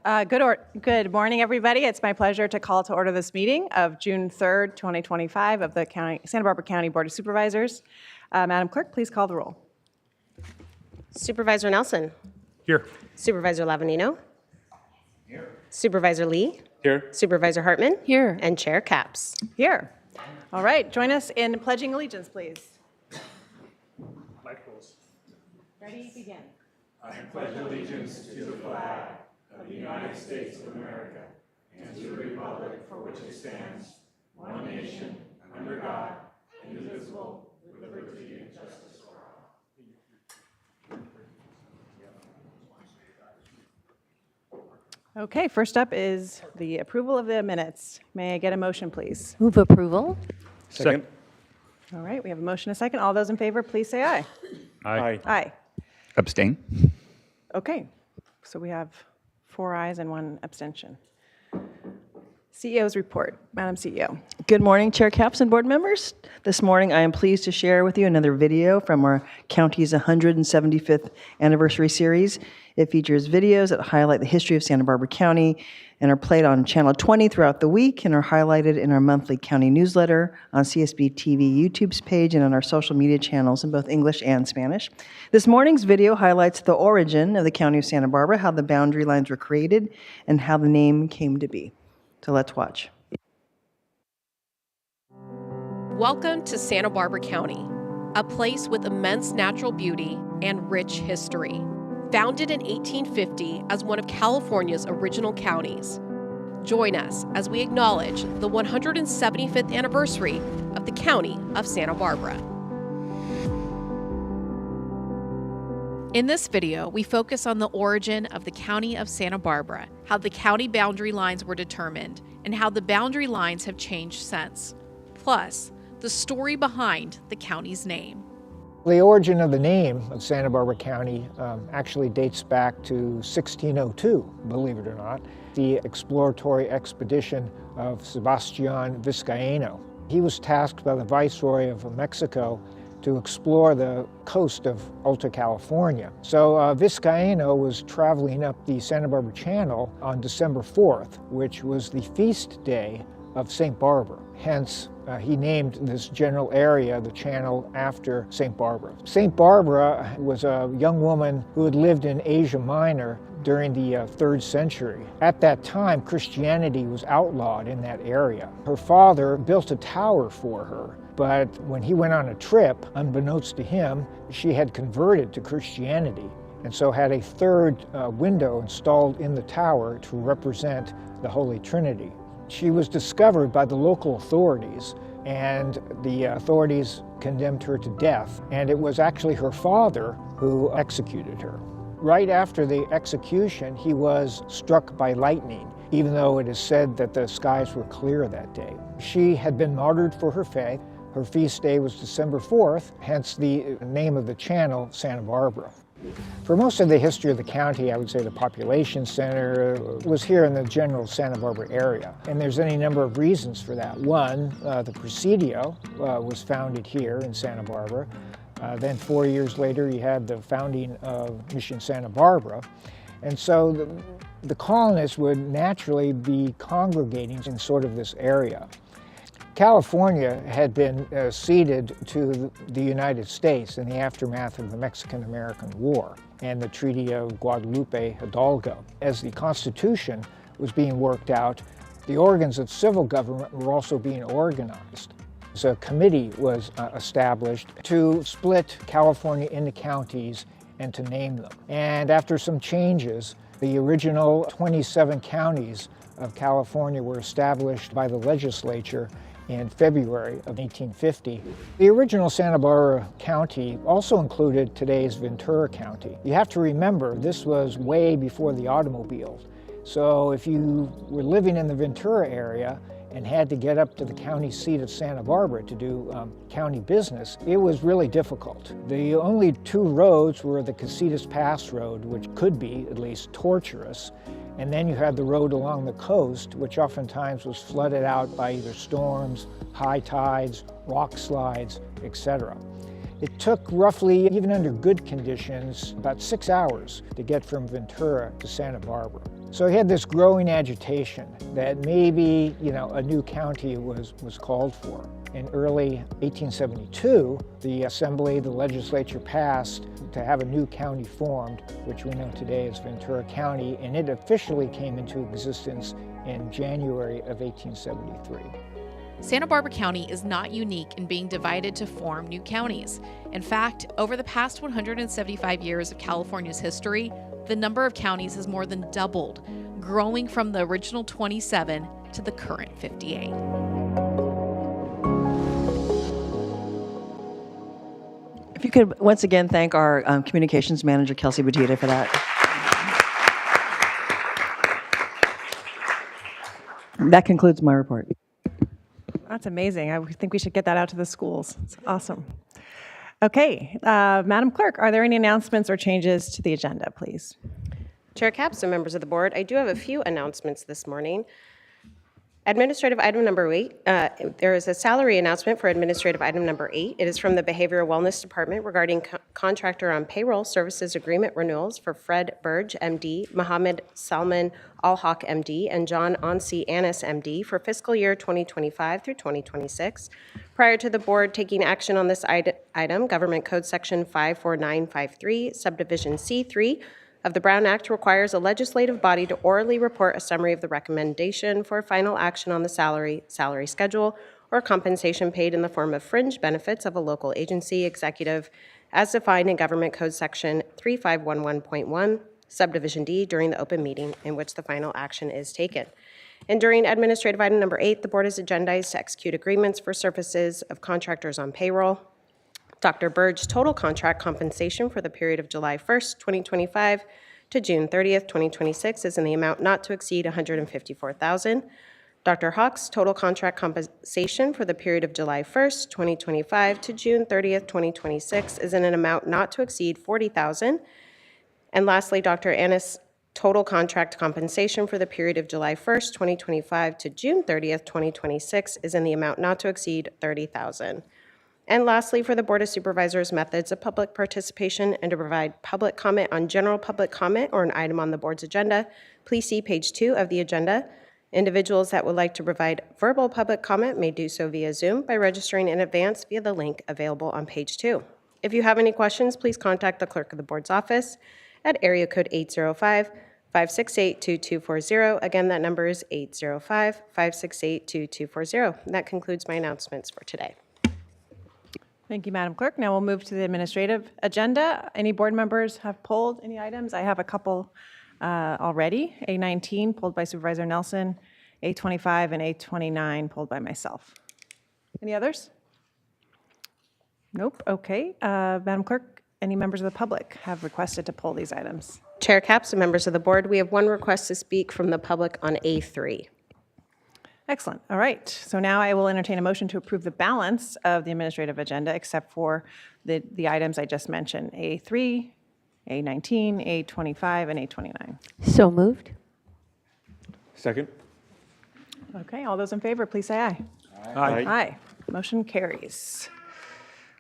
Good morning, everybody. It's my pleasure to call to order this meeting of June 3rd, 2025 of the Santa Barbara County Board of Supervisors. Madam Clerk, please call the roll. Supervisor Nelson. Here. Supervisor Lavanino. Here. Supervisor Lee. Here. Supervisor Hartman. Here. And Chair Capps. Here. All right, join us in pledging allegiance, please. Ready, begin. I pledge allegiance to the flag of the United States of America and to the republic for which it stands, one nation, under God, indivisible, with liberty and justice for all. Okay, first up is the approval of the minutes. May I get a motion, please? Move approval. Second. All right, we have a motion, a second. All those in favor, please say aye. Aye. Aye. Abstain. Okay, so we have 4 ayes and 1 abstention. CEO's report. Madam CEO. Good morning, Chair Capps and board members. This morning, I am pleased to share with you another video from our county's 175th anniversary series. It features videos that highlight the history of Santa Barbara County and are played on Channel 20 throughout the week and are highlighted in our monthly county newsletter, on CSB TV YouTube's page, and on our social media channels in both English and Spanish. This morning's video highlights the origin of the County of Santa Barbara, how the boundary lines were created, and how the name came to be. So let's watch. Welcome to Santa Barbara County, a place with immense natural beauty and rich history. Founded in 1850 as one of California's original counties. Join us as we acknowledge the 175th anniversary of the County of Santa Barbara. In this video, we focus on the origin of the County of Santa Barbara, how the county boundary lines were determined, and how the boundary lines have changed since. Plus, the story behind the county's name. The origin of the name of Santa Barbara County actually dates back to 1602, believe it or not, the exploratory expedition of Sebastian Vizcaino. He was tasked by the Viceroy of Mexico to explore the coast of Alta California. So Vizcaino was traveling up the Santa Barbara Channel on December 4th, which was the feast day of St. Barbara. Hence, he named this general area, the channel, after St. Barbara. St. Barbara was a young woman who had lived in Asia Minor during the 3rd century. At that time, Christianity was outlawed in that area. Her father built a tower for her, but when he went on a trip, unbeknownst to him, she had converted to Christianity, and so had a 3rd window installed in the tower to represent the Holy Trinity. She was discovered by the local authorities, and the authorities condemned her to death, and it was actually her father who executed her. Right after the execution, he was struck by lightning, even though it is said that the skies were clear that day. She had been martyred for her faith. Her feast day was December 4th, hence the name of the channel, Santa Barbara. For most of the history of the county, I would say the population center was here in the general Santa Barbara area. And there's any number of reasons for that. One, the Presidio was founded here in Santa Barbara. Then 4 years later, you had the founding of Mission Santa Barbara. And so the colonists would naturally be congregating in sort of this area. California had been ceded to the United States in the aftermath of the Mexican-American War and the Treaty of Guadalupe Hidalgo. As the Constitution was being worked out, the organs of civil government were also being organized. So a committee was established to split California into counties and to name them. And after some changes, the original 27 counties of California were established by the legislature in February of 1850. The original Santa Barbara County also included today's Ventura County. You have to remember, this was way before the automobile. So if you were living in the Ventura area and had to get up to the county seat of Santa Barbara to do county business, it was really difficult. The only 2 roads were the Casitas Pass Road, which could be at least torturous, and then you had the road along the coast, which oftentimes was flooded out by either storms, high tides, rock slides, etc. It took roughly, even under good conditions, about 6 hours to get from Ventura to Santa Barbara. So he had this growing agitation that maybe, a new county was called for. In early 1872, the Assembly, the legislature passed to have a new county formed, which we know today as Ventura County, and it officially came into existence in January of 1873. Santa Barbara County is not unique in being divided to form new counties. In fact, over the past 175 years of California's history, the number of counties has more than doubled, growing from the original 27 to the current 58. If you could once again thank our communications manager, Kelsey Batita, for that. That concludes my report. That's amazing. I think we should get that out to the schools. It's awesome. Okay, Madam Clerk, are there any announcements or changes to the agenda, please? Chair Capps and members of the board, I do have a few announcements this morning. Administrative item number 8, there is a salary announcement for administrative item number 8. It is from the Behavioral Wellness Department regarding contractor on payroll services agreement renewals for Fred Burge, MD, Mohammed Salman Al-Haq, MD, and John Onsi Anis, MD, for fiscal year 2025 through 2026. Prior to the board taking action on this item, Government Code Section 54953, Subdivision C3, of the Brown Act requires a legislative body to orally report a summary of the recommendation for final action on the salary schedule, or compensation paid in the form of fringe benefits of a local agency executive as defined in Government Code Section 3511.1, Subdivision D, during the open meeting in which the final action is taken. And during administrative item number 8, the board is agendized to execute agreements for services of contractors on payroll. Dr. Burge's total contract compensation for the period of July 1st, 2025 to June 30th, 2026 is in the amount not to exceed $154,000. Dr. Hawk's total contract compensation for the period of July 1st, 2025 to June 30th, 2026 is in an amount not to exceed $40,000. And lastly, Dr. Annis' total contract compensation for the period of July 1st, 2025 to June 30th, 2026 is in the amount not to exceed $30,000. And lastly, for the Board of Supervisors, methods of public participation and to provide public comment on general public comment or an item on the board's agenda, please see page 2 of the agenda. Individuals that would like to provide verbal public comment may do so via Zoom by registering in advance via the link available on page 2. If you have any questions, please contact the clerk of the board's office at area code 805-568-2240. Again, that number is 805-568-2240. That concludes my announcements for today. Thank you, Madam Clerk. Now we'll move to the administrative agenda. Any board members have pulled any items? I have a couple already. A19 pulled by Supervisor Nelson, A25 and A29 pulled by myself. Any others? Nope. Okay. Madam Clerk, any members of the public have requested to pull these items? Chair Capps and members of the board, we have one request to speak from the public on A3. Excellent. All right. So now I will entertain a motion to approve the balance of the administrative agenda except for the items I just mentioned, A3, A19, A25, and A29. So moved. Second. Okay. All those in favor, please say aye. Aye. Aye. Motion carries.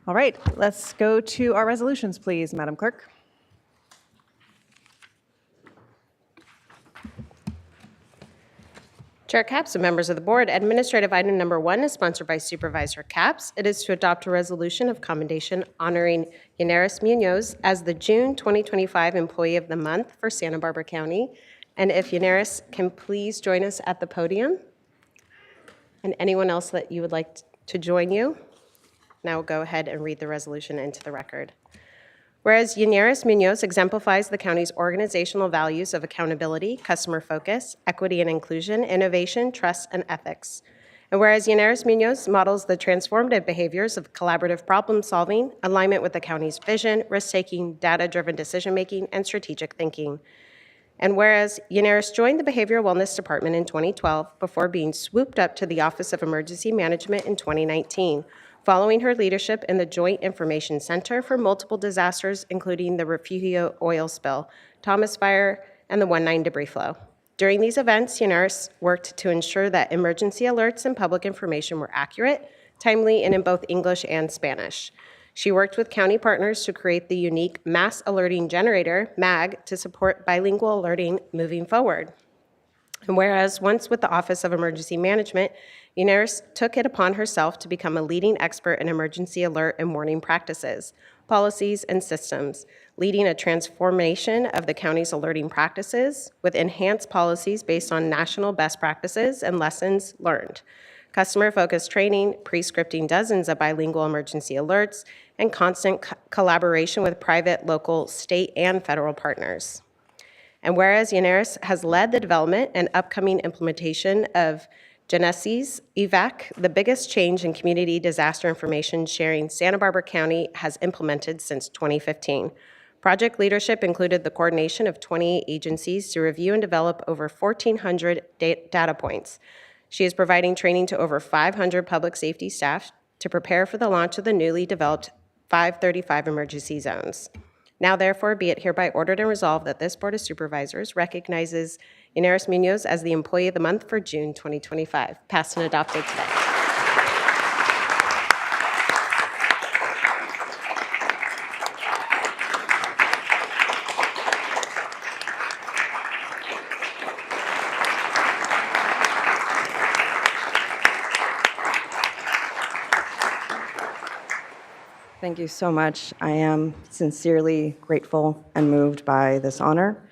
All right. Let's go to our resolutions, please, Madam Clerk. Chair Capps and members of the board, administrative item number 1 is sponsored by Supervisor Capps. It is to adopt a resolution of commendation honoring Yanneris Munoz as the June 2025 Employee of the Month for Santa Barbara County. And if Yanneris can please join us at the podium. And anyone else that you would like to join you. Now we'll go ahead and read the resolution into the record. Whereas Yanneris Munoz exemplifies the county's organizational values of accountability, customer focus, equity and inclusion, innovation, trust, and ethics. And whereas Yanneris Munoz models the transformative behaviors of collaborative problem solving, alignment with the county's vision, risk-taking, data-driven decision-making, and strategic thinking. And whereas Yanneris joined the Behavioral Wellness Department in 2012 before being swooped up to the Office of Emergency Management in 2019, following her leadership in the Joint Information Center for multiple disasters, including the Refugio oil spill, Thomas Fire, and the 1-9 debris flow. During these events, Yanneris worked to ensure that emergency alerts and public information were accurate, timely, and in both English and Spanish. She worked with county partners to create the unique Mass Alerting Generator, MAG, to support bilingual alerting moving forward. And whereas once with the Office of Emergency Management, Unaris took it upon herself to become a leading expert in emergency alert and warning practices, policies, and systems, leading a transformation of the county's alerting practices with enhanced policies based on national best practices and lessons learned, customer-focused training, pre-scripting dozens of bilingual emergency alerts, and constant collaboration with private, local, state, and federal partners. And whereas Unaris has led the development and upcoming implementation of Genesis EVAC, the biggest change in community disaster information sharing Santa Barbara County has implemented since 2015. Project leadership included the coordination of 28 agencies to review and develop over 1,400 data points. She is providing training to over 500 public safety staff to prepare for the launch of the newly developed 535 emergency zones. Now, therefore, be it hereby ordered and resolved that this Board of Supervisors recognizes Unaris Munoz as the Employee of the Month for June 2025. Passed and adopted today. Thank you so much. I am sincerely grateful and moved by this honor.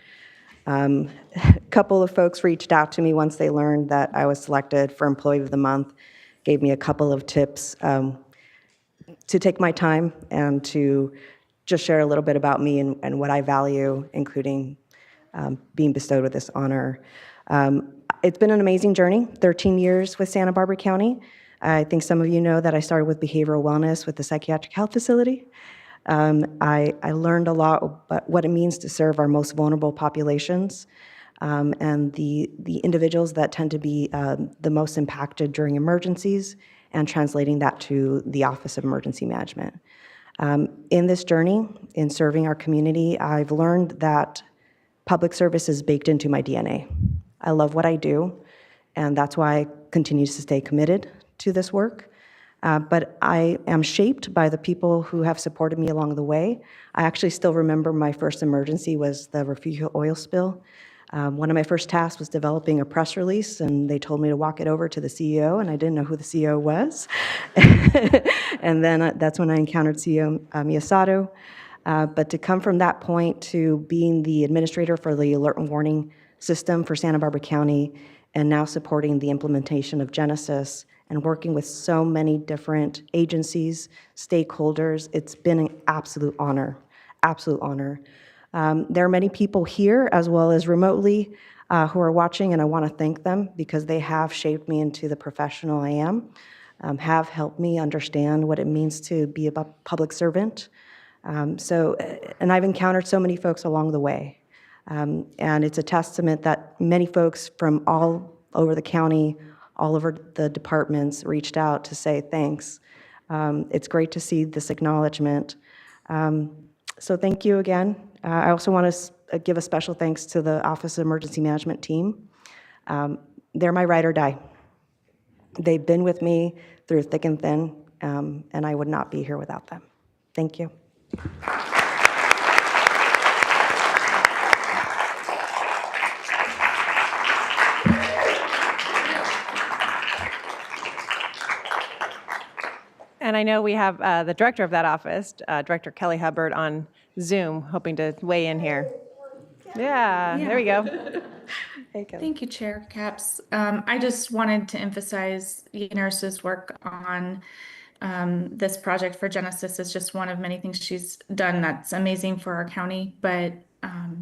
A couple of folks reached out to me once they learned that I was selected for Employee of the Month, gave me a couple of tips to take my time and to just share a little bit about me and what I value, including being bestowed with this honor. It's been an amazing journey, 13 years with Santa Barbara County. I think some of you know that I started with behavioral wellness with the psychiatric health facility. I learned a lot about what it means to serve our most vulnerable populations and the individuals that tend to be the most impacted during emergencies, and translating that to the Office of Emergency Management. In this journey, in serving our community, I've learned that public service is baked into my DNA. I love what I do, and that's why I continue to stay committed to this work. But I am shaped by the people who have supported me along the way. I actually still remember my first emergency was the refugio oil spill. One of my first tasks was developing a press release, and they told me to walk it over to the CEO, and I didn't know who the CEO was. And then that's when I encountered CEO Miyasato. But to come from that point to being the administrator for the alert and warning system for Santa Barbara County, and now supporting the implementation of Genesis, and working with so many different agencies, stakeholders, it's been an absolute honor, absolute honor. There are many people here, as well as remotely, who are watching, and I want to thank them because they have shaped me into the professional I am, have helped me understand what it means to be a public servant. And I've encountered so many folks along the way. And it's a testament that many folks from all over the county, all over the departments reached out to say thanks. It's great to see this acknowledgement. So thank you again. I also want to give a special thanks to the Office of Emergency Management team. They're my ride or die. They've been with me through thick and thin, and I would not be here without them. Thank you. And I know we have the director of that office, Director Kelly Hubbard, on Zoom, hoping to weigh in here. Yeah, there we go. Hey, Kelly. Thank you, Chair Caps. I just wanted to emphasize Unaris's work on this project for Genesis is just one of many things she's done that's amazing for our county. But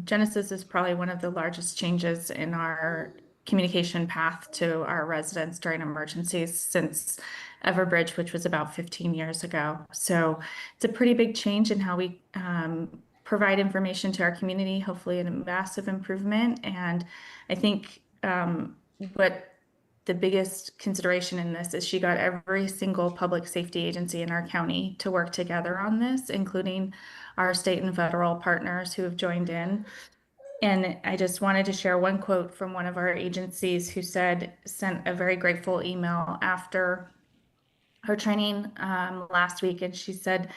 Genesis is probably one of the largest changes in our communication path to our residents during emergencies since Everbridge, which was about 15 years ago. So it's a pretty big change in how we provide information to our community, hopefully a massive improvement. And I think what the biggest consideration in this is she got every single public safety agency in our county to work together on this, including our state and federal partners who have joined in. And I just wanted to share one quote from one of our agencies who sent a very grateful email after her training last week. And she said,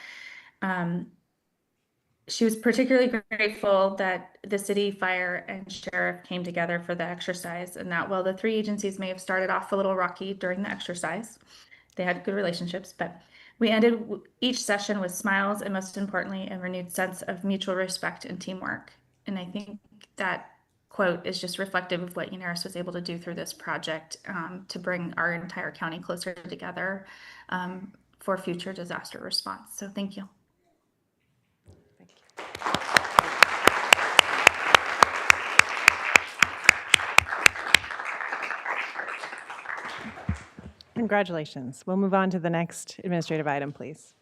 she was particularly grateful that the city, fire, and sheriff came together for the exercise, and that while the three agencies may have started off a little rocky during the exercise, they had good relationships, but we ended each session with smiles and, most importantly, a renewed sense of mutual respect and teamwork. And I think that quote is just reflective of what UNERIS was able to do through this project to bring our entire county closer together for future disaster response. So thank you. Congratulations. We'll move on to the next administrative item, please.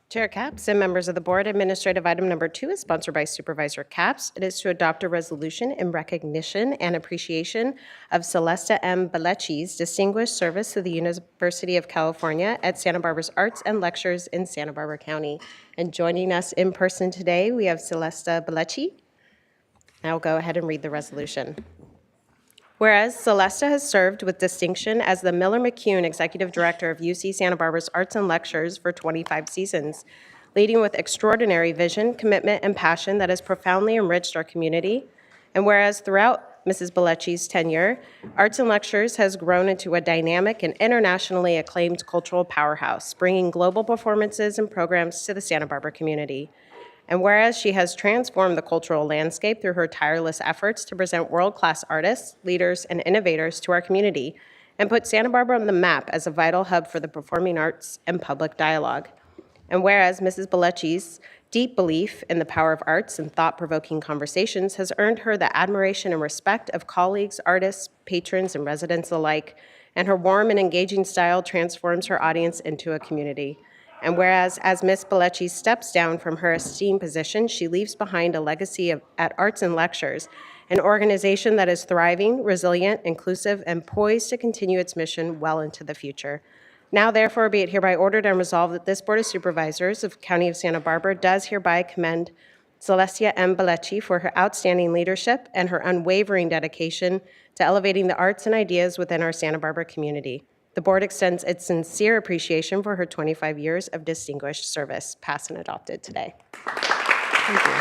Chair Capps and members of the board, administrative item number 2 is sponsored by Supervisor Capps. It is to adopt a resolution in recognition and appreciation of Celestea M. Bletchi's distinguished service to the University of California at Santa Barbara's Arts and Lectures in Santa Barbara County. And joining us in person today, we have Celestea Bletchi. I'll go ahead and read the resolution. Whereas Celestea has served with distinction as the Miller McCune Executive Director of UC Santa Barbara's Arts and Lectures for 25 seasons, leading with extraordinary vision, commitment, and passion that has profoundly enriched our community. And whereas throughout Mrs. Bletchi's tenure, Arts and Lectures has grown into a dynamic and internationally acclaimed cultural powerhouse, bringing global performances and programs to the Santa Barbara community. And whereas she has transformed the cultural landscape through her tireless efforts to present world-class artists, leaders, and innovators to our community, and put Santa Barbara on the map as a vital hub for the performing arts and public dialogue. And whereas Mrs. Bletchi's deep belief in the power of arts and thought-provoking conversations has earned her the admiration and respect of colleagues, artists, patrons, and residents alike, and her warm and engaging style transforms her audience into a community. And whereas, as Ms. Bletchi steps down from her esteemed position, she leaves behind a legacy at Arts and Lectures, an organization that is thriving, resilient, inclusive, and poised to continue its mission well into the future. Now, therefore, be it hereby ordered and resolved that this Board of Supervisors of County of Santa Barbara does hereby commend Celestea M. Bletchi for her outstanding leadership and her unwavering dedication to elevating the arts and ideas within our Santa Barbara community. The board extends its sincere appreciation for her 25 years of distinguished service, passed and adopted today. Thank you.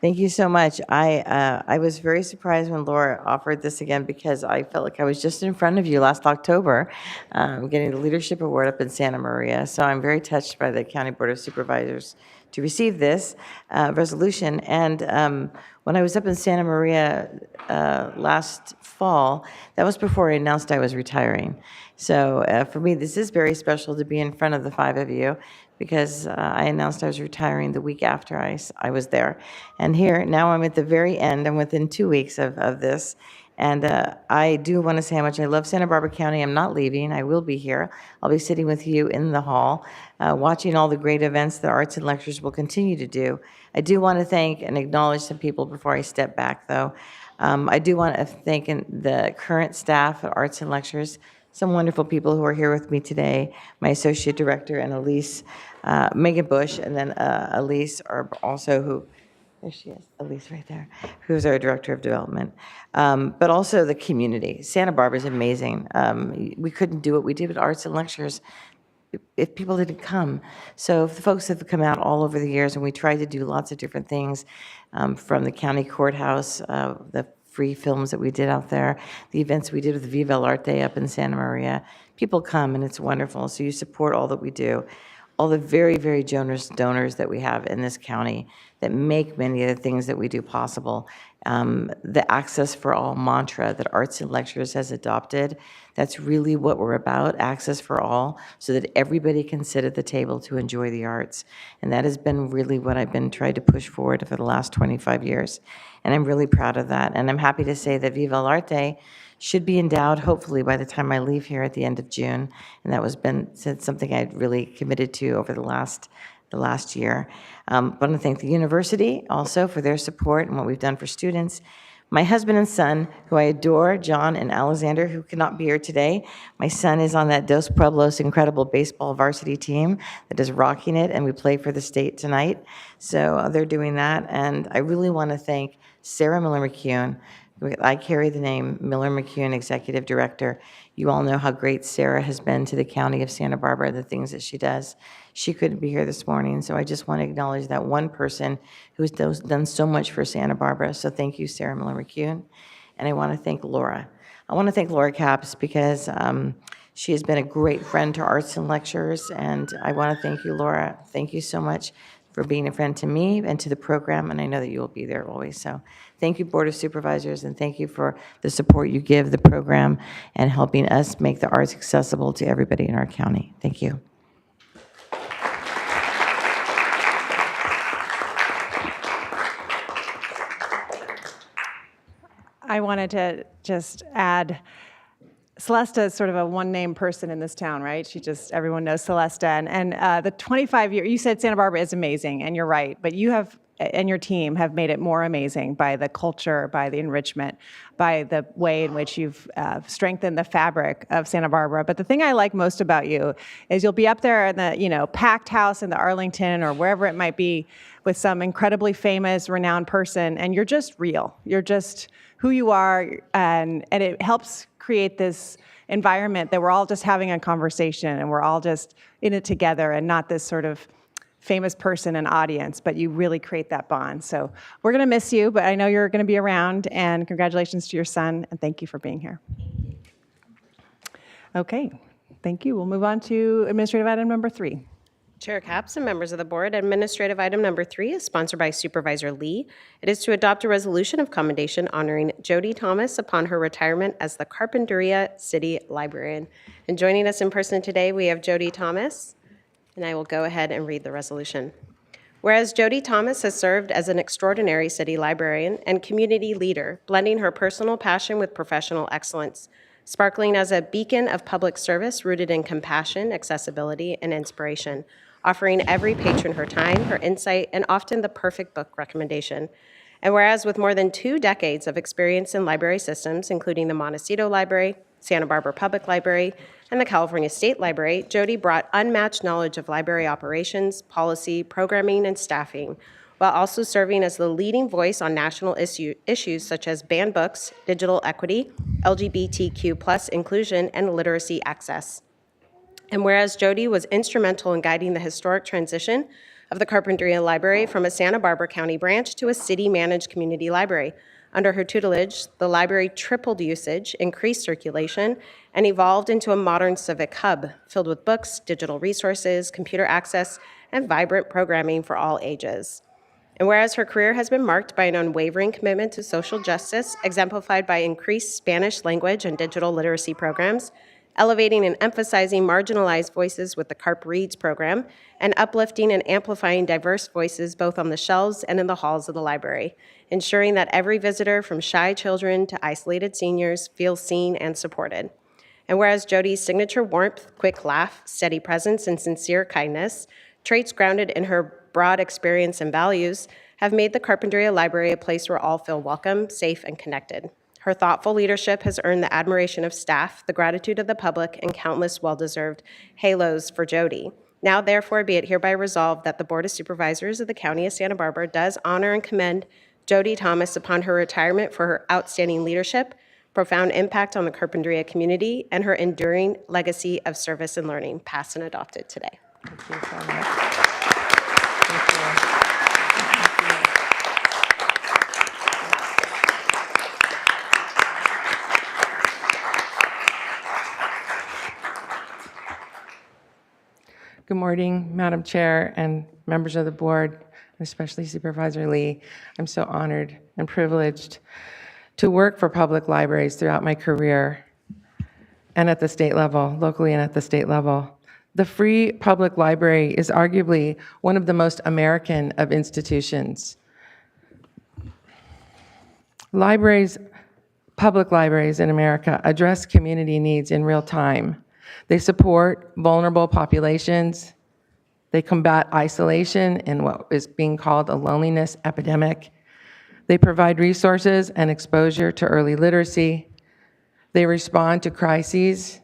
Thank you so much. I was very surprised when Laura offered this again because I felt like I was just in front of you last October getting the Leadership Award up in Santa Maria. So I'm very touched by the County Board of Supervisors to receive this resolution. And when I was up in Santa Maria last fall, that was before I announced I was retiring. So for me, this is very special to be in front of the 5 of you because I announced I was retiring the week after I was there. And here, now I'm at the very end. I'm within 2 weeks of this. And I do want to say how much I love Santa Barbara County. I'm not leaving. I will be here. I'll be sitting with you in the hall, watching all the great events that Arts and Lectures will continue to do. I do want to thank and acknowledge some people before I step back, though. I do want to thank the current staff at Arts and Lectures, some wonderful people who are here with me today, my Associate Director and Elise, Megan Bush, and then Elise are also who, there she is, Elise right there, who's our Director of Development. But also the community. Santa Barbara is amazing. We couldn't do what we did with Arts and Lectures if people didn't come. So the folks have come out all over the years, and we tried to do lots of different things from the county courthouse, the free films that we did out there, the events we did with Viva el Arte up in Santa Maria. People come, and it's wonderful. So you support all that we do. All the very, very generous donors that we have in this county that make many of the things that we do possible. The Access for All mantra that Arts and Lectures has adopted, that's really what we're about, access for all, so that everybody can sit at the table to enjoy the arts. And that has been really what I've been trying to push forward for the last 25 years. And I'm really proud of that. And I'm happy to say that Viva el Arte should be endowed, hopefully, by the time I leave here at the end of June. And that was something I'd really committed to over the last year. I want to thank the university also for their support and what we've done for students. My husband and son, who I adore, John and Alexander, who cannot be here today. My son is on that Dos Pueblos incredible baseball varsity team that is rocking it, and we play for the state tonight. So they're doing that. And I really want to thank Sarah Miller McCune I carry the name Miller McCune, Executive Director. You all know how great Sarah has been to the County of Santa Barbara, the things that she does. She couldn't be here this morning, so I just want to acknowledge that one person who's done so much for Santa Barbara. So thank you, Sarah Miller McCune. And I want to thank Laura. I want to thank Laura Capps because she has been a great friend to arts and lecturers, and I want to thank you, Laura. Thank you so much for being a friend to me and to the program, and I know that you will be there always. So thank you, Board of Supervisors, and thank you for the support you give the program and helping us make the arts accessible to everybody in our county. Thank you. I wanted to just add, Celestea is sort of a one-name person in this town, right? Everyone knows Celestea. And the 25-year, you said Santa Barbara is amazing, and you're right, but you have, and your team have made it more amazing by the culture, by the enrichment, by the way in which you've strengthened the fabric of Santa Barbara. But the thing I like most about you is you'll be up there in the, packed house in the Arlington or wherever it might be with some incredibly famous, renowned person, and you're just real. You're just who you are, and it helps create this environment that we're all just having a conversation and we're all just in it together and not this sort of famous person and audience, but you really create that bond. So we're going to miss you, but I know you're going to be around, and congratulations to your son, and thank you for being here. Okay, thank you. We'll move on to administrative item number 3. Chair Capps and members of the board, administrative item number 3 is sponsored by Supervisor Lee. It is to adopt a resolution of commendation honoring Jodie Thomas upon her retirement as the Carpinteria City Librarian. And joining us in person today, we have Jodie Thomas, and I will go ahead and read the resolution. Whereas Jodie Thomas has served as an extraordinary city librarian and community leader, blending her personal passion with professional excellence, sparkling as a beacon of public service rooted in compassion, accessibility, and inspiration, offering every patron her time, her insight, and often the perfect book recommendation. And whereas with more than 2 decades of experience in library systems, including the Montecito Library, Santa Barbara Public Library, and the California State Library, Jodie brought unmatched knowledge of library operations, policy, programming, and staffing, while also serving as the leading voice on national issues such as banned books, digital equity, LGBTQ+ inclusion, and literacy access. And whereas Jodie was instrumental in guiding the historic transition of the Carpinteria Library from a Santa Barbara County branch to a city-managed community library. Under her tutelage, the library tripled usage, increased circulation, and evolved into a modern civic hub filled with books, digital resources, computer access, and vibrant programming for all ages. And whereas her career has been marked by an unwavering commitment to social justice, exemplified by increased Spanish language and digital literacy programs, elevating and emphasizing marginalized voices with the CARP Reads program, and uplifting and amplifying diverse voices both on the shelves and in the halls of the library, ensuring that every visitor, from shy children to isolated seniors, feels seen and supported. And whereas Jodie's signature warmth, quick laugh, steady presence, and sincere kindness, traits grounded in her broad experience and values, have made the Carpinteria Library a place where all feel welcome, safe, and connected. Her thoughtful leadership has earned the admiration of staff, the gratitude of the public, and countless well-deserved halos for Jodie. Now, therefore, be it hereby resolved that the Board of Supervisors of the County of Santa Barbara does honor and commend Jodie Thomas upon her retirement for her outstanding leadership, profound impact on the Carpinteria community, and her enduring legacy of service and learning, passed and adopted today. Thank you so much. Thank you. Good morning, Madam Chair and members of the board, especially Supervisor Lee. I'm so honored and privileged to work for public libraries throughout my career and at the state level, locally and at the state level. The free public library is arguably one of the most American of institutions. Public libraries in America address community needs in real time. They support vulnerable populations. They combat isolation in what is being called a loneliness epidemic. They provide resources and exposure to early literacy. They respond to crises.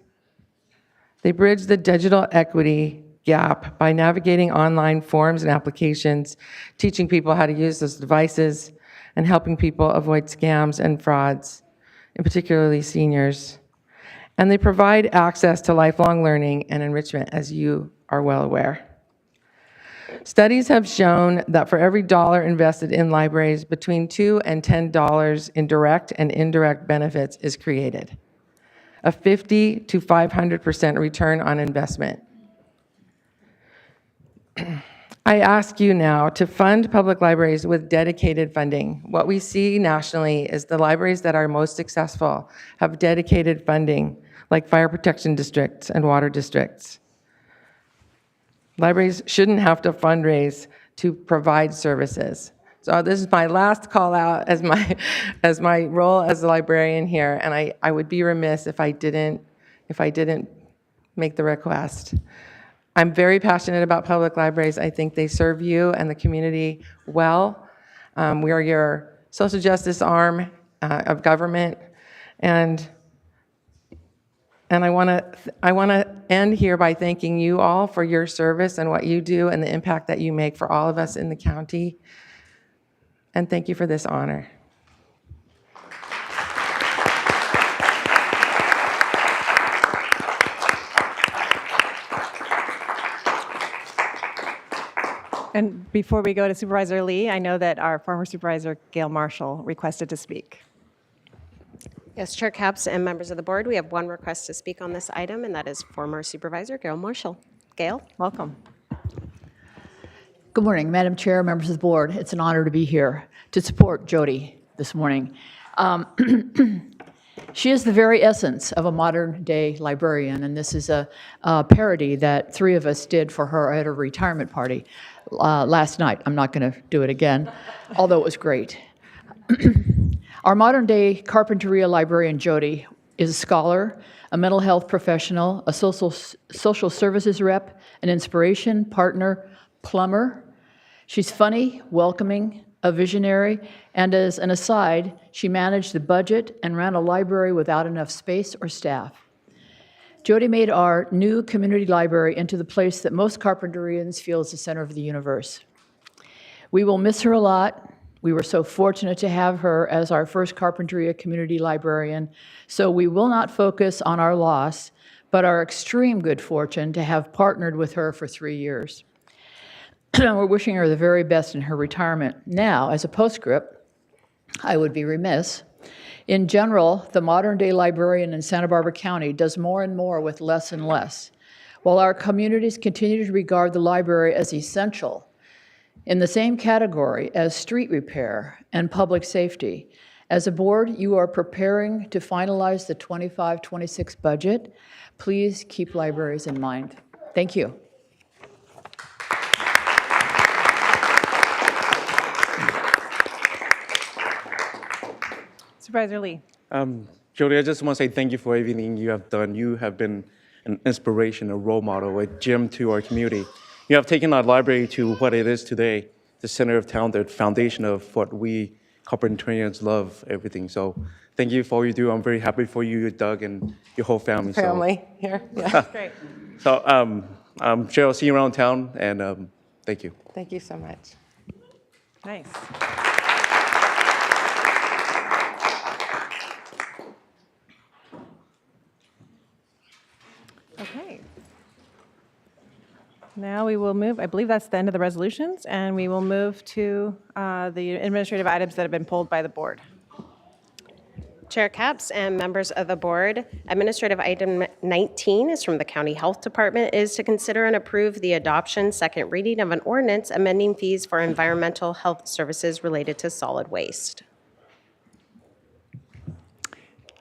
They bridge the digital equity gap by navigating online forms and applications, teaching people how to use those devices, and helping people avoid scams and frauds, and particularly seniors. And they provide access to lifelong learning and enrichment, as you are well aware. Studies have shown that for every dollar invested in libraries, between $2 and $10 in direct and indirect benefits is created. A 50 to 500% return on investment. I ask you now to fund public libraries with dedicated funding. What we see nationally is the libraries that are most successful have dedicated funding, like fire protection districts and water districts. Libraries shouldn't have to fundraise to provide services. So this is my last call out as my role as a librarian here, and I would be remiss if I didn't make the request. I'm very passionate about public libraries. I think they serve you and the community well. We are your social justice arm of government, and I want to end here by thanking you all for your service and what you do and the impact that you make for all of us in the county. And thank you for this honor. And before we go to Supervisor Lee, I know that our former Supervisor Gail Marshall requested to speak. Yes, Chair Capps and members of the board, we have one request to speak on this item, and that is former Supervisor Gail Marshall. Gail? Welcome. Good morning, Madam Chair, members of the board. It's an honor to be here to support Jodie this morning. She is the very essence of a modern-day librarian, and this is a parody that three of us did for her at a retirement party last night. I'm not going to do it again, although it was great. Our modern-day Carpinteria librarian, Jodie, is a scholar, a mental health professional, a social services rep, an inspiration, partner, plumber. She's funny, welcoming, a visionary, and as an aside, she managed the budget and ran a library without enough space or staff. Jodie made our new community library into the place that most Carpinterians feel is the center of the universe. We will miss her a lot. We were so fortunate to have her as our first Carpinteria community librarian, so we will not focus on our loss, but our extreme good fortune to have partnered with her for 3 years. We're wishing her the very best in her retirement. Now, as a postscript, I would be remiss. In general, the modern-day librarian in Santa Barbara County does more and more with less and less, while our communities continue to regard the library as essential in the same category as street repair and public safety. As a board, you are preparing to finalize the 25-26 budget. Please keep libraries in mind. Thank you. Supervisor Lee. Jodie, I just want to say thank you for everything you have done. You have been an inspiration, a role model, a gem to our community. You have taken our library to what it is today, the center of town, the foundation of what we Carpinterians love, everything. So thank you for all you do. I'm very happy for you, Doug, and your whole family. Family here. Yeah. That's great. So I'm sure I'll see you around town, and thank you. Thank you so much. Nice. Okay. Now we will move, I believe that's the end of the resolutions, and we will move to the administrative items that have been pulled by the board. Chair Capps and members of the board, administrative item 19 is from the County Health Department. It is to consider and approve the adoption, second reading of an ordinance amending fees for environmental health services related to solid waste.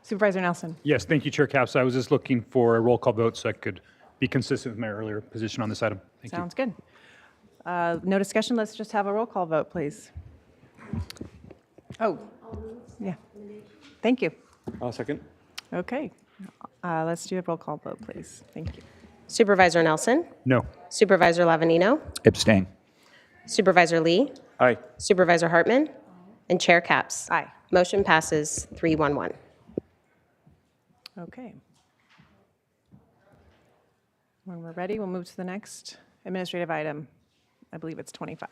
Supervisor Nelson. Yes, thank you, Chair Capps. I was just looking for a roll call vote so I could be consistent with my earlier position on this item. Thank you. Sounds good. No discussion, let's just have a roll call vote, please. Oh, yeah. Thank you. I'll second. Okay. Let's do a roll call vote, please. Thank you. Supervisor Nelson? No. Supervisor Lavanino? Abstain. Supervisor Lee? Aye. Supervisor Hartman? And Chair Capps? Aye. Motion passes 3-1-1. Okay. When we're ready, we'll move to the next administrative item. I believe it's 25.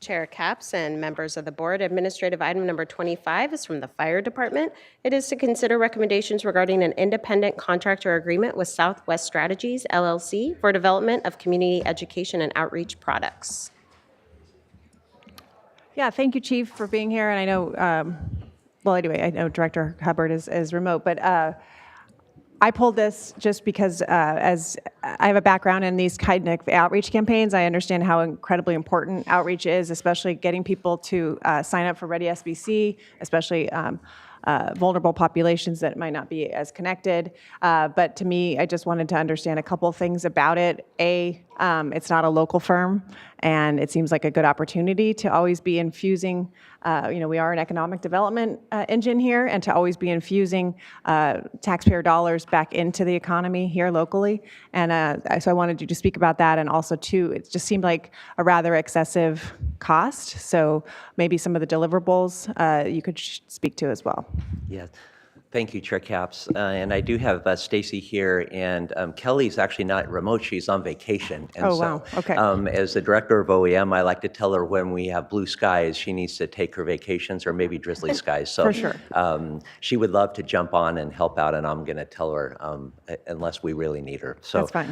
Chair Capps and members of the board. Administrative item number 25 is from the Fire Department. It is to consider recommendations regarding an independent contractor agreement with Southwest Strategies, LLC, for development of community education and outreach products. Yeah, thank you, Chief, for being here. And I know, well, anyway, I know Director Hubbard is remote, but I pulled this just because as I have a background in these kind of outreach campaigns, I understand how incredibly important outreach is, especially getting people to sign up for Ready SBC, especially vulnerable populations that might not be as connected. But to me, I just wanted to understand a couple of things about it. It's not a local firm, and it seems like a good opportunity to always be infusing, we are an economic development engine here, and to always be infusing taxpayer dollars back into the economy here locally. And so I wanted you to speak about that, and also too, it just seemed like a rather excessive cost. So maybe some of the deliverables you could speak to as well. Yeah. Thank you, Chair Capps. And I do have Stacy here, and Kelly's actually not remote. She's on vacation. And wow. Okay. As the director of OEM, I like to tell her when we have blue skies, she needs to take her vacations, or maybe drizzly skies. So For sure. She would love to jump on and help out, and I'm going to tell her unless we really need her. So That's fine.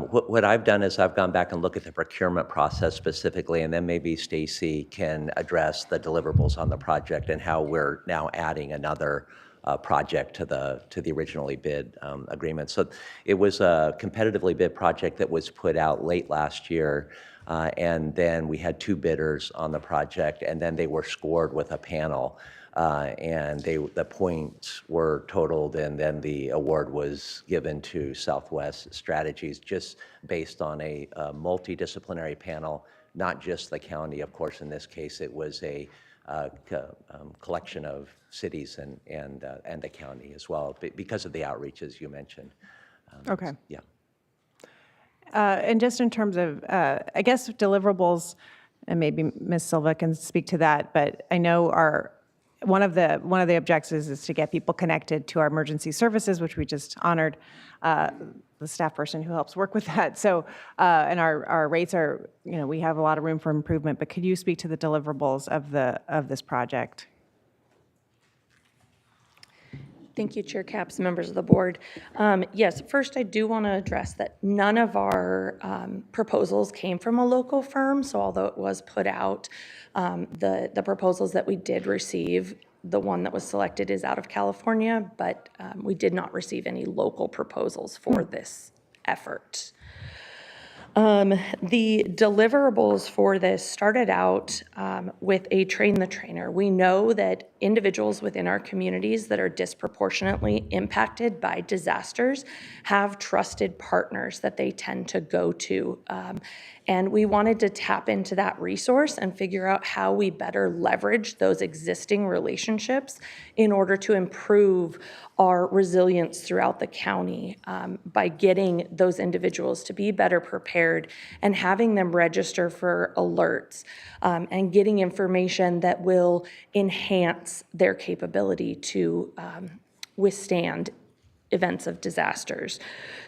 What I've done is I've gone back and looked at the procurement process specifically, and then maybe Stacy can address the deliverables on the project and how we're now adding another project to the originally bid agreement. So it was a competitively bid project that was put out late last year, and then we had 2 bidders on the project, and then they were scored with a panel, and the points were totaled, and then the award was given to Southwest Strategies, just based on a multidisciplinary panel, not just the county. Of course, in this case, it was a collection of cities and the county as well, because of the outreaches you mentioned. Okay. Yeah. And just in terms of, I guess, deliverables, and maybe Ms. Silva can speak to that, but I know one of the objectives is to get people connected to our emergency services, which we just honored the staff person who helps work with that. So, and our rates are, we have a lot of room for improvement, but could you speak to the deliverables of this project? Thank you, Chair Capps, members of the board. Yes, first I do want to address that none of our proposals came from a local firm. So although it was put out, the proposals that we did receive, the one that was selected is out of California, but we did not receive any local proposals for this effort. The deliverables for this started out with a train the trainer. We know that individuals within our communities that are disproportionately impacted by disasters have trusted partners that they tend to go to. And we wanted to tap into that resource and figure out how we better leverage those existing relationships in order to improve our resilience throughout the county by getting those individuals to be better prepared and having them register for alerts and getting information that will enhance their capability to withstand events of disasters.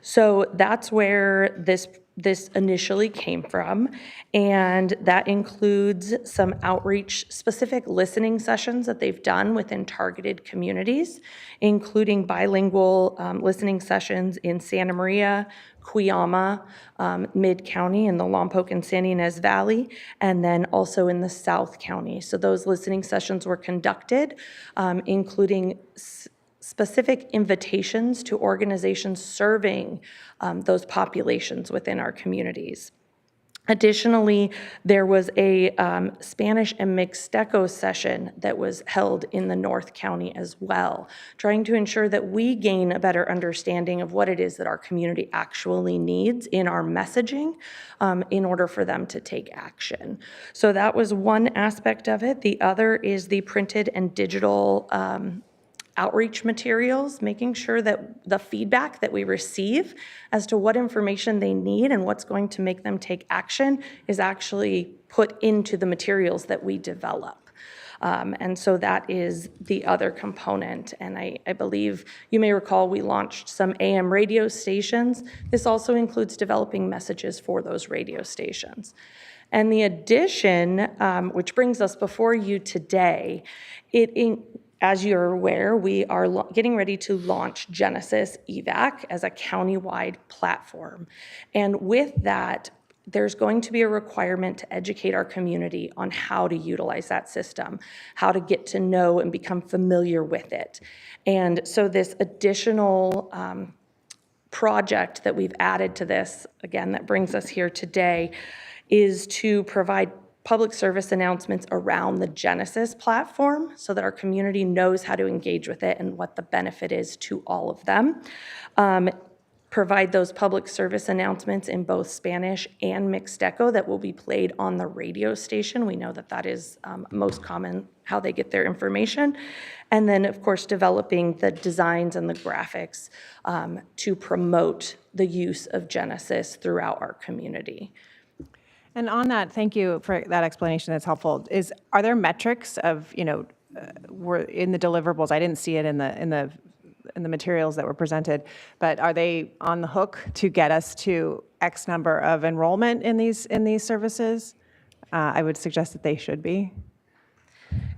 So that's where this initially came from, and that includes some outreach specific listening sessions that they've done within targeted communities, including bilingual listening sessions in Santa Maria, Cuyama, Mid-County, in the Lompoc and San Ynez Valley, and then also in the South County. So those listening sessions were conducted, including specific invitations to organizations serving those populations within our communities. Additionally, there was a Spanish and Mixteco session that was held in the North County as well, trying to ensure that we gain a better understanding of what it is that our community actually needs in our messaging in order for them to take action. So that was one aspect of it. The other is the printed and digital outreach materials, making sure that the feedback that we receive as to what information they need and what's going to make them take action is actually put into the materials that we develop. And so that is the other component. And I believe you may recall we launched some AM radio stations. This also includes developing messages for those radio stations. And the addition, which brings us before you today, as you're aware, we are getting ready to launch Genesis EVAC as a county-wide platform. And with that, there's going to be a requirement to educate our community on how to utilize that system, how to get to know and become familiar with it. And so this additional project that we've added to this, again, that brings us here today, is to provide public service announcements around the Genesis platform so that our community knows how to engage with it and what the benefit is to all of them. Provide those public service announcements in both Spanish and Mixteco that will be played on the radio station. We know that that is most common how they get their information. And then, of course, developing the designs and the graphics to promote the use of Genesis throughout our community. And on that, thank you for that explanation. That's helpful. Are there metrics of, were in the deliverables? I didn't see it in the materials that were presented, but are they on the hook to get us to X number of enrollment in these services? I would suggest that they should be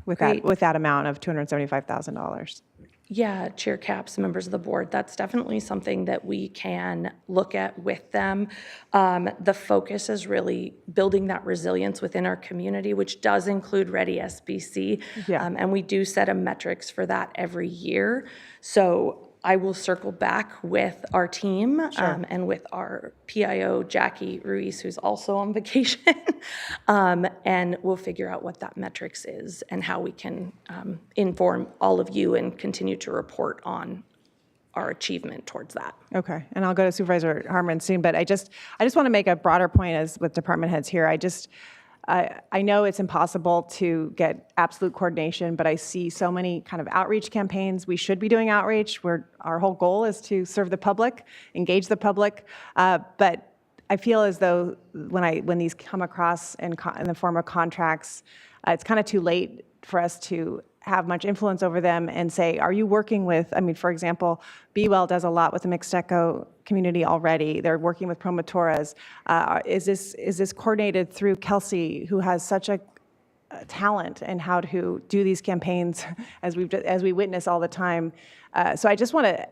with that amount of $275,000. Yeah, Chair Capps, members of the board, that's definitely something that we can look at with them. The focus is really building that resilience within our community, which does include Ready SBC. Yeah. And we do set a metrics for that every year. So I will circle back with our team and with our PIO, Jackie Ruiz, who's also on vacation, and we'll figure out what that metrics is and how we can inform all of you and continue to report on our achievement towards that. Okay, and I'll go to Supervisor Harmon soon, but I just want to make a broader point as with department heads here. I know it's impossible to get absolute coordination, but I see so many kind of outreach campaigns. We should be doing outreach. Our whole goal is to serve the public, engage the public. But I feel as though when these come across in the form of contracts, it's kind of too late for us to have much influence over them and say, are you working with, for example, Be Well does a lot with the Mixteco community already. They're working with Promotoras. Is this coordinated through Kelsey, who has such a talent in how to do these campaigns as we witness all the time? So I just want to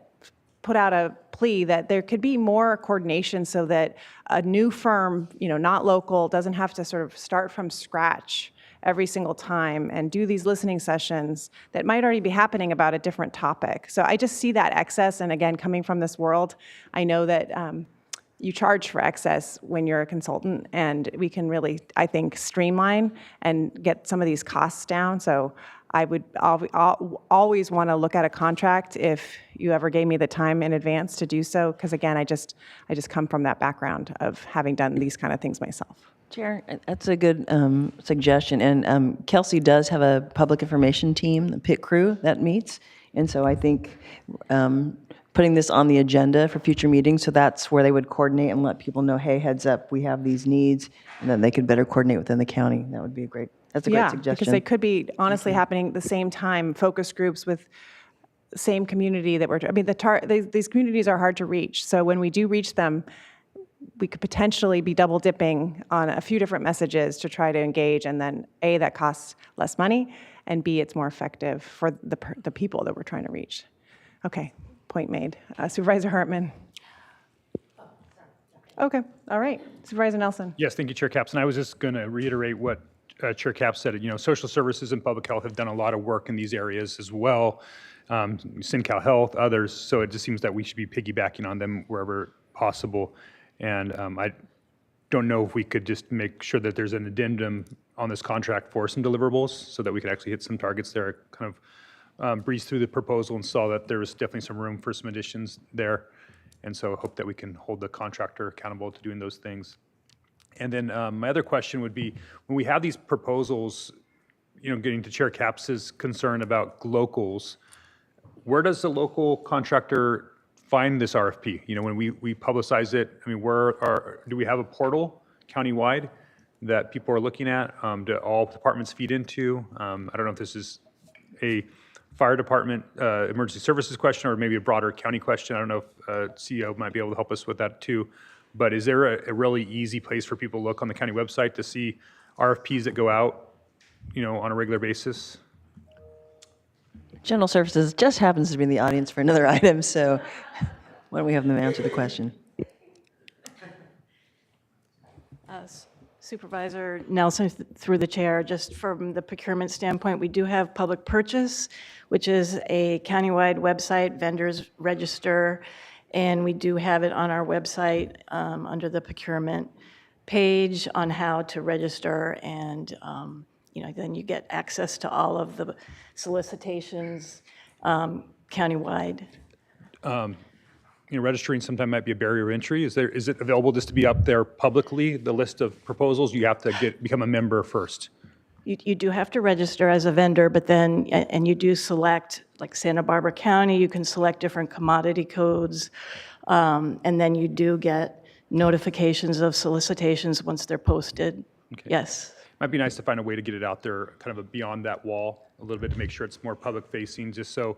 put out a plea that there could be more coordination so that a new firm, not local, doesn't have to sort of start from scratch every single time and do these listening sessions that might already be happening about a different topic. So I just see that excess, and again, coming from this world, I know that you charge for excess when you're a consultant, and we can really, I think, streamline and get some of these costs down. So I would always want to look at a contract if you ever gave me the time in advance to do so, because again, I just come from that background of having done these kind of things myself. Chair, that's a good suggestion. And Kelsey does have a public information team, the PIT crew, that meets. And so I think putting this on the agenda for future meetings, so that's where they would coordinate and let people know, hey, heads up, we have these needs, and then they could better coordinate within the county. That would be that's a great suggestion. Because they could be honestly happening at the same time, focus groups with same community that these communities are hard to reach. So when we do reach them, we could potentially be double dipping on a few different messages to try to engage, and then A, that costs less money, and B, it's more effective for the people that we're trying to reach. Okay, point made. Supervisor Hartman. Okay, all right. Supervisor Nelson. Yes, thank you, Chair Capps. And I was just going to reiterate what Chair Capps said. Social services and public health have done a lot of work in these areas as well. SynCal Health, others. So it just seems that we should be piggybacking on them wherever possible. And I don't know if we could just make sure that there's an addendum on this contract for some deliverables so that we could actually hit some targets there. I kind of breezed through the proposal and saw that there was definitely some room for some additions there. And so I hope that we can hold the contractor accountable to doing those things. And then my other question would be, when we have these proposals, getting to Chair Capps' concern about locals, where does the local contractor find this RFP? When we publicize it, do we have a portal countywide that people are looking at? Do all departments feed into? I don't know if this is a fire department emergency services question or maybe a broader county question. I don't know if CEO might be able to help us with that too. but is there a really easy place for people to look on the county website to see RFPs that go out, on a regular basis? General Services just happens to be in the audience for another item, so why don't we have them answer the question? Supervisor Nelson, through the chair, just from the procurement standpoint, we do have public purchase, which is a countywide website, vendors register, and we do have it on our website under the procurement page on how to register, and then you get access to all of the solicitations countywide. Registering sometimes might be a barrier of entry. Is it available just to be up there publicly, the list of proposals? You have to become a member first. You do have to register as a vendor, but then, and you do select, like Santa Barbara County, you can select different commodity codes, and then you do get notifications of solicitations once they're posted. Okay. Yes. Might be nice to find a way to get it out there kind of beyond that wall a little bit to make sure it's more public facing, just so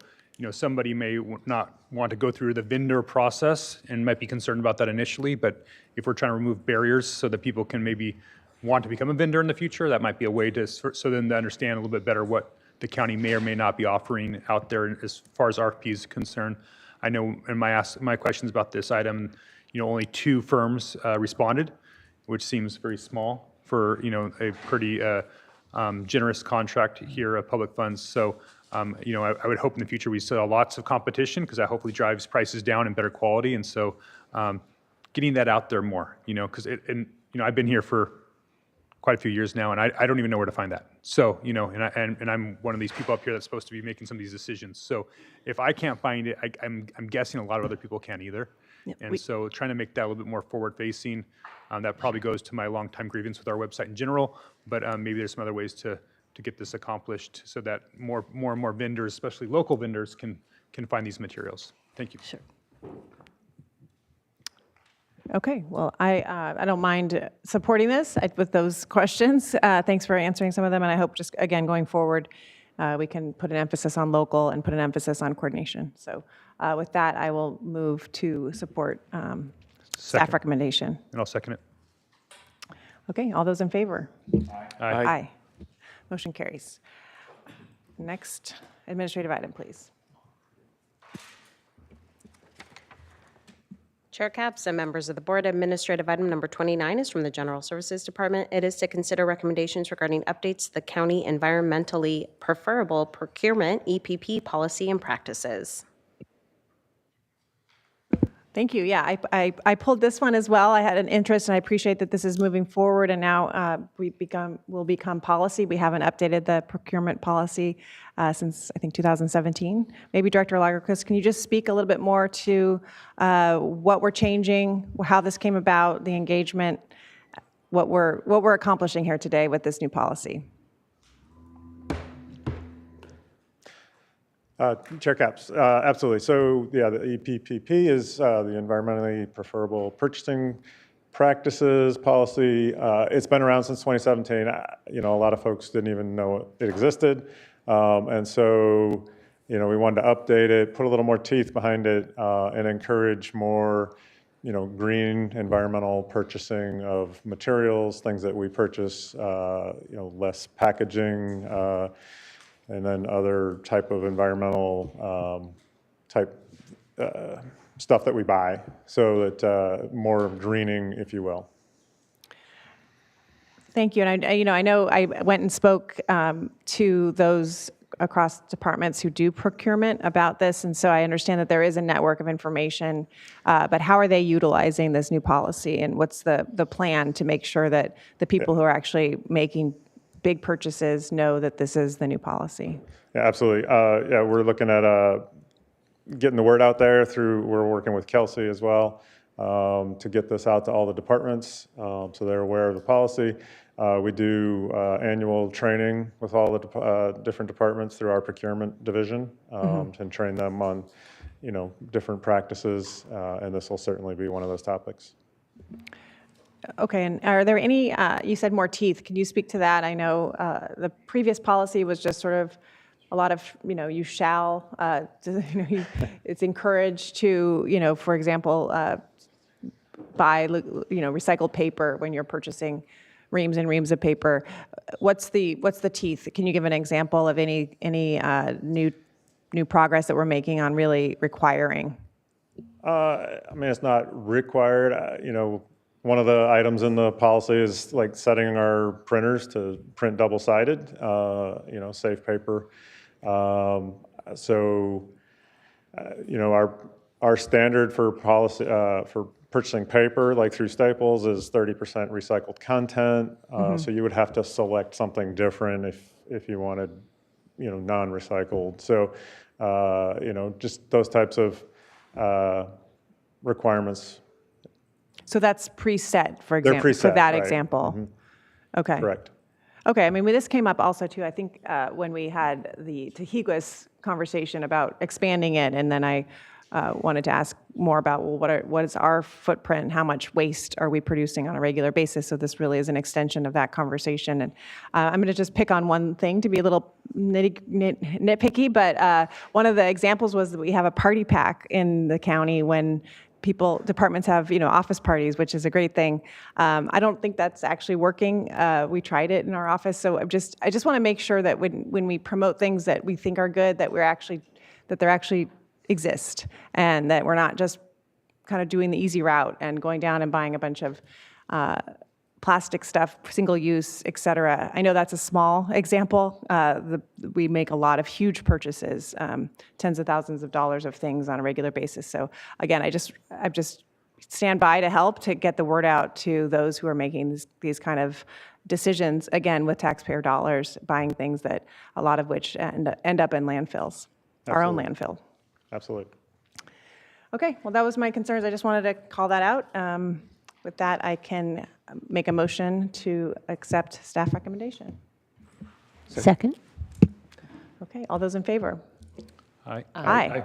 somebody may not want to go through the vendor process and might be concerned about that initially, but if we're trying to remove barriers so that people can maybe want to become a vendor in the future, that might be a way so then to understand a little bit better what the county may or may not be offering out there as far as RFP is concerned. I know in my questions about this item, only 2 firms responded, which seems very small for a pretty generous contract here of public funds. So I would hope in the future we saw lots of competition, because that hopefully drives prices down and better quality. And so getting that out there more, because I've been here for quite a few years now, and I don't even know where to find that. So, and I'm one of these people up here that's supposed to be making some of these decisions. So if I can't find it, I'm guessing a lot of other people can't either. Yeah, and so trying to make that a little bit more forward-facing, that probably goes to my long-time grievance with our website in general, but maybe there's some other ways to get this accomplished so that more and more vendors, especially local vendors, can find these materials. Thank you. Sure. Okay, well, I don't mind supporting this with those questions. Thanks for answering some of them, and I hope just, again, going forward, we can put an emphasis on local and put an emphasis on coordination. So with that, I will move to support staff recommendation. And I'll second it. Okay, all those in favor? Aye. Aye. Motion carries. Next administrative item, please. Chair Capps and members of the board, administrative item number 29 is from the General Services Department. It is to consider recommendations regarding updates to the county environmentally preferable procurement EPP policy and practices. Thank you. Yeah, I pulled this one as well. I had an interest, and I appreciate that this is moving forward, and now will become policy. We haven't updated the procurement policy since, I think, 2017. Maybe Director Lagerquist, can you just speak a little bit more to what we're changing, how this came about, the engagement, what we're accomplishing here today with this new policy? Chair Capps, absolutely. So yeah, the EPPP is the environmentally preferable purchasing practices policy. It's been around since 2017. A lot of folks didn't even know it existed. And so, we wanted to update it, put a little more teeth behind it, and encourage more, green environmental purchasing of materials, things that we purchase, less packaging, and then other type of environmental stuff that we buy, so that more greening, if you will. Thank you. And I know I went and spoke to those across departments who do procurement about this, and so I understand that there is a network of information, but how are they utilizing this new policy, and what's the plan to make sure that the people who are actually making big purchases know that this is the new policy? Yeah, absolutely. Yeah, we're looking at getting the word out there we're working with Kelsey as well to get this out to all the departments so they're aware of the policy. We do annual training with all the different departments through our procurement division and train them on, different practices, and this will certainly be one of those topics. Okay, and are there any, you said more teeth, can you speak to that? I know the previous policy was just sort of a lot of, you shall, it's encouraged to, for example, buy, recycled paper when you're purchasing reams and reams of paper. What's the teeth? Can you give an example of any new progress that we're making on really requiring? I mean, it's not required. One of the items in the policy is like setting our printers to print double-sided, safe paper. Our standard for policy for purchasing paper, like through Staples, is 30% recycled content. So you would have to select something different if you wanted, non-recycled. So, just those types of requirements. So that's preset, for They're example, preset, for that right. example. Okay. Correct. Okay, I mean, this came up also too, I think, when we had the Tahigua's conversation about expanding it, and then I wanted to ask more about, well, what is our footprint? How much waste are we producing on a regular basis? So this really is an extension of that conversation. And I'm going to just pick on one thing to be a little nitpicky, but one of the examples was that we have a party pack in the county when departments have, office parties, which is a great thing. I don't think that's actually working. We tried it in our office. So I just want to make sure that when we promote things that we think are good, that they're actually exist, and that we're not just kind of doing the easy route and going down and buying a bunch of plastic stuff, single use, et cetera. I know that's a small example. We make a lot of huge purchases, tens of thousands of dollars of things on a regular basis. So again, I just stand by to help to get the word out to those who are making these kind of decisions, again, with taxpayer dollars, buying things that a lot of which end up in landfills, our own landfill. Absolutely. Okay, well, that was my concerns. I just wanted to call that out. With that, I can make a motion to accept staff recommendation. Second. Okay, all those in favor? Aye. Aye.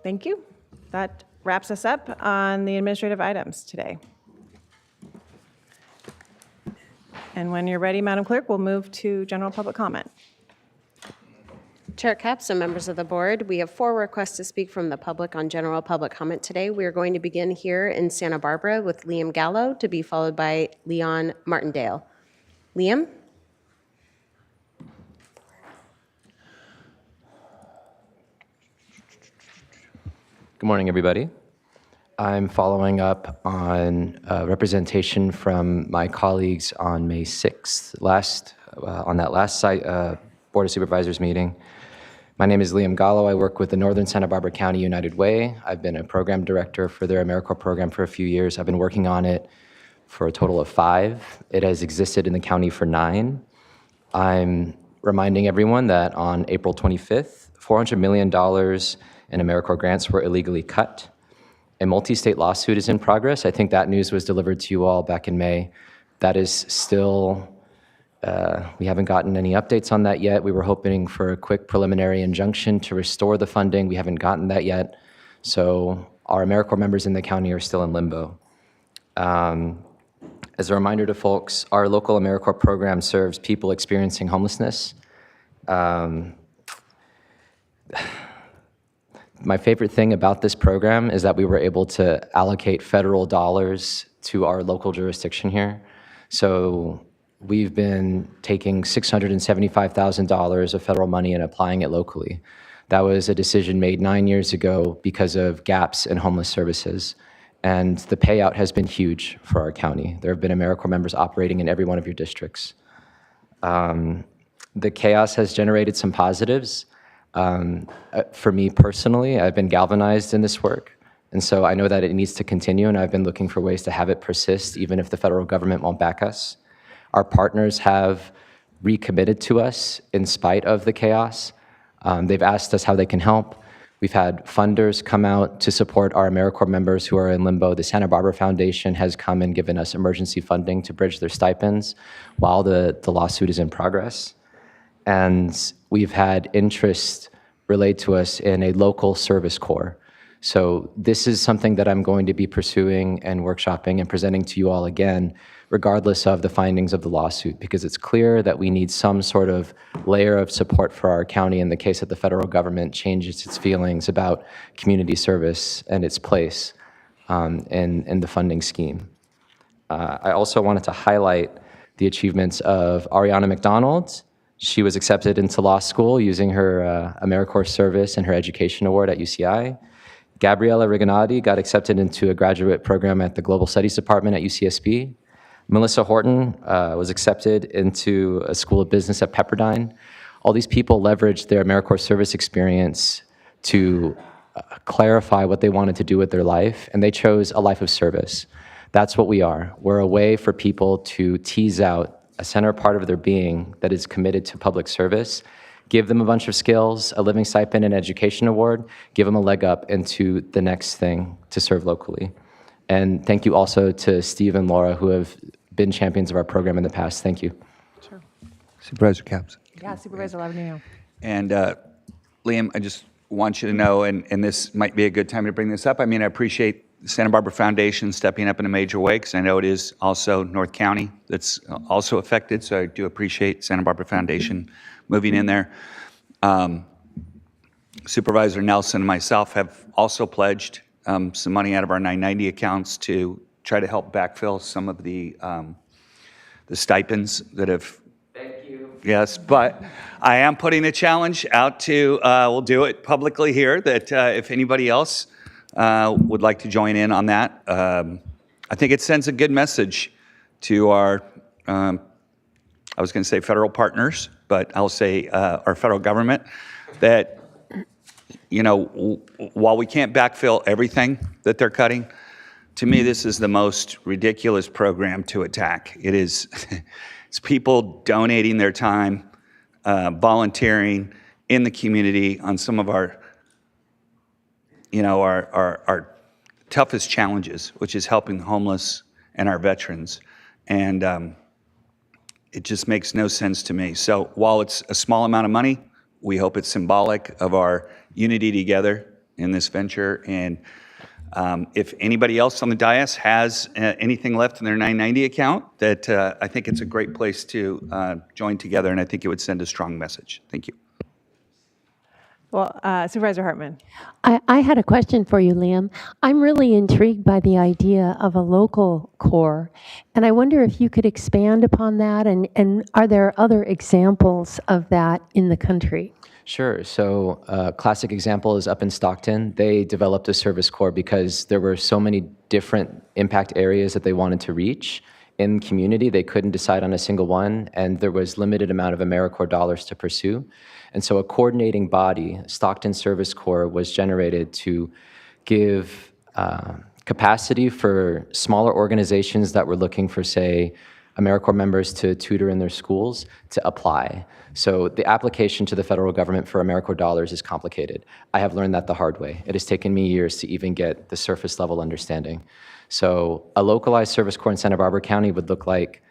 Thank you. That wraps us up on the administrative items today. And when you're ready, Madam Clerk, we'll move to general public comment. Chair Capps and members of the board, we have 4 requests to speak from the public on general public comment today. We are going to begin here in Santa Barbara with Liam Gallo, to be followed by Leon Martindale. Liam? Good morning, everybody. I'm following up on representation from my colleagues on May 6th, on that last Board of Supervisors meeting. My name is Liam Gallo. I work with the Northern Santa Barbara County United Way. I've been a program director for their AmeriCorps program for a few years. I've been working on it for a total of 5. It has existed in the county for 9. I'm reminding everyone that on April 25th, $400 million in AmeriCorps grants were illegally cut. A multi-state lawsuit is in progress. I think that news was delivered to you all back in May. That is still we haven't gotten any updates on that yet. We were hoping for a quick preliminary injunction to restore the funding. We haven't gotten that yet. So our AmeriCorps members in the county are still in limbo. As a reminder to folks, our local AmeriCorps program serves people experiencing homelessness. My favorite thing about this program is that we were able to allocate federal dollars to our local jurisdiction here. So we've been taking $675,000 of federal money and applying it locally. That was a decision made 9 years ago because of gaps in homeless services. And the payout has been huge for our county. There have been AmeriCorps members operating in every one of your districts. The chaos has generated some positives. For me personally, I've been galvanized in this work. And so I know that it needs to continue, and I've been looking for ways to have it persist, even if the federal government won't back us. Our partners have recommitted to us in spite of the chaos. They've asked us how they can help. We've had funders come out to support our AmeriCorps members who are in limbo. The Santa Barbara Foundation has come and given us emergency funding to bridge their stipends while the lawsuit is in progress. And we've had interest relayed to us in a local service corps. So this is something that I'm going to be pursuing and workshopping and presenting to you all again, regardless of the findings of the lawsuit, because it's clear that we need some sort of layer of support for our county in the case that the federal government changes its feelings about community service and its place. in the funding scheme. I also wanted to highlight the achievements of Ariana McDonald. She was accepted into law school using her AmeriCorps service and her education award at UCI. Gabriella Rigonati got accepted into a graduate program at the Global Studies Department at UCSB. Melissa Horton was accepted into a School of Business at Pepperdine. All these people leveraged their AmeriCorps service experience to clarify what they wanted to do with their life, and they chose a life of service. That's what we are. We're a way for people to tease out a center part of their being that is committed to public service, give them a bunch of skills, a living stipend, and education award, give them a leg up into the next thing to serve locally. And thank you also to Steve and Laura, who have been champions of our program in the past. Thank you. Sure. Supervisor Capps. Yeah, Supervisor Lavanino. And Liam, I just want you to know, and this might be a good time to bring this up. I mean, I appreciate the Santa Barbara Foundation stepping up in a major way, because I know it is also North County that's also affected, so I do appreciate Santa Barbara Foundation moving in there. Supervisor Nelson and myself have also pledged some money out of our 990 accounts to try to help backfill some of the stipends that have. Thank you. Yes, but I am putting a challenge out to, we'll do it publicly here, that if anybody else would like to join in on that, I think it sends a good message to our, I was going to say federal partners, but I'll say our federal government, that, you know, while we can't backfill everything that they're cutting, to me, this is the most ridiculous program to attack. It is, it's people donating their time, volunteering in the community on some of our, you know, our toughest challenges, which is helping the homeless and our veterans. And it just makes no sense to me. So while it's a small amount of money, we hope it's symbolic of our unity together in this venture. And if anybody else on the dais has anything left in their 990 account, that I think it's a great place to join together, and I think it would send a strong message. Thank you. Well, Supervisor Hartman. I had a question for you, Liam. I'm really intrigued by the idea of a local core, and I wonder if you could expand upon that, and are there other examples of that in the country? Sure. So a classic example is up in Stockton. They developed a service corps because there were so many different impact areas that they wanted to reach in the community. They couldn't decide on a single one, and there was limited amount of AmeriCorps dollars to pursue. And so a coordinating body, Stockton Service Corps, was generated to give capacity for smaller organizations that were looking for, say, AmeriCorps members to tutor in their schools to apply. So the application to the federal government for AmeriCorps dollars is complicated. I have learned that the hard way. It has taken me years to even get the surface level understanding. So a localized service corps in Santa Barbara County would look like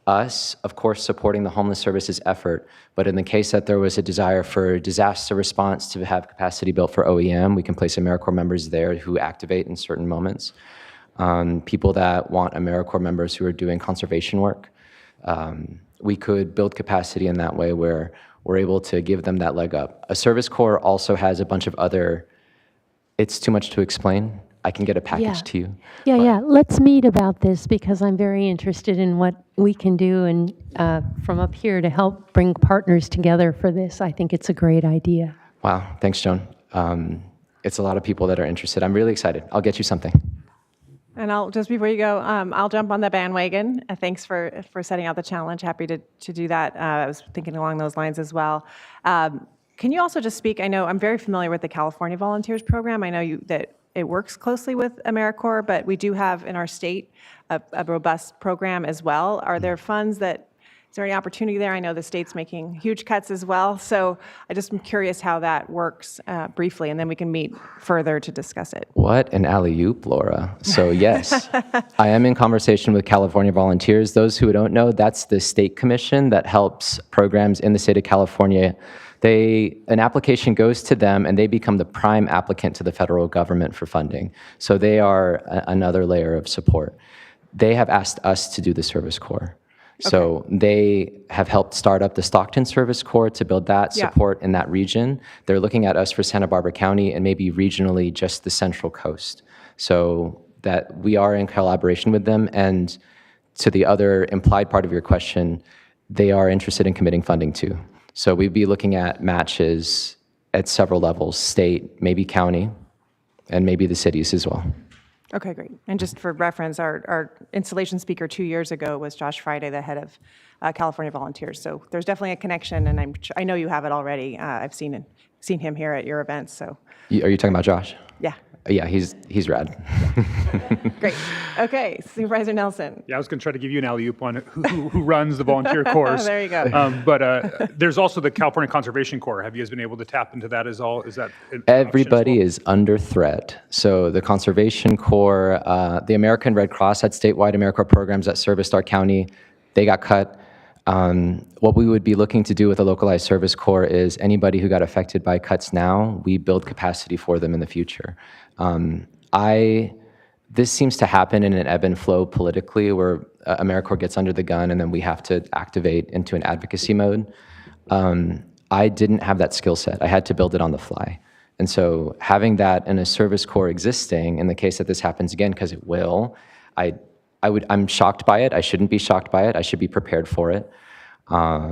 us, of course, supporting the homeless services effort, but in the case that there was a desire for disaster response to have capacity built for OEM, we can place AmeriCorps members there who activate in certain moments. People that want AmeriCorps members who are doing conservation work, we could build capacity in that way where we're able to give them that leg up. A service corps also has a bunch of other, it's too much to explain. I can get a package to you. Yeah. Let's meet about this, because I'm very interested in what we can do and from up here to help bring partners together for this. I think it's a great idea. Wow, thanks, Joan. It's a lot of people that are interested. I'm really excited. I'll get you something. And I'll just before you go, I'll jump on the bandwagon. Thanks for setting out the challenge. Happy to do that. I was thinking along those lines as well. Can you also just speak? I know I'm very familiar with the California Volunteers Program. I know that it works closely with AmeriCorps, but we do have in our state a robust program as well. Are there funds that? Is there any opportunity there? I know the state's making huge cuts as well, so I just am curious how that works briefly, and then we can meet further to discuss it. What an alley-oop, Laura. So yes, I am in conversation with California Volunteers. Those who don't know, that's the state commission that helps programs in the state of California. An application goes to them, and they become the prime applicant to the federal government for funding. So they are another layer of support. They have asked us to do the service corps. So they have helped start up the Stockton Service Corps to build that support in that region. They're looking at us for Santa Barbara County and maybe regionally just the Central Coast. So that we are in collaboration with them. And to the other implied part of your question, they are interested in committing funding too. So we'd be looking at matches at several levels, state, maybe county, and maybe the cities as well. Okay, great. And just for reference, our installation speaker 2 years ago was Josh Friday, the head of California Volunteers. So there's definitely a connection, and I know you have it already. I've seen him here at your events. So Are you talking about Josh? yeah. Yeah, he's rad. Great. Okay, Supervisor Nelson. Yeah, I was going to try to give you an alley-oop on who runs the volunteer corps. There you go. But there's also the California Conservation Corps. Have you guys been able to tap into that as all? Is that an Everybody is under threat. So the Conservation Corps, the American Red Cross had statewide AmeriCorps programs that serviced our county. They got cut. What we would be looking to do with a localized service corps is anybody who got affected by cuts now, we build capacity for them in the future. This seems to happen in an ebb and flow politically where AmeriCorps gets under the gun and then we have to activate into an advocacy mode. I didn't have that skill set. I had to build it on the fly. And so having that in a service corps existing, in the case that this happens again, because it will, I'm shocked by it. I shouldn't be shocked by it. I should be prepared for it.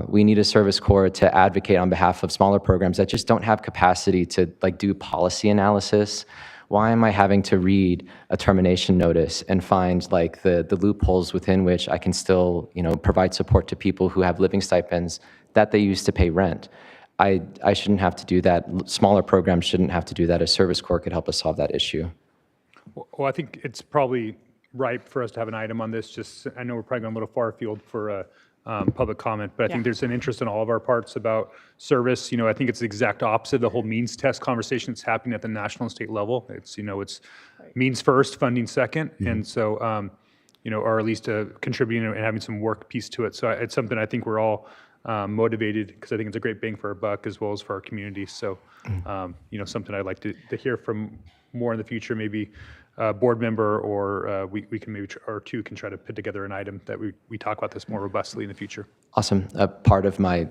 We need a service corps to advocate on behalf of smaller programs that just don't have capacity to do policy analysis. Why am I having to read a termination notice and find the loopholes within which I can still provide support to people who have living stipends that they use to pay rent? I shouldn't have to do that. Smaller programs shouldn't have to do that. A service corps could help us solve that issue. Well, I think it's probably ripe for us to have an item on this. Just, I know we're probably going a little far afield for public comment, but I think there's an interest in all of our parts about service. I think it's the exact opposite of the whole means test conversation that's happening at the national and state level. It's, it's means first, funding second. And so, or at least contributing and having some work piece to it. So it's something I think we're all motivated, because I think it's a great bang for our buck as well as for our community. So, something I'd like to hear from more in the future, maybe a board member or we can maybe, or two can try to put together an item that we talk about this more robustly in the future. Awesome. Part of my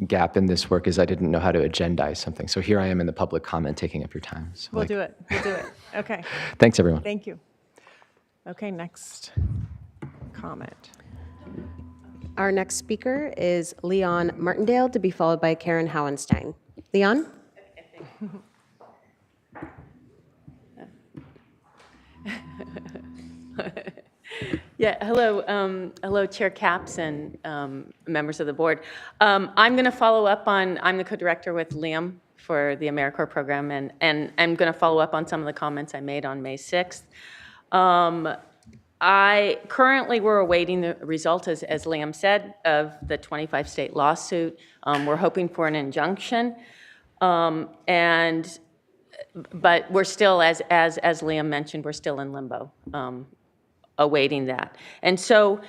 gap in this work is I didn't know how to agendize something. So here I am in the public comment taking up your time. So We'll do it. Okay. Thanks, everyone. Thank you. Okay, next comment. Our next speaker is Leon Martindale, to be followed by Karen Howenstein. Leon? Yeah, hello, Chair Capps and members of the board. I'm going to follow up on, I'm the co-director with Liam for the AmeriCorps program, and I'm going to follow up on some of the comments I made on May 6th. We're awaiting the result, as Liam said, of the 25-state lawsuit. We're hoping for an injunction, but we're still, as Liam mentioned, we're still in limbo, awaiting that. And so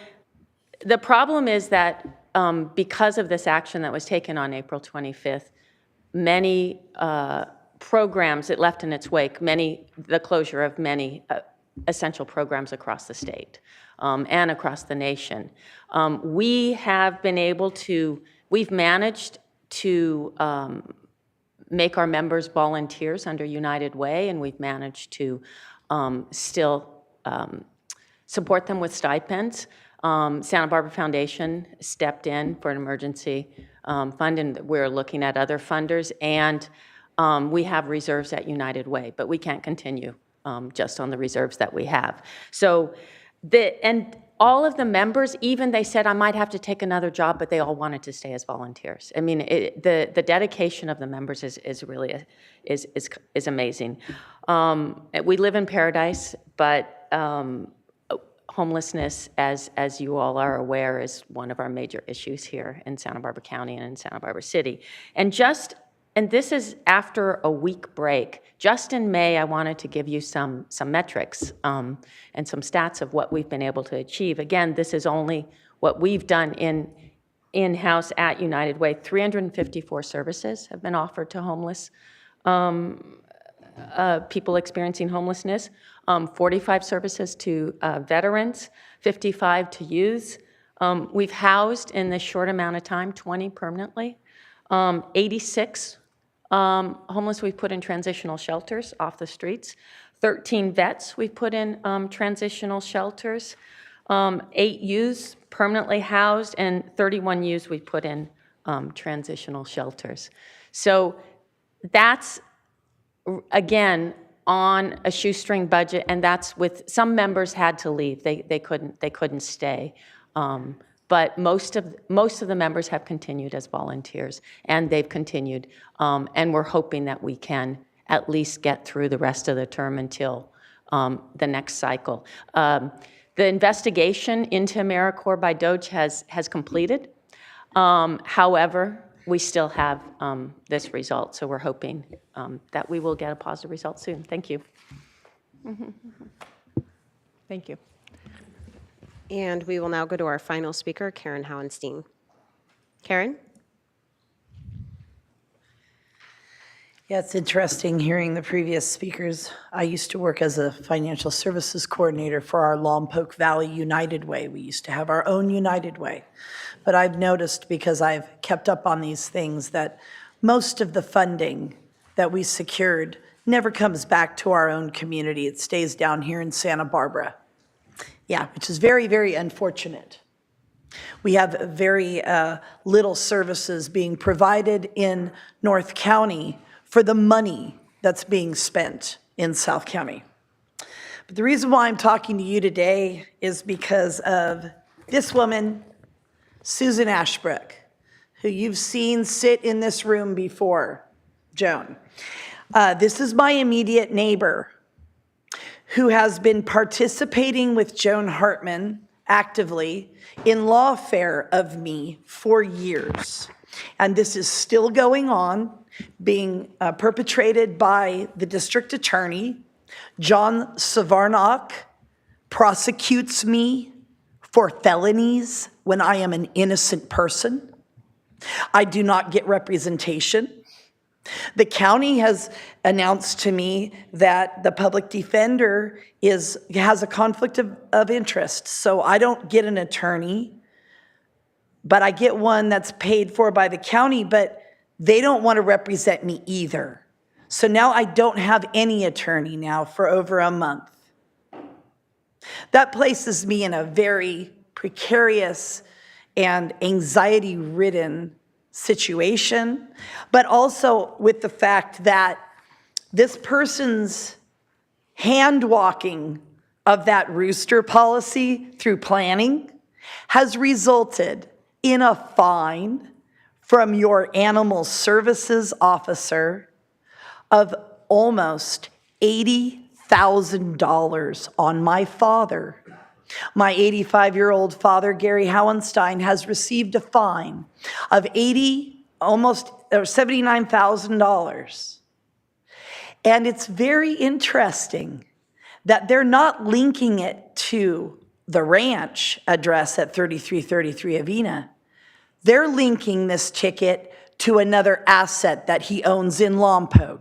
the problem is that because of this action that was taken on April 25th, many programs, it left in its wake the closure of many essential programs across the state and across the nation. We've managed to make our members volunteers under United Way, and we've managed to still support them with stipends. Santa Barbara Foundation stepped in for an emergency fund, and we're looking at other funders, and we have reserves at United Way, but we can't continue just on the reserves that we have. So, and all of the members, even they said, I might have to take another job, but they all wanted to stay as volunteers. I mean, the dedication of the members is really is amazing. We live in paradise, but homelessness, as you all are aware, is one of our major issues here in Santa Barbara County and in Santa Barbara City. And this is after a week break. Just in May, I wanted to give you some metrics and some stats of what we've been able to achieve. Again, this is only what we've done in-house at United Way. 354 services have been offered to homeless people experiencing homelessness, 45 services to veterans, 55 to youths. We've housed in this short amount of time 20 permanently, 86 homeless we've put in transitional shelters off the streets, 13 vets we've put in transitional shelters, 8 youths permanently housed, and 31 youths we put in transitional shelters. So that's, again, on a shoestring budget, and that's with, some members had to leave. They couldn't stay. But most of the members have continued as volunteers, and they've continued. And we're hoping that we can at least get through the rest of the term until the next cycle. The investigation into AmeriCorps by DOJ has completed. However, we still have this result, so we're hoping that we will get a positive result soon. Thank you. Thank you. And we will now go to our final speaker, Karen Howenstein. Karen? Yeah, it's interesting hearing the previous speakers. I used to work as a financial services coordinator for our Lompoc Valley United Way. We used to have our own United Way. But I've noticed, because I've kept up on these things, that most of the funding that we secured never comes back to our own community. It stays down here in Santa Barbara. Yeah, which is very, very unfortunate. We have very little services being provided in North County for the money that's being spent in South County. But the reason why I'm talking to you today is because of this woman, Susan Ashbrook, who you've seen sit in this room before, Joan. This is my immediate neighbor who has been participating with Joan Hartman actively in lawfare of me for years. And this is still going on, being perpetrated by the district attorney. John Savarnok prosecutes me for felonies when I am an innocent person. I do not get representation. The county has announced to me that the public defender has a conflict of interest, so I don't get an attorney, but I get one that's paid for by the county, but they don't want to represent me either. So now I don't have any attorney now for over a month. That places me in a very precarious and anxiety-ridden situation, but also with the fact that this person's hand-walking of that rooster policy through planning has resulted in a fine from your animal services officer of almost $80,000 on my father. My 85-year-old father, Gary Howenstein, has received a fine of $79,000. And it's very interesting that they're not linking it to the ranch address at 3333 Avena. They're linking this ticket to another asset that he owns in Lompoc.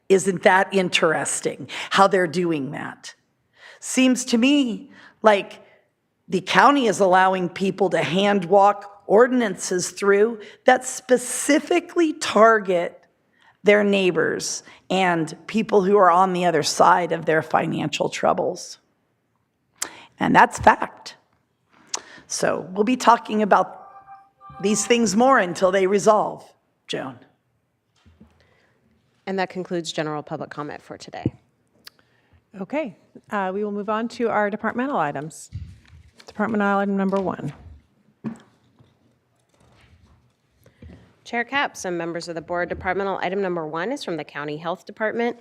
Isn't that interesting how they're doing that? Seems to me like the county is allowing people to hand walk ordinances through that specifically target their neighbors and people who are on the other side of their financial troubles. And that's fact. So we'll be talking about these things more until they resolve, Joan. And that concludes general public comment for today. Okay, we will move on to our departmental items. Departmental item number 1. Chair Capps and members of the board, departmental item number 1 is from the County Health Department.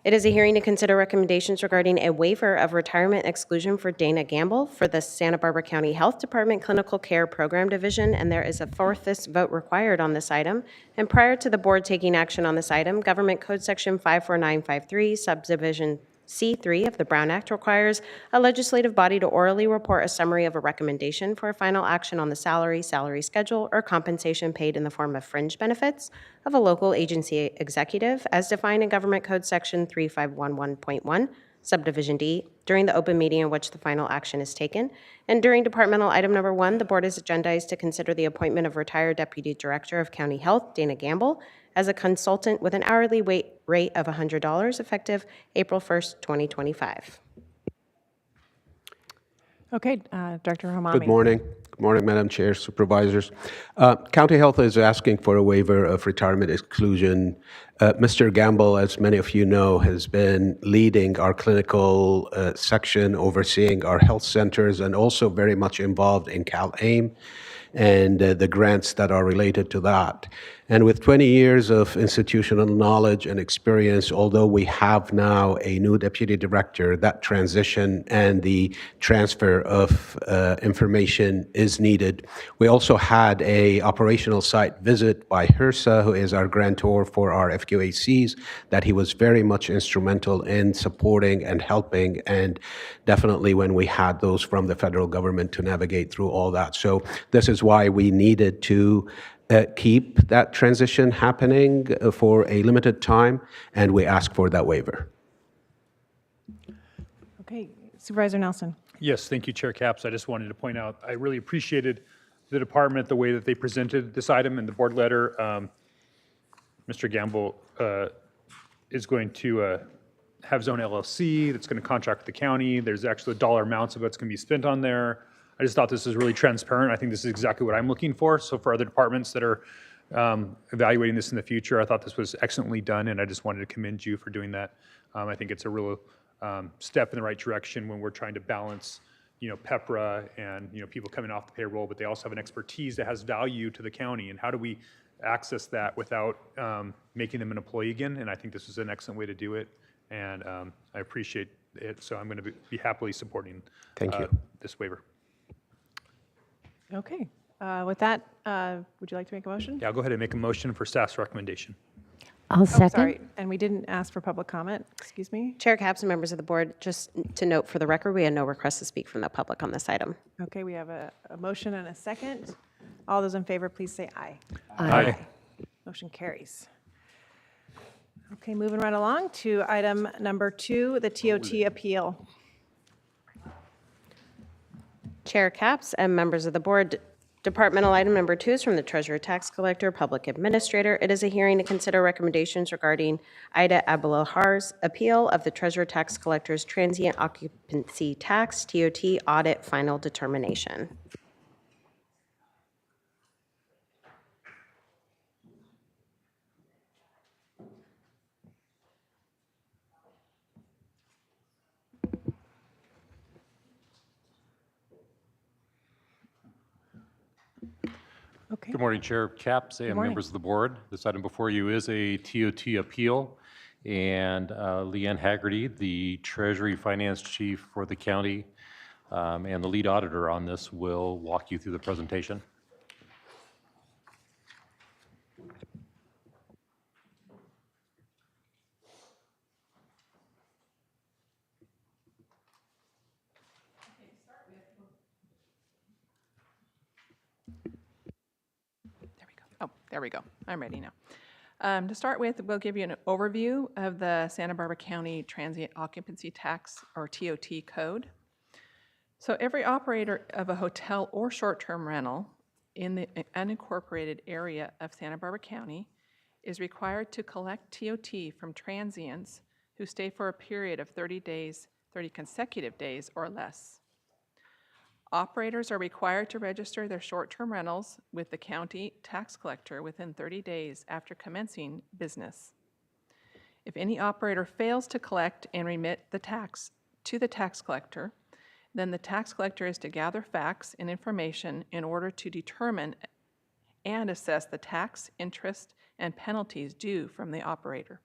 It is a hearing to consider recommendations regarding a waiver of retirement exclusion for Dana Gamble for the Santa Barbara County Health Department Clinical Care Program Division, and there is a 4/5 vote required on this item. And prior to the board taking action on this item, Government Code Section 54953, Subdivision C3 of the Brown Act requires a legislative body to orally report a summary of a recommendation for a final action on the salary, salary schedule, or compensation paid in the form of fringe benefits of a local agency executive as defined in Government Code Section 3511.1, Subdivision D, during the open meeting in which the final action is taken. And during departmental item number 1, the board is agendized to consider the appointment of retired Deputy Director of County Health, Dana Gamble, as a consultant with an hourly rate of $100 effective April 1st, 2025. Okay, Director Hamami. Good morning. Good morning, Madam Chair, Supervisors. County Health is asking for a waiver of retirement exclusion. Mr. Gamble, as many of you know, has been leading our clinical section, overseeing our health centers, and also very much involved in CalAIM and the grants that are related to that. And with 20 years of institutional knowledge and experience, although we have now a new deputy director, that transition and the transfer of information is needed. We also had a operational site visit by HRSA, who is our grantor for our FQACs, that he was very much instrumental in supporting and helping, and definitely when we had those from the federal government to navigate through all that. So this is why we needed to keep that transition happening for a limited time, and we ask for that waiver. Okay, Supervisor Nelson. Yes, thank you, Chair Capps. I just wanted to point out, I really appreciated the department, the way that they presented this item in the board letter. Mr. Gamble is going to have his own LLC that's going to contract with the county. There's actually dollar amounts of what's going to be spent on there. I just thought this was really transparent. I think this is exactly what I'm looking for. So for other departments that are evaluating this in the future, I thought this was excellently done, and I just wanted to commend you for doing that. I think it's a real step in the right direction when we're trying to balance, PEPRA and, people coming off the payroll, but they also have an expertise that has value to the county. And how do we access that without making them an employee again? And I think this is an excellent way to do it, and I appreciate it. So I'm going to be happily supporting this waiver. Okay, with that, would you like to make a motion? Yeah, I'll go ahead and make a motion for staff's recommendation. I'll second. Sorry, and we didn't ask for public comment, excuse me. Chair Capps and members of the board, just to note for the record, we had no request to speak from the public on this item. Okay, we have a motion and a second. All those in favor, please say aye. Aye. Motion carries. Okay, moving right along to item number 2, the TOT appeal. Chair Capps and members of the board, departmental item number 2 is from the Treasurer, Tax Collector, Public Administrator. It is a hearing to consider recommendations regarding Ida Abelohar's appeal of the Treasurer, Tax Collector's Transient Occupancy Tax, TOT, audit final determination. Okay. Good morning, Chair Capps and morning. members of the board. This item before you is a TOT appeal, and Leanne Haggerty, the Treasury Finance Chief for the county, and the lead auditor on this will walk you through the presentation. Oh, there we go. I'm ready now. To start with, we'll give you an overview of the Santa Barbara County Transient Occupancy Tax, or TOT code. So every operator of a hotel or short-term rental in the unincorporated area of Santa Barbara County is required to collect TOT from transients who stay for a period of 30 days, 30 consecutive days or less. Operators are required to register their short-term rentals with the county tax collector within 30 days after commencing business. If any operator fails to collect and remit the tax to the tax collector, then the tax collector is to gather facts and information in order to determine and assess the tax, interest, and penalties due from the operator.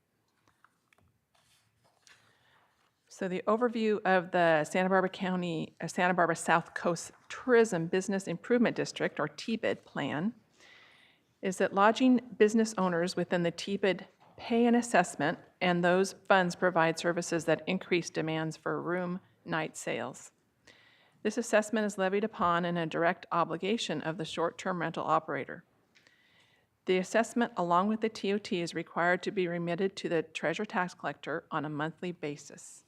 So the overview of the Santa Barbara South Coast Tourism Business Improvement District, or TBID plan, is that lodging business owners within the TBID pay an assessment, and those funds provide services that increase demands for room night sales. This assessment is levied upon and a direct obligation of the short-term rental operator. The assessment, along with the TOT, is required to be remitted to the Treasurer Tax Collector on a monthly basis.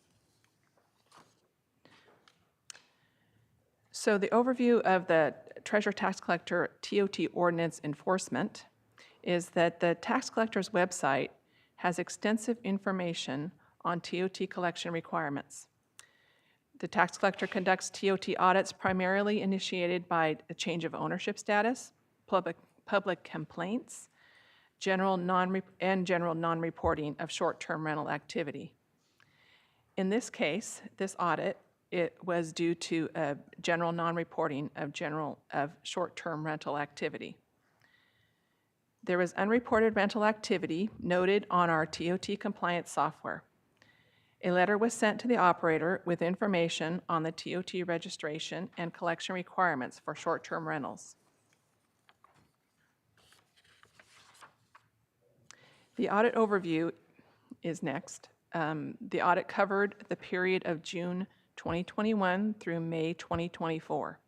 So the overview of the Treasurer Tax Collector TOT ordinance enforcement is that the tax collector's website has extensive information on TOT collection requirements. The tax collector conducts TOT audits primarily initiated by a change of ownership status, public complaints, general non-reporting of short-term rental activity. In this case, this audit, it was due to a general non-reporting of short-term rental activity. There was unreported rental activity noted on our TOT compliance software. A letter was sent to the operator with information on the TOT registration and collection requirements for short-term rentals. The audit overview is next. The audit covered the period of June 2021 through May 2024.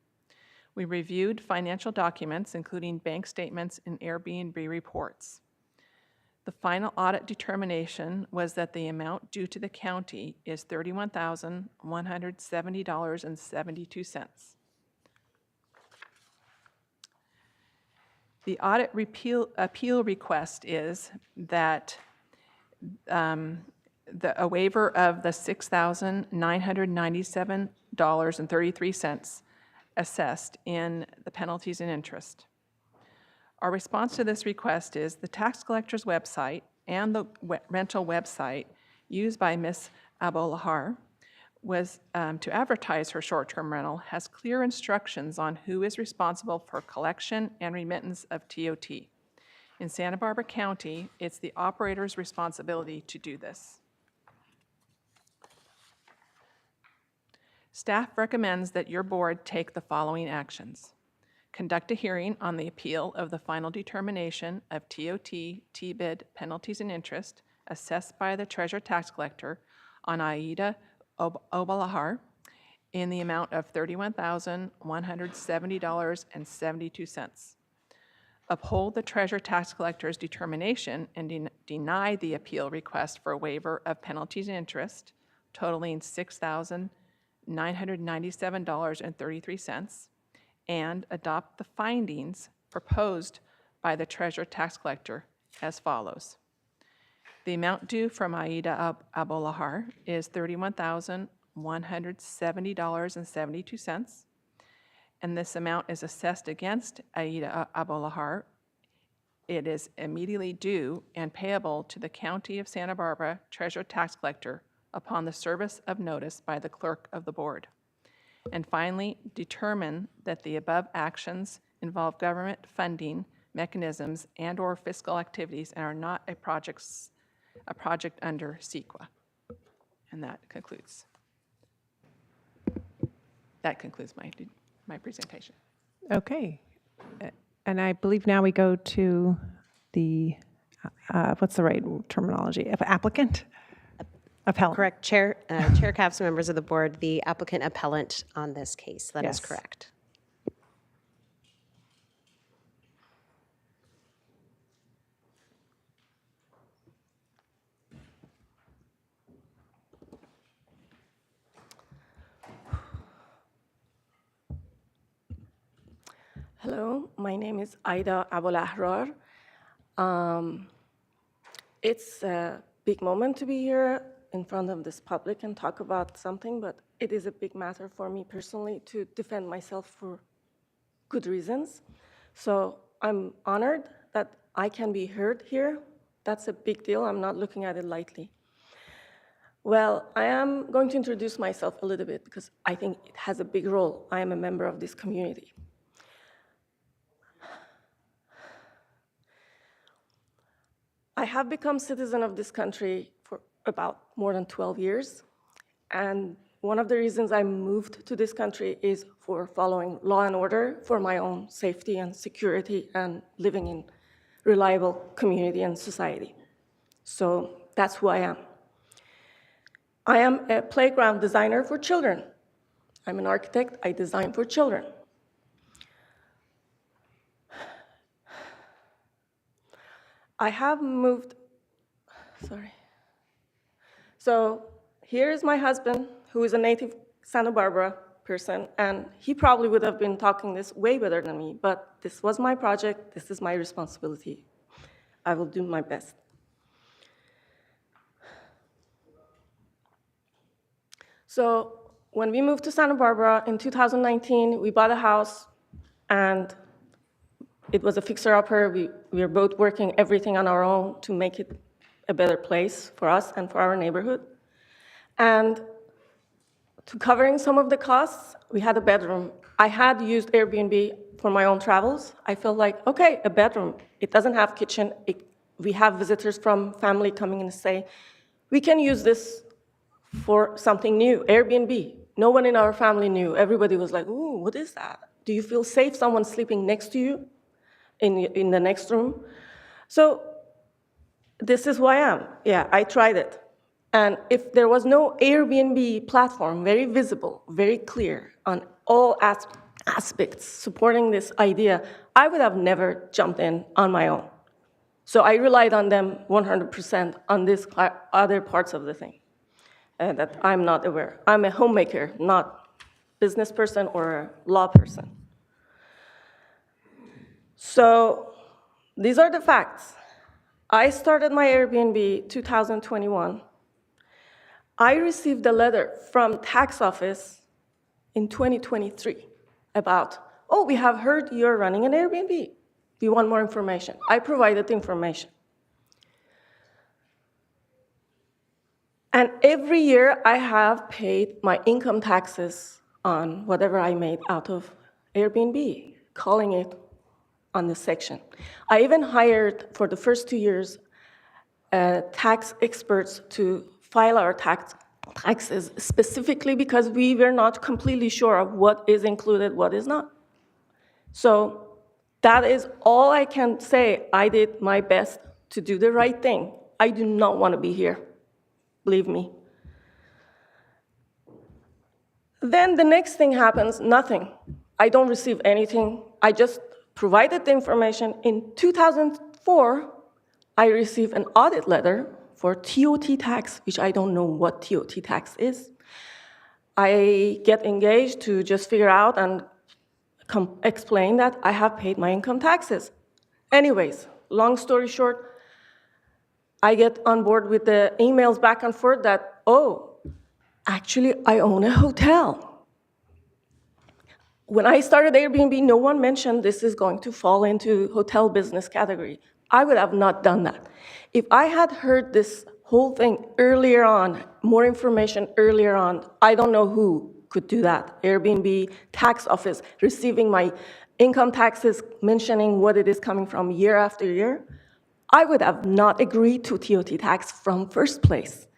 We reviewed financial documents, including bank statements and Airbnb reports. The final audit determination was that the amount due to the county is $31,170.72. The audit appeal request is that a waiver of the $6,997.33 assessed in the penalties and interest. Our response to this request is the tax collector's website and the rental website used by Ms. Abolahar was to advertise her short-term rental has clear instructions on who is responsible for collection and remittance of TOT. In Santa Barbara County, it's the operator's responsibility to do this. Staff recommends that your board take the following actions. Conduct a hearing on the appeal of the final determination of TOT, TBID, penalties and interest assessed by the Treasurer Tax Collector on Aida Obalahar in the amount of $31,170.72. Uphold the Treasurer Tax Collector's determination and deny the appeal request for a waiver of penalties and interest totaling $6,997.33 and adopt the findings proposed by the Treasurer Tax Collector as follows. The amount due from Aida Abolahar is $31,170.72, and this amount is assessed against Aida Abolahar. It is immediately due and payable to the County of Santa Barbara Treasurer Tax Collector upon the service of notice by the clerk of the board. And finally, determine that the above actions involve government funding mechanisms and/or fiscal activities and are not a project under CEQA. And that concludes my presentation. Okay. And I believe now we go to the, what's the right terminology? Applicant? Appellant. Correct. Chair Capps, members of the board, the applicant appellant on this case. That is correct. Hello, my name is Aida Abolahrar. It's a big moment to be here in front of this public and talk about something, but it is a big matter for me personally to defend myself for good reasons. So I'm honored that I can be heard here. That's a big deal. I'm not looking at it lightly. Well, I am going to introduce myself a little bit because I think it has a big role. I am a member of this community. I have become citizen of this country for about more than 12 years. And one of the reasons I moved to this country is for following law and order for my own safety and security and living in reliable community and society. So that's who I am. I am a playground designer for children. I'm an architect. I design for children. I have moved, sorry. So here is my husband, who is a native Santa Barbara, person, and he probably would have been talking this way better than me, but this was my project, this is my responsibility. I will do my best. So when we moved to Santa Barbara in 2019, we bought a house, and it was a fixer-upper. We were both working everything on our own to make it a better place for us and for our neighborhood. And to covering some of the costs, we had a bedroom. I had used Airbnb for my own travels. I felt like, okay, a bedroom. It doesn't have kitchen. We have visitors from family coming in and say, we can use this for something new, Airbnb. No one in our family knew. Everybody was like, ooh, what is that? Do you feel safe someone sleeping next to you in the next room? So this is who I am. Yeah, I tried it. And if there was no Airbnb platform, very visible, very clear on all aspects supporting this idea, I would have never jumped in on my own. So I relied on them 100% on these other parts of the thing that I'm not aware. I'm a homemaker, not business person or a law person. So these are the facts. I started my Airbnb 2021. I received a letter from tax office in 2023 about, oh, we have heard you're running an Airbnb. We want more information. I provided the information. And every year I have paid my income taxes on whatever I made out of Airbnb, calling it on the section. I even hired for the first 2 years tax experts to file our taxes specifically because we were not completely sure of what is included, what is not. So that is all I can say. I did my best to do the right thing. I do not want to be here, believe me. Then the next thing happens, nothing. I don't receive anything. I just provided the information. In 2004, I received an audit letter for TOT tax, which I don't know what TOT tax is. I get engaged to just figure out and explain that I have paid my income taxes. Anyways, long story short, I get on board with the emails back and forth that, oh, actually, I own a hotel. When I started Airbnb, no one mentioned this is going to fall into hotel business category. I would have not done that. If I had heard this whole thing earlier on, more information earlier on, I don't know who could do that. Airbnb, tax office, receiving my income taxes, mentioning what it is coming from year after year, I would have not agreed to TOT tax from first place.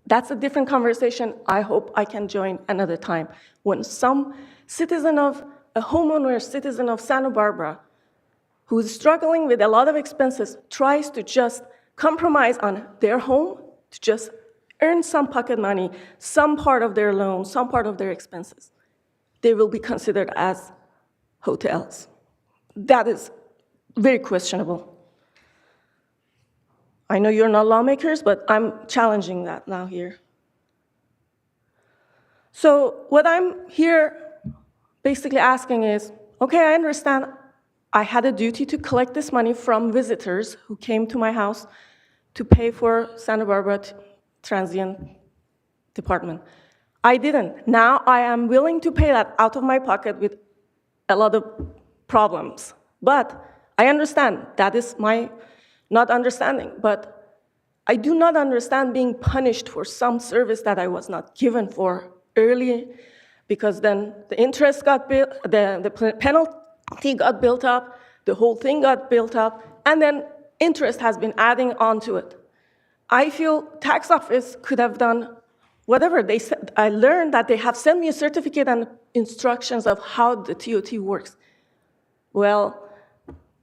That's a different conversation. I hope I can join another time. When some citizen of, a homeowner, citizen of Santa Barbara, who's struggling with a lot of expenses, tries to just compromise on their home to just earn some pocket money, some part of their loan, some part of their expenses, they will be considered as hotels. That is very questionable. I know you're not lawmakers, but I'm challenging that now here. So what I'm here basically asking is, okay, I understand I had a duty to collect this money from visitors who came to my house to pay for Santa Barbara Transient Department. I didn't. Now I am willing to pay that out of my pocket with a lot of problems. But I understand that is my not understanding. But I do not understand being punished for some service that I was not given for early, because then the interest got built, the penalty got built up, the whole thing got built up, and then interest has been adding on to it. I feel tax office could have done whatever they said. I learned that they have sent me a certificate and instructions of how the TOT works. Well,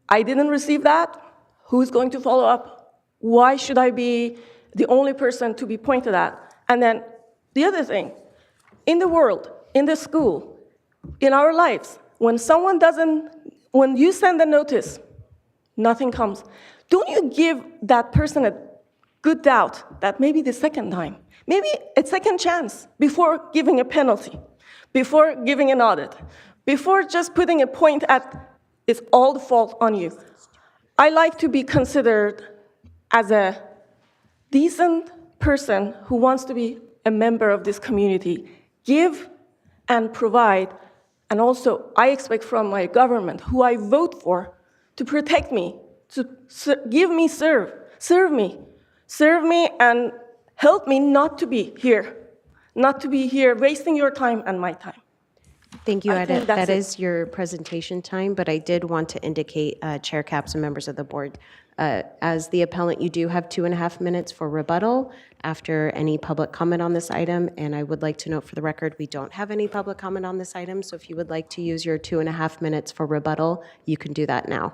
I didn't receive that. Who's going to follow up? Why should I be the only person to be pointed at? And then the other thing, in the world, in the school, in our lives, when you send a notice, nothing comes. Don't you give that person a good doubt that maybe the second time, maybe a second chance before giving a penalty? before giving an audit, before just putting a point at it's all the fault on you. I like to be considered as a decent person who wants to be a member of this community, give and provide, and also I expect from my government, who I vote for, to protect me, to give me serve me and help me not to be here wasting your time and my time. Thank you, I think Ida. that's That it. is your presentation time, but I did want to indicate, Chair Capps and members of the board, as the appellant, you do have 2.5 minutes for rebuttal after any public comment on this item, and I would like to note for the record, we don't have any public comment on this item, so if you would like to use your 2.5 minutes for rebuttal, you can do that now.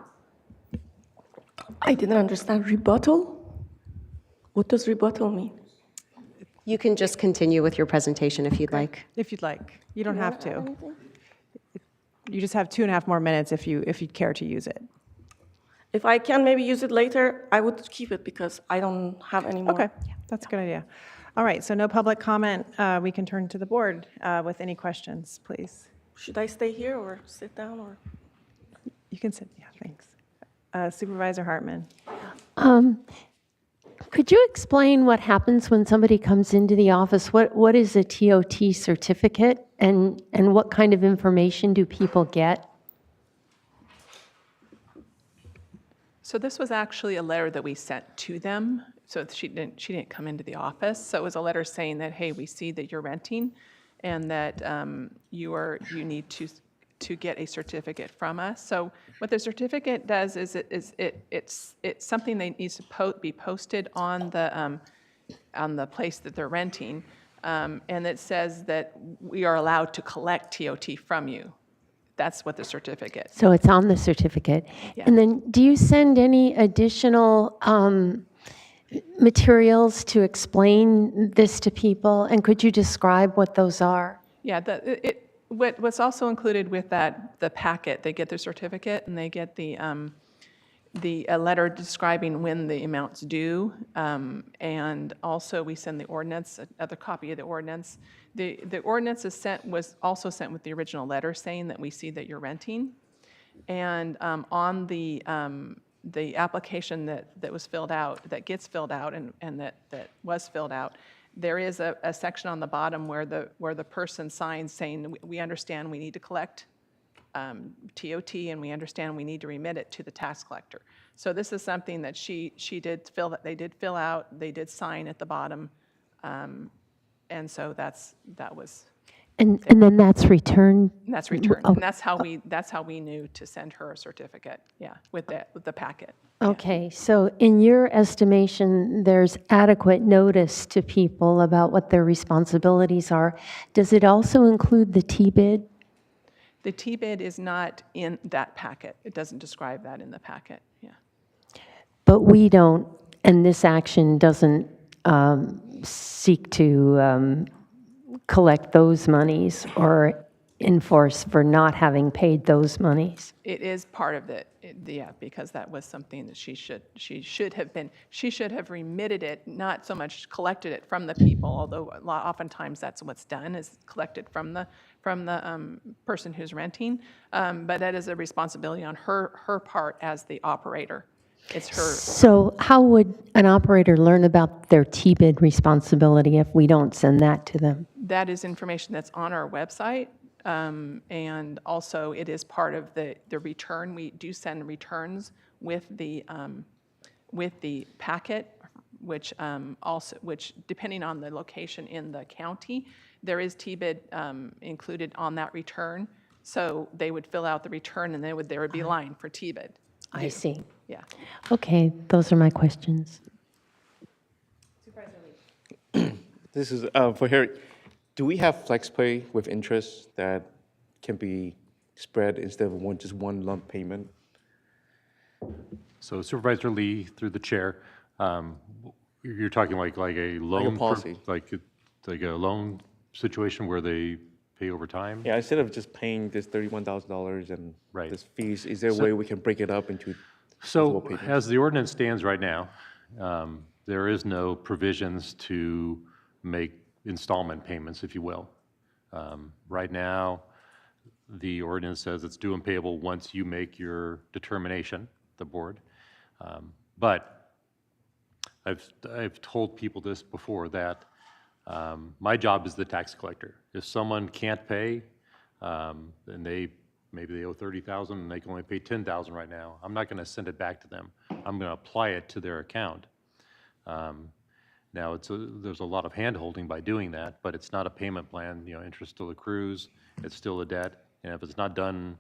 I didn't understand rebuttal. What does rebuttal mean? You can just continue with your presentation if you'd like. If you'd like. You don't have to. You just have 2.5 more minutes if you'd care to use it. If I can maybe use it later, I would keep it because I don't have any more. Okay, that's a good idea. All right, so no public comment. We can turn to the board with any questions, please. Should I stay here or sit down or? You can sit, yeah, thanks. Supervisor Hartman. Could you explain what happens when somebody comes into the office? What is a TOT certificate, and what kind of information do people get? So this was actually a letter that we sent to them. So she didn't come into the office. So it was a letter saying that, hey, we see that you're renting, and that you need to get a certificate from us. So what the certificate does is it's something that needs to be posted on the place that they're renting, and it says that we are allowed to collect TOT from you. That's what the certificate. So it's on the certificate. Yeah. And then do you send any additional materials to explain this to people? And could you describe what those are? Yeah, what's also included with the packet, they get their certificate and they get a letter describing when the amount's due, and also we send the ordinance, another copy of the ordinance. The ordinance was also sent with the original letter saying that we see that you're renting, and on the application that was filled out, that gets filled out, and that was filled out, there is a section on the bottom where the person signs saying we understand we need to collect TOT, and we understand we need to remit it to the tax collector. So this is something that they did fill out, they did sign at the bottom, and so that was. And then that's returned? And that's returned, Oh, and that's how we knew to send her a certificate, yeah, with the packet. Okay, so in your estimation, there's adequate notice to people about what their responsibilities are. Does it also include the T-bid? The T-bid is not in that packet. It doesn't describe that in the packet, yeah. But we don't, and this action doesn't seek to collect those monies or enforce for not having paid those monies. It is part of yeah, because that was something that she should have remitted it, not so much collected it from the people, although oftentimes that's what's done, is collected from the person who's renting, but that is a responsibility on her part as the operator. It's her. So how would an operator learn about their T-bid responsibility if we don't send that to them? That is information that's on our website, and also it is part of the return. We do send returns with the packet, which depending on the location in the county, there is T-bid included on that return. So they would fill out the return, and there would be a line for T-bid. I see. Yeah. Okay, those are my questions. This is for Harry. Do we have flex pay with interest that can be spread instead of just one lump payment? So Supervisor Lee, through the chair, you're talking like a loan, policy. like a loan situation where they pay over time? Yeah, instead of just paying this $31,000 and this fees, is there a way we can break it up into multiple payments? As the ordinance stands right now, there is no provisions to make installment payments, if you will. Right now, the ordinance says it's due and payable once you make your determination, the board. But I've told people this before, that my job is the tax collector. If someone can't pay, and maybe they owe $30,000 and they can only pay $10,000 right now, I'm not going to send it back to them. I'm going to apply it to their account. Now, there's a lot of hand-holding by doing that, but it's not a payment plan. Interest still accrues, it's still a debt, and if it's not done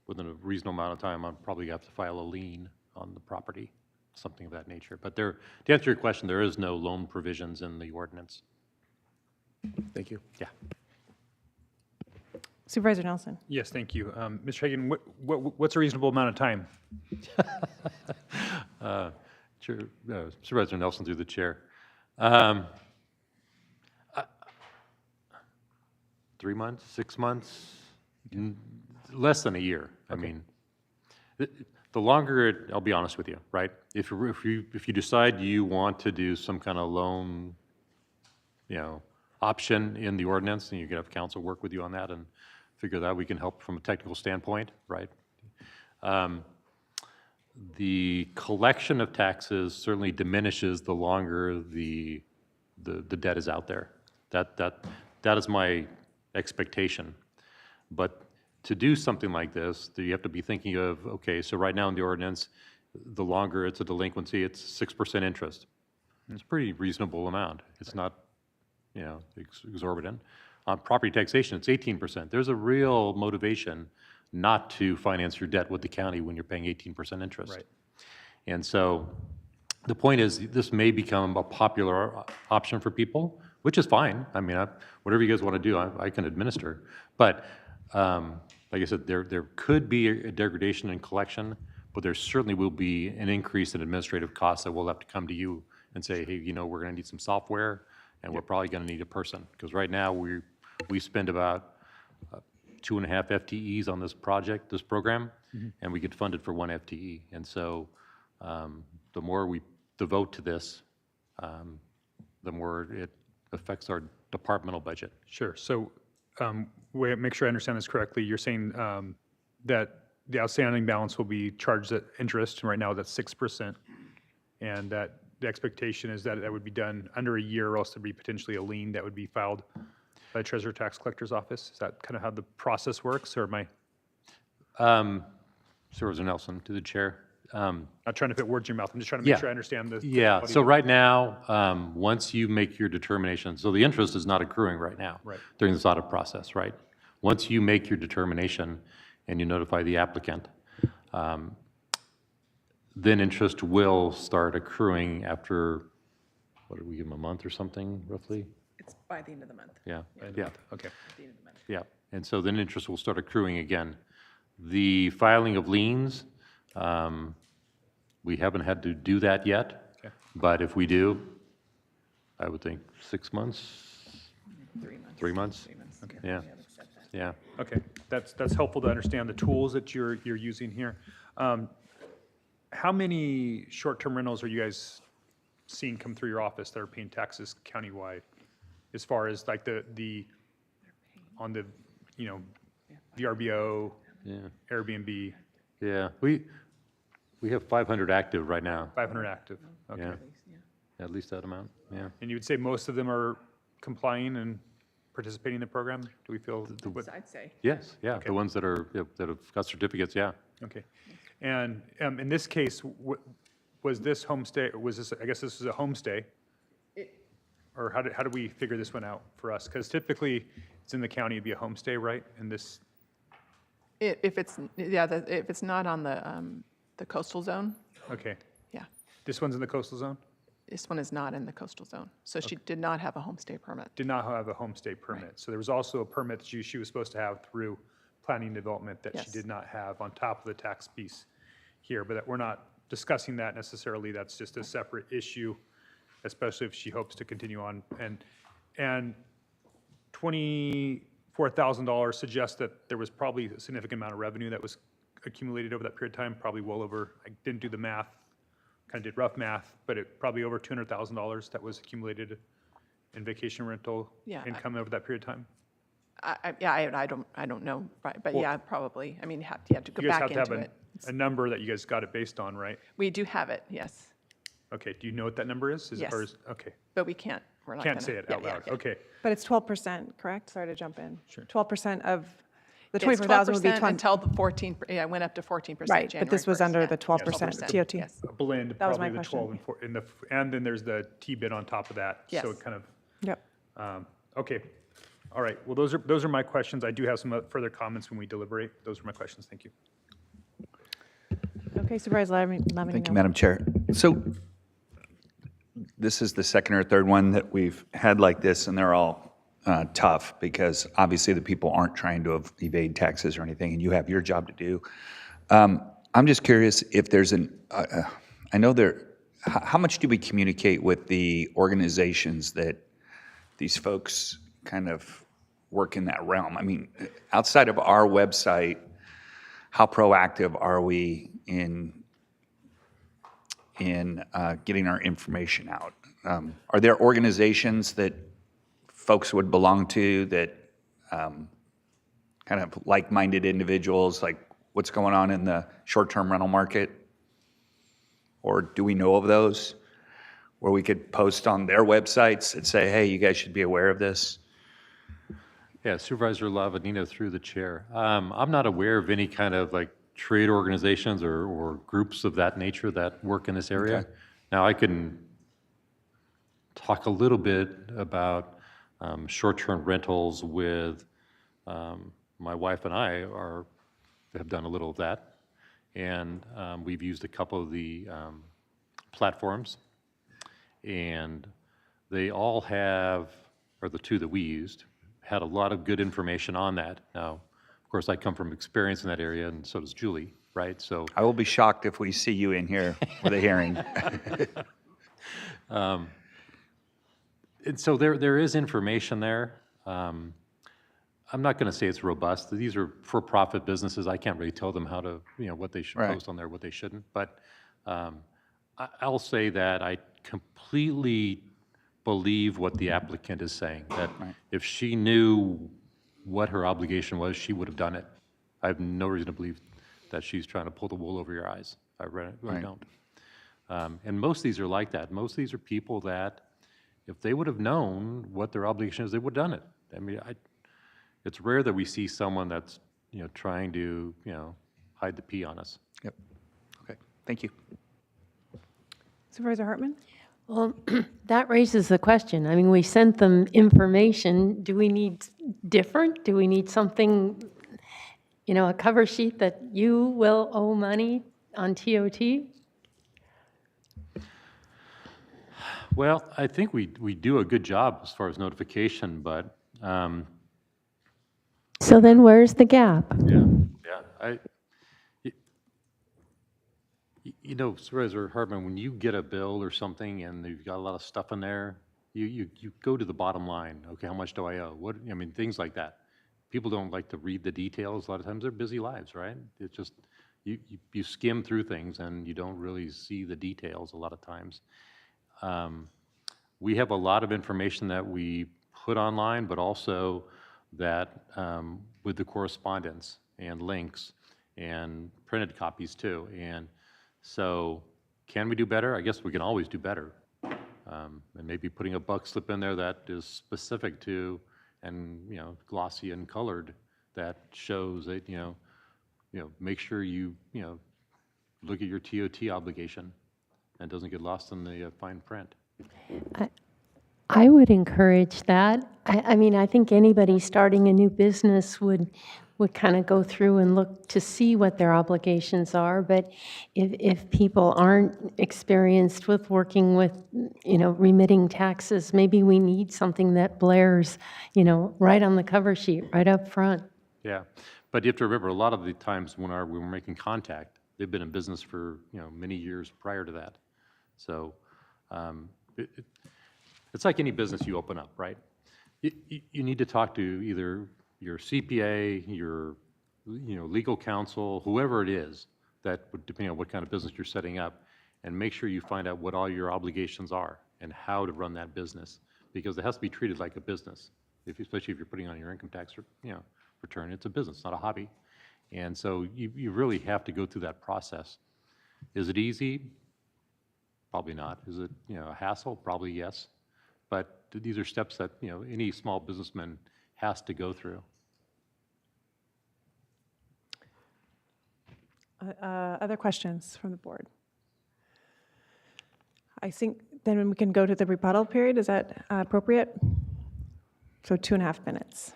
within a reasonable amount of time, I'll probably have to file a lien on the property, something of that nature. But to answer your question, there is no loan provisions in the ordinance. Thank you. Yeah. Supervisor Nelson. Yes, thank you. Mr. Hagan, what's a reasonable amount of time? Supervisor Nelson through the chair. 3 months, 6 months, less than a year. I mean, the longer I'll be honest with you, right? If you decide you want to do some kind of loan, option in the ordinance, and you can have council work with you on that and figure that we can help from a technical standpoint, right? The collection of taxes certainly diminishes the longer the debt is out there. That is my expectation. But to do something like this, you have to be thinking of, okay, so right now in the ordinance, the longer it's a delinquency, it's 6% interest. It's a pretty reasonable amount. It's not, exorbitant. On property taxation, it's 18%. There's a real motivation not to finance your debt with the county when you're paying 18% interest. Right. And so the point is, this may become a popular option for people, which is fine. I mean, whatever you guys want to do, I can administer. But like I said, there could be a degradation in collection, but there certainly will be an increase in administrative costs that we'll have to come to you and say, hey, we're going to need some software, and we're probably going to need a person. Because right now, we spend about 2.5 FTEs on this program, and we get funded for 1 FTE. And so the more we devote to this, the more it affects our departmental budget. Sure. So make sure I understand this correctly. You're saying that the outstanding balance will be charged at interest, and right now that's 6%, and that the expectation is that that would be done under a year, or else there'd be potentially a lien that would be filed by the Treasurer Tax Collector's Office. Is that kind of how the process works, or am I? Supervisor Nelson, to the chair. Not trying to put words in your mouth. I'm just trying to make sure I understand the. Yeah. So right now, once you make your determination, so the interest is not accruing right now during this audit process, right? Once you make your determination and you notify the applicant, then interest will start accruing after, what did we give them, a month or something, roughly? It's by the end of the month. Yeah. Yeah. Okay. At the end of the month. Yeah. And so then interest will start accruing again. The filing of liens, we haven't had to do that yet, but if we do, I would think 6 months, 3 months. 3 months. Okay. Yeah. Yeah. Okay. That's helpful to understand the tools that you're using here. How many short-term rentals are you guys seeing come through your office that are paying taxes countywide, as far as like the on the VRBO, Airbnb? Yeah, we have 500 active right now. 500 active. Okay. Yeah. At least that amount. Yeah. And you would say most of them are complying and participating in the program? Do we feel? I'd say. Yes. Yeah. The ones that have got certificates. Yeah. Okay. And in this case, was this homestay? Was this? I guess this is a homestay. Or how do we figure this one out for us? Because typically, it's in the county, it'd be a homestay, right? And this. If it's not on the coastal zone. Okay. Yeah. This one's in the coastal zone? This one is not in the coastal zone. So she did not have a homestay permit. Did not have a homestay permit. So there was also a permit that she was supposed to have through planning and development that she did not have on top of the tax piece here, but we're not discussing that necessarily. That's just a separate issue, especially if she hopes to continue on. And $24,000 suggests that there was probably a significant amount of revenue that was accumulated over that period of time, probably well over, I didn't do the math, kind of did rough math, but it probably over $200,000 that was accumulated in vacation rental income over that period of time. I don't know, right, but Well- yeah, probably. I mean, you have to go You guys back have to have into it. a number that you guys got it based on, right? We do have it, yes, Okay, do you know what that number is? Yes. Okay, but we can't, we're not can't gonna- say it yeah, out yeah, loud, yeah. okay. But it's 12%, correct? Sorry to jump in. Sure. 12% of, the It's 24,000 would be 12% until the 14, yeah, it went up to 14% Right, January but this was 1st, under yeah. the 12% 12%, TOT. yes. A blend, That was probably my the 12 and 4, and then there's the T-bid on top of that. So Yes. it kind of, Yep. okay. All right, well, those are my questions. I do have some further comments when we deliberate. Those are my questions, thank you. Okay, Supervisor Lavigno. Thank you, Madam Chair. So this is the second or third one that we've had like this, and they're all tough because obviously the people aren't trying to evade taxes or anything, and you have your job to do. I'm just curious if there's I know how much do we communicate with the organizations that these folks kind of work in that realm? I mean, outside of our website, how proactive are we in getting our information out? Are there organizations that folks would belong to that kind of like-minded individuals, like what's going on in the short-term rental market? Or do we know of those where we could post on their websites and say, hey, you guys should be aware of this? Yeah, Supervisor Lavanino through the chair. I'm not aware of any kind of like trade organizations or groups of that nature that work in this area. Okay. Now, I can talk a little bit about short-term rentals with my wife and I have done a little of that, and we've used a couple of the platforms, and they all have, or the two that we used, had a lot of good information on that. Now, of course, I come from experience in that area, and so does Julie, right? So I will be shocked if we see you in here with a hearing. And so there is information there. I'm not going to say it's robust. These are for-profit businesses. I can't really tell them how to, what they should Right. post on there, what they shouldn't. But I'll say that I completely believe what the applicant is saying, that if she knew what her obligation was, she would have done it. I have no reason to believe that she's trying to pull the wool over your eyes. I really Right. don't. And most of these are like that. Most of these are people that, if they would have known what their obligation is, they would have done it. I mean, it's rare that we see someone that's, trying to, hide the pee on us. Yep. Okay, thank you. Supervisor Hartman? Well, that raises the question. I mean, we sent them information. Do we need different? Do we need something, a cover sheet that you will owe money on TOT? Well, I think we do a good job as far as notification, but So then where's the gap? Supervisor Hartman, when you get a bill or something and you've got a lot of stuff in there, you go to the bottom line. Okay, how much do I owe? Things like that. People don't like to read the details. A lot of times they're busy lives, right? It's just, you skim through things and you don't really see the details a lot of times. We have a lot of information that we put online, but also that with the correspondence and links and printed copies too. And so can we do better? I guess we can always do better. And maybe putting a buck slip in there that is specific to and glossy and colored that shows that make sure you look at your TOT obligation and doesn't get lost in the fine print. I would encourage that. I mean, I think anybody starting a new business would kind of go through and look to see what their obligations are. But if people aren't experienced with working with, remitting taxes, maybe we need something that blares, right on the cover sheet, right up front. Yeah, but you have to remember, a lot of the times when we're making contact, they've been in business for many years prior to that. So it's like any business you open up, right? You need to talk to either your CPA, your legal counsel, whoever it is, that would depending on what kind of business you're setting up, and make sure you find out what all your obligations are and how to run that business, because it has to be treated like a business. especially if you're putting on your income tax, return. It's a business, not a hobby. And so you really have to go through that process. Is it easy? Probably not. Is it, a hassle? Probably yes. But these are steps that, any small businessman has to go through. Other questions from the board? I think then we can go to the rebuttal period. Is that appropriate? So 2.5 minutes.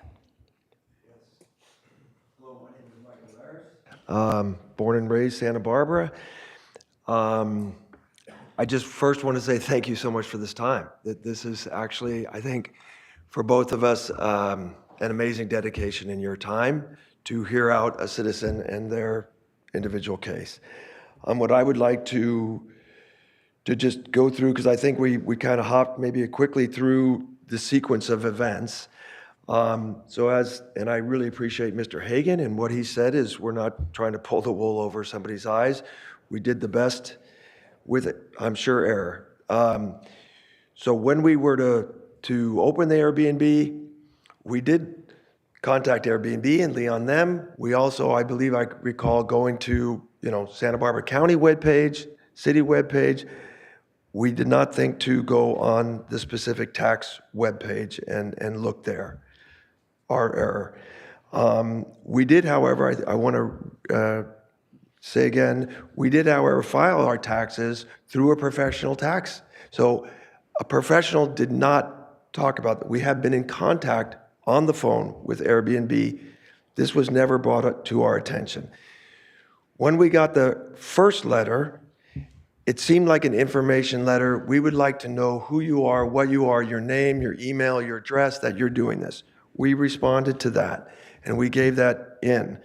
Born and raised Santa Barbara. I just first want to say thank you so much for this time. That this is actually, I think, for both of us, an amazing dedication in your time to hear out a citizen and their individual case. What I would like to just go through, because I think we kind of hopped maybe quickly through the sequence of events. And I really appreciate Mr. Hagan, and what he said is we're not trying to pull the wool over somebody's eyes. We did the best with it, I'm sure, error. So when we were to open the Airbnb, we did contact Airbnb and lean on them. We also, I believe I recall going to, Santa Barbara County webpage, city webpage. We did not think to go on the specific tax webpage and look there. Our error. We did, however, I want to say again, we did, however, file our taxes through a professional tax. So a professional did not talk about that. We have been in contact on the phone with Airbnb. This was never brought up to our attention. When we got the first letter, it seemed like an information letter. We would like to know who you are, what you are, your name, your email, your address, that you're doing this. We responded to that, and we gave that in.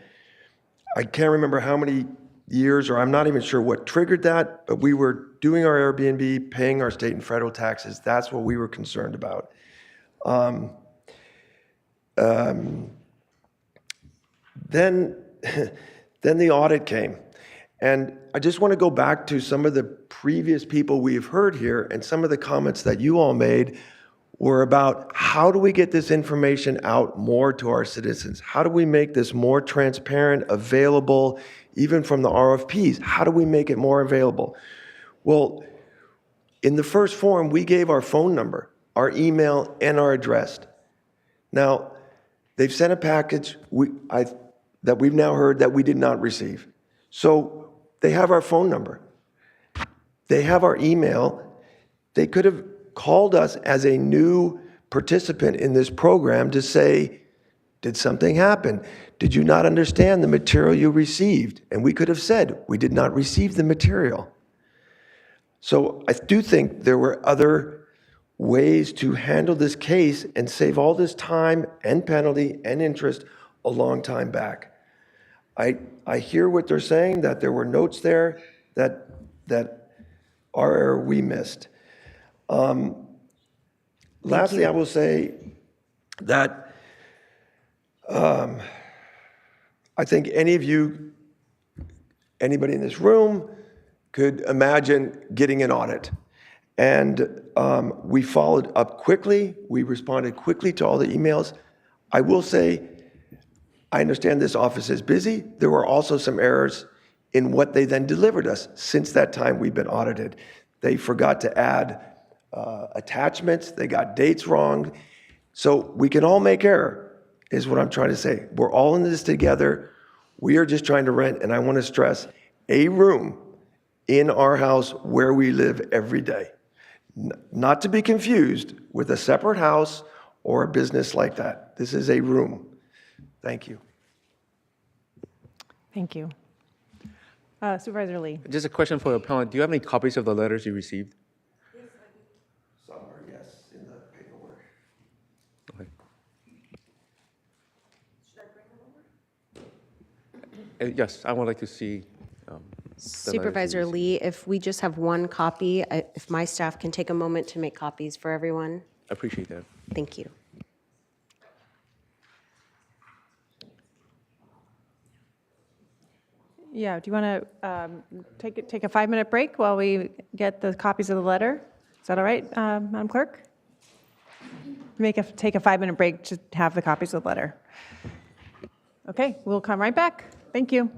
I can't remember how many years, or I'm not even sure what triggered that, but we were doing our Airbnb, paying our state and federal taxes. That's what we were concerned about. Then the audit came. And I just want to go back to some of the previous people we've heard here, and some of the comments that you all made were about how do we get this information out more to our citizens? How do we make this more transparent, available, even from the RFPs? How do we make it more available? Well, in the first form, we gave our phone number, our email, and our address. Now, they've sent a package that we've now heard that we did not receive. So they have our phone number. They have our email. They could have called us as a new participant in this program to say, did something happen? Did you not understand the material you received? And we could have said, we did not receive the material. So I do think there were other ways to handle this case and save all this time and penalty and interest a long time back. I hear what they're saying, that there were notes there that our error we missed. Lastly, I will say that I think anybody in this room could imagine getting an audit. And we followed up quickly. We responded quickly to all the emails. I will say, I understand this office is busy. There were also some errors in what they then delivered us. Since that time, we've been audited. They forgot to add attachments. They got dates wrong. So we can all make error, is what I'm trying to say. We're all in this together. We are just trying to rent, and I want to stress, a room in our house where we live every day. Not to be confused with a separate house or a business like that. This is a room. Thank you. Thank you. Supervisor Lee. Just a question for the appellant. Do you have any copies of the letters you received? Yes, I do. Somewhere, yes, in the paperwork. Okay. Should I bring them over? Yes, I would like to see the Supervisor letters you Lee, if we just have one copy, if my staff can take a moment to make copies for everyone. received. I appreciate that. Thank you. Yeah, do you want to take a 5-minute break while we get the copies of the letter? Is that all right, Madam Clerk? take a 5-minute break to have the copies of the letter. Okay, we'll come right back. Thank you.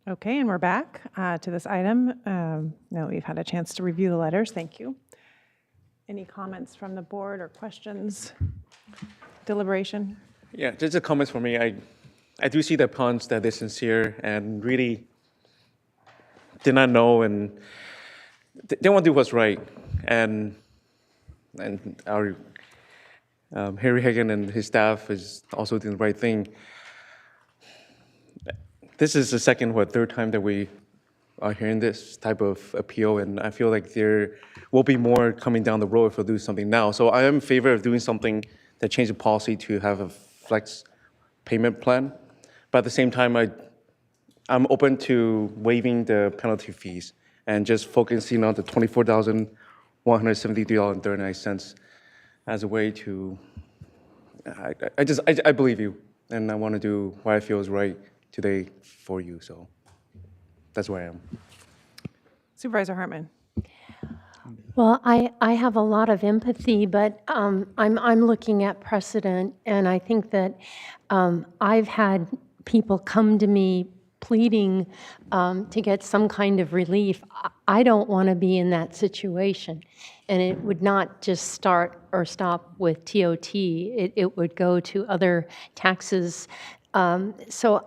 Okay, and we're back to this item. Now we've had a chance to review the letters. Thank you. Any comments from the board or questions? Deliberation? Yeah, just a comment for me. I do see the punch that they're sincere and really did not know and they want to do what's right. And our Harry Hagan and his staff is also doing the right thing. This is the second or third time that we are hearing this type of appeal, and I feel like there will be more coming down the road if we do something now. So I am in favor of doing something that changes the policy to have a flex payment plan. But at the same time, I'm open to waiving the penalty fees and just focusing on the $24,173.39 as a way to, I believe you, and I want to do what I feel is right today for you, so that's where I am. Supervisor Hartman. Well, I have a lot of empathy, but I'm looking at precedent, and I think that I've had people come to me pleading to get some kind of relief. I don't want to be in that situation, and it would not just start or stop with TOT. It would go to other taxes. So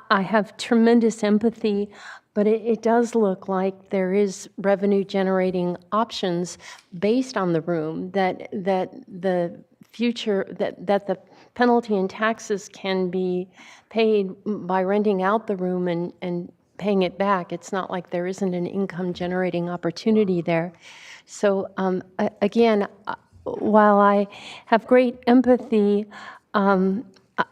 I have tremendous empathy, but it does look like there is revenue-generating options based on the room that the future that the penalty and taxes can be paid by renting out the room and paying it back. It's not like there isn't an income-generating opportunity there. So again, while I have great empathy,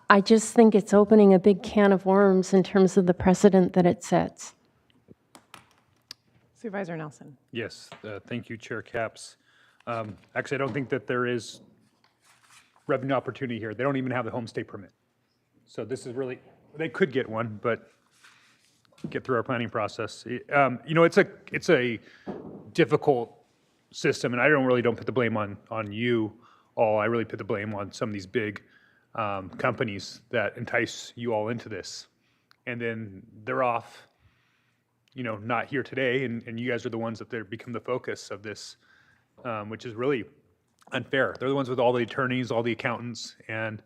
I just think it's opening a big can of worms in terms of the precedent that it sets. Supervisor Nelson. Yes, thank you, Chair Capps. Actually, I don't think that there is revenue opportunity here. They don't even have the homestay permit. So this is really, they could get one, but get through our planning process. You know, it's a difficult system, and I don't put the blame on you all. I really put the blame on some of these big companies that entice you all into this. And then they're off, you know, not here today, and you guys are the ones that become the focus of this, which is really unfair. They're the ones with all the attorneys, all the accountants, and,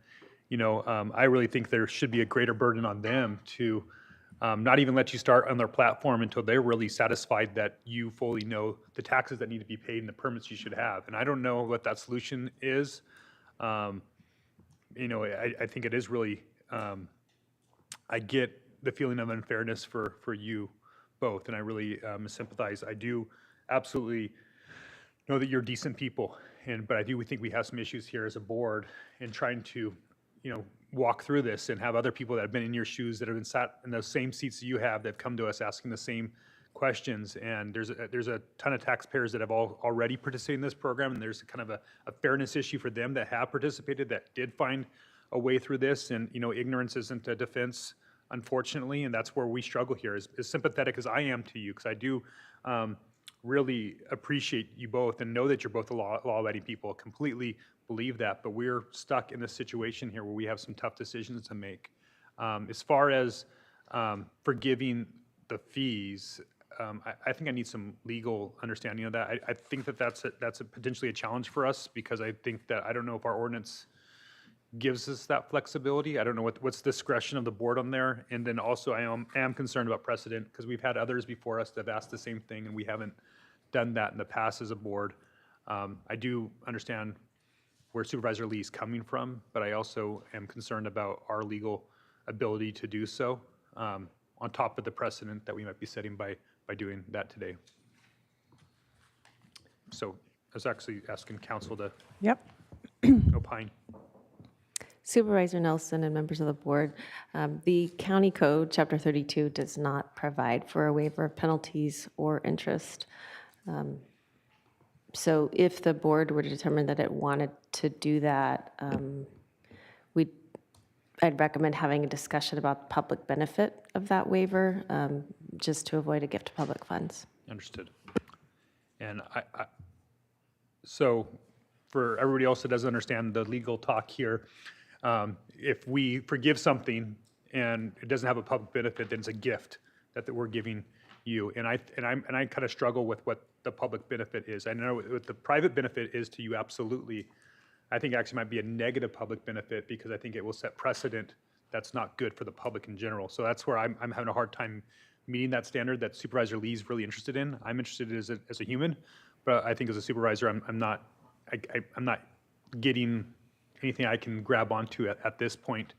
you know, I really think there should be a greater burden on them to not even let you start on their platform until they're really satisfied that you fully know the taxes that need to be paid and the permits you should have. And I don't know what that solution is. You know, I think it is really, I get the feeling of unfairness for you both, and I really sympathize. I do absolutely know that you're decent people, but I do think we have some issues here as a board in trying to, you know, walk through this and have other people that have been in your shoes that have been sat in those same seats that you have that come to us asking the same questions. And there's a ton of taxpayers that have already participated in this program, and there's kind of a fairness issue for them that have participated, that did find a way through this. And, you know, ignorance isn't a defense, unfortunately, and that's where we struggle here. As sympathetic as I am to you, because I do really appreciate you both and know that you're both law-abiding people, completely believe that, but we're stuck in this situation here where we have some tough decisions to make. As far as forgiving the fees, I think I need some legal understanding of that. I think that's potentially a challenge for us, because I think that I don't know if our ordinance gives us that flexibility. I don't know what's the discretion of the board on there. And then also I am concerned about precedent, because we've had others before us that have asked the same thing, and we haven't done that in the past as a board. I do understand where Supervisor Lee is coming from, but I also am concerned about our legal ability to do so, on top of the precedent that we might be setting by doing that today. So I was actually asking council to opine. Supervisor Nelson and members of the board, the county code, chapter 32, does not provide for a waiver of penalties or interest. So if the board were to determine that it wanted to do that, I'd recommend having a discussion about the public benefit of that waiver, just to avoid a gift to public funds. Understood. And so for everybody else that doesn't understand the legal talk here, if we forgive something and it doesn't have a public benefit, then it's a gift that we're giving you. And I kind of struggle with what the public benefit is. I know what the private benefit is to you, absolutely. I think actually might be a negative public benefit because I think it will set precedent that's not good for the public in general. So that's where I'm having a hard time meeting that standard that Supervisor Lee's really interested in. I'm interested as a human, but I think as a supervisor, I'm not getting anything I can grab onto at this point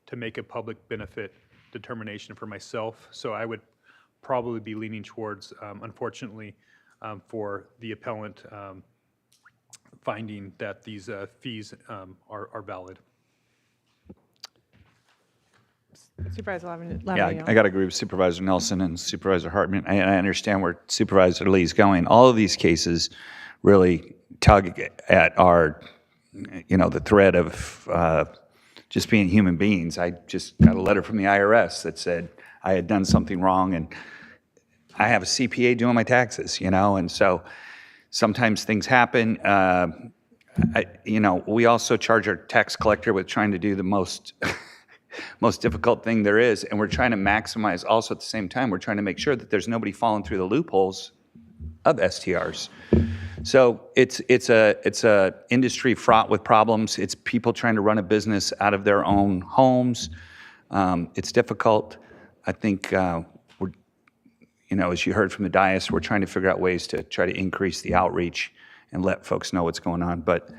to make a public benefit determination for myself. So I would probably be leaning towards, unfortunately, for the appellant finding that these fees are valid. Supervisor Lavignon. Yeah, I got to agree with Supervisor Nelson and Supervisor Hartman. I understand where Supervisor Lee's going. All of these cases really tug at our, the thread of just being human beings. I just got a letter from the IRS that said I had done something wrong, and I have a CPA doing my taxes, and so sometimes things happen. We also charge our tax collector with trying to do the most difficult thing there is, and we're trying to maximize also at the same time, we're trying to make sure that there's nobody falling through the loopholes of STRs. So it's a industry fraught with problems. It's people trying to run a business out of their own homes. It's difficult. I think as you heard from the dais, we're trying to figure out ways to try to increase the outreach and let folks know what's going on. But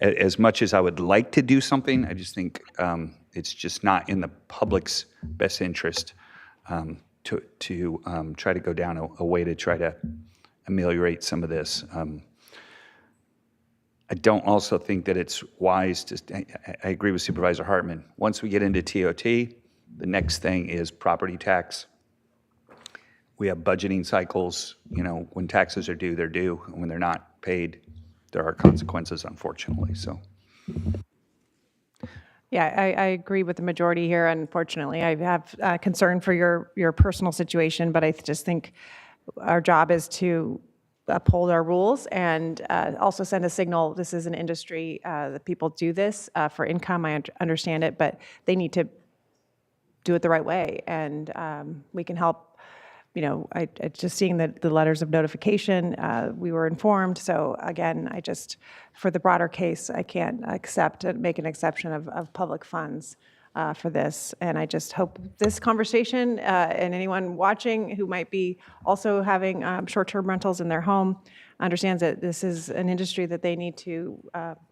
as much as I would like to do something, I just think it's just not in the public's best interest to try to go down a way to try to ameliorate some of this. I don't also think that it's wise to, I agree with Supervisor Hartman. Once we get into TOT, the next thing is property tax. We have budgeting cycles. When taxes are due, they're due. And when they're not paid, there are consequences, unfortunately. So. Yeah, I agree with the majority here. Unfortunately, I have concern for your personal situation, but I just think our job is to uphold our rules and also send a signal. This is an industry that people do this for income. I understand it, but they need to do it the right way, and we can help. I just seeing the letters of notification, we were informed. So again, for the broader case, I can't make an exception of public funds for this. And I just hope this conversation and anyone watching who might be also having short-term rentals in their home understands that this is an industry that they need to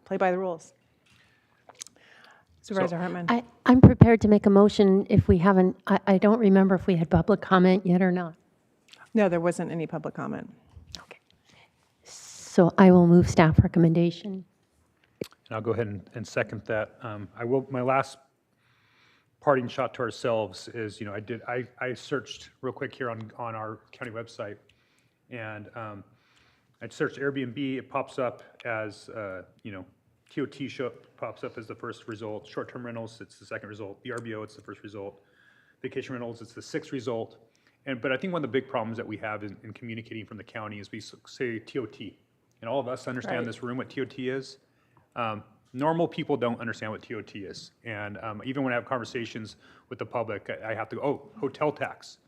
play by the rules. Supervisor Hartman. I'm prepared to make a motion if we haven't, I don't remember if we had public comment yet or not. No, there wasn't any public comment. Okay. So I will move staff recommendation. And I'll go ahead and second that. My last parting shot to ourselves is, I searched real quick here on our county website, and I searched Airbnb. It pops up as, TOT pops up as the first result. Short-term rentals, it's the second result. VRBO, it's the first result. Vacation rentals, it's the sixth result. But I think one of the big problems that we have in communicating from the county is we say TOT. And all of us understand in this room what TOT is. Normal people don't understand what TOT is. And even when I have conversations with the public, I have to go, hotel tax.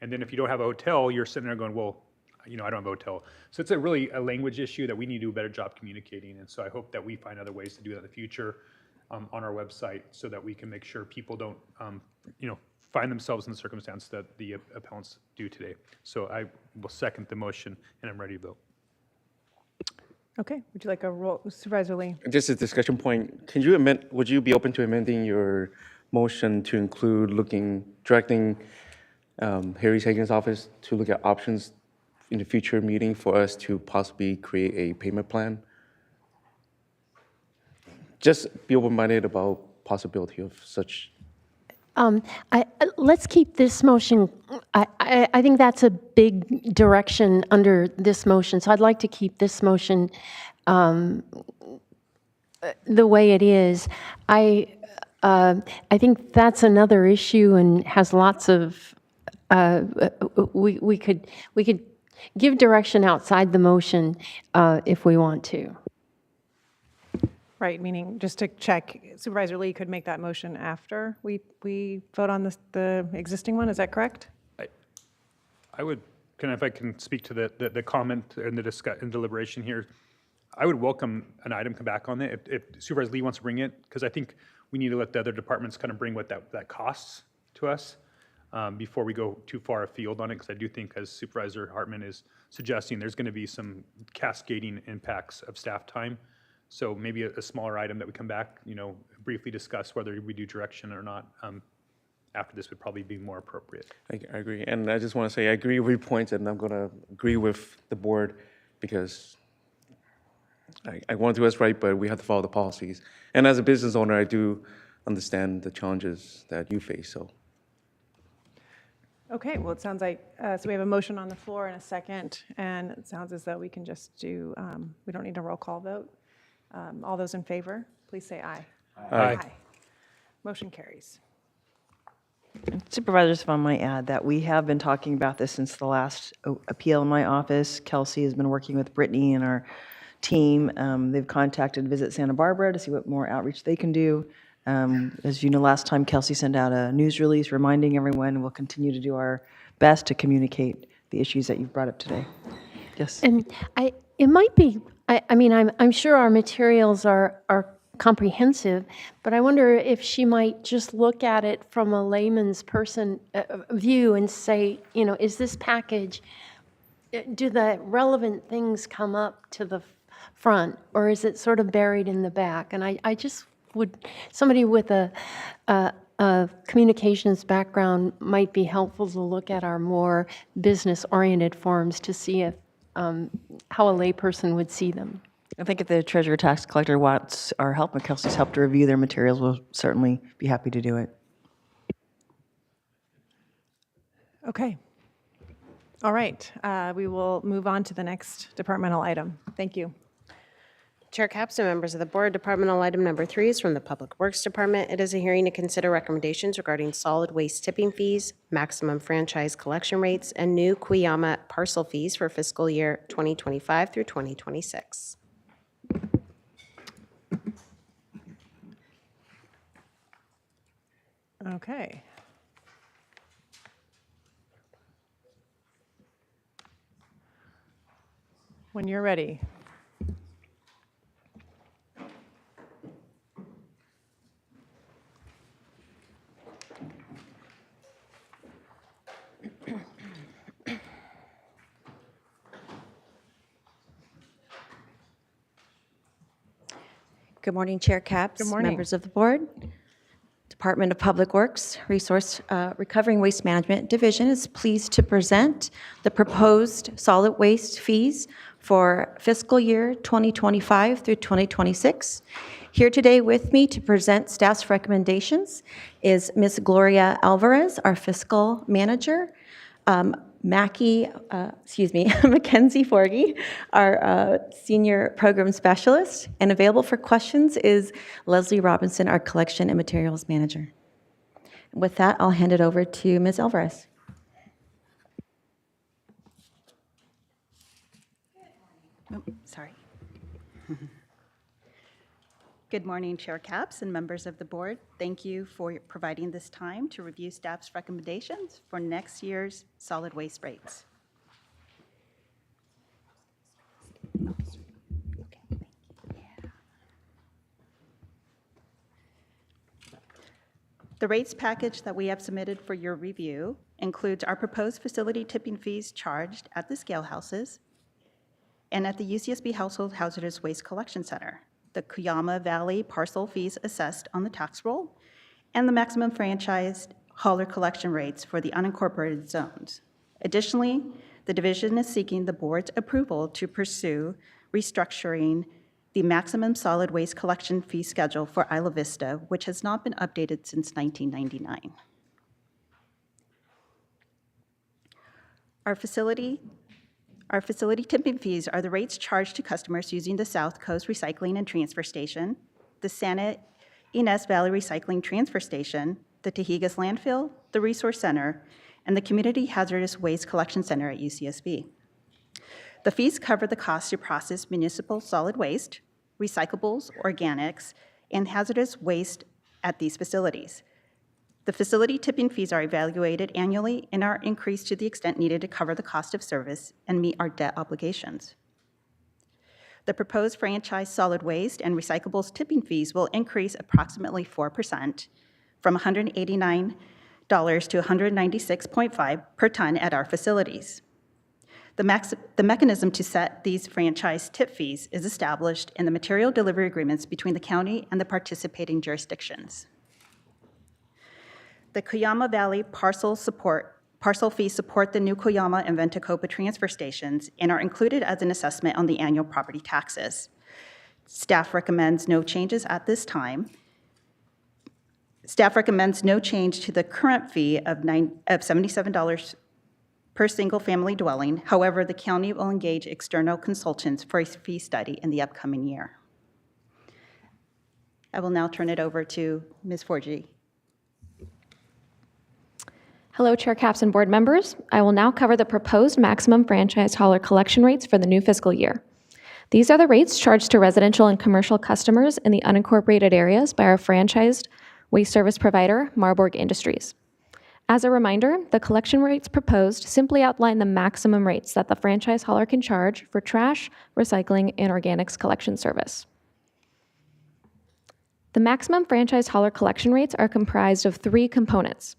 And then if you don't have a hotel, you're sitting there going, well, I don't have a hotel. So it's really a language issue that we need to do a better job communicating. And so I hope that we find other ways to do that in the future on our website so that we can make sure people don't, find themselves in the circumstance that the appellants do today. So I will second the motion, and I'm ready to vote. Okay, would you like a roll, Supervisor Lee? Just a discussion point. Would you be open to amending your motion to include directing Harry Hagan's office to look at options in the future meeting for us to possibly create a payment plan? Just be open-minded about possibility of such. Let's keep this motion. I think that's a big direction under this motion. So I'd like to keep this motion the way it is. I think that's another issue and has lots of. We could give direction outside the motion if we want to. Right, meaning, just to check, Supervisor Lee could make that motion after we vote on the existing one, is that correct? I would, if I can speak to the comment and and deliberation here, I would welcome an item come back on it if Supervisor Lee wants to bring it, because I think we need to let the other departments kind of bring what that costs to us before we go too far afield on it, because I do think, as Supervisor Hartman is suggesting, there's going to be some cascading impacts of staff time. So maybe a smaller item that we come back, briefly discuss whether we do direction or not. After this would probably be more appropriate. I agree. And I just want to say, I agree with your points, and I'm going to agree with the board because I want to do what's right, but we have to follow the policies. And as a business owner, I do understand the challenges that you face, so. Okay, well, it sounds like, so we have a motion on the floor and a second, and it sounds as though we can just do, we don't need a roll call vote. All those in favor, please say aye. Aye. Motion carries. Supervisors, if I might add that we have been talking about this since the last appeal in my office. Kelsey has been working with Brittany and our team. They've contacted Visit Santa Barbara to see what more outreach they can do. As you know, last time Kelsey sent out a news release reminding everyone. We'll continue to do our best to communicate the issues that you've brought up today. Yes. And it might be, I mean, I'm sure our materials are comprehensive, but I wonder if she might just look at it from a layman's view and say, is this package, do the relevant things come up to the front, or is it sort of buried in the back? And I just would, somebody with a communications background might be helpful to look at our more business-oriented forms to see if how a layperson would see them. I think if the treasurer tax collector wants our help and Kelsey's help to review their materials, we'll certainly be happy to do it. Okay. All right, we will move on to the next departmental item. Thank you. Chair Capps and members of the board, departmental item number 3 is from the Public Works Department. It is a hearing to consider recommendations regarding solid waste tipping fees, maximum franchise collection rates, and new Cuyama parcel fees for fiscal year 2025 through 2026. Okay. When you're ready. Good morning, Chair Capps, Good morning. members of the board. Department of Public Works Resource Recovering Waste Management Division is pleased to present the proposed solid waste fees for fiscal year 2025 through 2026. Here today with me to present staff's recommendations is Gloria Alvarez, our fiscal manager, Mackenzie Forgy, our senior program specialist, and available for questions is Leslie Robinson, our collection and materials manager. With that, I'll hand it over to Ms. Alvarez. Sorry. Good morning, Chair Capps and members of the board. Thank you for providing this time to review staff's recommendations for next year's solid waste rates. The rates package that we have submitted for your review includes our proposed facility tipping fees charged at the scale houses and at the UCSB Household Hazardous Waste Collection Center, the Cuyama Valley parcel fees assessed on the tax roll, and the maximum franchised hauler collection rates for the unincorporated zones. Additionally, the division is seeking the board's approval to pursue restructuring the maximum solid waste collection fee schedule for Isla Vista, which has not been updated since 1999. Our facility tipping fees are the rates charged to customers using the South Coast Recycling and Transfer Station, the Santa Ynez Valley Recycling Transfer Station, the Tahigas Landfill, the Resource Center, and the Community Hazardous Waste Collection Center at UCSB. The fees cover the cost to process municipal solid waste, recyclables, organics, and hazardous waste at these facilities. The facility tipping fees are evaluated annually and are increased to the extent needed to cover the cost of service and meet our debt obligations. The proposed franchise solid waste and recyclables tipping fees will increase approximately 4% from $189 to $196.5 per ton at our facilities. The mechanism to set these franchise tip fees is established in the material delivery agreements between the county and the participating jurisdictions. The Cuyama Valley parcel fees support the new Cuyama and Ventacopa transfer stations and are included as an assessment on the annual property taxes. Staff recommends no changes at this time. Staff recommends no change to the current fee of $77 per single-family dwelling. However, the county will engage external consultants for a fee study in the upcoming year. I will now turn it over to Ms. Forgy. Hello, Chair Capps and board members. I will now cover the proposed maximum franchise hauler collection rates for the new fiscal year. These are the rates charged to residential and commercial customers in the unincorporated areas by our franchised waste service provider, Marburg Industries. As a reminder, the collection rates proposed simply outline the maximum rates that the franchise hauler can charge for trash, recycling, and organics collection service. The maximum franchise hauler collection rates are comprised of 3 components.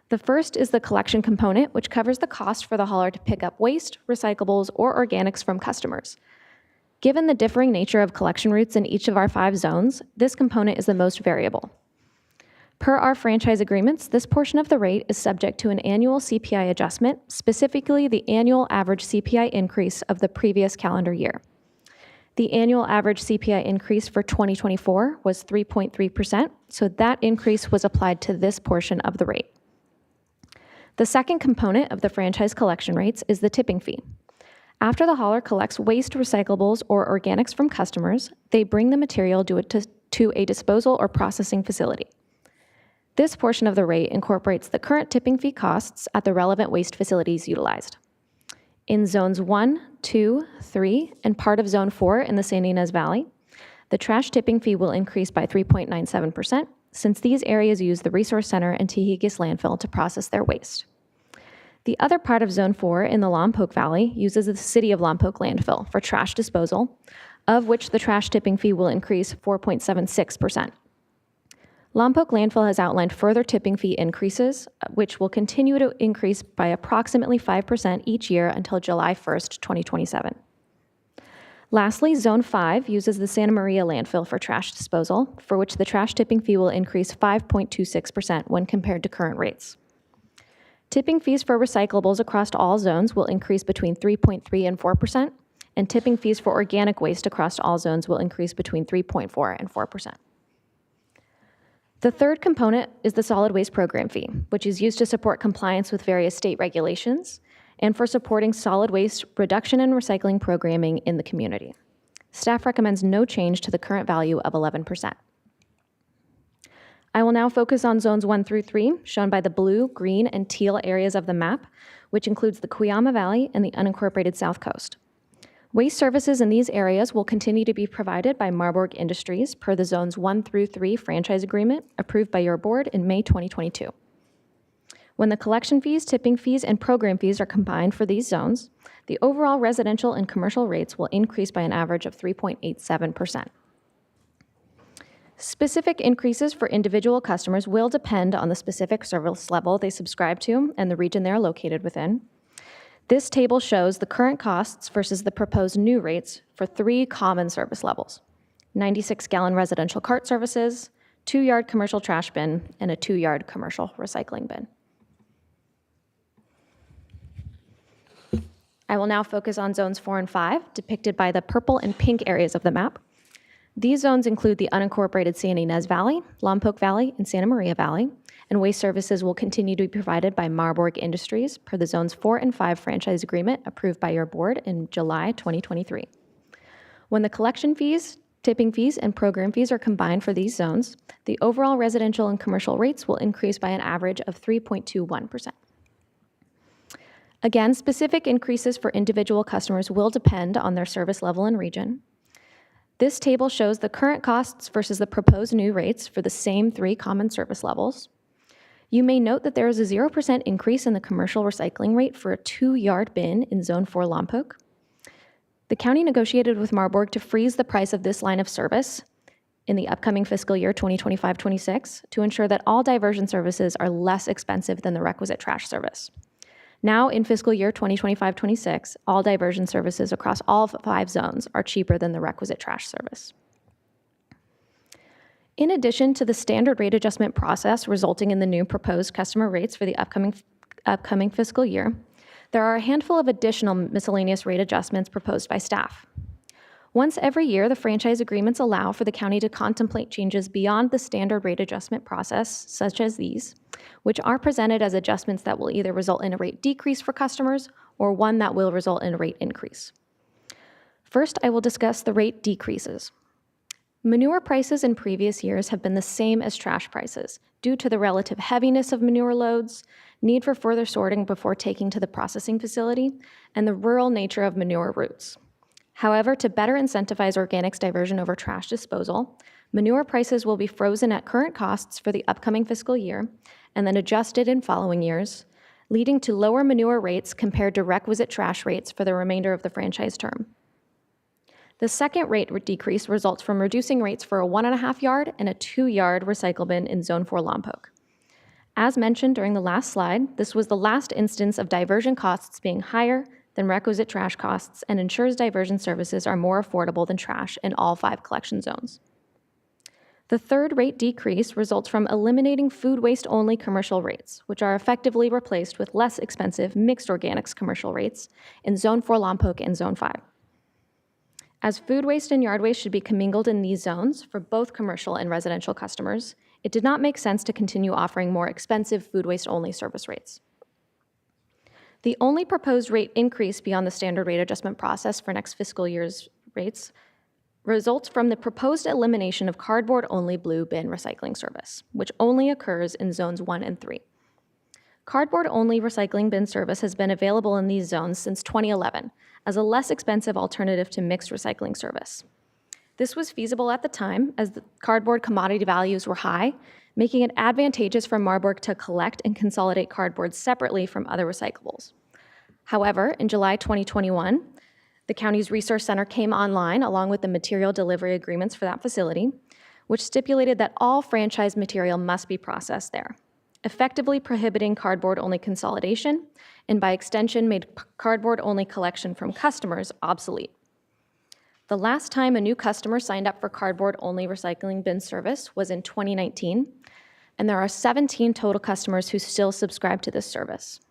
The first is the collection component, which covers the cost for the hauler to pick up waste, recyclables, or organics from customers. Given the differing nature of collection routes in each of our 5 zones, this component is the most variable. Per our franchise agreements, this portion of the rate is subject to an annual CPI adjustment, specifically the annual average CPI increase of the previous calendar year. The annual average CPI increase for 2024 was 3.3%, so that increase was applied to this portion of the rate. The second component of the franchise collection rates is the tipping fee. After the hauler collects waste, recyclables, or organics from customers, they bring the material to a disposal or processing facility. This portion of the rate incorporates the current tipping fee costs at the relevant waste facilities utilized. In Zones 1, 2, 3, and part of Zone 4 in the San Ynez Valley, the trash tipping fee will increase by 3.97% since these areas use the Resource Center and Tehigas landfill to process their waste. The other part of Zone 4 in the Lompoc Valley uses the City of Lompoc landfill for trash disposal, of which the trash tipping fee will increase 4.76%. Lompoc landfill has outlined further tipping fee increases, which will continue to increase by approximately 5% each year until July 1st, 2027. Lastly, Zone 5 uses the Santa Maria landfill for trash disposal, for which the trash tipping fee will increase 5.26% when compared to current rates. Tipping fees for recyclables across all zones will increase between 3.3% and 4%, and tipping fees for organic waste across all zones will increase between 3.4% and 4%. The third component is the solid waste program fee, which is used to support compliance with various state regulations and for supporting solid waste reduction and recycling programming in the community. Staff recommends no change to the current value of 11%. I will now focus on zones 1 through 3, shown by the blue, green, and teal areas of the map, which includes the Cuyama Valley and the unincorporated South Coast. Waste services in these areas will continue to be provided by Marburg Industries per the Zones 1 through 3 franchise agreement approved by your board in May 2022. When the collection fees, tipping fees, and program fees are combined for these zones, the overall residential and commercial rates will increase by an average of 3.87%. Specific increases for individual customers will depend on the specific service level they subscribe to and the region they are located within. This table shows the current costs versus the proposed new rates for 3 common service levels: 96-gallon residential cart services, 2-yard commercial trash bin, and a 2-yard commercial recycling bin. I will now focus on zones 4 and 5, depicted by the purple and pink areas of the map. These zones include the unincorporated San Ynez Valley, Lompoc Valley, and Santa Maria Valley, and waste services will continue to be provided by Marburg Industries per the Zones 4 and 5 franchise agreement approved by your board in July 2023. When the collection fees, tipping fees, and program fees are combined for these zones, the overall residential and commercial rates will increase by an average of 3.21%. Again, specific increases for individual customers will depend on their service level and region. This table shows the current costs versus the proposed new rates for the same 3 common service levels. You may note that there is a 0% increase in the commercial recycling rate for a 2-yard bin in Zone 4 Lompoc. The county negotiated with Marburg to freeze the price of this line of service in the upcoming fiscal year 2025-26 to ensure that all diversion services are less expensive than the requisite trash service. Now, in fiscal year 2025-26, all diversion services across all 5 zones are cheaper than the requisite trash service. In addition to the standard rate adjustment process resulting in the new proposed customer rates for the upcoming fiscal year, there are a handful of additional miscellaneous rate adjustments proposed by staff. Once every year, the franchise agreements allow for the county to contemplate changes beyond the standard rate adjustment process, such as these, which are presented as adjustments that will either result in a rate decrease for customers or one that will result in a rate increase. First, I will discuss the rate decreases. Manure prices in previous years have been the same as trash prices due to the relative heaviness of manure loads, need for further sorting before taking to the processing facility, and the rural nature of manure routes. However, to better incentivize organics diversion over trash disposal, manure prices will be frozen at current costs for the upcoming fiscal year and then adjusted in following years, leading to lower manure rates compared to requisite trash rates for the remainder of the franchise term. The second rate decrease results from reducing rates for a 1.5-yard and a 2-yard recycle bin in Zone 4 Lompoc. As mentioned during the last slide, this was the last instance of diversion costs being higher than requisite trash costs and ensures diversion services are more affordable than trash in all 5 collection zones. The third rate decrease results from eliminating food waste-only commercial rates, which are effectively replaced with less expensive mixed organics commercial rates in Zone 4 Lompoc and Zone 5. As food waste and yard waste should be commingled in these zones for both commercial and residential customers, it did not make sense to continue offering more expensive food waste-only service rates. The only proposed rate increase beyond the standard rate adjustment process for next fiscal year's rates results from the proposed elimination of cardboard-only blue bin recycling service, which only occurs in Zones 1 and 3. Cardboard-only recycling bin service has been available in these zones since 2011 as a less expensive alternative to mixed recycling service. This was feasible at the time as the cardboard commodity values were high, making it advantageous for Marburg to collect and consolidate cardboard separately from other recyclables. However, in July 2021, the county's resource center came online along with the material delivery agreements for that facility, which stipulated that all franchise material must be processed there, effectively prohibiting cardboard-only consolidation, and by extension made cardboard-only collection from customers obsolete. The last time a new customer signed up for cardboard-only recycling bin service was in 2019, and there are 17 total customers who still subscribe to this service.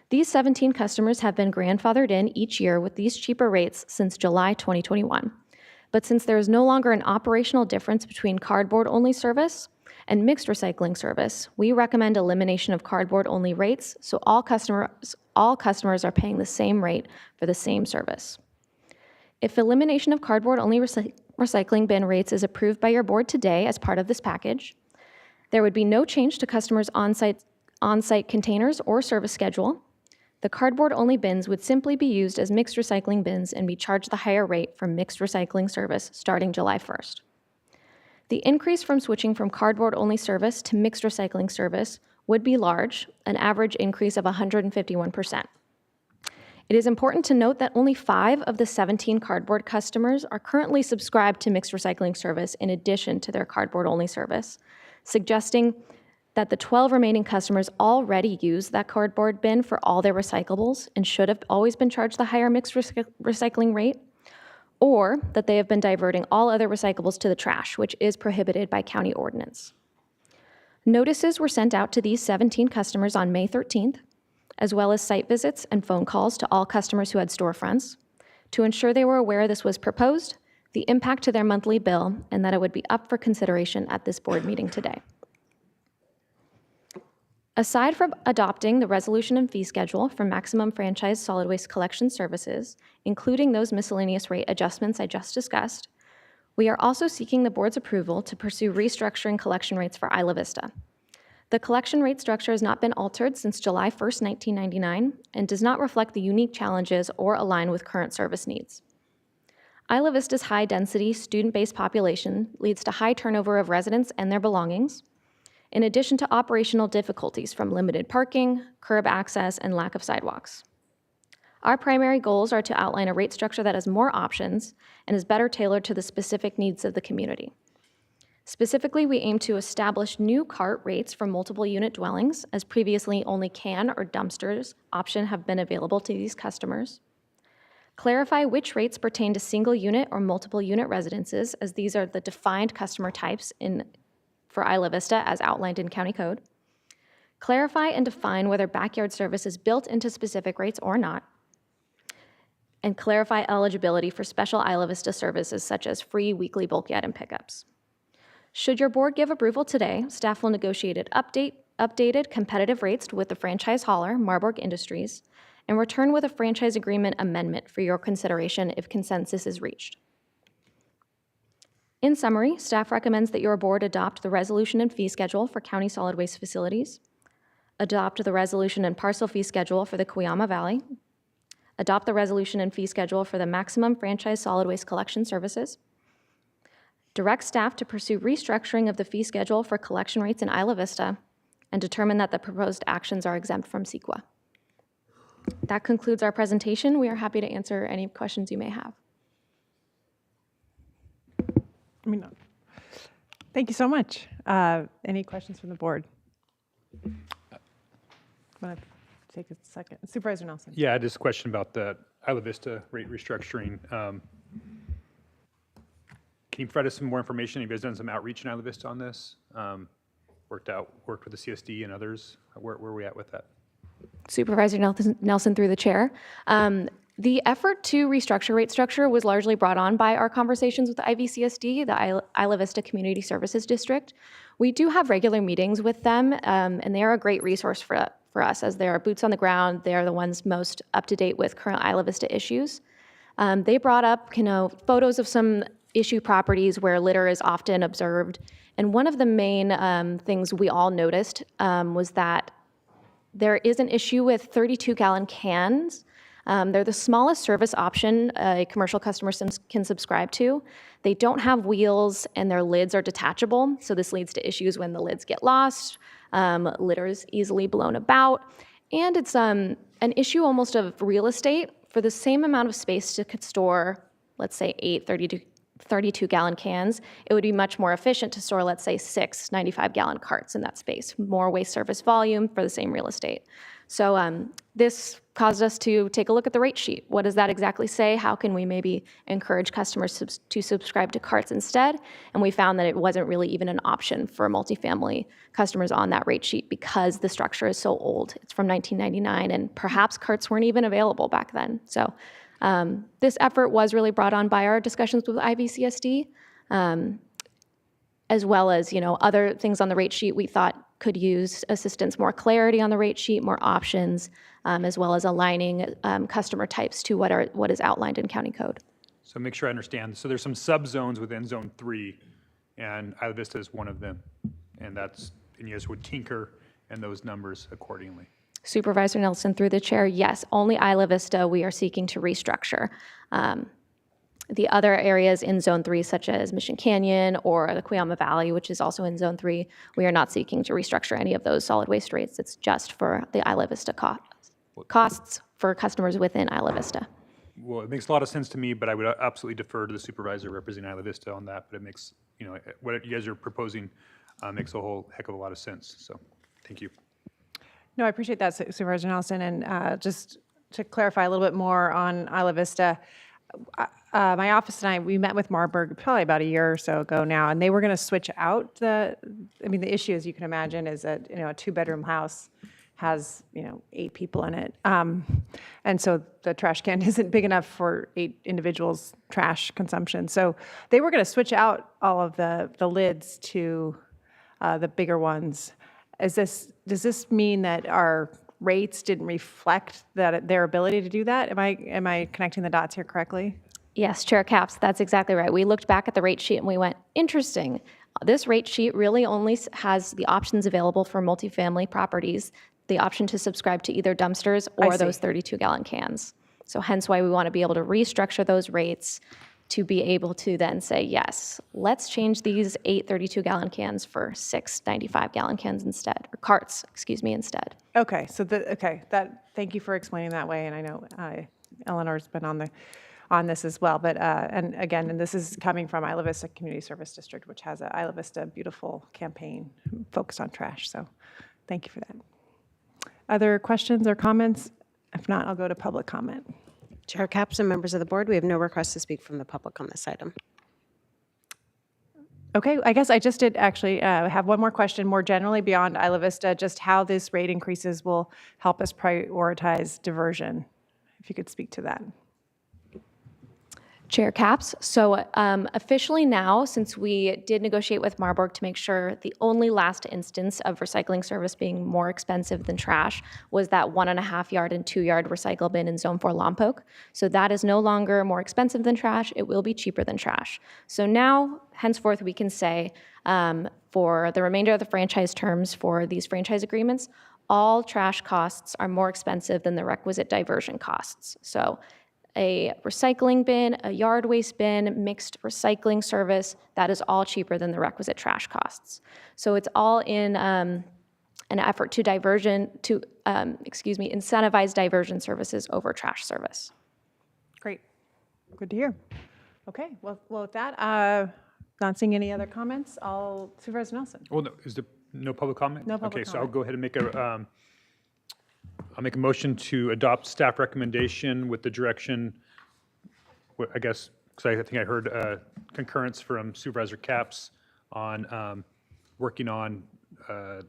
These 17 customers have been grandfathered in each year with these cheaper rates since July 2021. But since there is no longer an operational difference between cardboard-only service and mixed recycling service, we recommend elimination of cardboard-only rates so all customers are paying the same rate for the same service. If elimination of cardboard-only recycling bin rates is approved by your board today as part of this package, there would be no change to customers' on-site containers or service schedule. The cardboard-only bins would simply be used as mixed recycling bins and be charged the higher rate for mixed recycling service starting July 1st. The increase from switching from cardboard-only service to mixed recycling service would be large, an average increase of 151%. It is important to note that only 5 of the 17 cardboard customers are currently subscribed to mixed recycling service in addition to their cardboard-only service, suggesting that the 12 remaining customers already use that cardboard bin for all their recyclables and should have always been charged the higher mixed recycling rate, or that they have been diverting all other recyclables to the trash, which is prohibited by county ordinance. Notices were sent out to these 17 customers on May 13th, as well as site visits and phone calls to all customers who had storefronts, to ensure they were aware this was proposed, the impact to their monthly bill, and that it would be up for consideration at this board meeting today. Aside from adopting the resolution and fee schedule for maximum franchise solid waste collection services, including those miscellaneous rate adjustments I just discussed, we are also seeking the board's approval to pursue restructuring collection rates for Isla Vista. The collection rate structure has not been altered since July 1st, 1999, and does not reflect the unique challenges or align with current service needs. Isla Vista's high-density, student-based population leads to high turnover of residents and their belongings, in addition to operational difficulties from limited parking, curb access, and lack of sidewalks. Our primary goals are to outline a rate structure that has more options and is better tailored to the specific needs of the community. Specifically, we aim to establish new cart rates for multiple unit dwellings, as previously only can or dumpsters option have been available to these customers. Clarify which rates pertain to single unit or multiple unit residences, as these are the defined customer types for Isla Vista as outlined in County Code. Clarify and define whether backyard service is built into specific rates or not. And clarify eligibility for special Isla Vista services such as free weekly bulk item pickups. Should your board give approval today, staff will negotiate updated competitive rates with the franchise hauler, Marburg Industries, and return with a franchise agreement amendment for your consideration if consensus is reached. In summary, staff recommends that your board adopt the resolution and fee schedule for county solid waste facilities, adopt the resolution and parcel fee schedule for the Cuyama Valley, adopt the resolution and fee schedule for the maximum franchise solid waste collection services, direct staff to pursue restructuring of the fee schedule for collection rates in Isla Vista, and determine that the proposed actions are exempt from CEQA. That concludes our presentation. We are happy to answer any questions you may have. Thank you so much. Any questions from the board? Want to take a second? Supervisor Nelson. Yeah, I had this question about the Isla Vista rate restructuring. Can you provide us some more information? Have you guys done some outreach in Isla Vista on this? Worked with the CSD and others? Where are we at with that? Supervisor Nelson through the chair. The effort to restructure rate structure was largely brought on by our conversations with the IVCSD, the Isla Vista Community Services District. We do have regular meetings with them, and they are a great resource for us as they are boots on the ground. They are the ones most up to date with current Isla Vista issues. They brought up, photos of some issue properties where litter is often observed. And one of the main things we all noticed was that there is an issue with 32-gallon cans. They're the smallest service option a commercial customer can subscribe to. They don't have wheels and their lids are detachable, so this leads to issues when the lids get lost, litter is easily blown about, and it's an issue almost of real estate. For the same amount of space to store, let's say 8 32-gallon cans, it would be much more efficient to store, let's say, 6 95-gallon carts in that space, more waste service volume for the same real estate. So this caused us to take a look at the rate sheet. What does that exactly say? How can we maybe encourage customers to subscribe to carts instead? And we found that it wasn't really even an option for multifamily customers on that rate sheet because the structure is so old. It's from 1999, and perhaps carts weren't even available back then. So this effort was really brought on by our discussions with IVCSD, as well as other things on the rate sheet we thought could use assistance, more clarity on the rate sheet, more options, as well as aligning customer types to what is outlined in County Code. So make sure I understand. So there's some subzones within Zone 3, and Isla Vista is one of them, and you guys would tinker in those numbers accordingly. Supervisor Nelson through the chair, yes, only Isla Vista we are seeking to restructure. The other areas in Zone 3, such as Mission Canyon or the Cuyama Valley, which is also in Zone 3, we are not seeking to restructure any of those solid waste rates. It's just for the Isla Vista costs for customers within Isla Vista. Well, it makes a lot of sense to me, but I would absolutely defer to the supervisor representing Isla Vista on that. But it makes, what you guys are proposing makes a whole heck of a lot of sense. So thank you. No, I appreciate that, Supervisor Nelson. And just to clarify a little bit more on Isla Vista, my office and we met with Marburg probably about a year or so ago now, and they were going to switch out the issue, as you can imagine, is that, a 2-bedroom house has, 8 people in it. And so the trash can isn't big enough for 8 individuals' trash consumption. So they were going to switch out all of the lids to the bigger ones. Does this mean that our rates didn't reflect their ability to do that? Am I connecting the dots here correctly? Yes, Chair Capps, that's exactly right. We looked back at the rate sheet and we went, interesting. This rate sheet really only has the options available for multifamily properties, the option to subscribe to either dumpsters or those 32-gallon cans. So hence why we want to be able to restructure those rates to be able to then say, yes, let's change these 8 32-gallon cans for 6 95-gallon cans instead, or carts, excuse me, instead. Okay, so thank you for explaining that way, and I know Eleanor's been on this as well, but, and again, and this is coming from Isla Vista Community Service District, which has a Isla Vista Beautiful campaign focused on trash, so thank you for that. Other questions or comments? If not, I'll go to public comment. Chair Capps and members of the board, we have no requests to speak from the public on this item. Okay, I guess I just did actually have one more question more generally beyond Isla Vista, just how this rate increases will help us prioritize diversion. If you could speak to that. Chair Capps, so officially now, since we did negotiate with Marburg to make sure the only last instance of recycling service being more expensive than trash was that 1.5 yard and 2 yard recycle bin in Zone 4 Lompoc. So that is no longer more expensive than trash, it will be cheaper than trash. So now, henceforth, we can say for the remainder of the franchise terms for these franchise agreements, all trash costs are more expensive than the requisite diversion costs. So a recycling bin, a yard waste bin, mixed recycling service, that is all cheaper than the requisite trash costs. So it's all in an effort to incentivize diversion services over trash service. Great, good to hear. Okay, well with that, not seeing any other comments, Supervisor Nelson. Well, no, is there no public comment? No public Okay, so I'll comment. go ahead and make I'll make a motion to adopt staff recommendation with the direction, I guess, because I think I heard concurrence from Supervisor Capps on working on the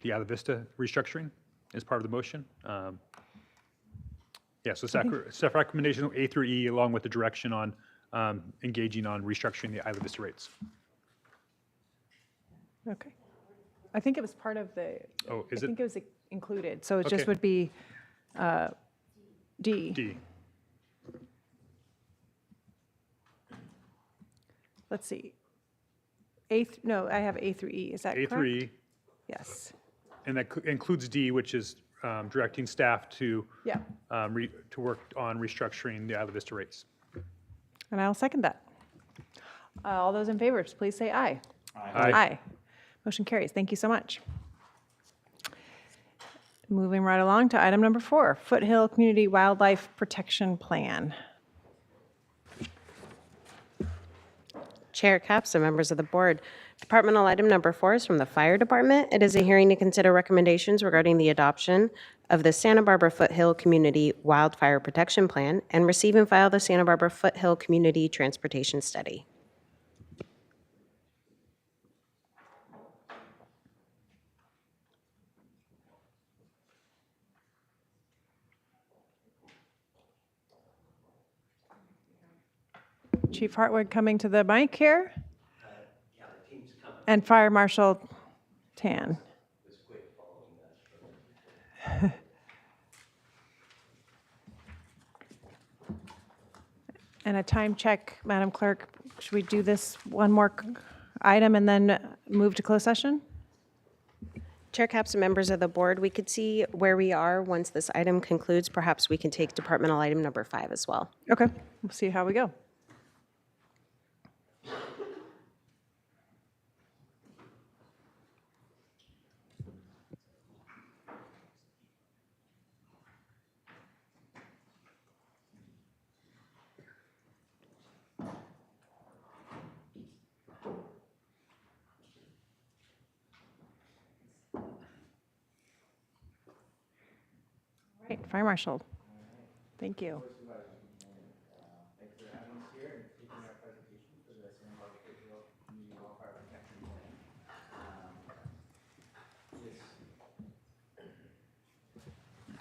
Isla Vista restructuring as part of the motion. Yeah, so staff recommendation A through E, along with the direction on engaging on restructuring the Isla Vista rates. Okay. I think it was part of the, Oh, is I think it was included, so it Okay. just would be D. D. Let's see. No, I have A through E, is that correct? A through E, Yes. and that includes D, which is directing staff to Yeah, to work on restructuring the Isla Vista rates. and I'll second that. All those in favor, please say aye. Aye. Aye. Motion carries. Thank you so much. Moving right along to item number 4, Foothill Community Wildlife Protection Plan. Chair Capps and members of the board, departmental item number 4 is from the Fire Department. It is a hearing to consider recommendations regarding the adoption of the Santa Barbara Foothill Community Wildfire Protection Plan and receive and file the Santa Barbara Foothill Community Transportation Study. Chief Hartwig coming to the mic here. And Fire Marshal Tan. And a time check, Madam Clerk. Should we do this one more item and then move to closed session? Chair Capps and members of the board, we could see where we are once this item concludes. Perhaps we can take departmental item number 5 as well. Okay, we'll see how we go. Right, Fire Marshal, thank you.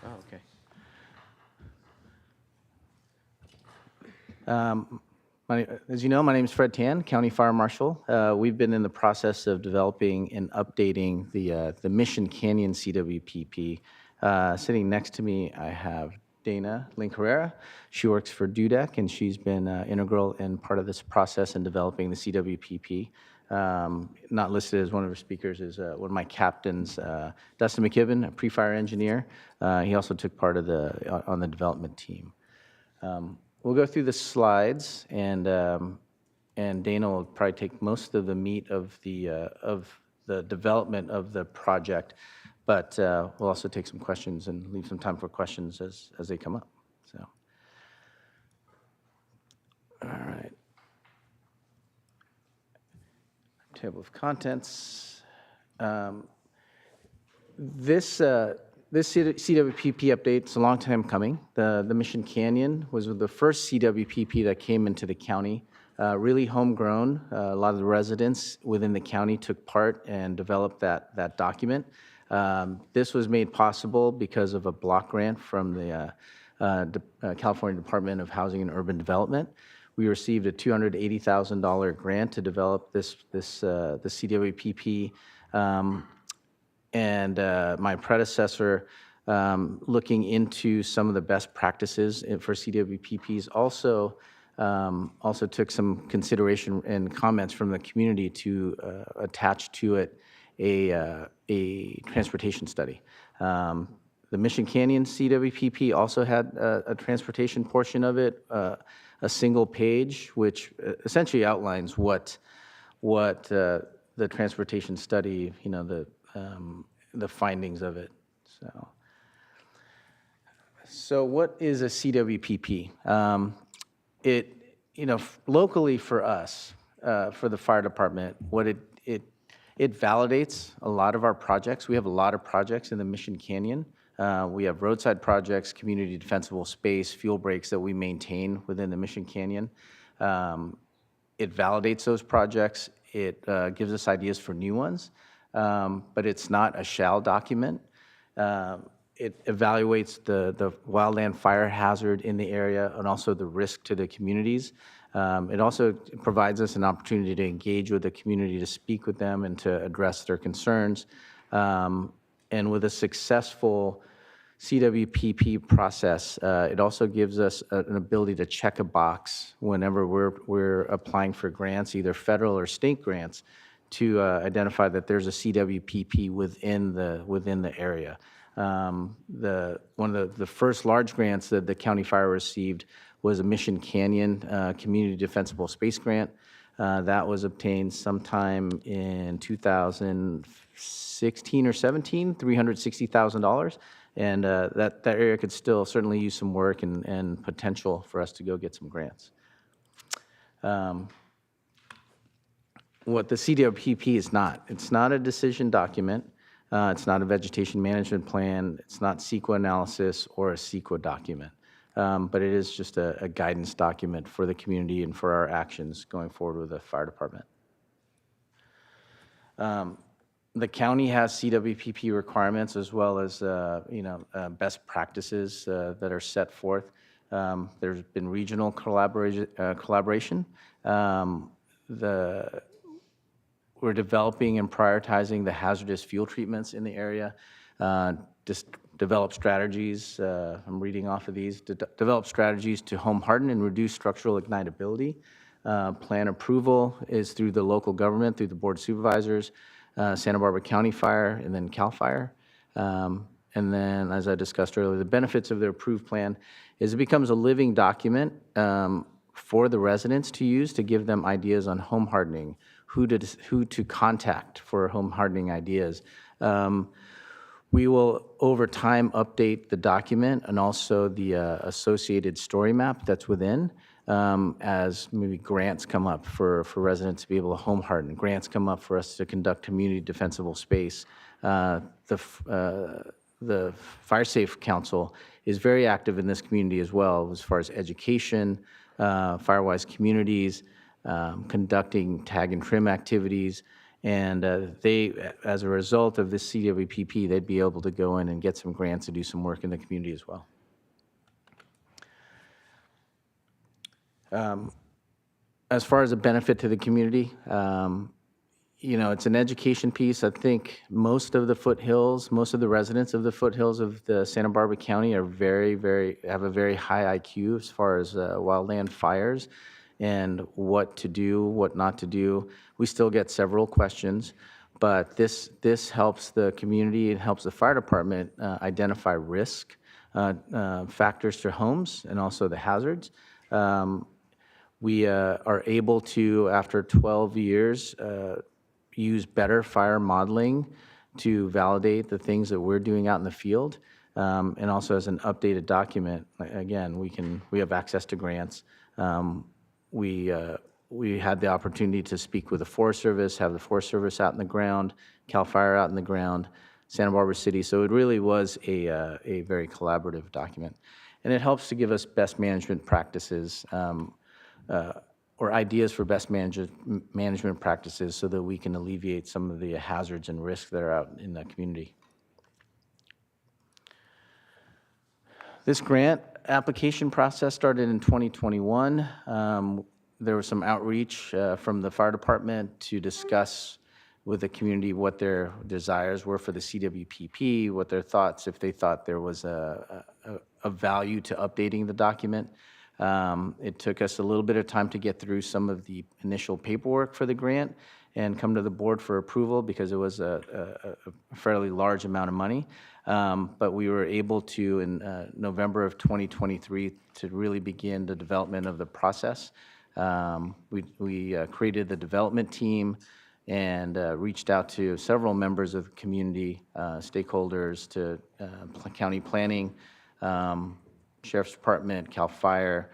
Oh, okay. As you know, my name is Fred Tan, County Fire Marshal. We've been in the process of developing and updating the Mission Canyon CWPP. Sitting next to me, I have Dana Link Herrera. She works for DUDEC, and she's been integral in part of this process in developing the CWPP. Not listed as one of her speakers is one of my captains, Dustin McKibben, a pre-fire engineer. He also took part of on the development team. we'll go through the slides, and Dana will probably take most of the meat of the development of the project, but we'll also take some questions and leave some time for questions as they come up. So, all right. Table of contents. This CWPP update is a long time coming. The Mission Canyon was the first CWPP that came into the county, really homegrown. A lot of the residents within the county took part and developed that document. This was made possible because of a block grant from the California Department of Housing and Urban Development. We received a $280,000 grant to develop the CWPP. And my predecessor, looking into some of the best practices for CWPPs, also took some consideration and comments from the community to attach to it a transportation study. The Mission Canyon CWPP also had a transportation portion of it, a single page, which essentially outlines what the transportation study, the findings of it. So what is a CWPP? Locally for us, for the fire department, what it validates a lot of our projects. We have a lot of projects in the Mission Canyon. We have roadside projects, community defensible space, fuel breaks that we maintain within the Mission Canyon. It validates those projects. It gives us ideas for new ones, but it's not a shall document. It evaluates the wildland fire hazard in the area and also the risk to the communities. It also provides us an opportunity to engage with the community, to speak with them and to address their concerns. And with a successful CWPP process, it also gives us an ability to check a box whenever we're applying for grants, either federal or state grants, to identify that there's a CWPP within the area. One of the first large grants that the county fire received was a Mission Canyon Community Defensible Space Grant. That was obtained sometime in 2016 or 17, $360,000. And that area could still certainly use some work and potential for us to go get some grants. What the CWPP is not, it's not a decision document. It's not a vegetation management plan. It's not CEQA analysis or a CEQA document. But it is just a guidance document for the community and for our actions going forward with the fire department. The county has CWPP requirements as well as best practices that are set forth. There's been regional collaboration. We're developing and prioritizing the hazardous fuel treatments in the area. Just develop strategies. I'm reading off of these. Develop strategies to home harden and reduce structural ignitability. Plan approval is through the local government, through the board of supervisors, Santa Barbara County Fire, and then CAL FIRE. And then, as I discussed earlier, the benefits of the approved plan is it becomes a living document for the residents to use to give them ideas on home hardening, who to contact for home hardening ideas. We will, over time, update the document and also the associated story map that's within as maybe grants come up for residents to be able to home harden. Grants come up for us to conduct community defensible space. The Fire Safe Council is very active in this community as well as far as education, Firewise communities, conducting tag and trim activities. And they, as a result of this CWPP, they'd be able to go in and get some grants to do some work in the community as well. As far as a benefit to the community, it's an education piece. I think most of the foothills, most of the residents of the foothills of the Santa Barbara County are have a very high IQ as far as wildland fires and what to do, what not to do. We still get several questions, but this helps the community, it helps the fire department identify risk factors to homes and also the hazards. We are able to, after 12 years, use better fire modeling to validate the things that we're doing out in the field. And also as an updated document, again, we have access to grants. We had the opportunity to speak with the Forest Service, have the Forest Service out in the ground, CAL FIRE out in the ground, Santa Barbara City. So it really was a very collaborative document. And it helps to give us best management practices or ideas for best management practices so that we can alleviate some of the hazards and risks that are out in the community. This grant application process started in 2021. There was some outreach from the fire department to discuss with the community what their desires were for the CWPP, what their thoughts, if they thought there was a value to updating the document. It took us a little bit of time to get through some of the initial paperwork for the grant and come to the board for approval because it was a fairly large amount of money. But we were able to, in November of 2023, to really begin the development of the process. We created the development team and reached out to several members of the community, stakeholders, to county planning, Sheriff's Department, CAL FIRE,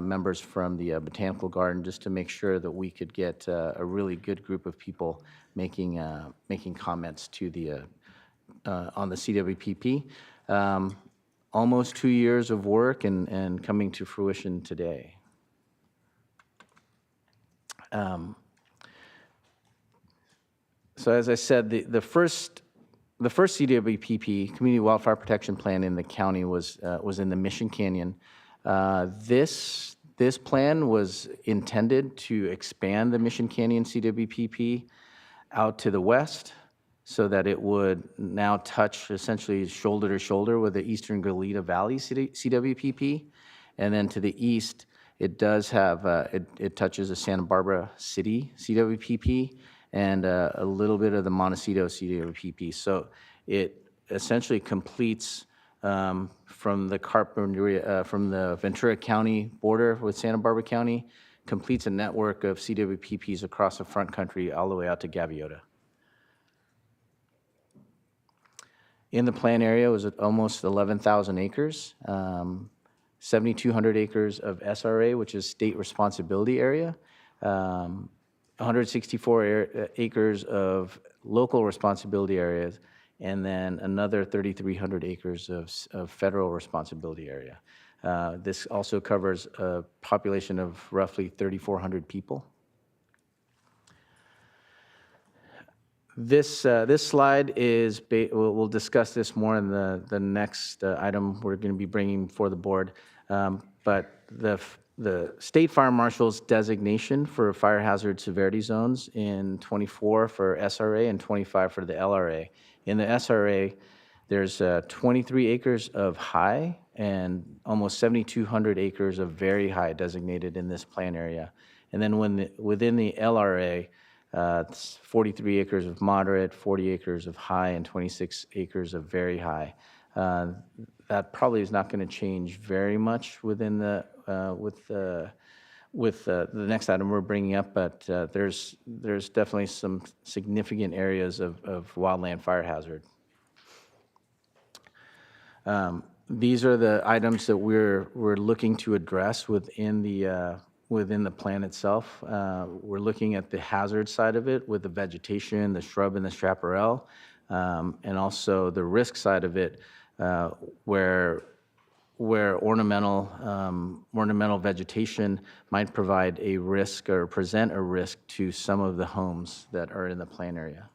members from the Botanical Garden, just to make sure that we could get a really good group of people making comments to the on the CWPP. Almost 2 years of work and coming to fruition today. So as I said, the first CWPP, Community Wildfire Protection Plan in the county was in the Mission Canyon. This plan was intended to expand the Mission Canyon CWPP out to the west so that it would now touch essentially shoulder to shoulder with the Eastern Goleta Valley CWPP. And then to the east, it does have, it touches the Santa Barbara City CWPP and a little bit of the Montecito CWPP. So it essentially completes from the Ventura County border with Santa Barbara County, completes a network of CWPPs across the front country all the way out to Gaviota. In the plan area was almost 11,000 acres, 7,200 acres of SRA, which is state responsibility area, 164 acres of local responsibility areas, and then another 3,300 acres of federal responsibility area. This also covers a population of roughly 3,400 people. This slide is, we'll discuss this more in the next item we're going to be bringing before the board, but the state fire marshal's designation for fire hazard severity zones in 24 for SRA and 25 for the LRA. In the SRA, there's 23 acres of high and almost 7,200 acres of very high designated in this plan area. And then within the LRA, it's 43 acres of moderate, 40 acres of high, and 26 acres of very high. That probably is not going to change very much within the with the next item we're bringing up, but there's definitely some significant areas of wildland fire hazard. These are the items that we're looking to address within the plan itself. We're looking at the hazard side of it with the vegetation, the shrub, and the chaparral, and also the risk side of it, where ornamental vegetation might provide a risk or present a risk to some of the homes that are in the plan area.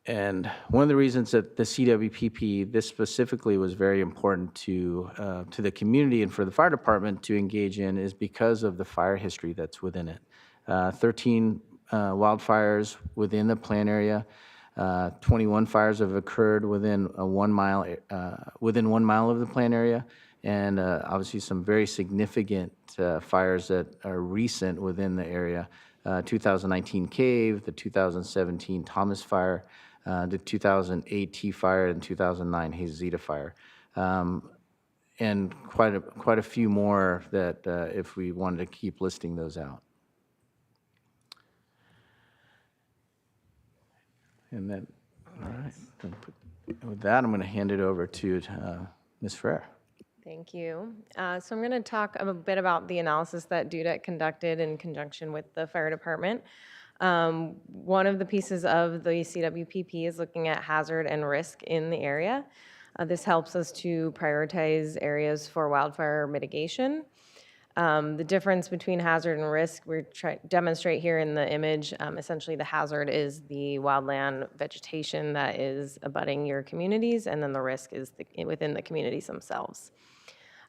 And one of the reasons that the CWPP, this specifically was very important to the community and for the fire department to engage in is because of the fire history that's within it. 13 wildfires within the plan area. 21 fires have occurred within 1 mile of the plan area, and obviously some very significant fires that are recent within the area. 2019 Cave, the 2017 Thomas Fire, the 2008 T Fire, and 2009 Hazita Fire. and quite a few more that if we wanted to keep listing those out. And then, all right, with that, I'm going to hand it over to Ms. Frere. Thank you. So I'm going to talk a bit about the analysis that DUDEC conducted in conjunction with the fire department. One of the pieces of the CWPP is looking at hazard and risk in the area. This helps us to prioritize areas for wildfire mitigation. The difference between hazard and risk, we're trying to demonstrate here in the image. Essentially, the hazard is the wildland vegetation that is abutting your communities, and then the risk is within the communities themselves.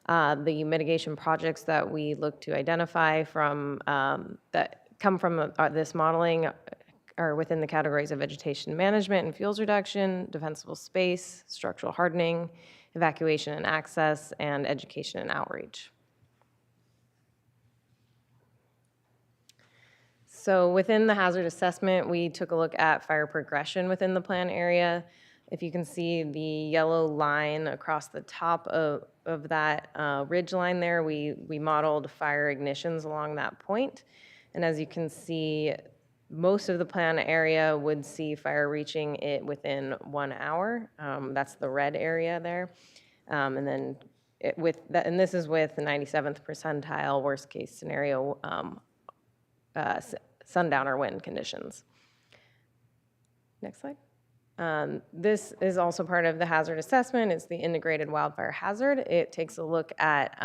The mitigation projects that we look to identify from that come from this modeling are within the categories of vegetation management and fuels reduction, defensible space, structural hardening, evacuation and access, and education and outreach. So within the hazard assessment, we took a look at fire progression within the plan area. If you can see the yellow line across the top of that ridge line there, we modeled fire ignitions along that point. And as you can see, most of the plan area would see fire reaching it within 1 hour. That's the red area there. And then and this is with the 97th percentile worst case scenario sundowner wind conditions. Next slide. This is also part of the hazard assessment. It's the integrated wildfire hazard. It takes a look at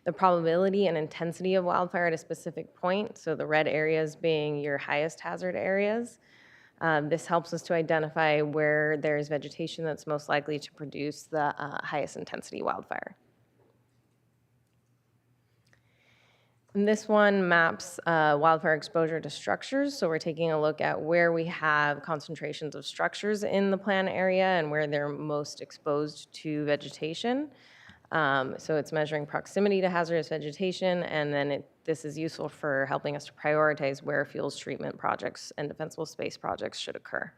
the probability and intensity of wildfire at a specific point. So the red areas being your highest hazard areas. This helps us to identify where there's vegetation that's most likely to produce the highest intensity wildfire. And this one maps wildfire exposure to structures. So we're taking a look at where we have concentrations of structures in the plan area and where they're most exposed to vegetation. So it's measuring proximity to hazardous vegetation, and then this is useful for helping us to prioritize where fuels treatment projects and defensible space projects should occur.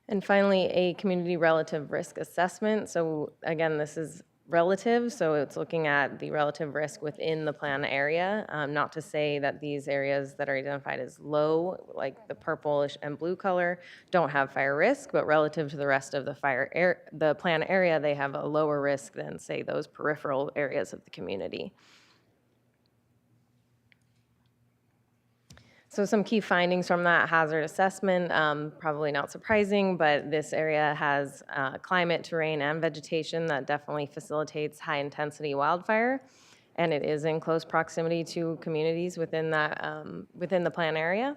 And finally, a community relative risk assessment. So again, this is relative, so it's looking at the relative risk within the plan area. Not to say that these areas that are identified as low, like the purplish and blue color, don't have fire risk, but relative to the rest of the plan area, they have a lower risk than, say, those peripheral areas of the community. So some key findings from that hazard assessment, probably not surprising, but this area has climate, terrain, and vegetation that definitely facilitates high intensity wildfire, and it is in close proximity to communities within the plan area.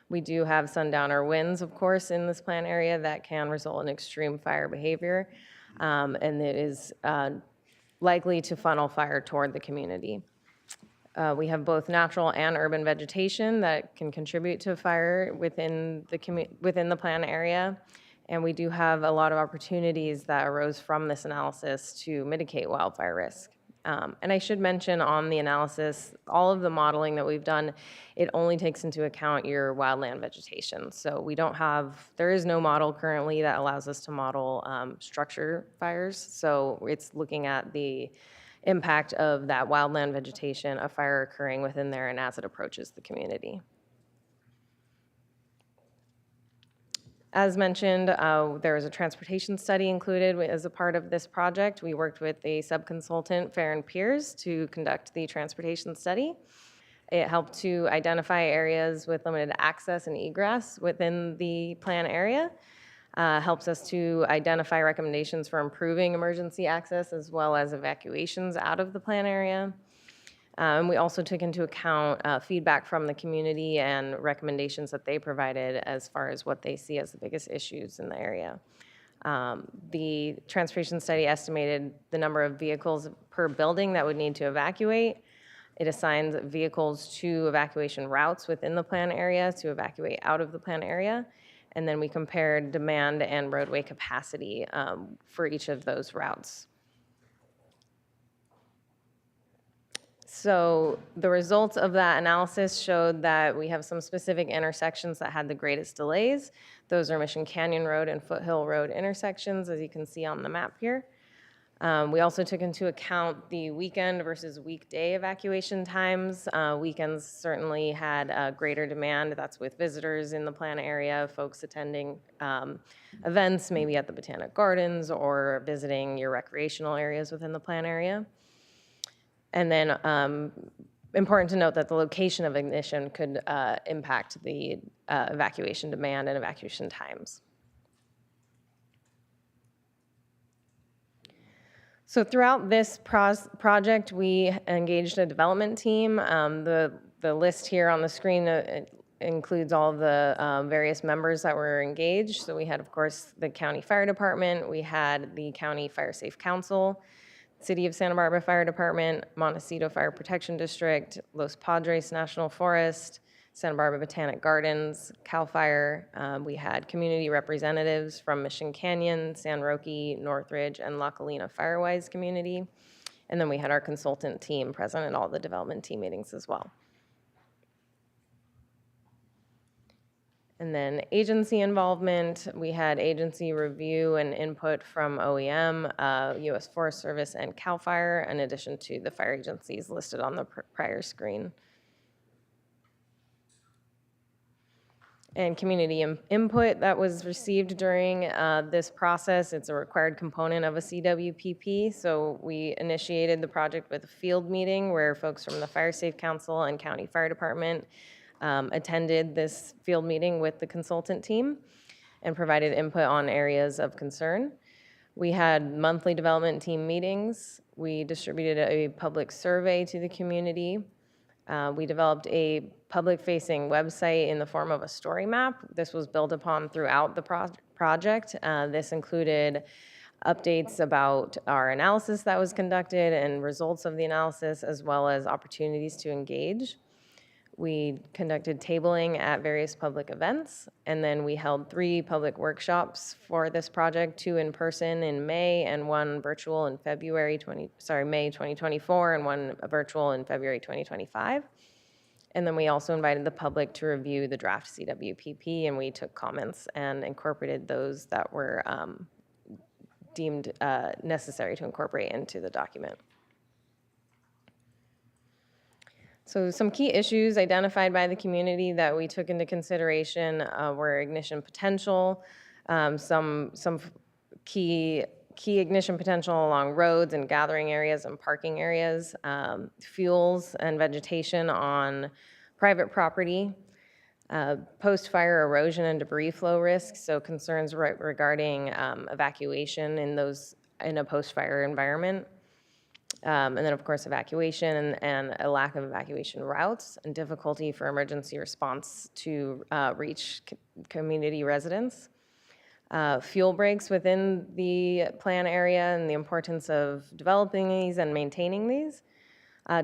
We do have sundowner winds, of course, in this plan area that can result in extreme fire behavior, and it is likely to funnel fire toward the community. We have both natural and urban vegetation that can contribute to fire within the plan area. And we do have a lot of opportunities that arose from this analysis to mitigate wildfire risk. And I should mention on the analysis, all of the modeling that we've done, it only takes into account your wildland vegetation. So there is no model currently that allows us to model structure fires. So it's looking at the impact of that wildland vegetation, a fire occurring within there and as it approaches the community. As mentioned, there was a transportation study included as a part of this project. We worked with a subconsultant, Fair & Peers, to conduct the transportation study. It helped to identify areas with limited access and egress within the plan area. Helps us to identify recommendations for improving emergency access as well as evacuations out of the plan area. And we also took into account feedback from the community and recommendations that they provided as far as what they see as the biggest issues in the area. The transportation study estimated the number of vehicles per building that would need to evacuate. It assigns vehicles to evacuation routes within the plan area to evacuate out of the plan area. And then we compared demand and roadway capacity for each of those routes. So the results of that analysis showed that we have some specific intersections that had the greatest delays. Those are Mission Canyon Road and Foothill Road intersections, as you can see on the map here. We also took into account the weekend versus weekday evacuation times. Weekends certainly had greater demand. That's with visitors in the plan area, folks attending events, maybe at the Botanic Gardens or visiting your recreational areas within the plan area. And then important to note that the location of ignition could impact the evacuation demand and evacuation times. So throughout this project, we engaged a development team. The list here on the screen includes all of the various members that were engaged. So we had, of course, the County Fire Department. We had the County Fire Safe Council, City of Santa Barbara Fire Department, Montecito Fire Protection District, Los Padres National Forest, Santa Barbara Botanic Gardens, CAL FIRE. We had community representatives from Mission Canyon, San Roque, Northridge, and La Colina Firewise community. And then we had our consultant team present at all the development team meetings as well. And then agency involvement, we had agency review and input from OEM, U.S. Forest Service, and CAL FIRE, in addition to the fire agencies listed on the prior screen. And community input that was received during this process. It's a required component of a CWPP. So we initiated the project with a field meeting where folks from the Fire Safe Council and County Fire Department attended this field meeting with the consultant team and provided input on areas of concern. We had monthly development team meetings. We distributed a public survey to the community. We developed a public-facing website in the form of a story map. This was built upon throughout the project. This included updates about our analysis that was conducted and results of the analysis, as well as opportunities to engage. We conducted tabling at various public events, and then we held 3 public workshops for this project, 2 in person in May and 1 virtual in May 2024, and 1 virtual in February 2025. And then we also invited the public to review the draft CWPP, and we took comments and incorporated those that were deemed necessary to incorporate into the document. So some key issues identified by the community that we took into consideration were ignition potential, some key ignition potential along roads and gathering areas and parking areas, fuels and vegetation on private property, post-fire erosion and debris flow risks, so concerns regarding evacuation in a post-fire environment. And then, of course, evacuation and a lack of evacuation routes and difficulty for emergency response to reach community residents. Fuel breaks within the plan area and the importance of developing these and maintaining these.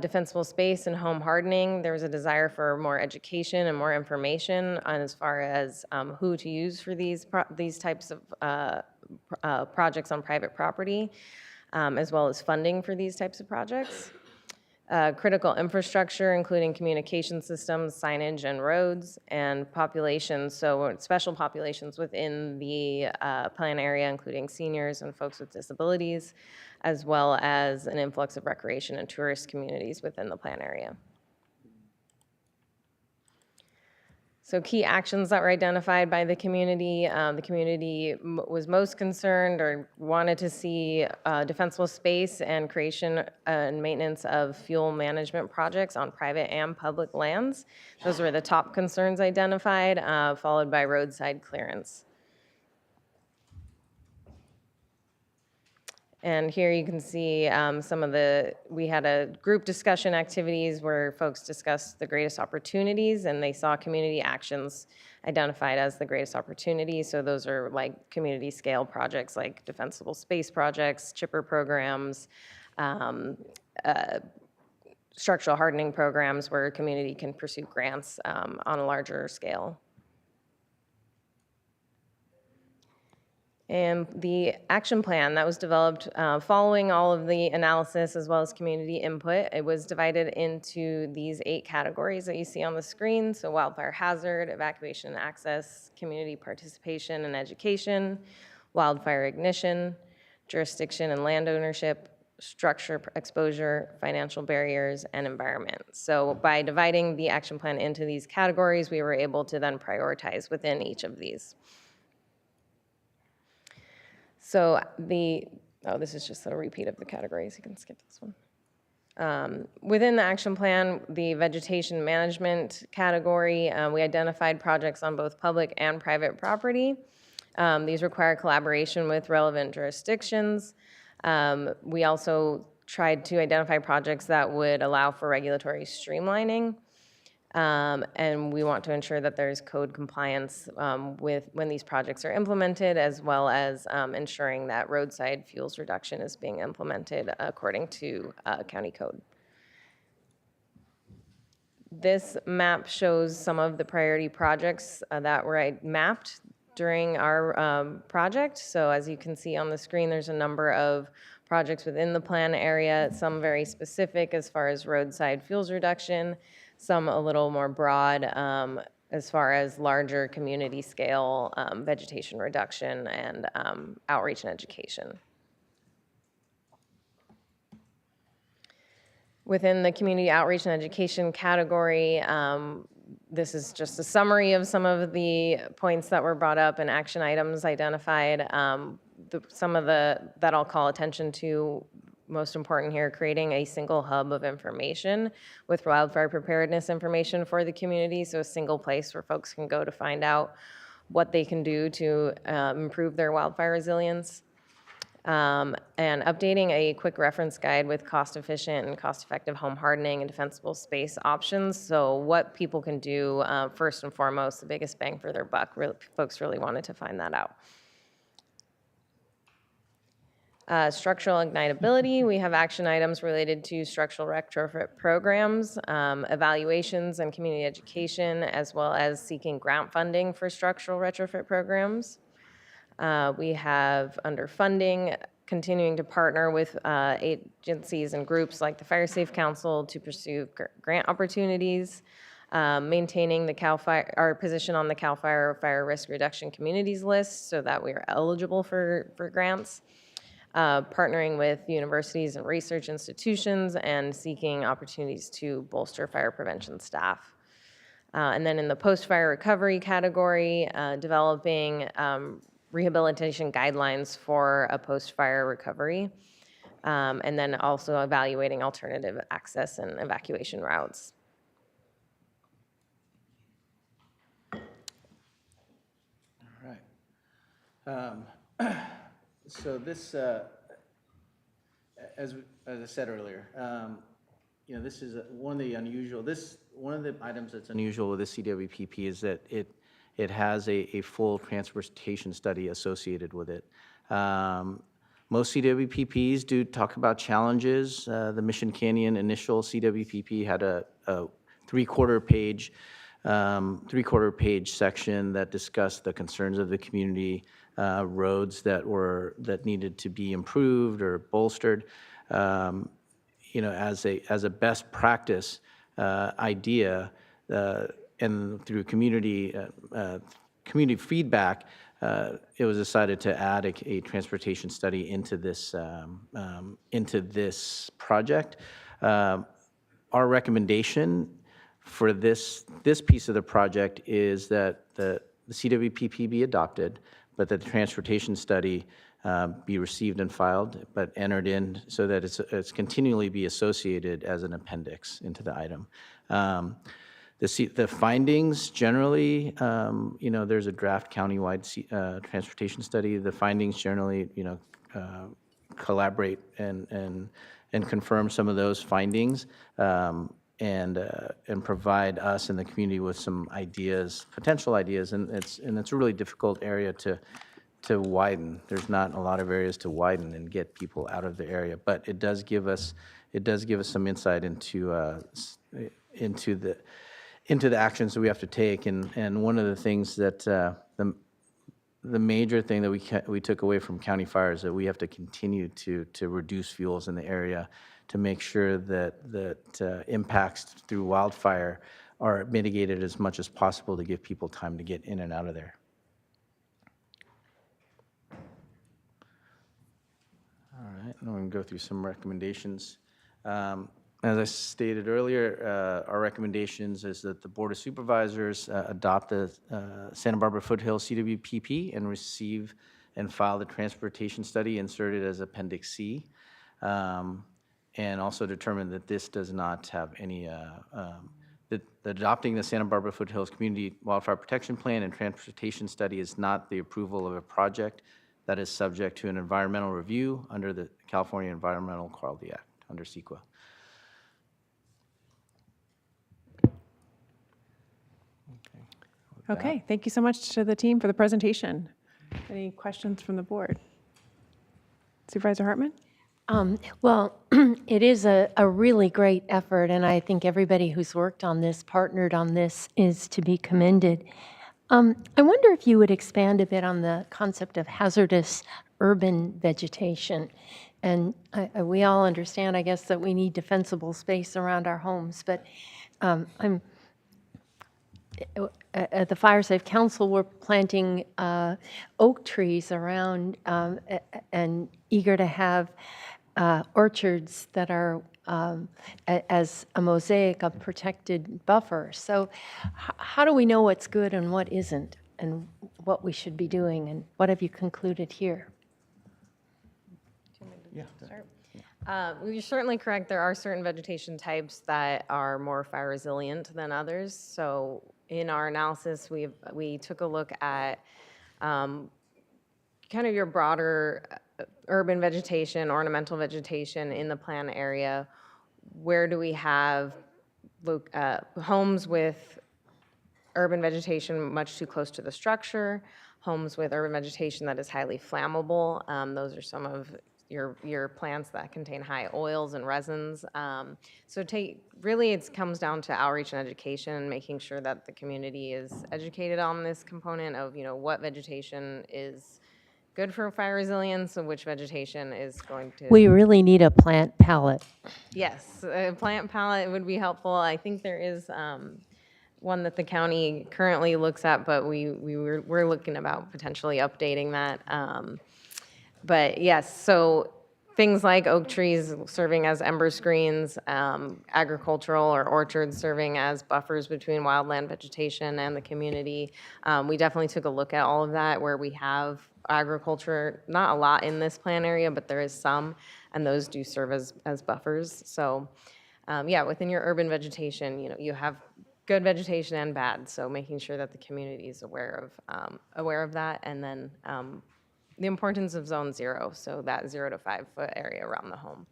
Defensible space and home hardening. There was a desire for more education and more information on as far as who to use for these types of projects on private property. As well as funding for these types of projects. Critical infrastructure, including communication systems, signage, and roads, and populations, so special populations within the plan area, including seniors and folks with disabilities, as well as an influx of recreation and tourist communities within the plan area. So key actions that were identified by the community was most concerned or wanted to see defensible space and creation and maintenance of fuel management projects on private and public lands. Those were the top concerns identified, followed by roadside clearance. And here you can see we had a group discussion activities where folks discussed the greatest opportunities, and they saw community actions identified as the greatest opportunities. So those are like community scale projects like defensible space projects, chipper programs, structural hardening programs where a community can pursue grants on a larger scale. And the action plan that was developed following all of the analysis as well as community input, it was divided into these 8 categories that you see on the screen. So wildfire hazard, evacuation and access, community participation and education, wildfire ignition, jurisdiction and land ownership, structure exposure, financial barriers, and environment. So by dividing the action plan into these categories, we were able to then prioritize within each of these. So this is just a repeat of the categories. You can skip this one. Within the action plan, the vegetation management category, we identified projects on both public and private property. These require collaboration with relevant jurisdictions. We also tried to identify projects that would allow for regulatory streamlining. And we want to ensure that there's code compliance with when these projects are implemented, as well as ensuring that roadside fuels reduction is being implemented according to county code. This map shows some of the priority projects that were mapped during our project. So as you can see on the screen, there's a number of projects within the plan area, some very specific as far as roadside fuels reduction, some a little more broad as far as larger community scale vegetation reduction and outreach and education. Within the community outreach and education category, this is just a summary of some of the points that were brought up and action items identified. Some of that I'll call attention to, most important here, creating a single hub of information with wildfire preparedness information for the community. So a single place where folks can go to find out what they can do to improve their wildfire resilience. And updating a quick reference guide with cost-efficient and cost-effective home hardening and defensible space options. So what people can do, first and foremost, the biggest bang for their buck. Folks really wanted to find that out. Structural ignitability, we have action items related to structural retrofit programs, evaluations and community education, as well as seeking grant funding for structural retrofit programs. We have underfunding, continuing to partner with agencies and groups like the Fire Safe Council to pursue grant opportunities, maintaining the CAL FIRE, our position on the CAL FIRE Fire Risk Reduction Communities list so that we are eligible for grants, partnering with universities and research institutions, and seeking opportunities to bolster fire prevention staff. And then in the post-fire recovery category, developing rehabilitation guidelines for a post-fire recovery, and then also evaluating alternative access and evacuation routes. All right. So this, as I said earlier, this is one of the unusual. One of the items that's unusual with the CWPP is that it has a full transportation study associated with it. Most CWPPs do talk about challenges. The Mission Canyon initial CWPP had a three-quarter page section that discussed the concerns of the community, roads that needed to be improved or bolstered. As a best practice idea, and through community feedback, it was decided to add a transportation study into this project. Our recommendation for this piece of the project is that the CWPP be adopted, but that the transportation study be received and filed, but entered in so that it's continually be associated as an appendix into the item. The findings generally, there's a draft countywide transportation study. The findings generally, collaborate and confirm some of those findings, and provide us and the community with some ideas, potential ideas, and it's a really difficult area to widen. There's not a lot of areas to widen and get people out of the area, but it does give us some insight into the actions that we have to take. And one of the things that the major thing that we took away from county fire is that we have to continue to reduce fuels in the area to make sure that impacts through wildfire are mitigated as much as possible to give people time to get in and out of there. All right, now we're going to go through some recommendations. As I stated earlier, our recommendations is that the Board of Supervisors adopt the Santa Barbara Foothills CWPP and receive and file the transportation study inserted as Appendix C, and also determine that this does not have any, that adopting the Santa Barbara Foothills Community Wildfire Protection Plan and transportation study is not the approval of a project that is subject to an environmental review under the California Environmental Quality Act, under CEQA. Okay, thank you so much to the team for the presentation. Any questions from the board? Supervisor Hartman? Well, it is a really great effort, and I think everybody who's worked on this, partnered on this, is to be commended. I wonder if you would expand a bit on the concept of hazardous urban vegetation. And we all understand, I guess, that we need defensible space around our homes, but at the Fire Safe Council, we're planting oak trees around and eager to have orchards that are as a mosaic of protected buffer. So how do we know what's good and what isn't, and what we should be doing, and what have you concluded here? You're certainly correct. There are certain vegetation types that are more fire resilient than others. So in our analysis, we took a look at kind of your broader urban vegetation, ornamental vegetation in the plan area. Where do we have homes with urban vegetation much too close to the structure, homes with urban vegetation that is highly flammable? Those are some of your plants that contain high oils and resins. So really it comes down to outreach and education, making sure that the community is educated on this component of, what vegetation is good for fire resilience and which vegetation is going to... We really need a plant palette. Yes, a plant palette would be helpful. I think there is one that the county currently looks at, but we're looking about potentially updating that. But yes, so things like oak trees serving as ember screens, agricultural or orchards serving as buffers between wildland vegetation and the community. We definitely took a look at all of that where we have agriculture, not a lot in this plan area, but there is some, and those do serve as buffers. So yeah, within your urban vegetation, you have good vegetation and bad, so making sure that the community is aware of that, and then the importance of zone 0, so that 0 to 5 foot area around the home.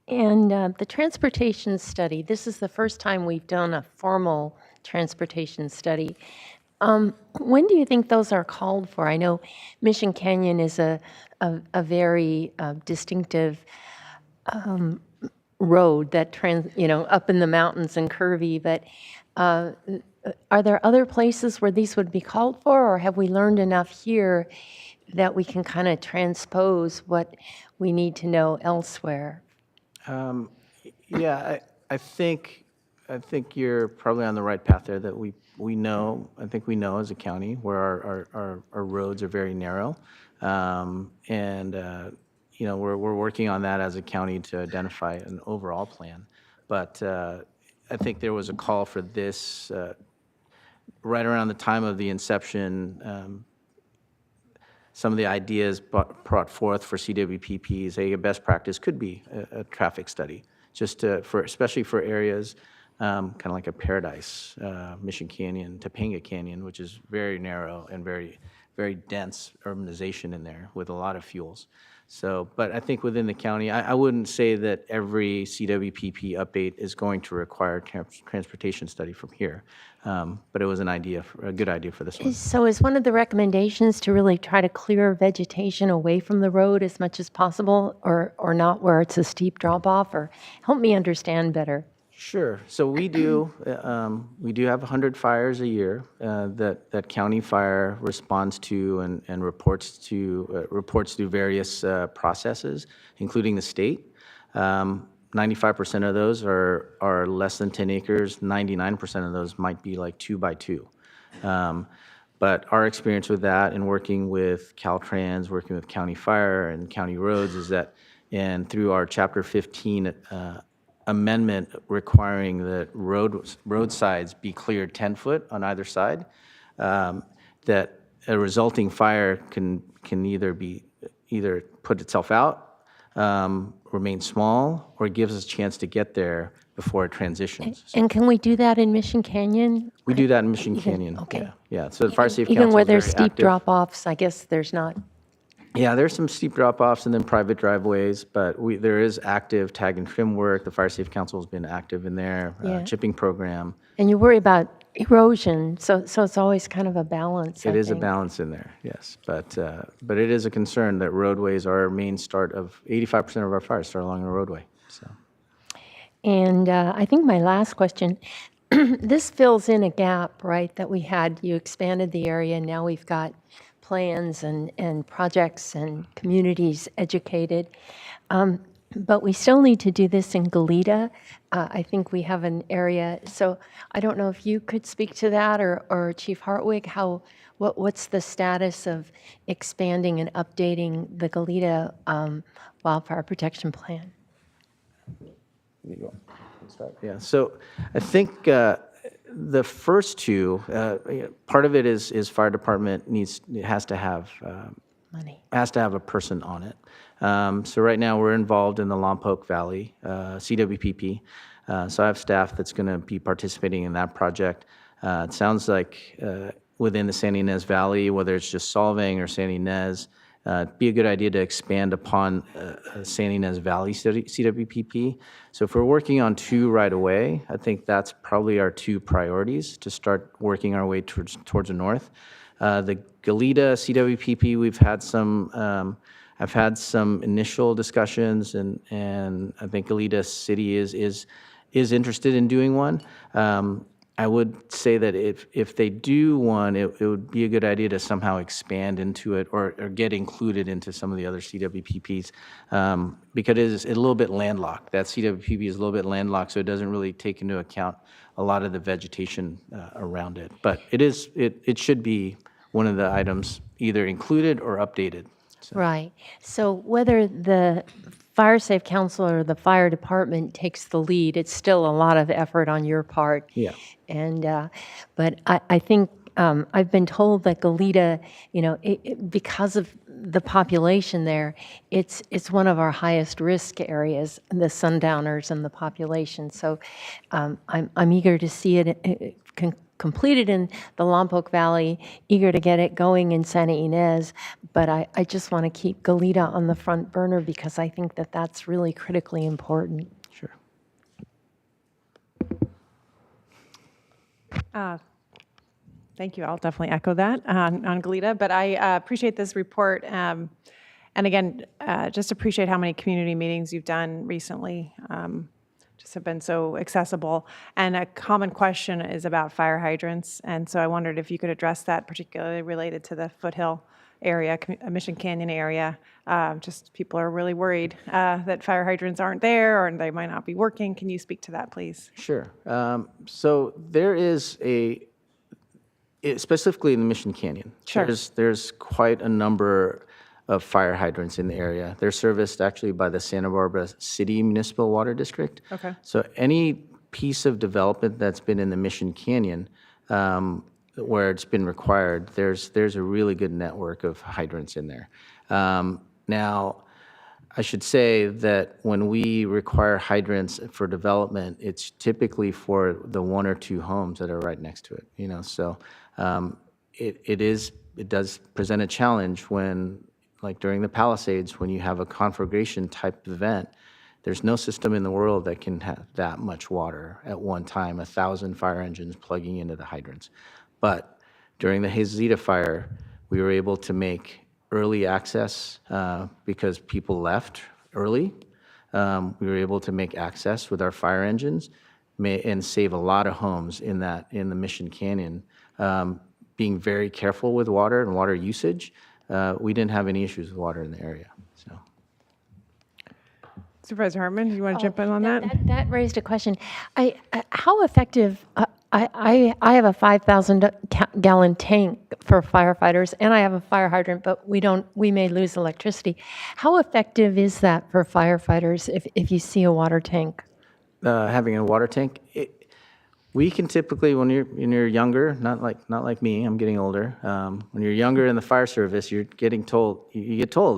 And the transportation study, this is the first time we've done a formal transportation study. When do you think those are called for? I know Mission Canyon is a very distinctive road that up in the mountains and curvy, but are there other places where these would be called for, or have we learned enough here that we can kind of transpose what we need to know elsewhere? Yeah, I think you're probably on the right path there, that we know as a county where our roads are very narrow. We're working on that as a county to identify an overall plan. But I think there was a call for this right around the time of the inception. Some of the ideas brought forth for CWPPs, a best practice could be a traffic study, just especially for areas kind of like a Paradise, Mission Canyon, Topanga Canyon, which is very narrow and very, very dense urbanization in there with a lot of fuels. So, but I think within the county, I wouldn't say that every CWPP update is going to require transportation study from here, but it was a good idea for this one. So is one of the recommendations to really try to clear vegetation away from the road as much as possible, or not where it's a steep drop off, or help me understand better? Sure. So we do have 100 fires a year that County Fire responds to and reports through various processes, including the state. 95% of those are less than 10 acres. 99% of those might be like 2 by 2. But our experience with that and working with Caltrans, working with County Fire and County Roads is that, and through our Chapter 15 amendment requiring that roadsides be cleared 10 foot on either side, that a resulting fire can either put itself out, remain small, or gives us a chance to get there before it transitions. And can we do that in Mission Canyon? We do that in Mission Canyon. Okay. Yeah. So the Fire Safety Even Council where is there's very steep active. drop-offs, I guess there's not. Yeah, there's some steep drop-offs and then private driveways, but there is active tag and trim work. The Fire Safety Council has been active in their Yeah. chipping program. And you worry about erosion, so it's always kind of a balance. It I is a think. balance in there, yes. But it is a concern that roadways are our main start of 85% of our fires start along a roadway. So And I think my last question, this fills in a gap, right, that we had. You expanded the area, now we've got plans and projects and communities educated. But we still need to do this in Goleta. I think we have an area, so I don't know if you could speak to that, or Chief Hartwig, what's the status of expanding and updating the Goleta Wildfire Protection Plan? yeah, so I think the first two, part of it is fire department has to have money, has to have a person on it. So right now we're involved in the Lompoc Valley CWPP. So I have staff that's going to be participating in that project. It sounds like within the San Ynez Valley, whether it's just Solvang or San Ynez, it'd be a good idea to expand upon San Ynez Valley CWPP. So if we're working on two right away, I think that's probably our two priorities to start working our way towards the north. The Goleta CWPP, we've had some, I've had some initial discussions, and I think Goleta City is interested in doing one. I would say that if they do one, it would be a good idea to somehow expand into it or get included into some of the other CWPPs, because it is a little bit landlocked. That CWPP is a little bit landlocked, so it doesn't really take into account a lot of the vegetation around it. But it should be one of the items either included or updated. So. Right. So whether the Fire Safe Council or the fire department takes the lead, it's still a lot of effort on your part. Yeah. And but I think I've been told that Goleta, because of the population there, it's one of our highest risk areas, the sundowners and the population. So I'm eager to see it completed in the Lompoc Valley, eager to get it going in Santa Ynez, but I just want to keep Goleta on the front burner because I think that that's really critically important. Sure. Thank you. I'll definitely echo that on Goleta, but I appreciate this report. And again, just appreciate how many community meetings you've done recently. Just have been so accessible. And a common question is about fire hydrants. And so I wondered if you could address that, particularly related to the Foothill area, Mission Canyon area. Just people are really worried that fire hydrants aren't there or they might not be working. Can you speak to that, please? Sure. So there is specifically in the Mission Canyon, sure. There's quite a number of fire hydrants in the area. They're serviced actually by the Santa Barbara City Municipal Water District. Okay. So any piece of development that's been in the Mission Canyon where it's been required, there's a really good network of hydrants in there. Now, I should say that when we require hydrants for development, it's typically for the one or two homes that are right next to it. So it does present a challenge when, like during the Palisades, when you have a conflagration type event, there's no system in the world that can have that much water at one time, 1,000 fire engines plugging into the hydrants. But during the Hazita fire, we were able to make early access because people left early. We were able to make access with our fire engines and save a lot of homes in the Mission Canyon. Being very careful with water and water usage, we didn't have any issues with water in the area. So. Supervisor Hartman, do you want to jump in on that? That raised a question. How effective, I have a 5,000-gallon tank for firefighters, and I have a fire hydrant, but we may lose electricity. How effective is that for firefighters if you see a water tank? Having a water tank, we can typically, when you're younger, not like me, I'm getting older. When you're younger in the fire service, you get told,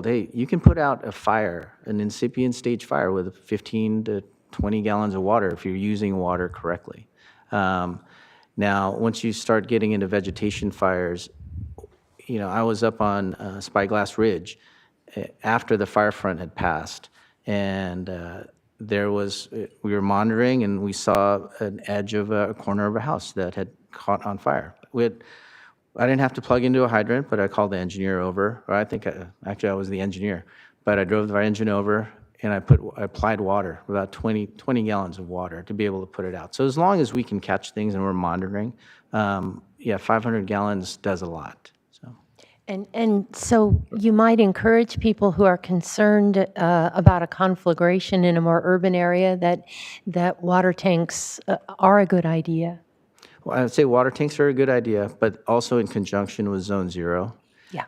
hey, you can put out a fire, an incipient stage fire, with 15 to 20 gallons of water if you're using water correctly. Now, once you start getting into vegetation fires, I was up on Spyglass Ridge after the fire front had passed, and we were monitoring, and we saw an edge of a corner of a house that had caught on fire. I didn't have to plug into a hydrant, but I called the engineer over. Or I was the engineer, but I drove the engine over, and I applied water, about 20 gallons of water, to be able to put it out. So as long as we can catch things and we're monitoring, 500 gallons does a lot. And so you might encourage people who are concerned about a conflagration in a more urban area that water tanks are a good idea. Well, I would say water tanks are a good idea, but also in conjunction with Zone Zero. Yeah.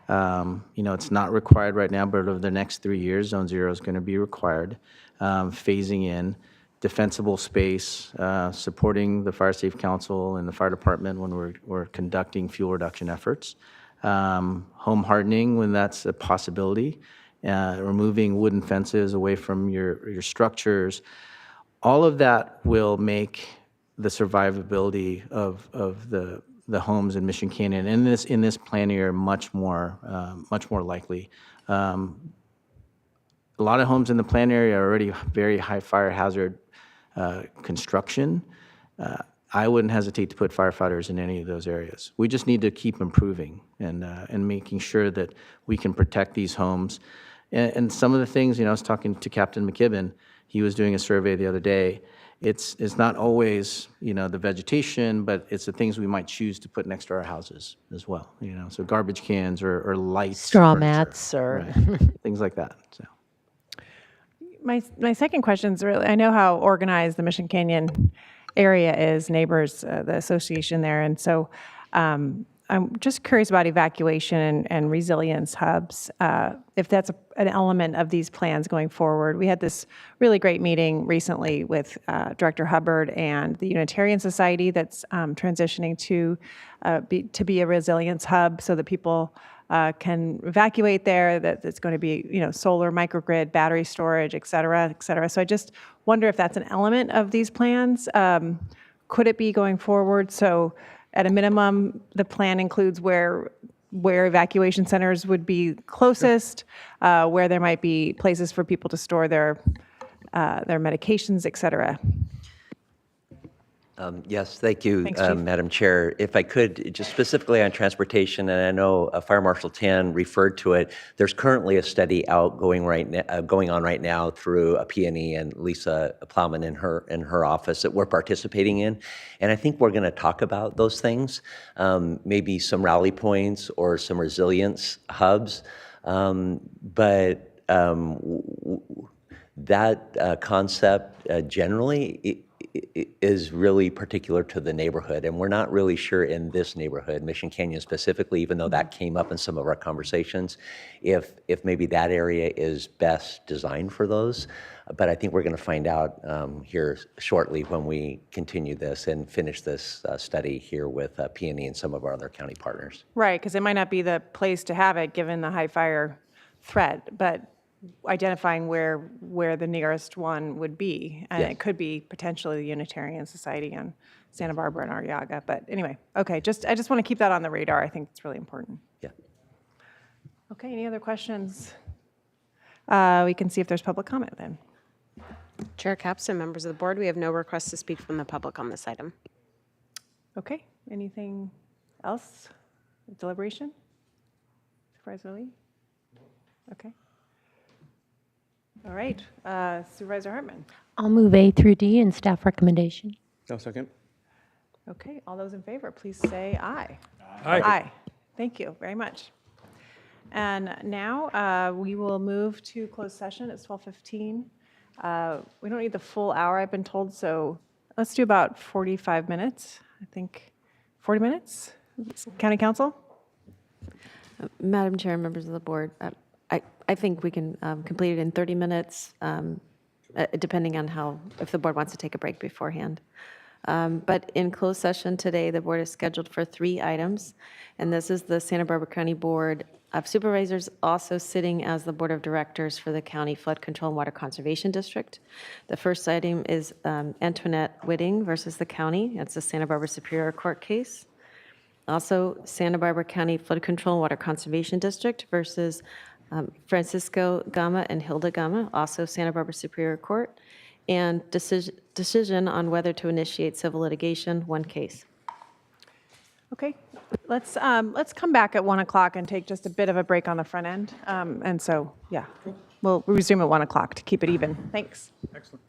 It's not required right now, but over the next 3 years, Zone Zero is going to be required. Phasing in defensible space, supporting the Fire Safe Council and the fire department when we're conducting fuel reduction efforts. Home hardening when that's a possibility, removing wooden fences away from your structures. All of that will make the survivability of the homes in Mission Canyon in this plan year much more likely. A lot of homes in the plan area are already very high fire hazard construction. I wouldn't hesitate to put firefighters in any of those areas. We just need to keep improving and making sure that we can protect these homes. And some of the things, I was talking to Captain McKibben. He was doing a survey the other day. It's not always, the vegetation, but it's the things we might choose to put next to our houses as well. So garbage cans or lights, straw furniture, mats, or things like that. So. My second question is really, I know how organized the Mission Canyon area is, neighbors, the association there, and so I'm just curious about evacuation and resilience hubs, if that's an element of these plans going forward. We had this really great meeting recently with Director Hubbard and the Unitarian Society that's transitioning to be a resilience hub so that people can evacuate there, that it's going to be, solar, microgrid, battery storage, et cetera, et cetera. So I just wonder if that's an element of these plans. Could it be going forward? So at a minimum, the plan includes where evacuation centers would be closest, where there might be places for people to store their medications, et cetera. Yes, thank you, Thanks, Chief. Madam Chair. If I could, just specifically on transportation, and I know Fire Marshal Tan referred to it, there's currently a study going on right now through a PNE and Lisa Plowman in her office that we're participating in. And I think we're going to talk about those things, maybe some rally points or some resilience hubs. But that concept generally is really particular to the neighborhood, and we're not really sure in this neighborhood, Mission Canyon specifically, even though that came up in some of our conversations, if maybe that area is best designed for those. But I think we're going to find out here shortly when we continue this and finish this study here with PNE and some of our other county partners. Right, because it might not be the place to have it given the high fire threat, but identifying where the nearest one would be. And Yes. It could be potentially the Unitarian Society on Santa Barbara and Arriaga. But anyway, okay, I just want to keep that on the radar. I think it's really important. Yeah. Okay, any other questions? We can see if there's public comment then. Chair Capps and members of the board, we have no requests to speak from the public on this item. Okay, anything else? Deliberation? Supervisor Lee? Okay. All right, Supervisor Hartman. I'll move A through D and staff recommendation. No, second. Okay, all those in favor, please say aye. Aye. Aye. Thank you very much. And now we will move to closed session. It's 12:15. We don't need the full hour, I've been told, so let's do about 45 minutes. I think 40 minutes? County Council? Madam Chair and members of the board, I think we can complete it in 30 minutes, depending on if the board wants to take a break beforehand. But in closed session today, the board is scheduled for 3 items, and this is the Santa Barbara County Board of Supervisors also sitting as the Board of Directors for the County Flood Control and Water Conservation District. The first item is Antoinette Whitting versus the county. It's a Santa Barbara Superior Court case. Also, Santa Barbara County Flood Control and Water Conservation District versus Francisco Gama and Hilda Gama, also Santa Barbara Superior Court, and decision on whether to initiate civil litigation, 1 case. Okay, let's come back at 1 o'clock and take just a bit of a break on the front end. And so, yeah, we'll resume at 1 o'clock to keep it even. Thanks. Excellent.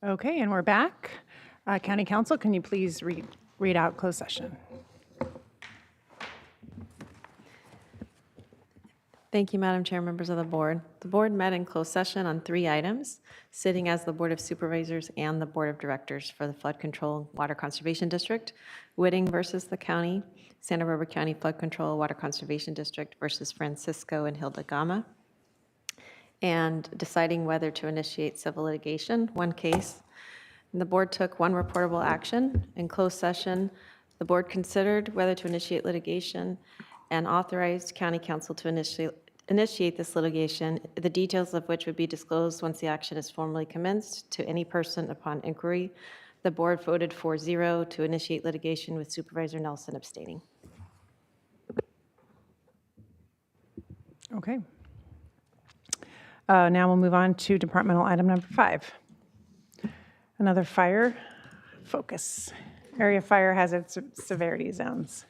Okay, and we're back. County Council, can you please read out closed session? Thank you, Madam Chair, members of the board. The board met in closed session on 3 items, sitting as the Board of Supervisors and the Board of Directors for the Flood Control Water Conservation District, Whitting versus the county, Santa Barbara County Flood Control Water Conservation District versus Francisco and Hilda Gama, and deciding whether to initiate civil litigation, 1 case. And the board took 1 reportable action. In closed session, the board considered whether to initiate litigation and authorized county council to initiate this litigation, the details of which would be disclosed once the action is formally commenced to any person upon inquiry. The board voted 4-0 to initiate litigation with Supervisor Nelson abstaining. Okay. Now we'll move on to departmental item number 5. Another fire focus. Area fire hazard severity zones.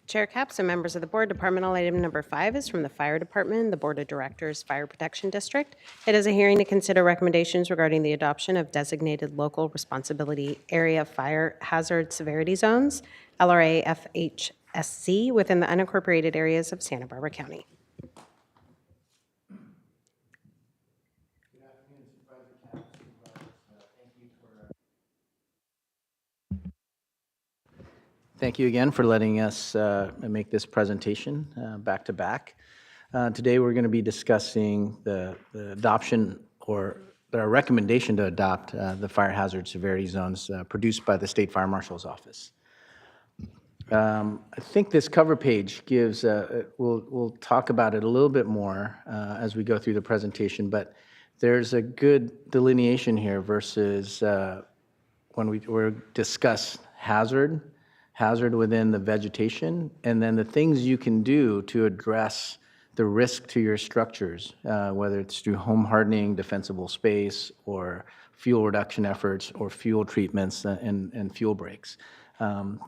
Chair Capps and members of the board, departmental item number 5 is from the Fire Department, the Board of Directors, Fire Protection District. It is a hearing to consider recommendations regarding the adoption of designated local responsibility area fire hazard severity zones, LRA FHSC, within the unincorporated areas of Santa Barbara County. Thank you again for letting us make this presentation back to back. Today we're going to be discussing the adoption or our recommendation to adopt the fire hazard severity zones produced by the State Fire Marshal's Office. I think this cover page gives, we'll talk about it a little bit more as we go through the presentation, but there's a good delineation here versus when we discuss hazard within the vegetation, and then the things you can do to address the risk to your structures, whether it's through home hardening, defensible space, or fuel reduction efforts, or fuel treatments and fuel breaks.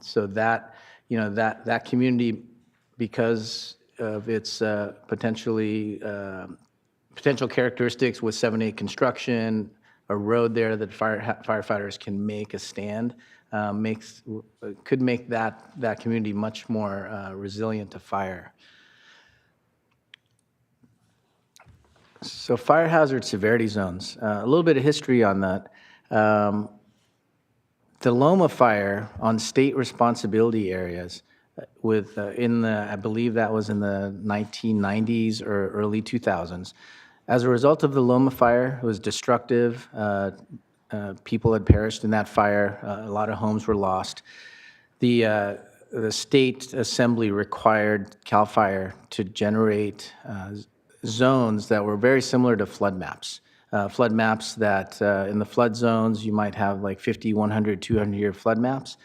So that, that community, because of its potential characteristics with 7-8 construction, a road there that firefighters can make a stand, could make that community much more resilient to fire. So fire hazard severity zones, a little bit of history on that. The Loma fire on state responsibility areas I believe that was in the 1990s or early 2000s. As a result of the Loma fire, it was destructive. People had perished in that fire. A lot of homes were lost. The state assembly required CAL FIRE to generate zones that were very similar to flood maps. Flood maps that in the flood zones, you might have like 50, 100, 200-year flood maps.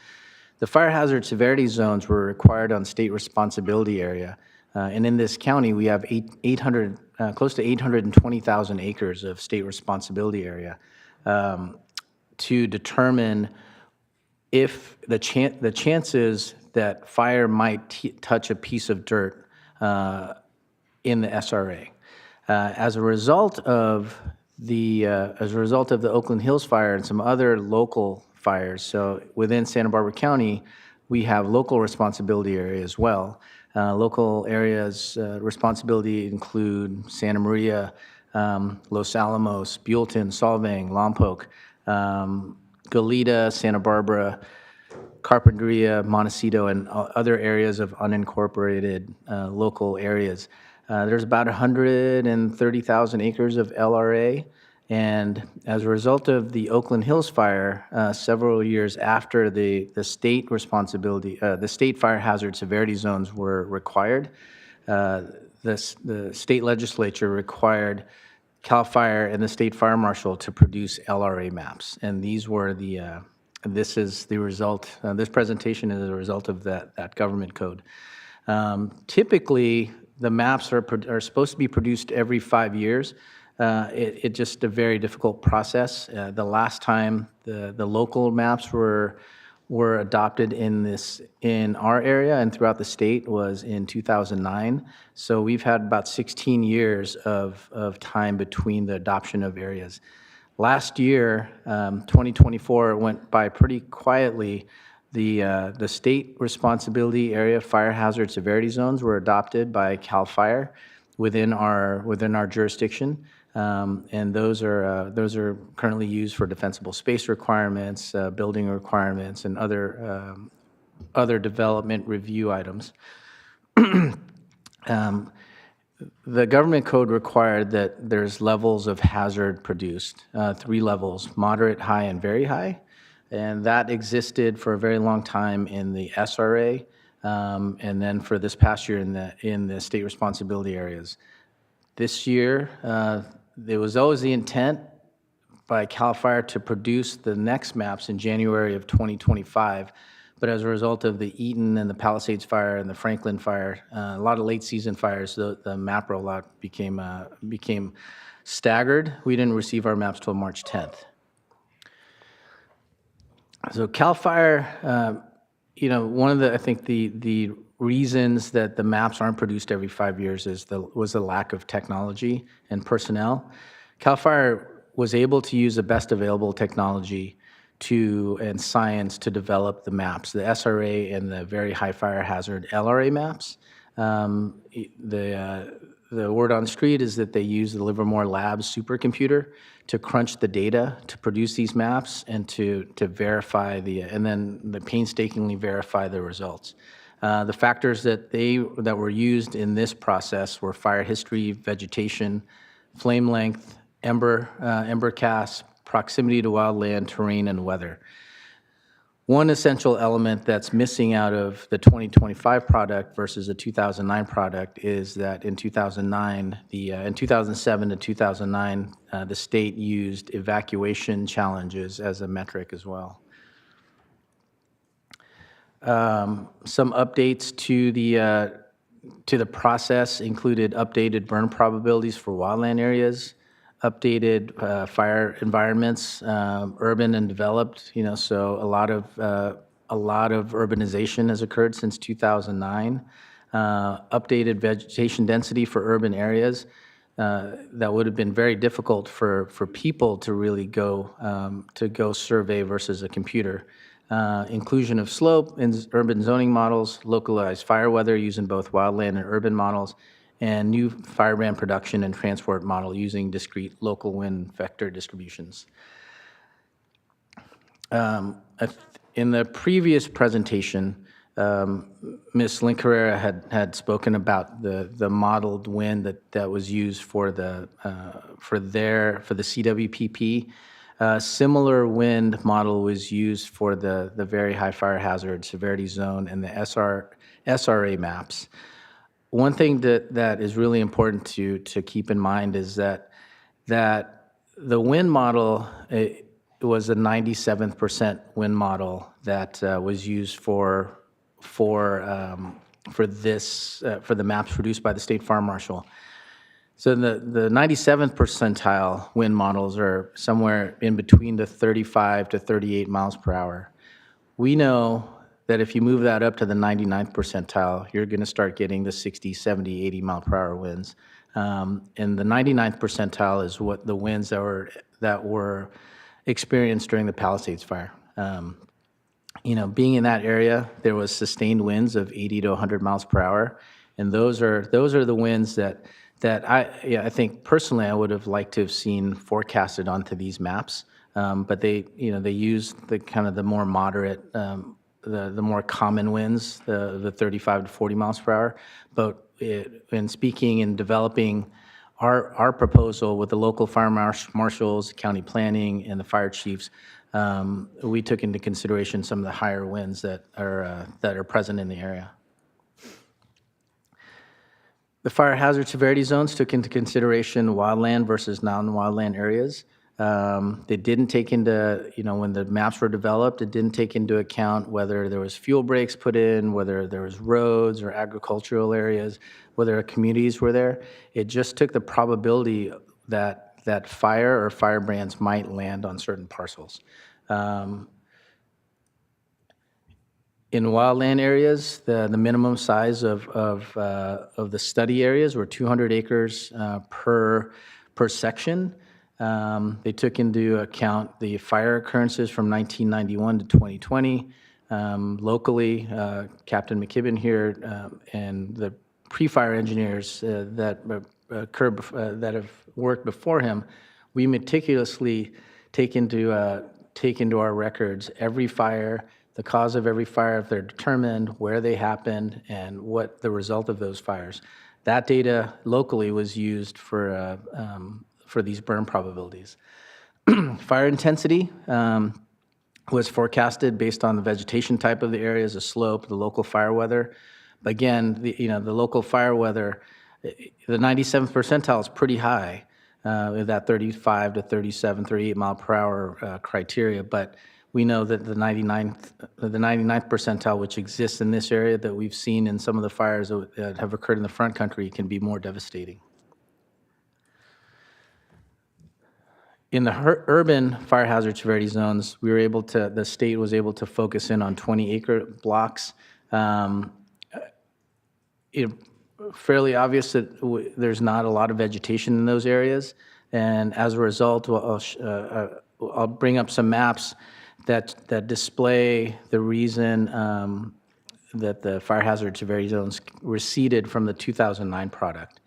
The fire hazard severity zones were required on state responsibility area. And in this county, we have close to 820,000 acres of state responsibility area. To determine if the chances that fire might touch a piece of dirt in the SRA. As a result of the Oakland Hills fire and some other local fires, so within Santa Barbara County, we have local responsibility area as well. Local areas responsibility include Santa Maria, Los Alamos, Buellton, Solvang, Lompoc, Goleta, Santa Barbara, Carpinteria, Montecito, and other areas of unincorporated local areas. There's about 130,000 acres of LRA, and as a result of the Oakland Hills fire, several years after the state fire hazard severity zones were required, the state legislature required CAL FIRE and the State Fire Marshal to produce LRA maps, and these were this is the result. This presentation is a result of that government code. Typically, the maps are supposed to be produced every 5 years. It's just a very difficult process. The last time the local maps were adopted in our area and throughout the state was in 2009. So we've had about 16 years of time between the adoption of areas. Last year, 2024, went by pretty quietly. The state responsibility area fire hazard severity zones were adopted by CAL FIRE within our jurisdiction, and those are currently used for defensible space requirements, building requirements, and other development review items. The government code required that there's levels of hazard produced, 3 levels: moderate, high, and very high. And that existed for a very long time in the SRA, and then for this past year in the state responsibility areas. This year, there was always the intent by CAL FIRE to produce the next maps in January of 2025. But as a result of the Eaton and the Palisades fire and the Franklin fire, a lot of late season fires, the map rollout became staggered. We didn't receive our maps till March 10th. So CAL FIRE, one of the, I think the reasons that the maps aren't produced every 5 years was the lack of technology and personnel. CAL FIRE was able to use the best available technology and science to develop the maps, the SRA and the very high fire hazard LRA maps. The word on the street is that they use the Livermore Labs supercomputer to crunch the data to produce these maps and to verify and then painstakingly verify the results. The factors that were used in this process were fire history, vegetation, flame length, ember cast, proximity to wildland, terrain, and weather. One essential element that's missing out of the 2025 product versus the 2009 product is that in 2009, in 2007 to 2009, the state used evacuation challenges as a metric as well. Some updates to the process included updated burn probabilities for wildland areas, updated fire environments, urban and developed. So a lot of urbanization has occurred since 2009. Updated vegetation density for urban areas that would have been very difficult for people to really go survey versus a computer. Inclusion of slope in urban zoning models, localized fire weather using both wildland and urban models, and new firebrand production and transport model using discrete local wind vector distributions. In the previous presentation, Ms. Lincarera had spoken about the modeled wind that was used for the CWPP. Similar wind model was used for the very high fire hazard severity zone and the SRA maps. One thing that is really important to keep in mind is that the wind model, it was a 97% wind model that was used for the maps produced by the State Fire Marshal. So the 97th percentile wind models are somewhere in between the 35 to 38 miles per hour. We know that if you move that up to the 99th percentile, you're going to start getting the 60, 70, 80 mile per hour winds. And the 99th percentile is what the winds that were experienced during the Palisades fire. Being in that area, there was sustained winds of 80 to 100 miles per hour, and those are the winds that I think personally I would have liked to have seen forecasted onto these maps. But they used the kind of the more moderate, the more common winds, the 35 to 40 miles per hour. But in speaking and developing our proposal with the local fire marshals, county planning, and the fire chiefs, we took into consideration some of the higher winds that are present in the area. The fire hazard severity zones took into consideration wildland versus non-wildland areas. They didn't take into, when the maps were developed, it didn't take into account whether there was fuel breaks put in, whether there was roads or agricultural areas, whether communities were there. It just took the probability that fire or firebrands might land on certain parcels. In wildland areas, the minimum size of the study areas were 200 acres per section. They took into account the fire occurrences from 1991 to 2020. Locally, Captain McKibben here and the pre-fire engineers that have worked before him, we meticulously take into our records every fire, the cause of every fire, if they're determined, where they happened, and what the result of those fires. That data locally was used for these burn probabilities. Fire intensity was forecasted based on the vegetation type of the areas, the slope, the local fire weather. Again, the local fire weather, the 97th percentile is pretty high with that 35 to 37, 38 mile per hour criteria, but we know that the 99th percentile, which exists in this area that we've seen in some of the fires that have occurred in the front country, can be more devastating. In the urban fire hazard severity zones, the state was able to focus in on 20-acre blocks. Fairly obvious that there's not a lot of vegetation in those areas, and as a result, I'll bring up some maps that display the reason that the fire hazard severity zones receded from the 2009 product.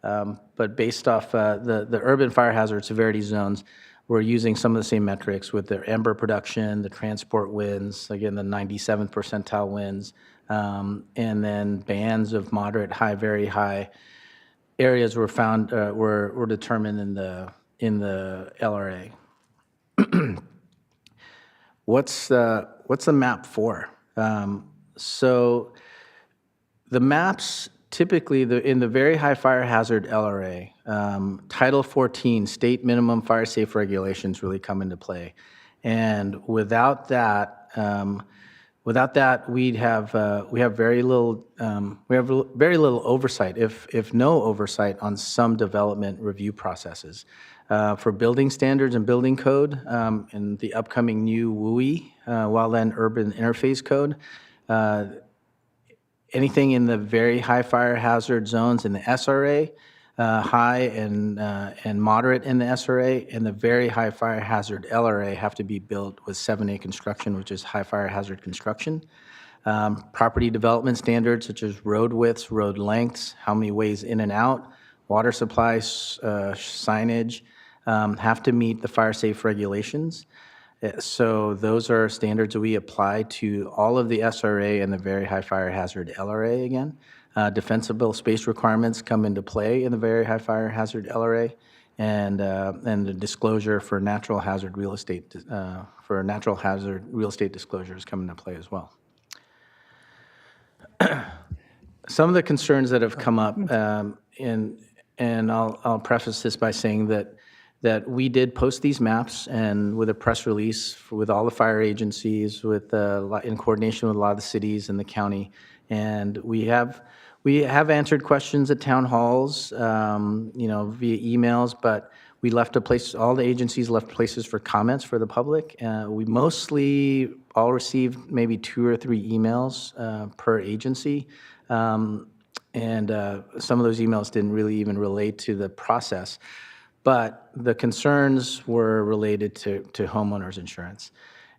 But based off the urban fire hazard severity zones, we're using some of the same metrics with their ember production, the transport winds, again, the 97th percentile winds, and then bands of moderate, high, very high areas were found, were determined in the LRA. What's the map for? So the maps typically, in the very high fire hazard LRA, Title 14, state minimum fire safe regulations really come into play. And without that, we have very little oversight, if no oversight, on some development review processes. For building standards and building code, in the upcoming new WUI, Wildland Urban Interface Code, anything in the very high fire hazard zones in the SRA, high and moderate in the SRA, and the very high fire hazard LRA have to be built with 7A construction, which is high fire hazard construction. Property development standards such as road widths, road lengths, how many ways in and out, water supplies, signage, have to meet the fire safe regulations. So those are standards that we apply to all of the SRA and the very high fire hazard LRA again. Defensible space requirements come into play in the very high fire hazard LRA, and the disclosure for natural hazard real estate disclosures come into play as well. Some of the concerns that have come up, and I'll preface this by saying that we did post these maps and with a press release with all the fire agencies, in coordination with a lot of the cities and the county, and we have answered questions at town halls, via emails, but we left all the agencies left places for comments for the public. We mostly all received maybe 2 or 3 emails per agency, and some of those emails didn't really even relate to the process. But the concerns were related to homeowners insurance.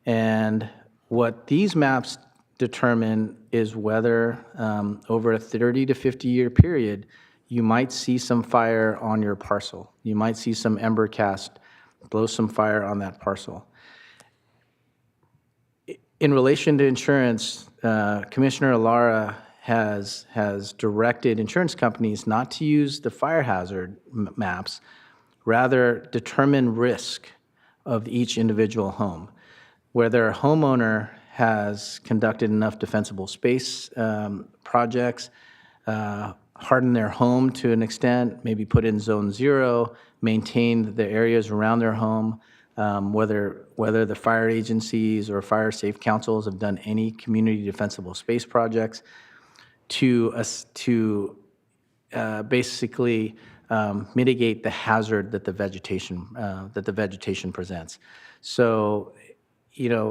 And what these maps determine is whether over a 30 to 50 year period, you might see some fire on your parcel. You might see some ember cast, blow some fire on that parcel. In relation to insurance, Commissioner Alara has directed insurance companies not to use the fire hazard maps, rather determine risk of each individual home. Whether a homeowner has conducted enough defensible space projects, hardened their home to an extent, maybe put in zone 0, maintained the areas around their home, whether the fire agencies or fire safe councils have done any community defensible space projects to basically mitigate the hazard that the vegetation presents. So,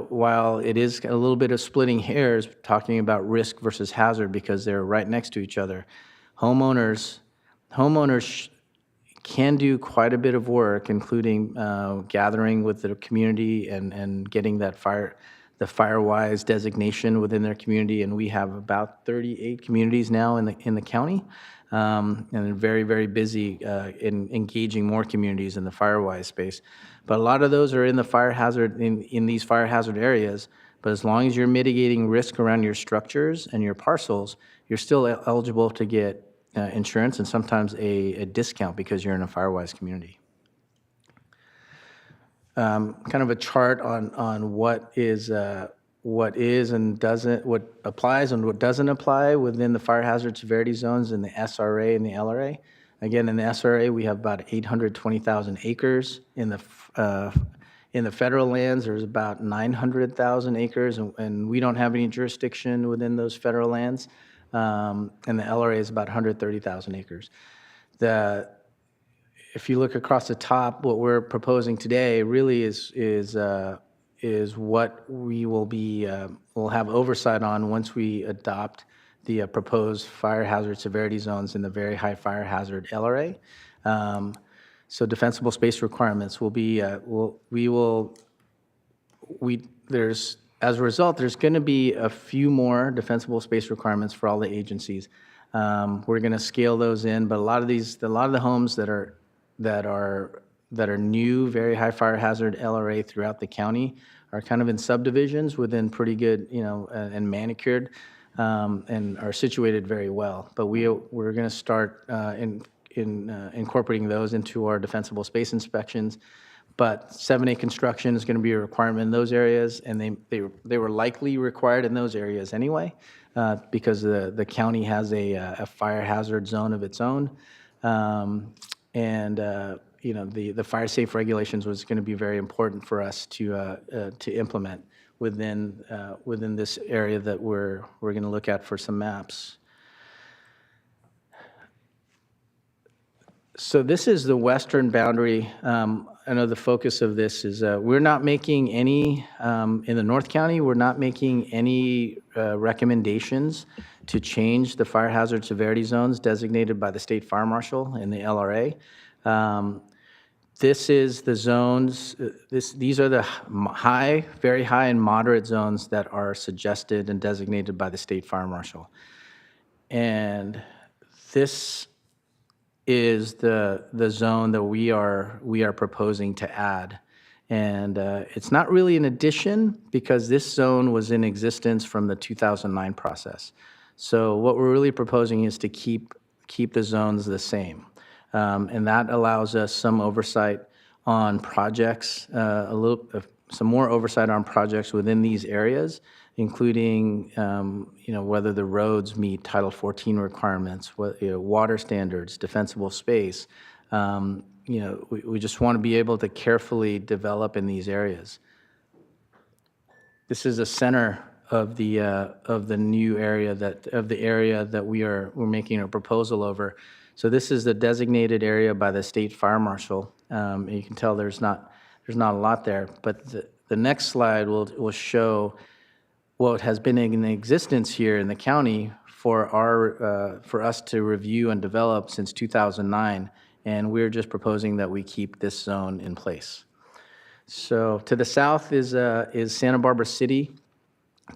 while it is a little bit of splitting hairs talking about risk versus hazard because they're right next to each other, homeowners can do quite a bit of work, including gathering with the community and getting that the FireWise designation within their community. And we have about 38 communities now in the county, and they're very, very busy in engaging more communities in the FireWise space. But a lot of those are in the fire hazard in these fire hazard areas. But as long as you're mitigating risk around your structures and your parcels, you're still eligible to get insurance and sometimes a discount because you're in a FireWise community. Kind of a chart on what applies and what doesn't apply within the fire hazard severity zones in the SRA and the LRA. Again, in the SRA, we have about 820,000 acres. In the federal lands, there's about 900,000 acres, and we don't have any jurisdiction within those federal lands. And the LRA is about 130,000 acres. If you look across the top, what we're proposing today really is what we will have oversight on once we adopt the proposed fire hazard severity zones in the very high fire hazard LRA. So defensible space requirements will be, as a result, there's going to be a few more defensible space requirements for all the agencies. We're going to scale those in, but a lot of the homes that are new, very high fire hazard LRA throughout the county are kind of in subdivisions within pretty good, and manicured, and are situated very well. But we're going to start incorporating those into our defensible space inspections. But 7A construction is going to be a requirement in those areas, and they were likely required in those areas anyway, because the county has a fire hazard zone of its own. The fire safe regulations was going to be very important for us to implement within this area that we're going to look at for some maps. So this is the western boundary. I know the focus of this is we're not making any, in the North County, we're not making any recommendations to change the fire hazard severity zones designated by the State Fire Marshal in the LRA. This is the zones, these are the very high and moderate zones that are suggested and designated by the State Fire Marshal. And this is the zone that we are proposing to add. And it's not really an addition because this zone was in existence from the 2009 process. So what we're really proposing is to keep the zones the same. And that allows us some oversight on projects, some more oversight on projects within these areas, including whether the roads meet Title 14 requirements, water standards, defensible space. We just want to be able to carefully develop in these areas. This is the center of the new area that we're making a proposal over. So this is the designated area by the State Fire Marshal. You can tell there's not a lot there, but the next slide will show what has been in existence here in the county for us to review and develop since 2009, and we're just proposing that we keep this zone in place. So to the south is Santa Barbara City.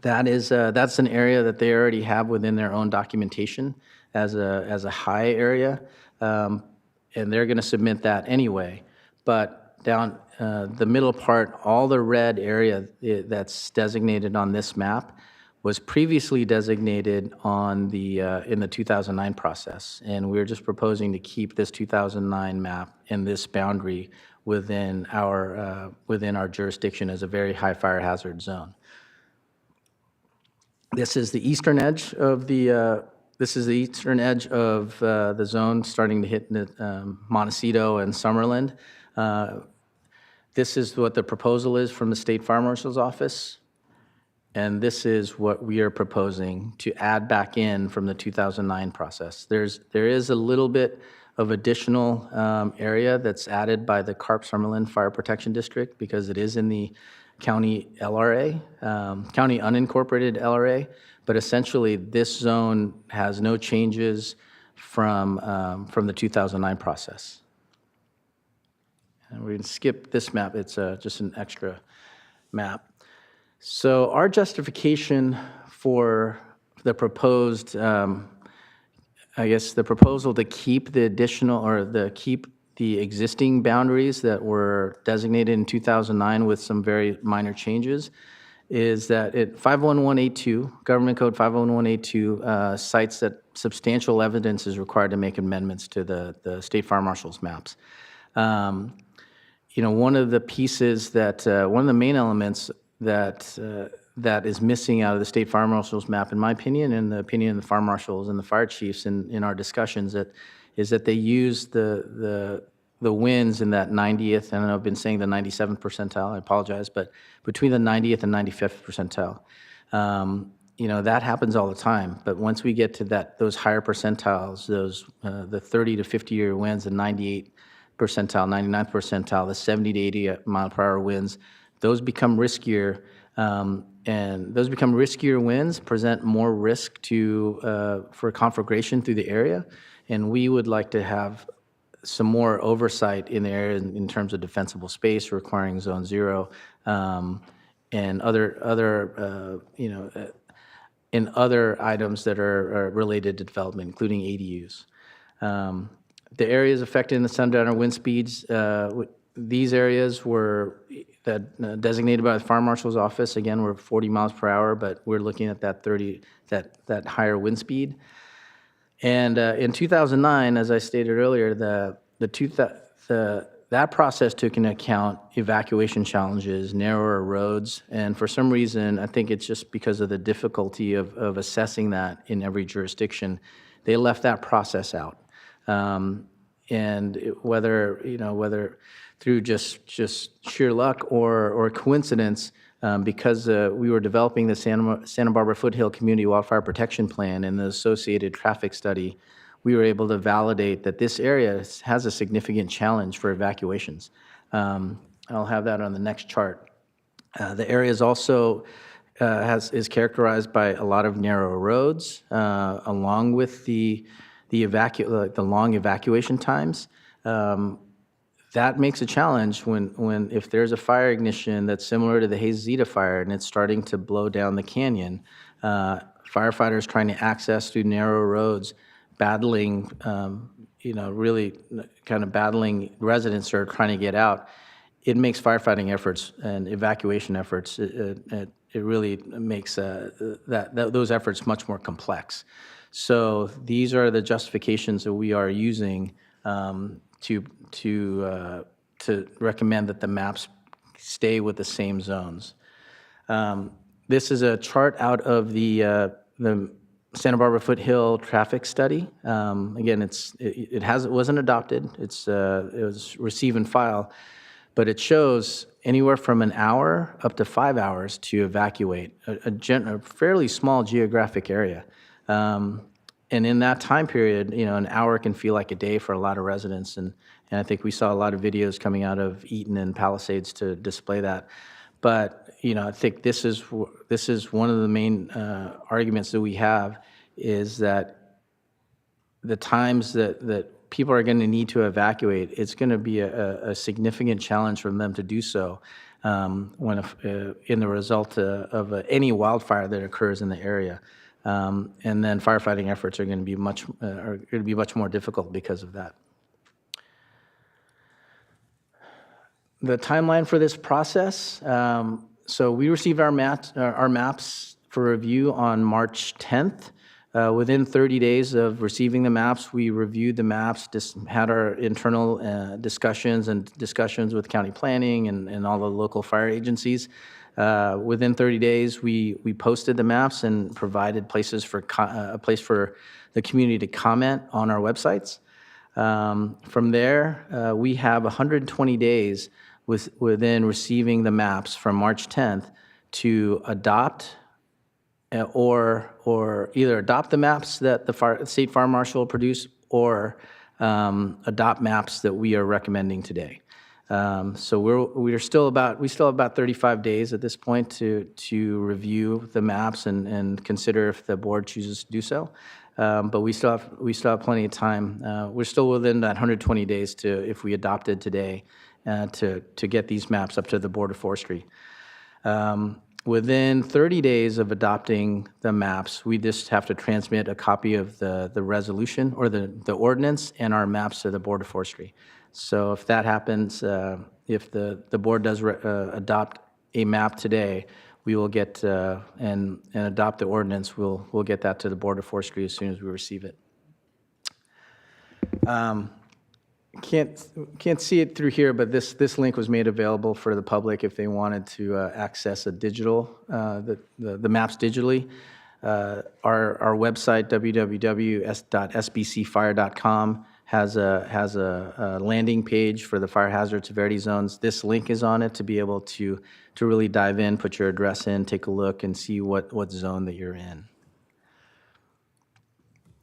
That's an area that they already have within their own documentation as a high area, and they're going to submit that anyway. But down the middle part, all the red area that's designated on this map was previously designated in the 2009 process, and we're just proposing to keep this 2009 map and this boundary within our jurisdiction as a very high fire hazard zone. This is the eastern edge of the zone, starting to hit Montecito and Summerlin. This is what the proposal is from the State Fire Marshal's office, and this is what we are proposing to add back in from the 2009 process. There is a little bit of additional area that's added by the Carp-Summerlin Fire Protection District because it is in the county LRA, county unincorporated LRA, but essentially this zone has no changes from the 2009 process. And we're going to skip this map. It's just an extra map. So our justification for the proposed, I guess, the proposal to keep the additional or keep the existing boundaries that were designated in 2009 with some very minor changes is that 51182, Government Code 51182, cites that substantial evidence is required to make amendments to the State Fire Marshal's maps. One of the pieces that, one of the main elements that is missing out of the State Fire Marshal's map, in my opinion, and the opinion of the fire marshals and the fire chiefs in our discussions, is that they use the wins in that 90th, and I've been saying the 97th percentile, I apologize, but between the 90th and 95th percentile. That happens all the time, but once we get to those higher percentiles, the 30 to 50-year wins, the 98 percentile, 99th percentile, the 70 to 80 mile per hour winds, those become riskier, and those become riskier winds, present more risk for conflagration through the area, and we would like to have some more oversight in the area in terms of defensible space, requiring zone 0, and other items that are related to development, including ADUs. The areas affected in the sundowner wind speeds, these areas were designated by the Fire Marshal's office, again, were 40 miles per hour, but we're looking at that higher wind speed. And in 2009, as I stated earlier, that process took into account evacuation challenges, narrower roads, and for some reason, I think it's just because of the difficulty of assessing that in every jurisdiction, they left that process out. And whether through just sheer luck or coincidence, because we were developing the Santa Barbara Foothill Community Wildfire Protection Plan and the associated traffic study, we were able to validate that this area has a significant challenge for evacuations. I'll have that on the next chart. The area is also is characterized by a lot of narrow roads, along with the long evacuation times. That makes a challenge if there's a fire ignition that's similar to the Hayes Zeta fire and it's starting to blow down the canyon, firefighters trying to access through narrow roads, battling, really kind of battling residents who are trying to get out. It makes firefighting efforts and evacuation efforts, it really makes those efforts much more complex. So these are the justifications that we are using to recommend that the maps stay with the same zones. This is a chart out of the Santa Barbara Foothill traffic study. Again, it wasn't adopted. It was receive and file, but it shows anywhere from an hour up to 5 hours to evacuate a fairly small geographic area. And in that time period, an hour can feel like a day for a lot of residents. And I think we saw a lot of videos coming out of Eaton and Palisades to display that. But, I think this is one of the main arguments that we have is that the times that people are going to need to evacuate, it's going to be a significant challenge for them to do so in the result of any wildfire that occurs in the area. And then firefighting efforts are going to be much more difficult because of that. The timeline for this process. So we received our maps for review on March 10th. Within 30 days of receiving the maps, we reviewed the maps, had our internal discussions with county planning and all the local fire agencies. Within 30 days, we posted the maps and provided a place for the community to comment on our websites. From there, we have 120 days within receiving the maps from March 10th to adopt or either adopt the maps that the State Fire Marshal produced or adopt maps that we are recommending today. So we still have about 35 days at this point to review the maps and consider if the board chooses to do so. But we still have plenty of time. We're still within that 120 days if we adopted today, to get these maps up to the Board of Forestry. Within 30 days of adopting the maps, we just have to transmit a copy of the resolution or the ordinance and our maps to the Board of Forestry. So if that happens, if the board does adopt a map today, we will get and adopt the ordinance. We'll get that to the Board of Forestry as soon as we receive it. Can't see it through here, but this link was made available for the public if they wanted to access a digital the maps digitally. Our website www.sbcfire.com has a landing page for the fire hazard severity zones. This link is on it to be able to really dive in, put your address in, take a look, and see what zone that you're in.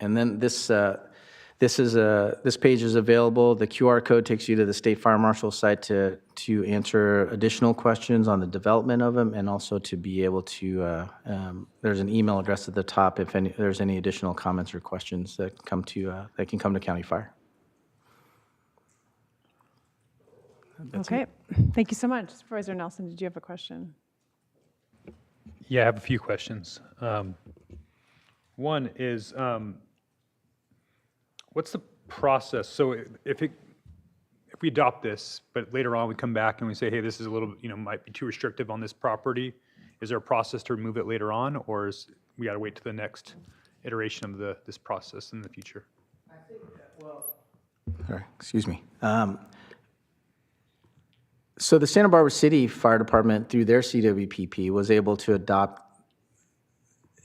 And then this page is available. The QR code takes you to the State Fire Marshal site to answer additional questions on the development of them, and also to be able to. There's an email address at the top if there's any additional comments or questions that can come to County Fire. Okay, thank you so much. Supervisor Nelson, did you have a question? Yeah, I have a few questions. One is, what's the process? So if we adopt this, but later on we come back and we say, hey, this is a little, might be too restrictive on this property, is there a process to remove it later on, or is we got to wait to the next iteration of this process in the future? I think, sorry, excuse me. So the Santa Barbara City Fire Department, through their CWPP, was able to adopt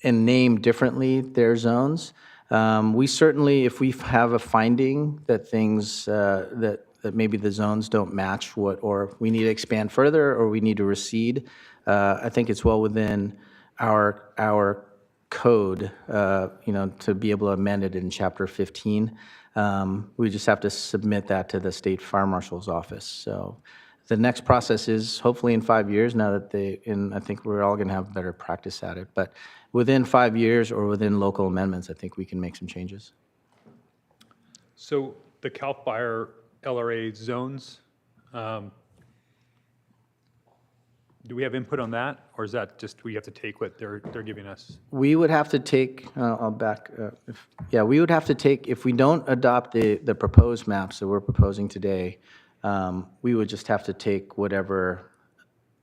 and name differently their zones. We certainly, if we have a finding that things, that maybe the zones don't match or we need to expand further or we need to recede, I think it's well within our code, to be able to amend it in Chapter 15. We just have to submit that to the State Fire Marshal's office. So the next process is hopefully in 5 years, now that I think we're all going to have better practice at it. But within 5 years or within local amendments, I think we can make some changes. So the CAL FIRE LRA zones, do we have input on that, or is that just we have to take what they're giving us? We would have to take, I'll back, we would have to take, if we don't adopt the proposed maps that we're proposing today, we would just have to take whatever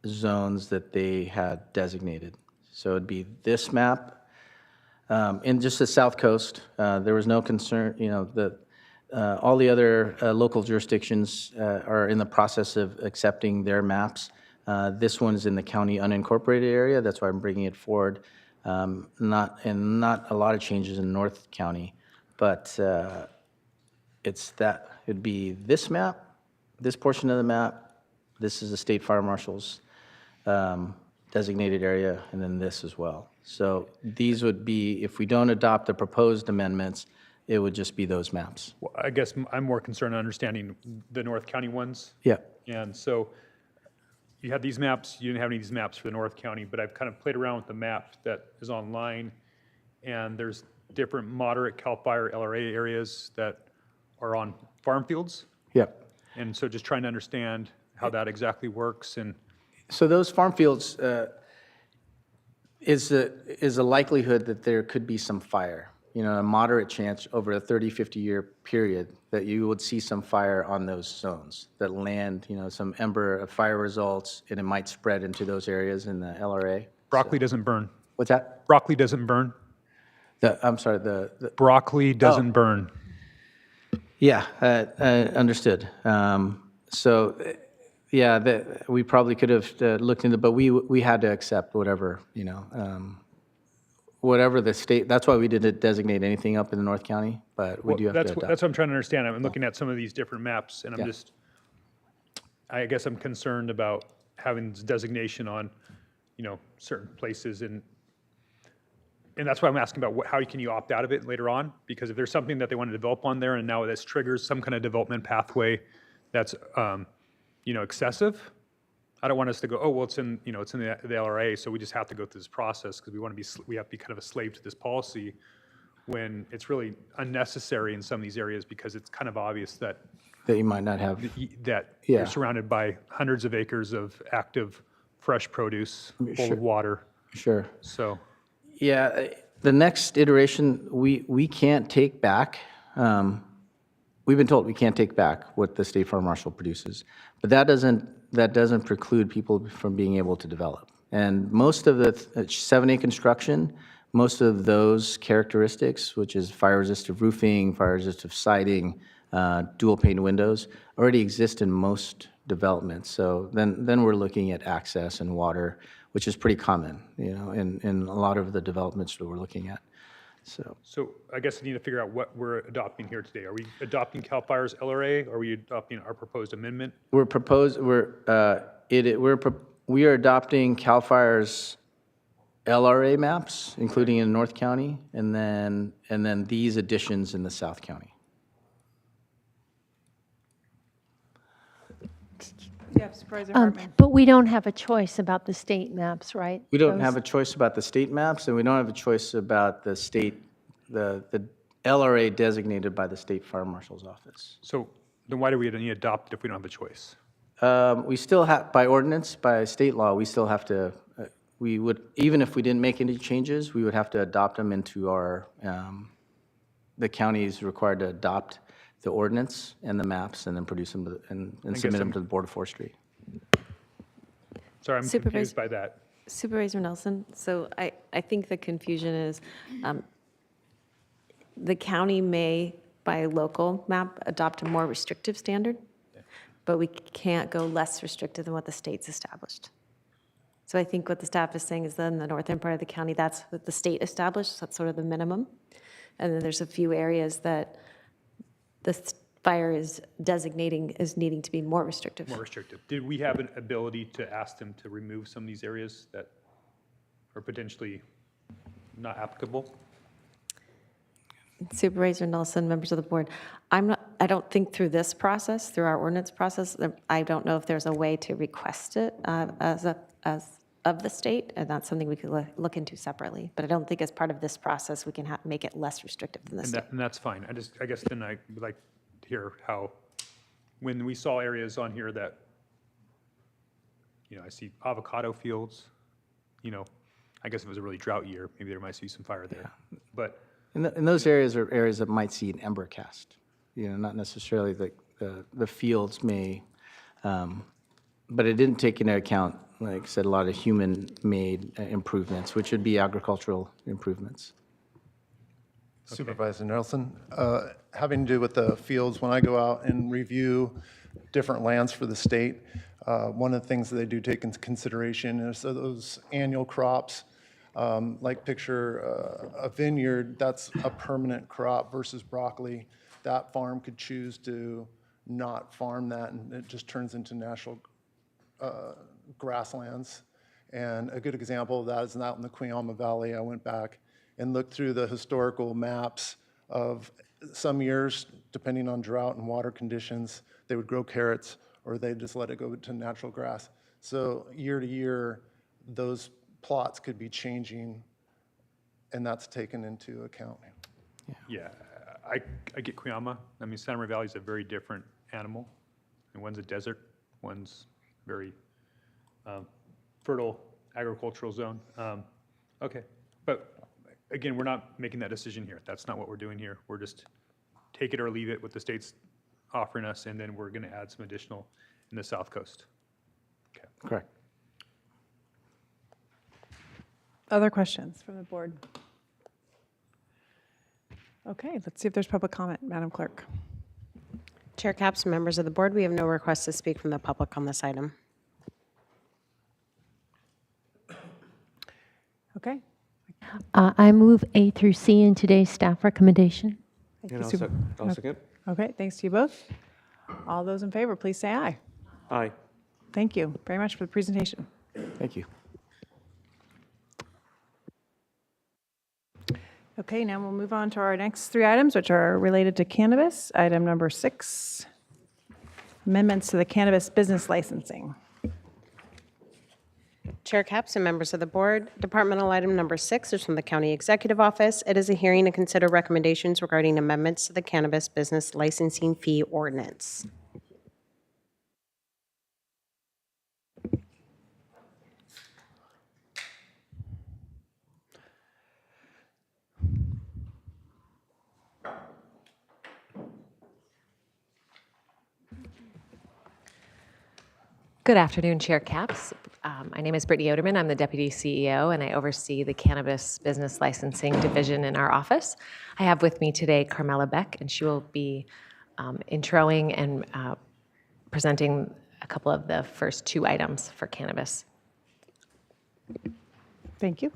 zones that they had designated. So it'd be this map, in just the South Coast. There was no concern, all the other local jurisdictions are in the process of accepting their maps. This one's in the county unincorporated area. That's why I'm bringing it forward. Not a lot of changes in North County, but it'd be this map, this portion of the map. This is the State Fire Marshal's designated area, and then this as well. So these would be, if we don't adopt the proposed amendments, it would just be those maps. Well, I guess I'm more concerned on understanding the North County ones. Yeah. And so you had these maps, you didn't have any of these maps for the North County, but I've kind of played around with the map that is online, and there's different moderate CAL FIRE LRA areas that are on farm fields. Yeah. And so just trying to understand how that exactly works. And so those farm fields is a likelihood that there could be some fire, a moderate chance over a 30, 50-year period that you would see some fire on those zones that land, some ember of fire results, and it might spread into those areas in the LRA. Broccoli doesn't burn. What's that? Broccoli doesn't burn. I'm sorry, the broccoli doesn't burn. Yeah, understood. We probably could have looked into, but we had to accept whatever, whatever the state. That's why we didn't designate anything up in the North County, but we do have to adopt. That's what I'm trying to understand. I'm looking at some of these different maps, and I guess I'm concerned about having designation on, certain places, and that's why I'm asking about how can you opt out of it later on? Because if there's something that they want to develop on there, and now this triggers some kind of development pathway that's, excessive, I don't want us to go, oh, well, it's in the LRA, so we just have to go through this process because we have to be kind of a slave to this policy when it's really unnecessary in some of these areas because it's kind of obvious that that you might not have. that Yeah. you're surrounded by hundreds of acres of active, fresh produce, full of water. Sure. So, Yeah, the next iteration, we can't take back, we've been told we can't take back what the state fire marshal produces, but that doesn't preclude people from being able to develop. And most of the 7A construction, most of those characteristics, which is fire-resistant roofing, fire-resistant siding, dual pane windows, already exist in most developments. So then we're looking at access and water, which is pretty common, in a lot of the developments that we're looking at. So I guess we need to figure out what we're adopting here today. Are we adopting CAL FIRE's LRA? Or are we adopting our proposed amendment? We are adopting CAL FIRE's LRA maps, including in North County, and then these additions in the South County. Yeah, Supervisor Hartman. But we don't have a choice about the state maps, right? We don't have a choice about the state maps, and we don't have a choice about the state, the LRA designated by the State Fire Marshal's Office. So then why do we need to adopt it if we don't have a choice? We still have, by ordinance, by state law, we still have to, we would, even if we didn't make any changes, we would have to adopt them into our, the county is required to adopt the ordinance and the maps and then produce them and submit them to the Board of Forestry. Sorry, I'm confused by that. Supervisor Nelson, so I think the confusion is the county may, by local map, adopt a more restrictive standard, but we can't go less restrictive than what the state's established. So I think what the staff is saying is that in the northern part of the county, that's what the state established, so that's sort of the minimum. And then there's a few areas that the fire is designating as needing to be more restrictive. More restrictive. Did we have an ability to ask them to remove some of these areas that are potentially not applicable? Supervisor Nelson, members of the board, I don't think through this process, through our ordinance process, I don't know if there's a way to request it as of the state, and that's something we could look into separately. But I don't think as part of this process, we can make it less restrictive than the state. And that's fine. I guess then I would like to hear how, when we saw areas on here that, I see avocado fields, I guess if it was a really drought year, maybe there might be some fire there. Yeah. But and those areas are areas that might see an ember cast, not necessarily the fields may, but it didn't take into account, like I said, a lot of human-made improvements, which would be agricultural improvements. Okay. Supervisor Nelson, having to do with the fields, when I go out and review different lands for the state, one of the things that they do take into consideration is those annual crops. Like picture a vineyard, that's a permanent crop versus broccoli. That farm could choose to not farm that, and it just turns into natural grasslands. And a good example of that is out in the Cuyama Valley. I went back and looked through the historical maps of some years, depending on drought and water conditions, they would grow carrots or they'd just let it go to natural grass. So year to year, those plots could be changing, and that's taken into account. yeah, I get Cuyama. I mean, Santa Maria Valley is a very different animal. And one's a desert, one's very fertile agricultural zone. Okay, but again, we're not making that decision here. That's not what we're doing here. We're just take it or leave it what the state's offering us, and then we're going to add some additional in the South Coast. Okay. Correct. Other questions from the board? Okay, let's see if there's public comment. Madam Clerk. Chair Capps, members of the board, we have no requests to speak from the public on this item. Okay. I move A through C in today's staff recommendation. Thank you, I'll second. Okay, thanks to you both. All those in favor, please say aye. Aye. Thank you very much for the presentation. Thank you. Okay, now we'll move on to our next three items, which are related to cannabis. Item number 6, amendments to the cannabis business licensing. Chair Capps and members of the board, departmental item number 6 is from the County Executive Office. It is a hearing to consider recommendations regarding amendments to the cannabis business licensing fee ordinance. Good afternoon, Chair Capps. My name is Brittany Oderman. I'm the Deputy CEO, and I oversee the Cannabis Business Licensing Division in our office. I have with me today Carmela Beck, and she will be introing and presenting a couple of the first two items for cannabis. Thank you.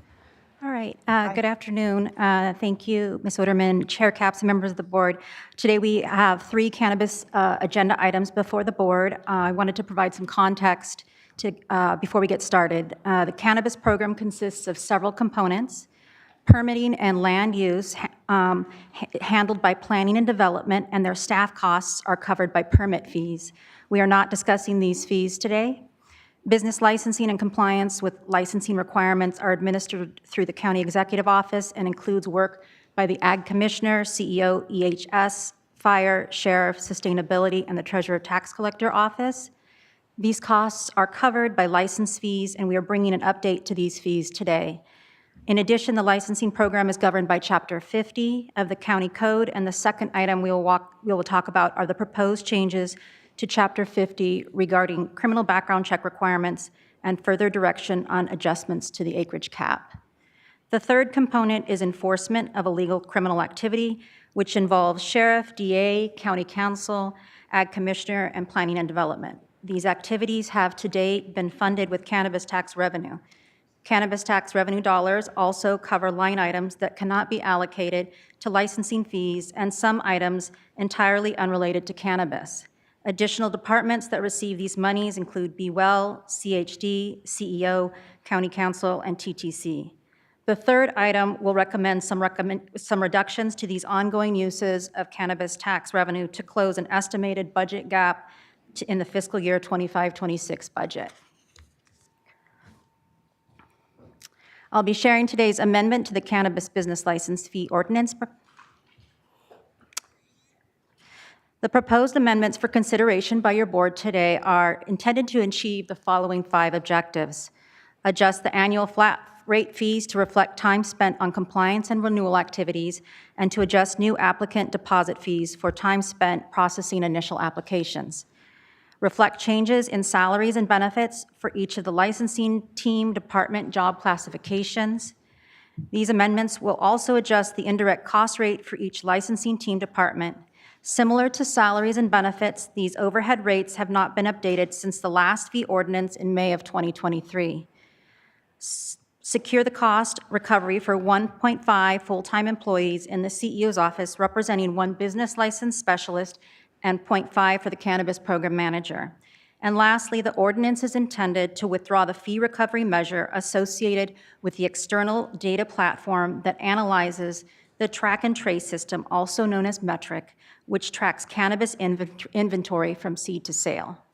All right. Good afternoon. Thank you, Ms. Oderman, Chair Capps, and members of the board. Today we have 3 cannabis agenda items before the board. I wanted to provide some context before we get started. The cannabis program consists of several components: permitting and land use handled by planning and development, and their staff costs are covered by permit fees. We are not discussing these fees today. Business licensing and compliance with licensing requirements are administered through the County Executive Office and includes work by the Ag Commissioner, CEO, EHS, Fire, Sheriff, Sustainability, and the Treasurer Tax Collector Office. These costs are covered by license fees, and we are bringing an update to these fees today. In addition, the licensing program is governed by Chapter 50 of the County Code, and the second item we will talk about are the proposed changes to Chapter 50 regarding criminal background check requirements and further direction on adjustments to the acreage cap. The third component is enforcement of illegal criminal activity, which involves sheriff, DA, county council, ag commissioner, and planning and development. These activities have to date been funded with cannabis tax revenue. Cannabis tax revenue dollars also cover line items that cannot be allocated to licensing fees and some items entirely unrelated to cannabis. Additional departments that receive these monies include Be Well, CHD, CEO, County Council, and TTC. The third item will recommend some reductions to these ongoing uses of cannabis tax revenue to close an estimated budget gap in the fiscal year 25-26 budget. I'll be sharing today's amendment to the Cannabis Business License Fee Ordinance. The proposed amendments for consideration by your board today are intended to achieve the following 5 objectives: adjust the annual flat rate fees to reflect time spent on compliance and renewal activities, and to adjust new applicant deposit fees for time spent processing initial applications. Reflect changes in salaries and benefits for each of the licensing team department job classifications. These amendments will also adjust the indirect cost rate for each licensing team department. Similar to salaries and benefits, these overhead rates have not been updated since the last fee ordinance in May of 2023. Secure the cost recovery for 1.5 full-time employees in the CEO's office, representing 1 business license specialist and 0.5 for the cannabis program manager. And lastly, the ordinance is intended to withdraw the fee recovery measure associated with the external data platform that analyzes the track and trace system, also known as Metric, which tracks cannabis inventory from seed to sale.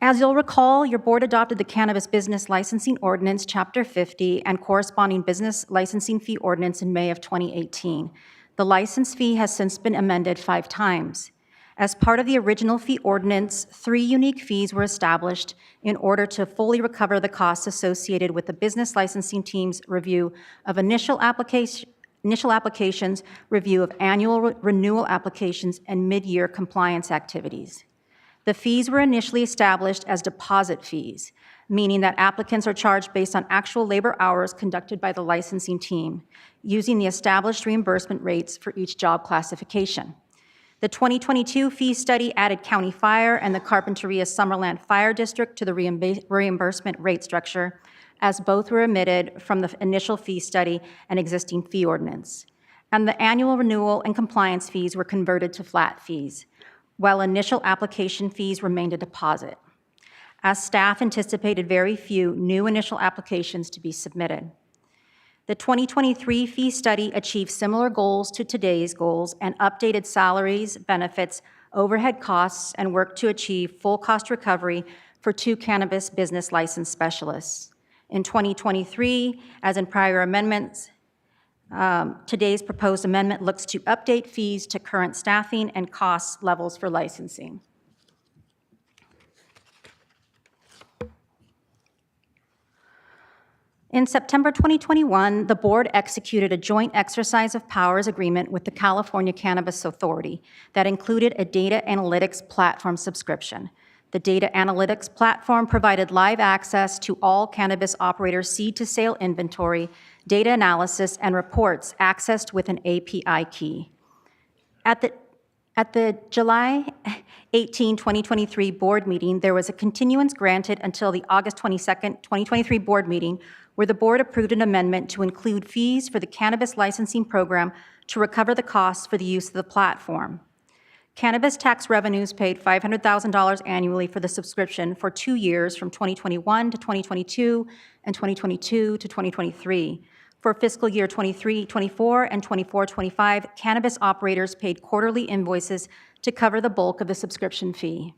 As you'll recall, your board adopted the Cannabis Business Licensing Ordinance, Chapter 50, and corresponding business licensing fee ordinance in May of 2018. The license fee has since been amended 5 times. As part of the original fee ordinance, 3 unique fees were established in order to fully recover the costs associated with the business licensing team's review of initial applications, review of annual renewal applications, and mid-year compliance activities. The fees were initially established as deposit fees, meaning that applicants are charged based on actual labor hours conducted by the licensing team, using the established reimbursement rates for each job classification. The 2022 fee study added County Fire and the Carpinteria Summerland Fire District to the reimbursement rate structure, as both were omitted from the initial fee study and existing fee ordinance. And the annual renewal and compliance fees were converted to flat fees, while initial application fees remained a deposit, as staff anticipated very few new initial applications to be submitted. The 2023 fee study achieved similar goals to today's goals and updated salaries, benefits, overhead costs, and worked to achieve full cost recovery for 2 cannabis business license specialists. In 2023, as in prior amendments, today's proposed amendment looks to update fees to current staffing and cost levels for licensing. In September 2021, the board executed a joint exercise of powers agreement with the California Cannabis Authority that included a data analytics platform subscription. The data analytics platform provided live access to all cannabis operators' seed-to-sale inventory, data analysis, and reports accessed with an API key. At the July 18, 2023 board meeting, there was a continuance granted until the August 22, 2023 board meeting, where the board approved an amendment to include fees for the cannabis licensing program to recover the costs for the use of the platform. Cannabis tax revenues paid $500,000 annually for the subscription for 2 years from 2021 to 2022 and 2022 to 2023. For fiscal year 23-24 and 24-25, cannabis operators paid quarterly invoices to cover the bulk of the subscription fee.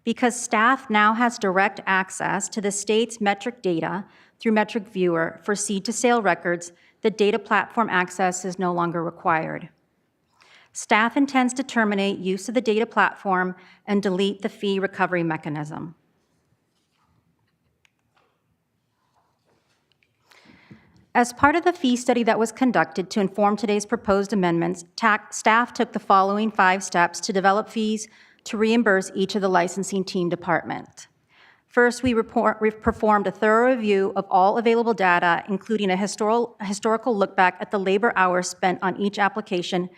Because staff now has direct access to the state's metric data through Metric Viewer for seed-to-sale records, the data platform access is no longer required. Staff intends to terminate use of the data platform and delete the fee recovery mechanism. As part of the fee study that was conducted to inform today's proposed amendments, staff took the following 5 steps to develop fees to reimburse each of the licensing team department. First, we performed a thorough review of all available data, including a historical look back at the labor hours spent on each application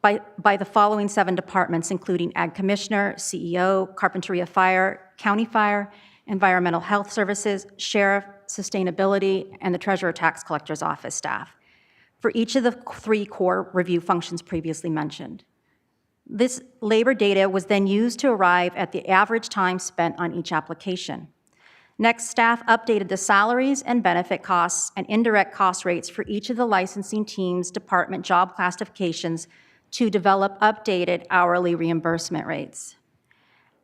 by the following 7 departments, including Ag Commissioner, CEO, Carpinteria Fire, County Fire, Environmental Health Services, Sheriff, Sustainability, and the Treasurer Tax Collector's Office staff, for each of the 3 core review functions previously mentioned. This labor data was then used to arrive at the average time spent on each application. Next, staff updated the salaries and benefit costs and indirect cost rates for each of the licensing team's department job classifications to develop updated hourly reimbursement rates.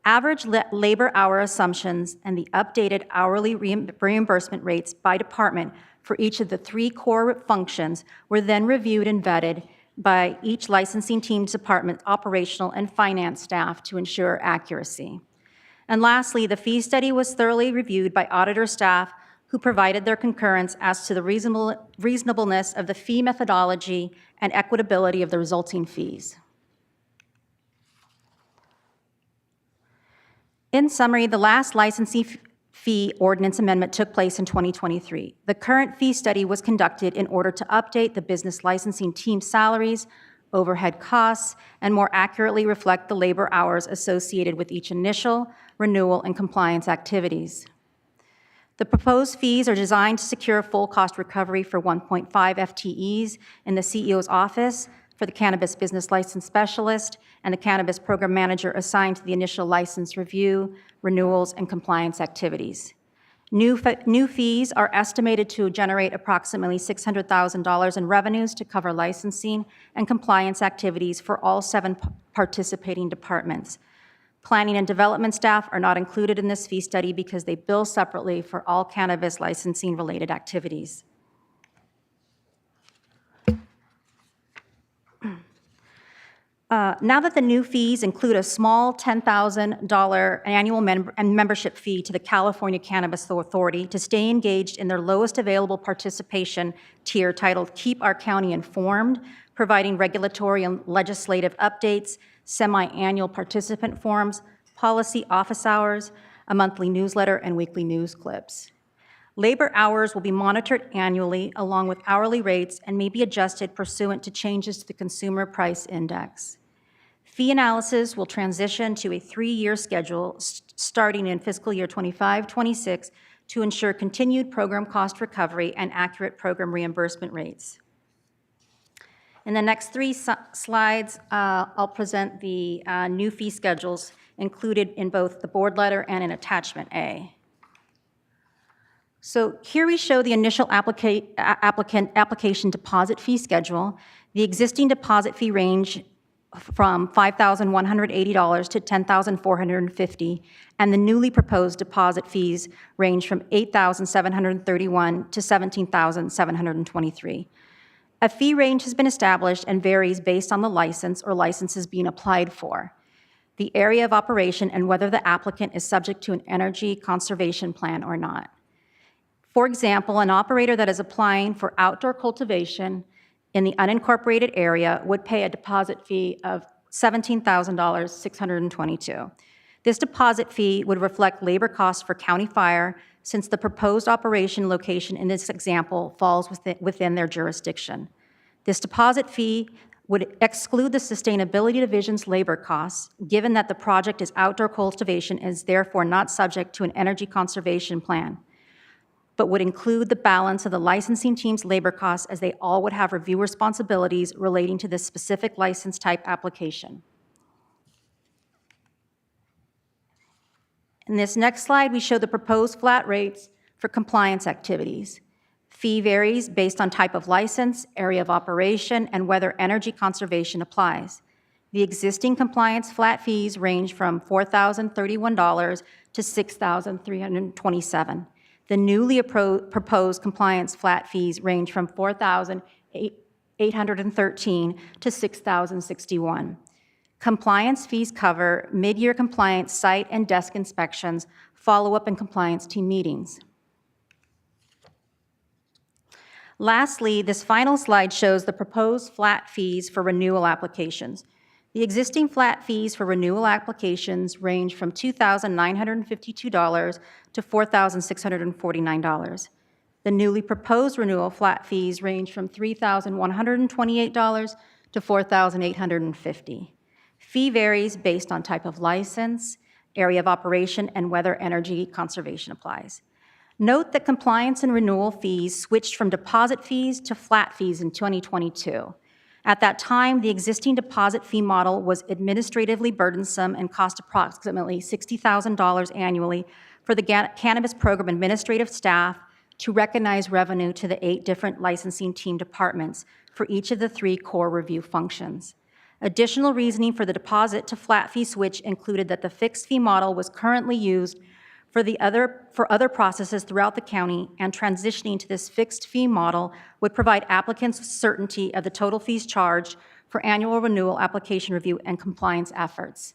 Average labor hour assumptions and the updated hourly reimbursement rates by department for each of the 3 core functions were then reviewed and vetted by each licensing team's department operational and finance staff to ensure accuracy. And lastly, the fee study was thoroughly reviewed by auditor staff who provided their concurrence as to the reasonableness of the fee methodology and equitability of the resulting fees. In summary, the last licensing fee ordinance amendment took place in 2023. The current fee study was conducted in order to update the business licensing team's salaries, overhead costs, and more accurately reflect the labor hours associated with each initial, renewal, and compliance activities. The proposed fees are designed to secure full cost recovery for 1.5 FTEs in the CEO's office, for the Cannabis Business License Specialist, and the Cannabis Program Manager assigned to the initial license review, renewals, and compliance activities. New fees are estimated to generate approximately $600,000 in revenues to cover licensing and compliance activities for all 7 participating departments. Planning and development staff are not included in this fee study because they bill separately for all cannabis licensing-related activities. Now that the new fees include a small $10,000 annual membership fee to the California Cannabis Authority to stay engaged in their lowest available participation tier titled Keep Our County Informed, providing regulatory and legislative updates, semi-annual participant forums, policy office hours, a monthly newsletter, and weekly news clips. Labor hours will be monitored annually along with hourly rates and may be adjusted pursuant to changes to the Consumer Price Index. Fee analysis will transition to a 3-year schedule starting in fiscal year 25-26 to ensure continued program cost recovery and accurate program reimbursement rates. In the next 3 slides, I'll present the new fee schedules included in both the board letter and in Attachment A. So here we show the initial application deposit fee schedule. The existing deposit fee range from $5,180 to $10,450, and the newly proposed deposit fees range from $8,731 to $17,723. A fee range has been established and varies based on the license or licenses being applied for, the area of operation, and whether the applicant is subject to an energy conservation plan or not. For example, an operator that is applying for outdoor cultivation in the unincorporated area would pay a deposit fee of $17,622. This deposit fee would reflect labor costs for county fire, since the proposed operation location in this example falls within their jurisdiction. This deposit fee would exclude the Sustainability Division's labor costs, given that the project is outdoor cultivation and is therefore not subject to an energy conservation plan, but would include the balance of the licensing team's labor costs, as they all would have review responsibilities relating to this specific license type application. In this next slide, we show the proposed flat rates for compliance activities. Fee varies based on type of license, area of operation, and whether energy conservation applies. The existing compliance flat fees range from $4,031 to $6,327. The newly proposed compliance flat fees range from $4,813 to $6,061. Compliance fees cover mid-year compliance site and desk inspections, follow-up and compliance team meetings. Lastly, this final slide shows the proposed flat fees for renewal applications. The existing flat fees for renewal applications range from $2,952 to $4,649. The newly proposed renewal flat fees range from $3,128 to $4,850. Fee varies based on type of license, area of operation, and whether energy conservation applies. Note that compliance and renewal fees switched from deposit fees to flat fees in 2022. At that time, the existing deposit fee model was administratively burdensome and cost approximately $60,000 annually for the cannabis program administrative staff to recognize revenue to the 8 different licensing team departments for each of the 3 core review functions. Additional reasoning for the deposit to flat fee switch included that the fixed fee model was currently used for other processes throughout the county, and transitioning to this fixed fee model would provide applicants certainty of the total fees charged for annual renewal application review and compliance efforts.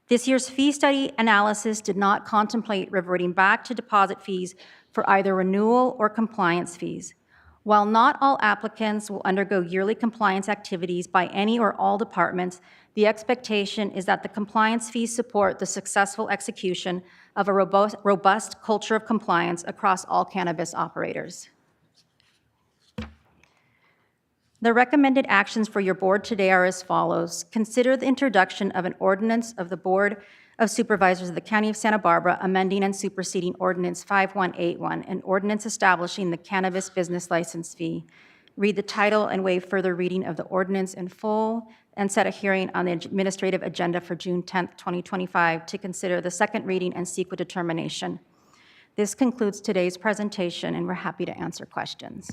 This year's fee study analysis did not contemplate reverting back to deposit fees for either renewal or compliance fees. While not all applicants will undergo yearly compliance activities by any or all departments, the expectation is that the compliance fees support the successful execution of a robust culture of compliance across all cannabis operators. The recommended actions for your board today are as follows. Consider the introduction of an ordinance of the Board of Supervisors of the County of Santa Barbara amending and superseding Ordinance 5181, an ordinance establishing the cannabis business license fee. Read the title and waive further reading of the ordinance in full, and set a hearing on the administrative agenda for June 10th, 2025 to consider the second reading and seek a determination. This concludes today's presentation, and we're happy to answer questions.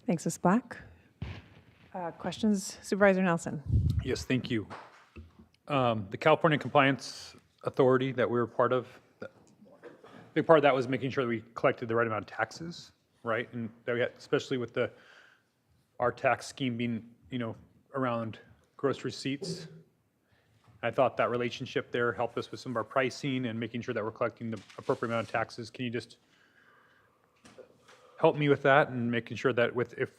Thanks, Ms. Black. Questions, Supervisor Nelson? Yes, thank you. The California Compliance Authority that we were part of, a big part of that was making sure that we collected the right amount of taxes, right? And that we had, especially with our tax scheme being, around gross receipts. I thought that relationship there helped us with some of our pricing and making sure that we're collecting the appropriate amount of taxes. Can you just help me with that and making sure that if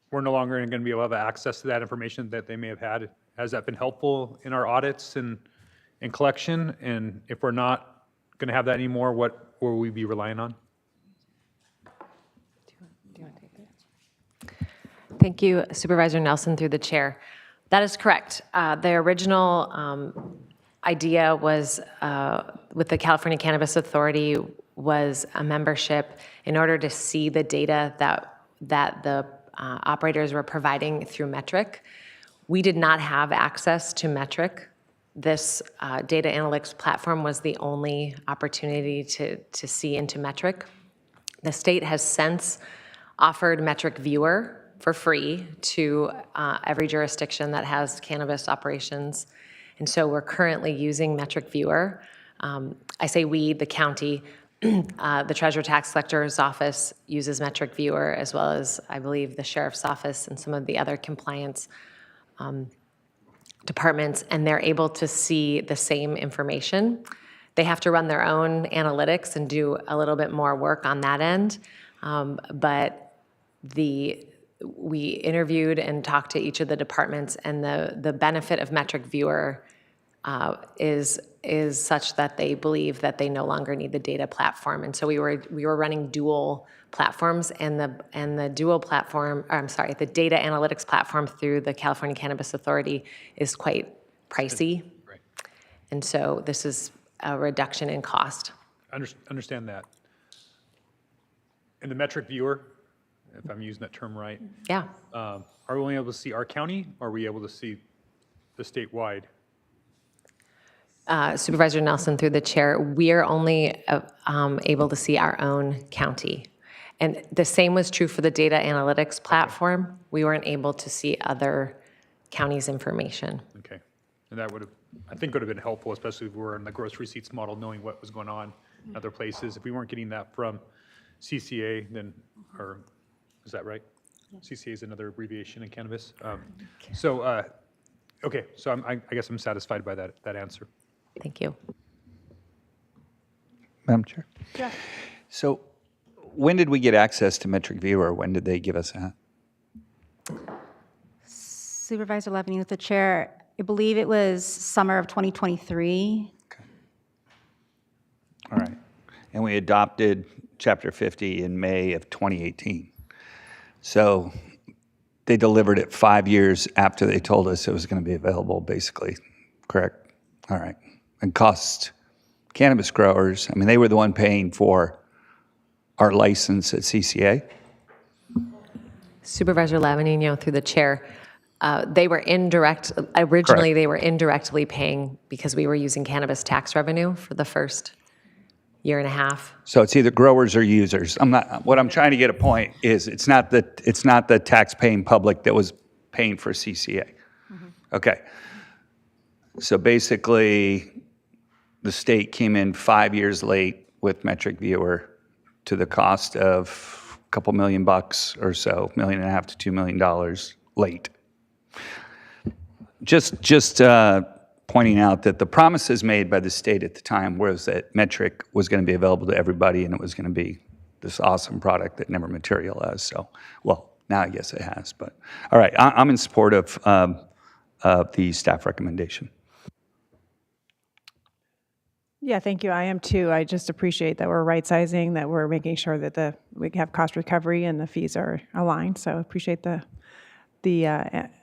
we're no longer going to be able to have access to that information that they may have had, has that been helpful in our audits and collection? And if we're not going to have that anymore, what will we be relying on? Thank you, Supervisor Nelson, through the chair. That is correct. The original idea was with the California Cannabis Authority was a membership in order to see the data that the operators were providing through Metric. We did not have access to Metric. This data analytics platform was the only opportunity to see into Metric. The state has since offered Metric Viewer for free to every jurisdiction that has cannabis operations. And so we're currently using Metric Viewer. I say we, the county, the Treasurer Tax Collector's Office uses Metric Viewer, as well as, I believe, the Sheriff's Office and some of the other compliance departments, and they're able to see the same information. They have to run their own analytics and do a little bit more work on that end. But we interviewed and talked to each of the departments, and the benefit of Metric Viewer is such that they believe that they no longer need the data platform. And so we were running dual platforms, and the dual platform, or I'm sorry, the data analytics platform through the California Cannabis Authority is quite pricey. Right. And so this is a reduction in cost. Understand that. And the metric viewer, if I'm using that term right. Yeah. Are we only able to see our county, or are we able to see the statewide? Supervisor Nelson, through the chair, we are only able to see our own county. And the same was true for the data analytics platform. We weren't able to see other counties' information. Okay. And that would have, I think, would have been helpful, especially if we were in the gross receipts model, knowing what was going on in other places. If we weren't getting that from CCA, then, or is that right? CCA is another abbreviation in cannabis. Okay, so I guess I'm satisfied by that answer. Thank you. Madam Chair. Yeah. So when did we get access to Metric Viewer? When did they give us that? Supervisor Levine with the chair, I believe it was summer of 2023. All right. And we adopted Chapter 50 in May of 2018. So they delivered it 5 years after they told us it was going to be available, basically, correct? All right. And cost cannabis growers, I mean, they were the one paying for our license at CCA. Supervisor Lavanino, through the chair, they were originally Correct. they were indirectly paying because we were using cannabis tax revenue for the first year and a half. So it's either growers or users. What I'm trying to get a point is it's not the tax-paying public that was paying for CCA. Mm-hmm. Okay. So basically, the state came in 5 years late with Metric Viewer to the cost of a couple $1 million or so, $1.5 million to $2 million late. Just pointing out that the promises made by the state at the time was that Metric was going to be available to everybody, and it was going to be this awesome product that never materialized. So, well, now I guess it has. But all right, I'm in support of the staff recommendation. Yeah, thank you. I am too. I just appreciate that we're right-sizing, that we're making sure that we have cost recovery and the fees are aligned. So I appreciate the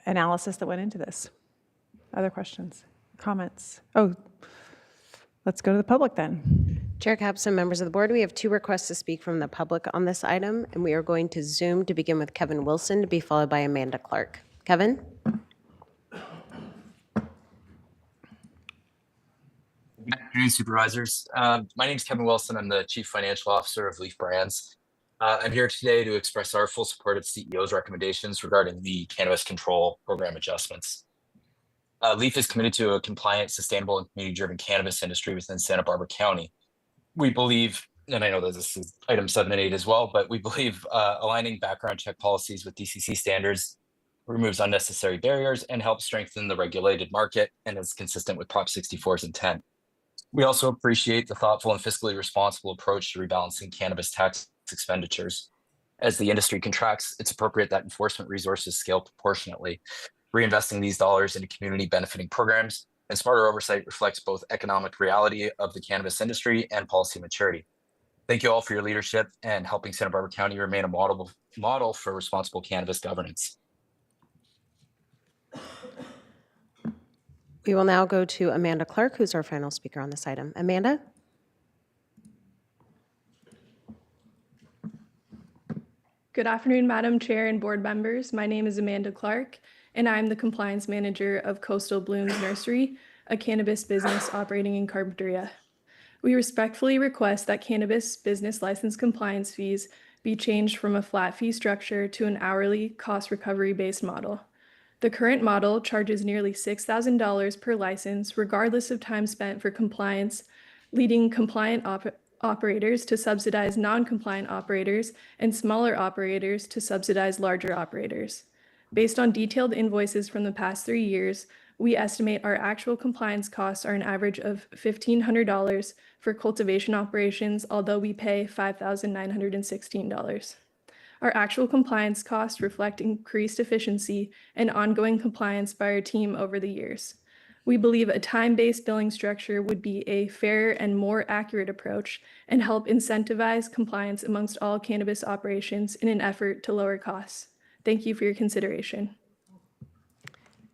analysis that went into this. Other questions, comments? Oh, let's go to the public then. Chair Capps and members of the board, we have 2 requests to speak from the public on this item, and we are going to Zoom to begin with Kevin Wilson, to be followed by Amanda Clark. Kevin? Good afternoon, Supervisors. My name is Kevin Wilson. I'm the Chief Financial Officer of Leaf Brands. I'm here today to express our full support of CEO's recommendations regarding the Cannabis Control Program adjustments. Leaf is committed to a compliant, sustainable, and community-driven cannabis industry within Santa Barbara County. We believe, and I know that this is item 7 and 8 as well, but we believe aligning background check policies with DCC standards removes unnecessary barriers and helps strengthen the regulated market and is consistent with Prop 64's intent. We also appreciate the thoughtful and fiscally responsible approach to rebalancing cannabis tax expenditures. As the industry contracts, it's appropriate that enforcement resources scale proportionately. Reinvesting these dollars into community benefiting programs and smarter oversight reflects both economic reality of the cannabis industry and policy maturity. Thank you all for your leadership and helping Santa Barbara County remain a model for responsible cannabis governance. We will now go to Amanda Clark, who's our final speaker on this item. Amanda? Good afternoon, Madam Chair and board members. My name is Amanda Clark, and I'm the compliance manager of Coastal Blooms Nursery, a cannabis business operating in Carpinteria. We respectfully request that cannabis business license compliance fees be changed from a flat fee structure to an hourly cost recovery based model. The current model charges nearly $6,000 per license, regardless of time spent for compliance, leading compliant operators to subsidize non-compliant operators and smaller operators to subsidize larger operators. Based on detailed invoices from the past 3 years, we estimate our actual compliance costs are an average of $1,500 for cultivation operations, although we pay $5,916. Our actual compliance costs reflect increased efficiency and ongoing compliance by our team over the years. We believe a time-based billing structure would be a fairer and more accurate approach and help incentivize compliance amongst all cannabis operations in an effort to lower costs. Thank you for your consideration.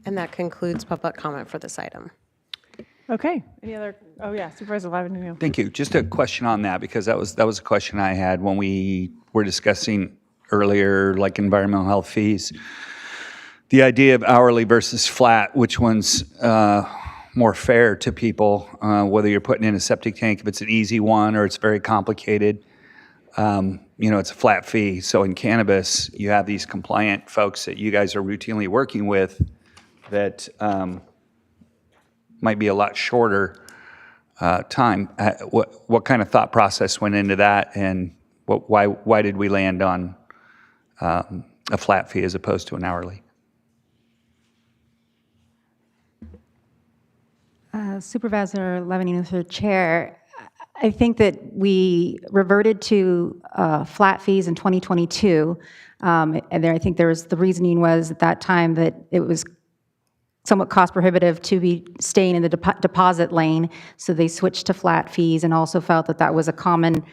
And that concludes public comment for this item. Okay. Any other? Oh, yeah, Supervisor Lavenue. Thank you. Just a question on that, because that was a question I had when we were discussing earlier, like environmental health fees. The idea of hourly versus flat, which one's more fair to people, whether you're putting in a septic tank, if it's an easy one or it's very complicated, it's a flat fee. So in cannabis, you have these compliant folks that you guys are routinely working with that might be a lot shorter time. What kind of thought process went into that, and why did we land on a flat fee as opposed to an hourly? Supervisor Levenine, through the chair, I think that we reverted to flat fees in 2022. And there, I think the reasoning was at that time that it was somewhat cost prohibitive to be staying in the deposit lane. So they switched to flat fees and also felt that that was a common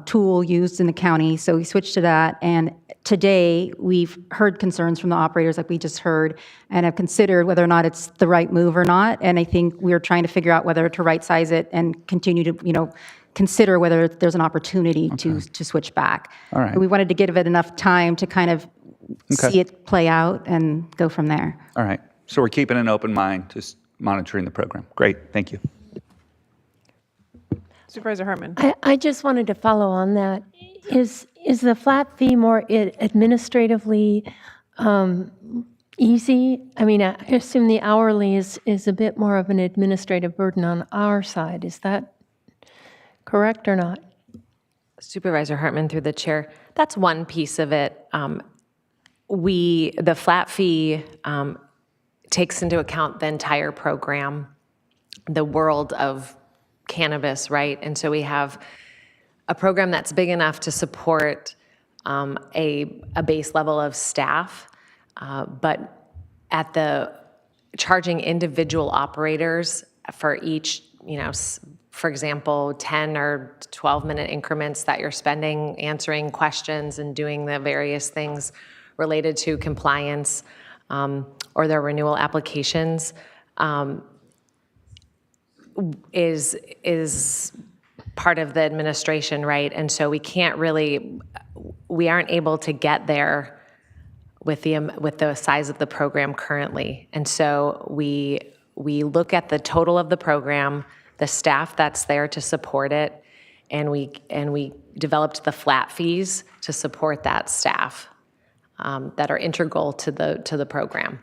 tool used in the county. So we switched to that. And today we've heard concerns from the operators like we just heard and have considered whether or not it's the right move or not. And I think we're trying to figure out whether to right size it and continue to, consider whether there's an opportunity to switch back. All right. But we wanted to give it enough time to kind of see it play out and go from there. All right. So we're keeping an open mind, just monitoring the program. Great. Thank you. Supervisor Hartman. I just wanted to follow on that. Is the flat fee more administratively easy? I mean, I assume the hourly is a bit more of an administrative burden on our side. Is that correct or not? Supervisor Hartman, through the chair, that's one piece of it. The flat fee takes into account the entire program, the world of cannabis, right? And so we have a program that's big enough to support a base level of staff, but at the charging individual operators for each, for example, 10 or 12-minute increments that you're spending answering questions and doing the various things related to compliance or their renewal applications is part of the administration, right? And so we aren't able to get there with the size of the program currently. And so we look at the total of the program, the staff that's there to support it, and we developed the flat fees to support that staff that are integral to the program.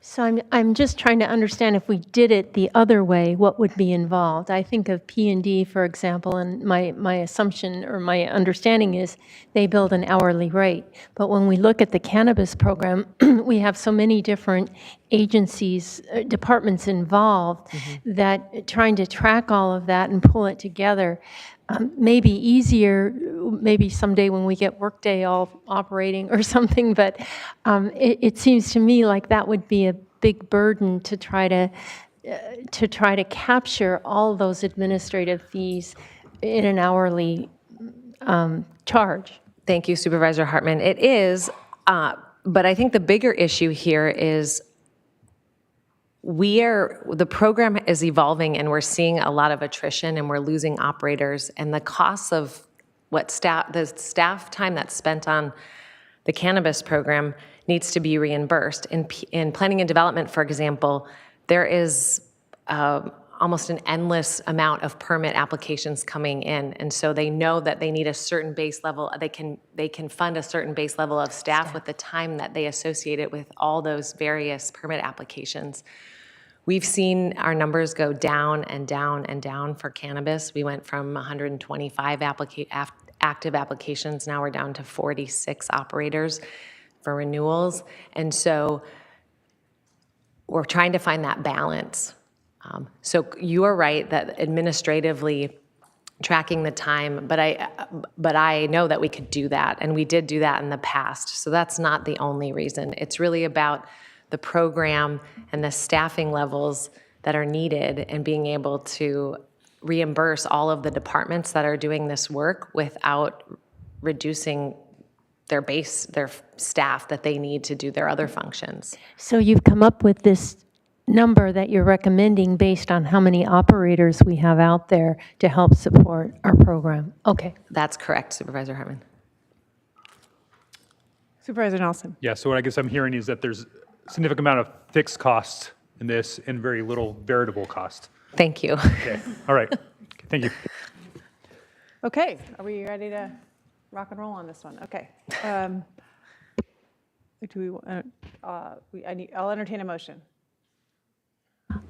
So I'm just trying to understand, if we did it the other way, what would be involved? I think of P&D, for example, and my assumption or my understanding is they build an hourly rate. But when we look at the cannabis program, we have so many different agencies, departments involved, that trying to track all of that and pull it together may be easier, maybe someday when we get Workday all operating or something, but it seems to me like that would be a big burden to try to capture all those administrative fees in an hourly charge. Thank you, Supervisor Hartman. It is, but I think the bigger issue here is the program is evolving and we're seeing a lot of attrition and we're losing operators, and the costs of the staff time that's spent on the cannabis program needs to be reimbursed. In planning and development, for example, there is almost an endless amount of permit applications coming in, and so they know that they need a certain base level. They can fund a certain base level of staff with the time that they associate it with all those various permit applications. We've seen our numbers go down and down and down for cannabis. We went from 125 active applications, now we're down to 46 operators for renewals. And so we're trying to find that balance. So you are right that administratively tracking the time, but I know that we could do that, and we did do that in the past. So that's not the only reason. It's really about the program and the staffing levels that are needed and being able to reimburse all of the departments that are doing this work without reducing their staff that they need to do their other functions. So you've come up with this number that you're recommending based on how many operators we have out there to help support our program. Okay. That's correct, Supervisor Hartman. Supervisor Nelson. Yeah, so what I guess I'm hearing is that there's a significant amount of fixed cost in this and very little variable cost. Thank you. Okay, all right, thank you. Okay, are we ready to rock and roll on this one? Okay. I'll entertain a motion.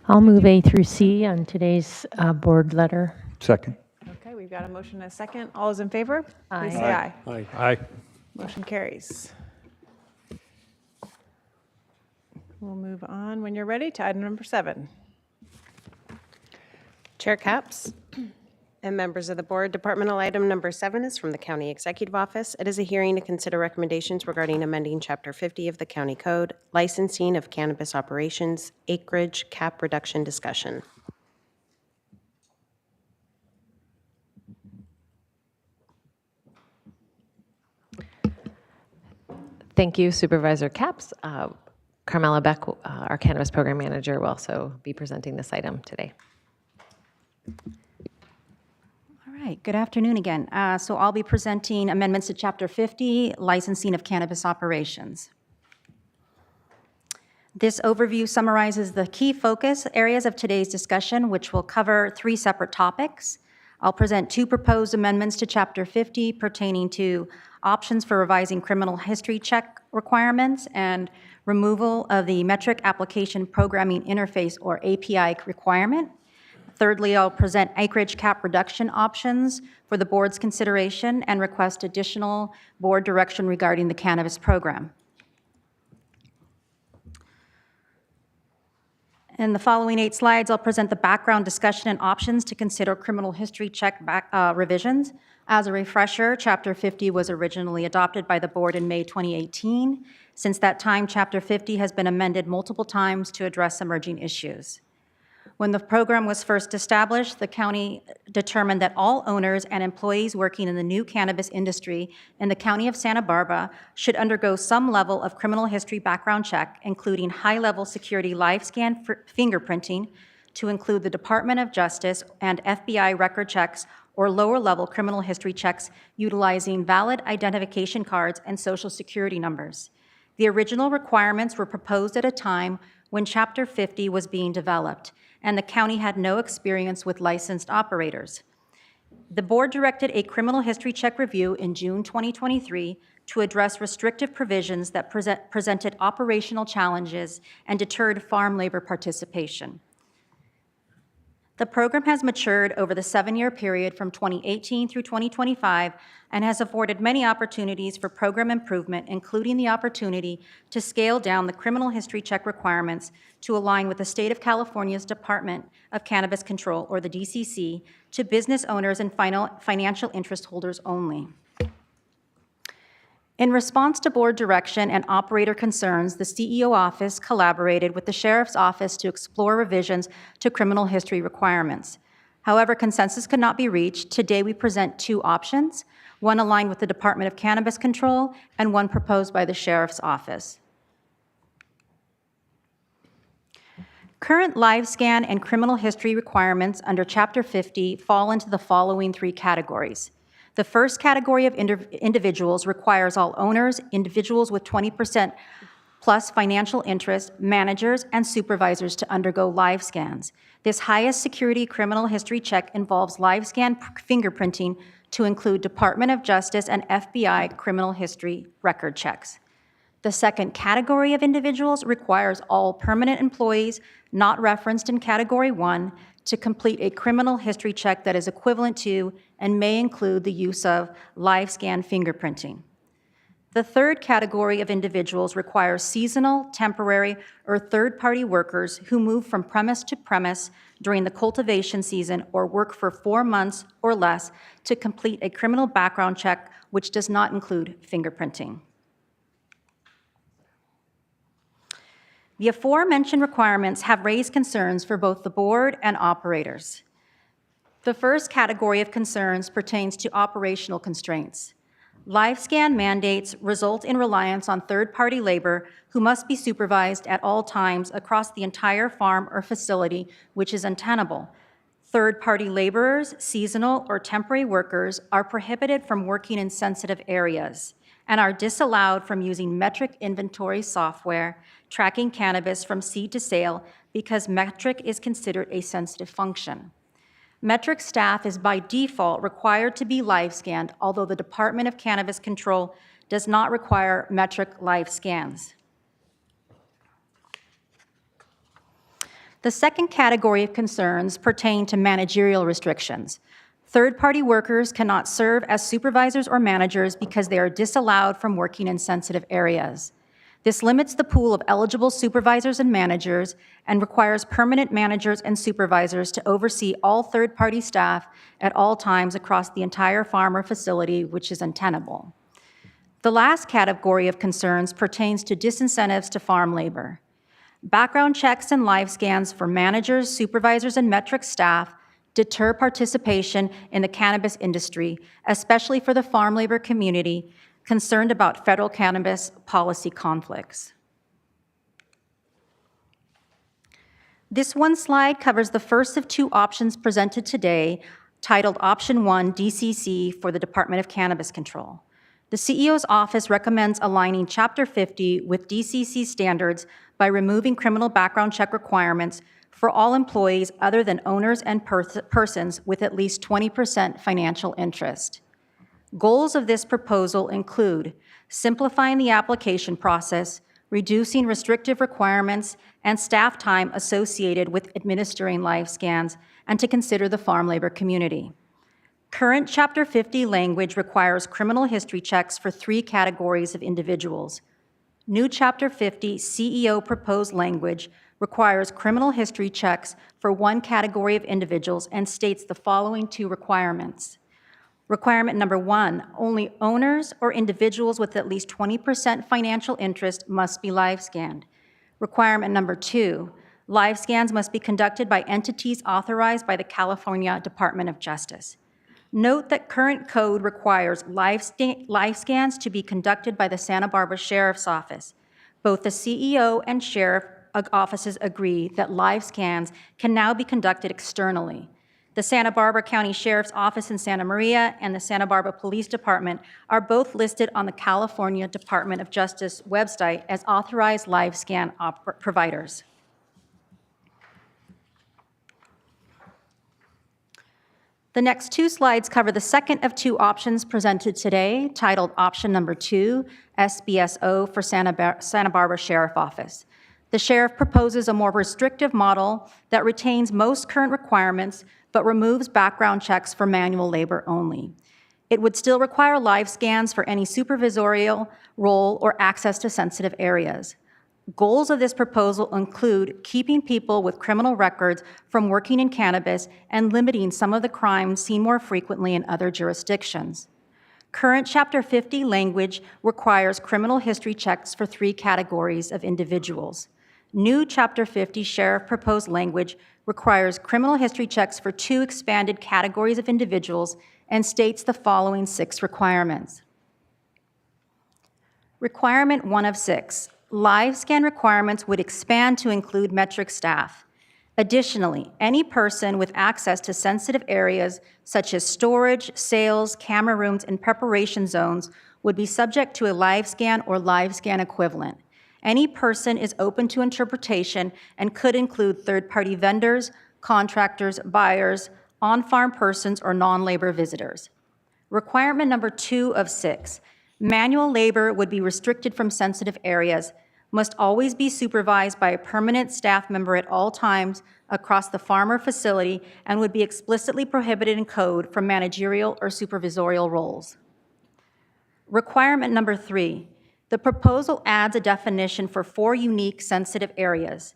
I'll move A through C on today's board letter. Second. Okay, we've got a motion and a second. All those in favor? Aye. Please say aye. Aye. Aye. Motion carries. We'll move on when you're ready to item number 7. Chair Capps and members of the board, departmental item number 7 is from the County Executive Office. It is a hearing to consider recommendations regarding amending Chapter 50 of the County Code, licensing of cannabis operations, acreage cap reduction discussion. Thank you, Supervisor Capps. Carmela Beck, our Cannabis Program Manager, will also be presenting this item today. All right, good afternoon again. So I'll be presenting amendments to Chapter 50, licensing of cannabis operations. This overview summarizes the key focus areas of today's discussion, which will cover 3 separate topics. I'll present 2 proposed amendments to Chapter 50 pertaining to options for revising criminal history check requirements and removal of the Metric Application Programming Interface, or API, requirement. Thirdly, I'll present acreage cap reduction options for the board's consideration and request additional board direction regarding the cannabis program. In the following 8 slides, I'll present the background discussion and options to consider criminal history check revisions. As a refresher, Chapter 50 was originally adopted by the board in May 2018. Since that time, Chapter 50 has been amended multiple times to address emerging issues. When the program was first established, the county determined that all owners and employees working in the new cannabis industry in the county of Santa Barbara should undergo some level of criminal history background check, including high-level security live scan fingerprinting, to include the Department of Justice and FBI record checks or lower-level criminal history checks utilizing valid identification cards and social security numbers. The original requirements were proposed at a time when Chapter 50 was being developed, and the county had no experience with licensed operators. The board directed a criminal history check review in June 2023 to address restrictive provisions that presented operational challenges and deterred farm labor participation. The program has matured over the 7-year period from 2018 through 2025 and has afforded many opportunities for program improvement, including the opportunity to scale down the criminal history check requirements to align with the State of California's Department of Cannabis Control, or the DCC, to business owners and financial interest holders only. In response to board direction and operator concerns, the CEO office collaborated with the Sheriff's Office to explore revisions to criminal history requirements. However, consensus could not be reached. Today, we present 2 options, one aligned with the Department of Cannabis Control and one proposed by the Sheriff's Office. Current live scan and criminal history requirements under Chapter 50 fall into the following 3 categories. The first category of individuals requires all owners, individuals with 20% plus financial interest, managers, and supervisors to undergo live scans. This highest security criminal history check involves live scan fingerprinting to include Department of Justice and FBI criminal history record checks. The second category of individuals requires all permanent employees not referenced in Category 1 to complete a criminal history check that is equivalent to and may include the use of live scan fingerprinting. The third category of individuals requires seasonal, temporary, or third-party workers who move from premise to premise during the cultivation season or work for 4 months or less to complete a criminal background check, which does not include fingerprinting. The aforementioned requirements have raised concerns for both the board and operators. The first category of concerns pertains to operational constraints. Live scan mandates result in reliance on third-party labor who must be supervised at all times across the entire farm or facility, which is untenable. Third-party laborers, seasonal or temporary workers are prohibited from working in sensitive areas and are disallowed from using metric inventory software tracking cannabis from seed to sale because metric is considered a sensitive function. Metric staff is by default required to be live scanned, although the Department of Cannabis Control does not require metric live scans. The second category of concerns pertain to managerial restrictions. Third-party workers cannot serve as supervisors or managers because they are disallowed from working in sensitive areas. This limits the pool of eligible supervisors and managers and requires permanent managers and supervisors to oversee all third-party staff at all times across the entire farm or facility, which is untenable. The last category of concerns pertains to disincentives to farm labor. Background checks and live scans for managers, supervisors, and metric staff deter participation in the cannabis industry, especially for the farm labor community concerned about federal cannabis policy conflicts. This one slide covers the first of 2 options presented today, titled Option 1 DCC for the Department of Cannabis Control. The CEO's office recommends aligning Chapter 50 with DCC standards by removing criminal background check requirements for all employees other than owners and persons with at least 20% financial interest. Goals of this proposal include simplifying the application process, reducing restrictive requirements and staff time associated with administering live scans, and to consider the farm labor community. Current Chapter 50 language requires criminal history checks for 3 categories of individuals. New Chapter 50 CEO proposed language requires criminal history checks for 1 category of individuals and states the following 2 requirements. Requirement number 1, only owners or individuals with at least 20% financial interest must be live scanned. Requirement number 2, live scans must be conducted by entities authorized by the California Department of Justice. Note that current code requires live scans to be conducted by the Santa Barbara Sheriff's Office. Both the CEO and Sheriff offices agree that live scans can now be conducted externally. The Santa Barbara County Sheriff's Office in Santa Maria and the Santa Barbara Police Department are both listed on the California Department of Justice website as authorized live scan providers. The next 2 slides cover the second of 2 options presented today, titled Option Number 2, SBSO for Santa Barbara Sheriff Office. The sheriff proposes a more restrictive model that retains most current requirements but removes background checks for manual labor only. It would still require live scans for any supervisorial role or access to sensitive areas. Goals of this proposal include keeping people with criminal records from working in cannabis and limiting some of the crimes seen more frequently in other jurisdictions. Current Chapter 50 language requires criminal history checks for 3 categories of individuals. New Chapter 50 sheriff proposed language requires criminal history checks for 2 expanded categories of individuals and states the following 6 requirements. Requirement 1 of 6. Live scan requirements would expand to include metric staff. Additionally, any person with access to sensitive areas such as storage, sales, camera rooms, and preparation zones would be subject to a live scan or live scan equivalent. Any person is open to interpretation and could include third-party vendors, contractors, buyers, on-farm persons, or non-labor visitors. Requirement number 2 of 6. Manual labor would be restricted from sensitive areas, must always be supervised by a permanent staff member at all times across the farm or facility, and would be explicitly prohibited in code from managerial or supervisorial roles. Requirement number 3, the proposal adds a definition for 4 unique sensitive areas.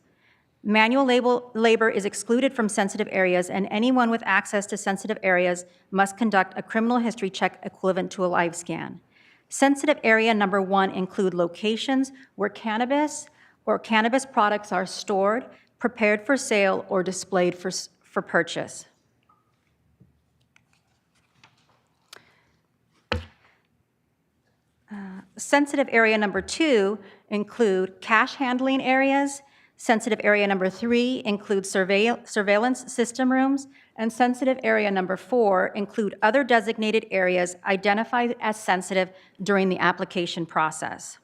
Manual labor is excluded from sensitive areas, and anyone with access to sensitive areas must conduct a criminal history check equivalent to a live scan. Sensitive area number 1 include locations where cannabis or cannabis products are stored, prepared for sale, or displayed for purchase. Sensitive area number 2 include cash handling areas. Sensitive area number 3 includes surveillance system rooms. And sensitive area number 4 include other designated areas identified as sensitive during the application process.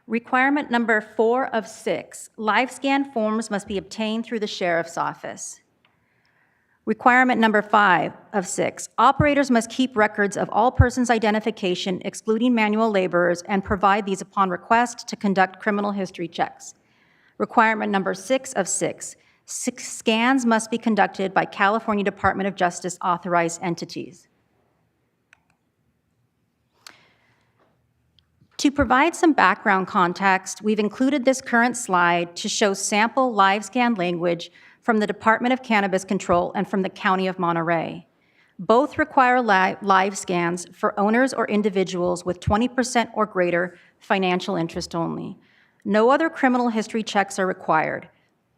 Requirement number 4 of 6, live scan forms must be obtained through the sheriff's office. Requirement number 5 of 6, operators must keep records of all persons' identification, excluding manual laborers, and provide these upon request to conduct criminal history checks. Requirement number 6 of 6, scans must be conducted by California Department of Justice authorized entities. To provide some background context, we've included this current slide to show sample live scan language from the Department of Cannabis Control and from the County of Monterey. Both require live scans for owners or individuals with 20% or greater financial interest only. No other criminal history checks are required.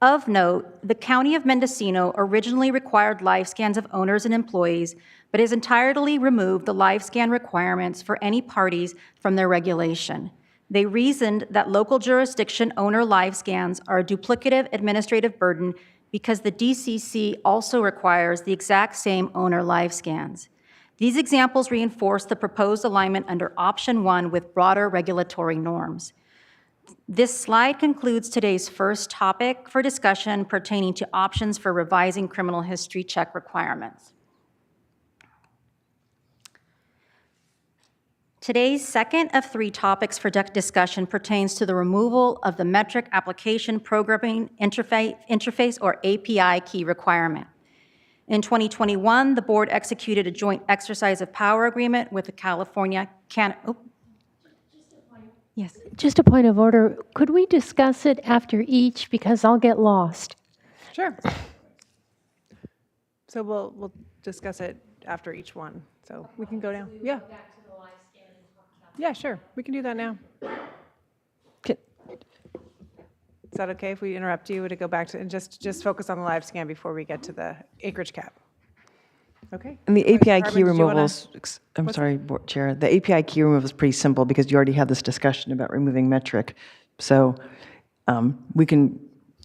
Of note, the County of Mendocino originally required live scans of owners and employees, but has entirely removed the live scan requirements for any parties from their regulation. They reasoned that local jurisdiction owner live scans are a duplicative administrative burden because the DCC also requires the exact same owner live scans. These examples reinforce the proposed alignment under option 1 with broader regulatory norms. This slide concludes today's first topic for discussion pertaining to options for revising criminal history check requirements. Today's second of 3 topics for discussion pertains to the removal of the metric application programming interface or API key requirement. In 2021, the board executed a joint exercise of power agreement with the California Yes. Just a point of order. Could we discuss it after each because I'll get lost? Sure. So we'll discuss it after each one. So we can go down. Yeah. Yeah, sure. We can do that now. Is that okay if we interrupt you to go back to and just focus on the live scan before we get to the acreage cap? Okay. And the API key Department, did you wanna- removals, I'm sorry, Chair, the API key removal is pretty simple because you already had this discussion about removing metric. So we can,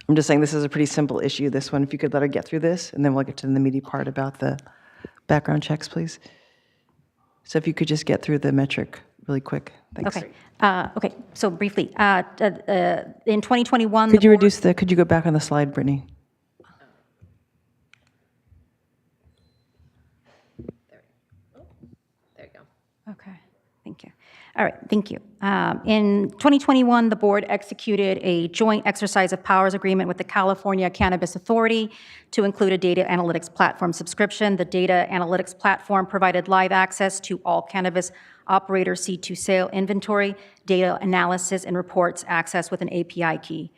I'm just saying this is a pretty simple issue, this one. If you could let her get through this, and then we'll get to the meaty part about the background checks, please. So if you could just get through the metric really quick. Thanks. Okay. Okay. So briefly, in 2021, Could you go back on the slide, Brittany? There you go. Okay. Thank you. All right. Thank you. In 2021, the board executed a joint exercise of powers agreement with the California Cannabis Authority to include a data analytics platform subscription. The data analytics platform provided live access to all cannabis operator C2 sale inventory, data analysis, and reports access with an API key.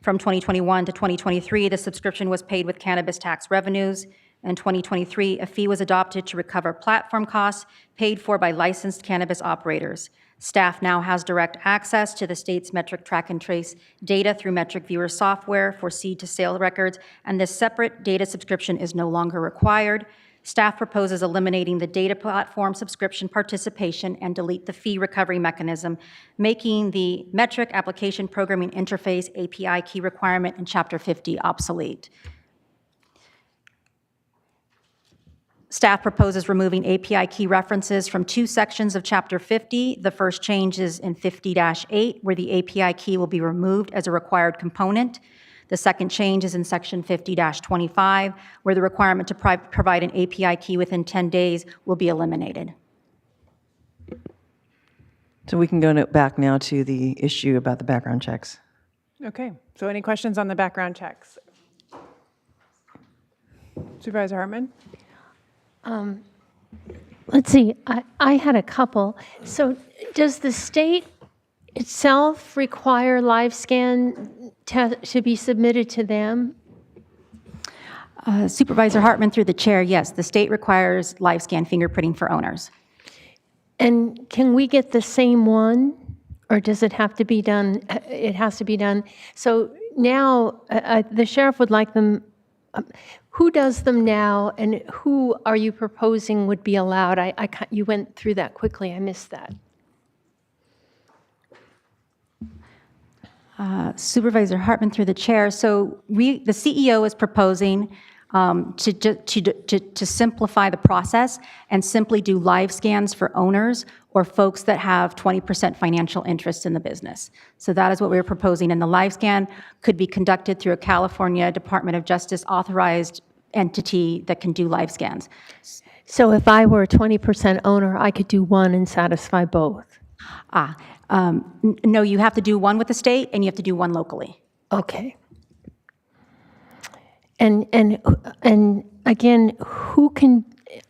From 2021 to 2023, the subscription was paid with cannabis tax revenues. In 2023, a fee was adopted to recover platform costs paid for by licensed cannabis operators. Staff now has direct access to the state's metric track and trace data through metric viewer software for seed to sale records, and this separate data subscription is no longer required. Staff proposes eliminating the data platform subscription participation and delete the fee recovery mechanism, making the metric application programming interface API key requirement in Chapter 50 obsolete. Staff proposes removing API key references from 2 sections of Chapter 50. The first change is in 50-8, where the API key will be removed as a required component. The second change is in Section 50-25, where the requirement to provide an API key within 10 days will be eliminated. So we can go back now to the issue about the background checks. Okay. So any questions on the background checks? Supervisor Hartman? let's see, I had a couple. So does the state itself require live scan to be submitted to them? Supervisor Hartman, through the chair, yes, the state requires live scan fingerprinting for owners. And can we get the same one, or does it have to be done? It has to be done. So now the sheriff would like them. Who does them now, and who are you proposing would be allowed? You went through that quickly. I missed that. Supervisor Hartman, through the chair. So the CEO is proposing to simplify the process and simply do live scans for owners or folks that have 20% financial interest in the business. So that is what we're proposing. And the live scan could be conducted through a California Department of Justice authorized entity that can do live scans. So if I were a 20% owner, I could do one and satisfy both? No, you have to do one with the state and you have to do one locally. Okay. And again, who can,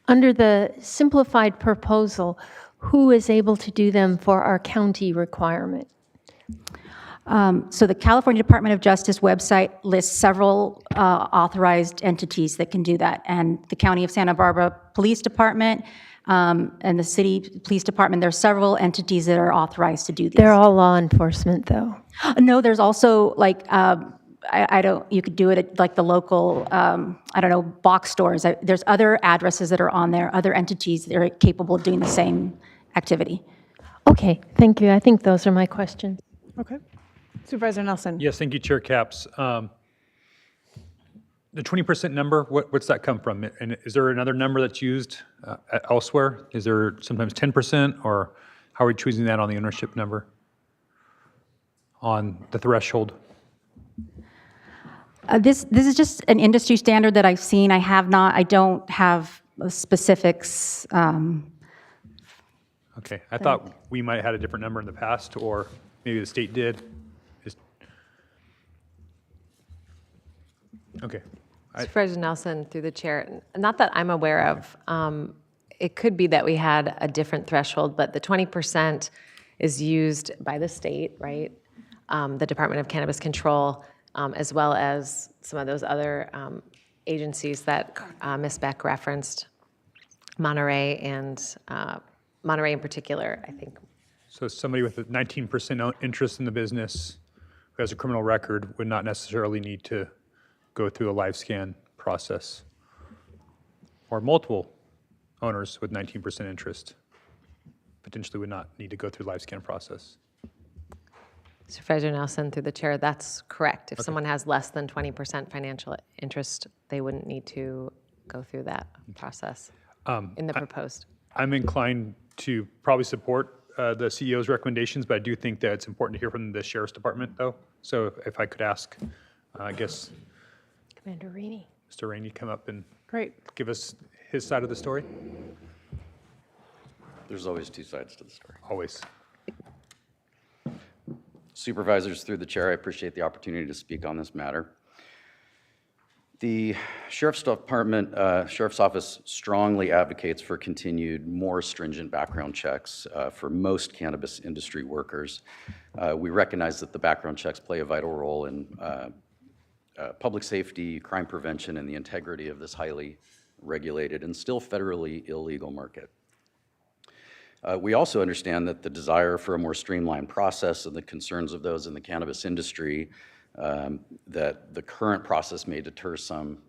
under the simplified proposal, who is able to do them for our county requirement? So the California Department of Justice website lists several authorized entities that can do that. And the County of Santa Barbara Police Department and the City Police Department, there are several entities that are authorized to do these. They're all law enforcement, though. No, there's also like, you could do it at like the local, box stores. There's other addresses that are on there, other entities that are capable of doing the same activity. Okay, thank you. I think those are my questions. Okay. Supervisor Nelson. Yes, thank you, Chair Capps. The 20% number, what's that come from? And is there another number that's used elsewhere? Is there sometimes 10%, or how are we choosing that on the ownership number, on the threshold? This is just an industry standard that I've seen. I don't have specifics. Okay, I thought we might have had a different number in the past, or maybe the state did. Okay. Supervisor Nelson, through the chair, not that I'm aware of. It could be that we had a different threshold, but the 20% is used by the state, right? The Department of Cannabis Control, as well as some of those other agencies that Ms. Beck referenced, Monterey and Monterey in particular, I think. So somebody with a 19% interest in the business who has a criminal record would not necessarily need to go through a live scan process, or multiple owners with 19% interest potentially would not need to go through live scan process. Supervisor Nelson, through the chair, that's correct. If someone has less than 20% financial interest, they wouldn't need to go through that process in the proposed. I'm inclined to probably support the CEO's recommendations, but I do think that it's important to hear from the Sheriff's Department, though. So if I could ask, I guess, Commander Rainey. Mr. Rainey, come up and give us his side of the story. There's always two sides to the story. Always. Supervisors, through the chair, I appreciate the opportunity to speak on this matter. The Sheriff's Department, Sheriff's Office strongly advocates for continued more stringent background checks for most cannabis industry workers. We recognize that the background checks play a vital role in public safety, crime prevention, and the integrity of this highly regulated and still federally illegal market. We also understand that the desire for a more streamlined process and the concerns of those in the cannabis industry, that the current process may deter some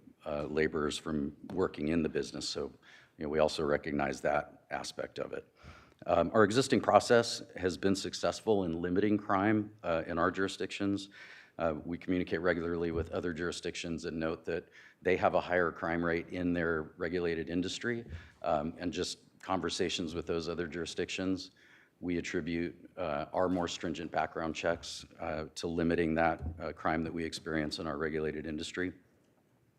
laborers from working in the business. So, we also recognize that aspect of it. Our existing process has been successful in limiting crime in our jurisdictions. We communicate regularly with other jurisdictions and note that they have a higher crime rate in their regulated industry, and just conversations with those other jurisdictions, we attribute our more stringent background checks to limiting that crime that we experience in our regulated industry.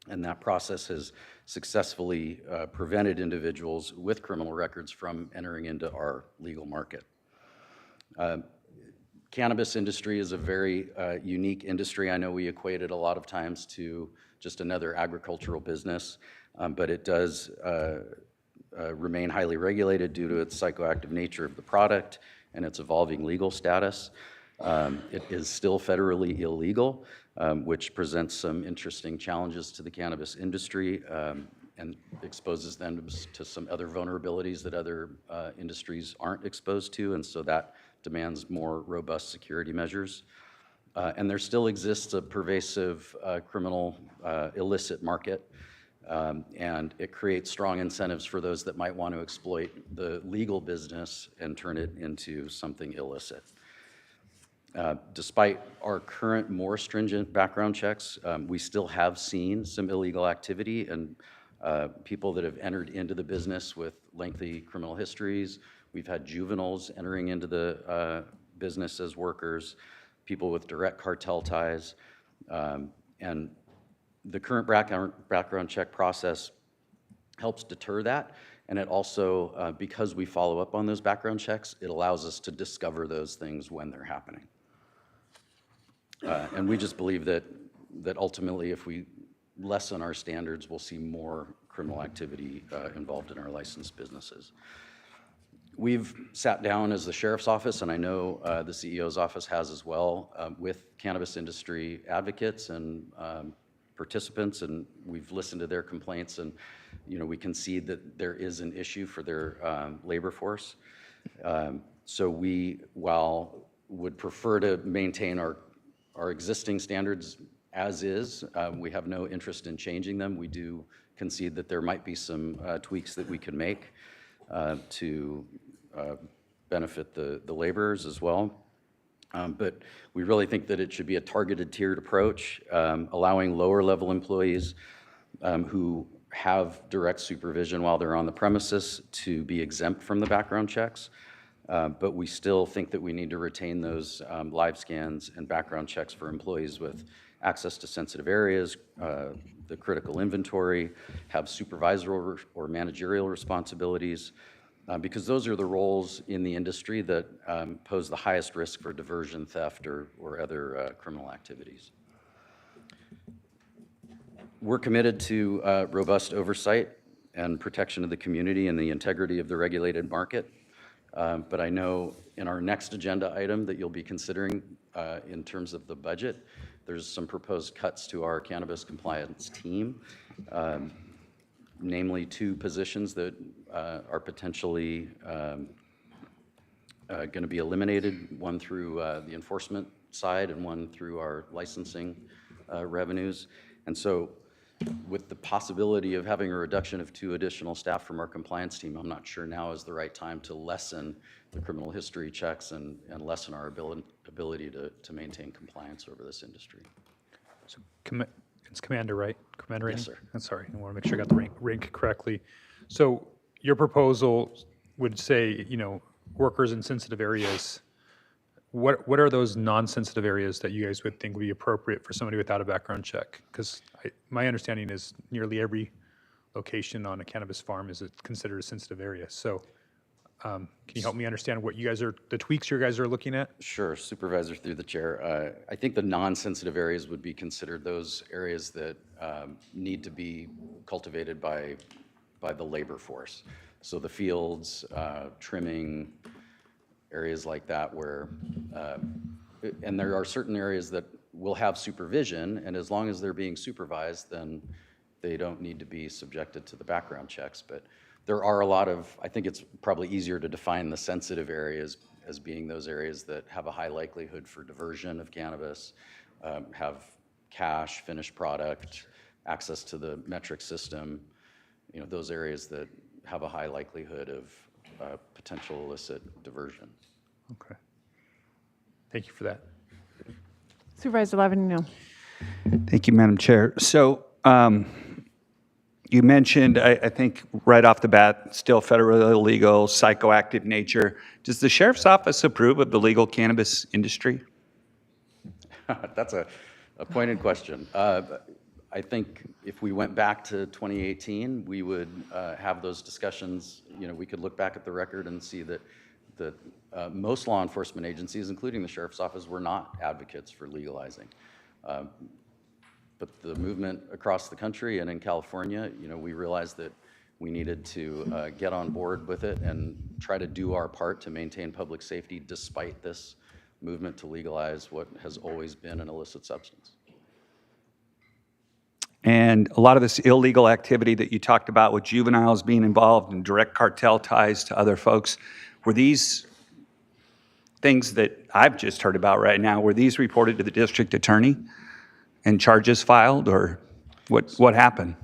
And that process has successfully prevented individuals with criminal records from entering into our legal market. Cannabis industry is a very unique industry. I know we equate it a lot of times to just another agricultural business, but it does remain highly regulated due to its psychoactive nature of the product and its evolving legal status. It is still federally illegal, which presents some interesting challenges to the cannabis industry and exposes them to some other vulnerabilities that other industries aren't exposed to, and so that demands more robust security measures. And there still exists a pervasive criminal illicit market, and it creates strong incentives for those that might want to exploit the legal business and turn it into something illicit. Despite our current more stringent background checks, we still have seen some illegal activity and people that have entered into the business with lengthy criminal histories. We've had juveniles entering into the business as workers, people with direct cartel ties, and the current background check process helps deter that, and it also, because we follow up on those background checks, it allows us to discover those things when they're happening. And we just believe that ultimately, if we lessen our standards, we'll see more criminal activity involved in our licensed businesses. We've sat down as the Sheriff's Office, and I know the CEO's office has as well, with cannabis industry advocates and participants, and we've listened to their complaints, and we concede that there is an issue for their labor force. So we, while would prefer to maintain our existing standards as is, we have no interest in changing them. We do concede that there might be some tweaks that we can make to benefit the laborers as well. But we really think that it should be a targeted tiered approach, allowing lower level employees who have direct supervision while they're on the premises to be exempt from the background checks. But we still think that we need to retain those live scans and background checks for employees with access to sensitive areas, the critical inventory, have supervisory or managerial responsibilities, because those are the roles in the industry that pose the highest risk for diversion, theft, or other criminal activities. We're committed to robust oversight and protection of the community and the integrity of the regulated market. But I know in our next agenda item that you'll be considering in terms of the budget, there's some proposed cuts to our cannabis compliance team, namely 2 positions that are potentially going to be eliminated, one through the enforcement side and one through our licensing revenues. And so with the possibility of having a reduction of 2 additional staff from our compliance team, I'm not sure now is the right time to lessen the criminal history checks and lessen our ability to maintain compliance over this industry. So it's Commander, right? Commander? Yes, sir. I'm sorry, I want to make sure I got the rank correctly. So your proposal would say, workers in sensitive areas. What are those non-sensitive areas that you guys would think would be appropriate for somebody without a background check? Because my understanding is nearly every location on a cannabis farm is considered a sensitive area. So can you help me understand what the tweaks you guys are looking at? Sure, Supervisor through the chair. I think the non-sensitive areas would be considered those areas that need to be cultivated by the labor force. So the fields, trimming, areas like that where, and there are certain areas that will have supervision, and as long as they're being supervised, then they don't need to be subjected to the background checks. But there are a lot of, I think it's probably easier to define the sensitive areas as being those areas that have a high likelihood for diversion of cannabis, have cash, finished product, access to the metric system, those areas that have a high likelihood of potential illicit diversion. Okay. Thank you for that. Supervisor Lavagno. Thank you, Madam Chair. So you mentioned, I think right off the bat, still federally illegal, psychoactive nature. Does the Sheriff's Office approve of the legal cannabis industry? That's a pointed question. I think if we went back to 2018, we would have those discussions. We could look back at the record and see that most law enforcement agencies, including the Sheriff's Office, were not advocates for legalizing. But the movement across the country and in California, we realized that We needed to get on board with it and try to do our part to maintain public safety despite this movement to legalize what has always been an illicit substance. And a lot of this illegal activity that you talked about with juveniles being involved in direct cartel ties to other folks, were these things that I've just heard about right now, were these reported to the district attorney and charges filed, or what happened?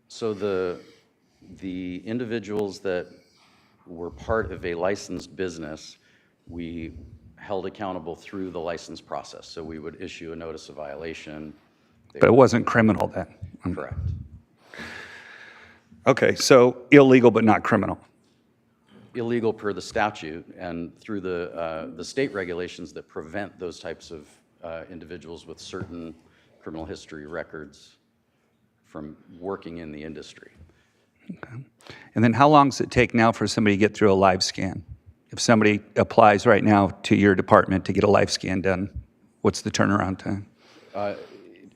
So the individuals that were part of a licensed business, we held accountable through the license process. So we would issue a notice of violation. But it wasn't criminal then? Correct. Okay, so illegal but not criminal. Illegal per the statute and through the state regulations that prevent those types of individuals with certain criminal history records from working in the industry. Okay. And then how long does it take now for somebody to get through a live scan? If somebody applies right now to your department to get a live scan done, what's the turnaround time?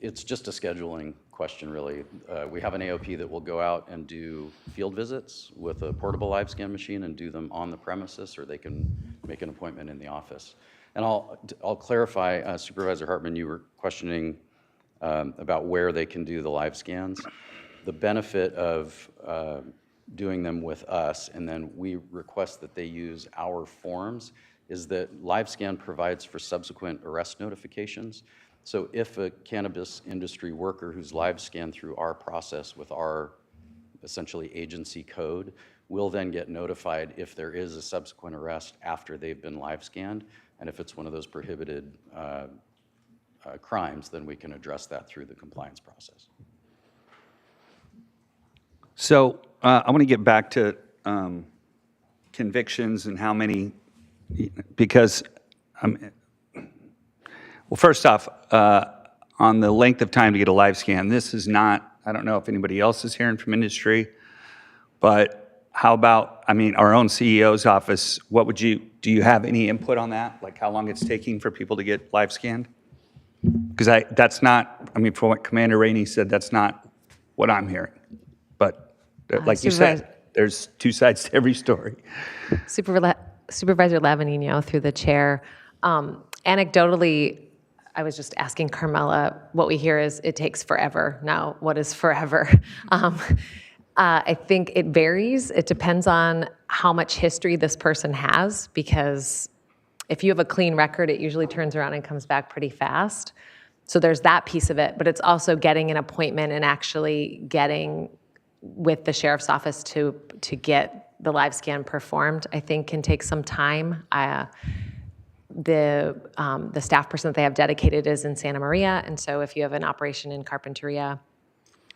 It's just a scheduling question, really. We have an AOP that will go out and do field visits with a portable live scan machine and do them on the premises, or they can make an appointment in the office. And I'll clarify, Supervisor Hartman, you were questioning about where they can do the live scans. The benefit of doing them with us, and then we request that they use our forms, is that live scan provides for subsequent arrest notifications. So if a cannabis industry worker who's live scanned through our process with our essentially agency code will then get notified if there is a subsequent arrest after they've been live scanned. And if it's one of those prohibited crimes, then we can address that through the compliance process. So I want to get back to convictions and how many, because well, first off, on the length of time to get a live scan, this is not, I don't know if anybody else is hearing from industry, but how about, I mean, our own CEO's office, what would you, do you have any input on that? Like how long it's taking for people to get live scanned? Because that's not, I mean, from what Commander Rainey said, that's not what I'm hearing. But like you said, there's two sides to every story. Supervisor Lavanino, through the chair, anecdotally, I was just asking Carmela, what we hear is it takes forever. Now, what is forever? I think it varies. It depends on how much history this person has, because if you have a clean record, it usually turns around and comes back pretty fast. So there's that piece of it, but it's also getting an appointment and actually getting with the sheriff's office to get the live scan performed, I think can take some time. The staff person that they have dedicated is in Santa Maria, and so if you have an operation in Carpinteria,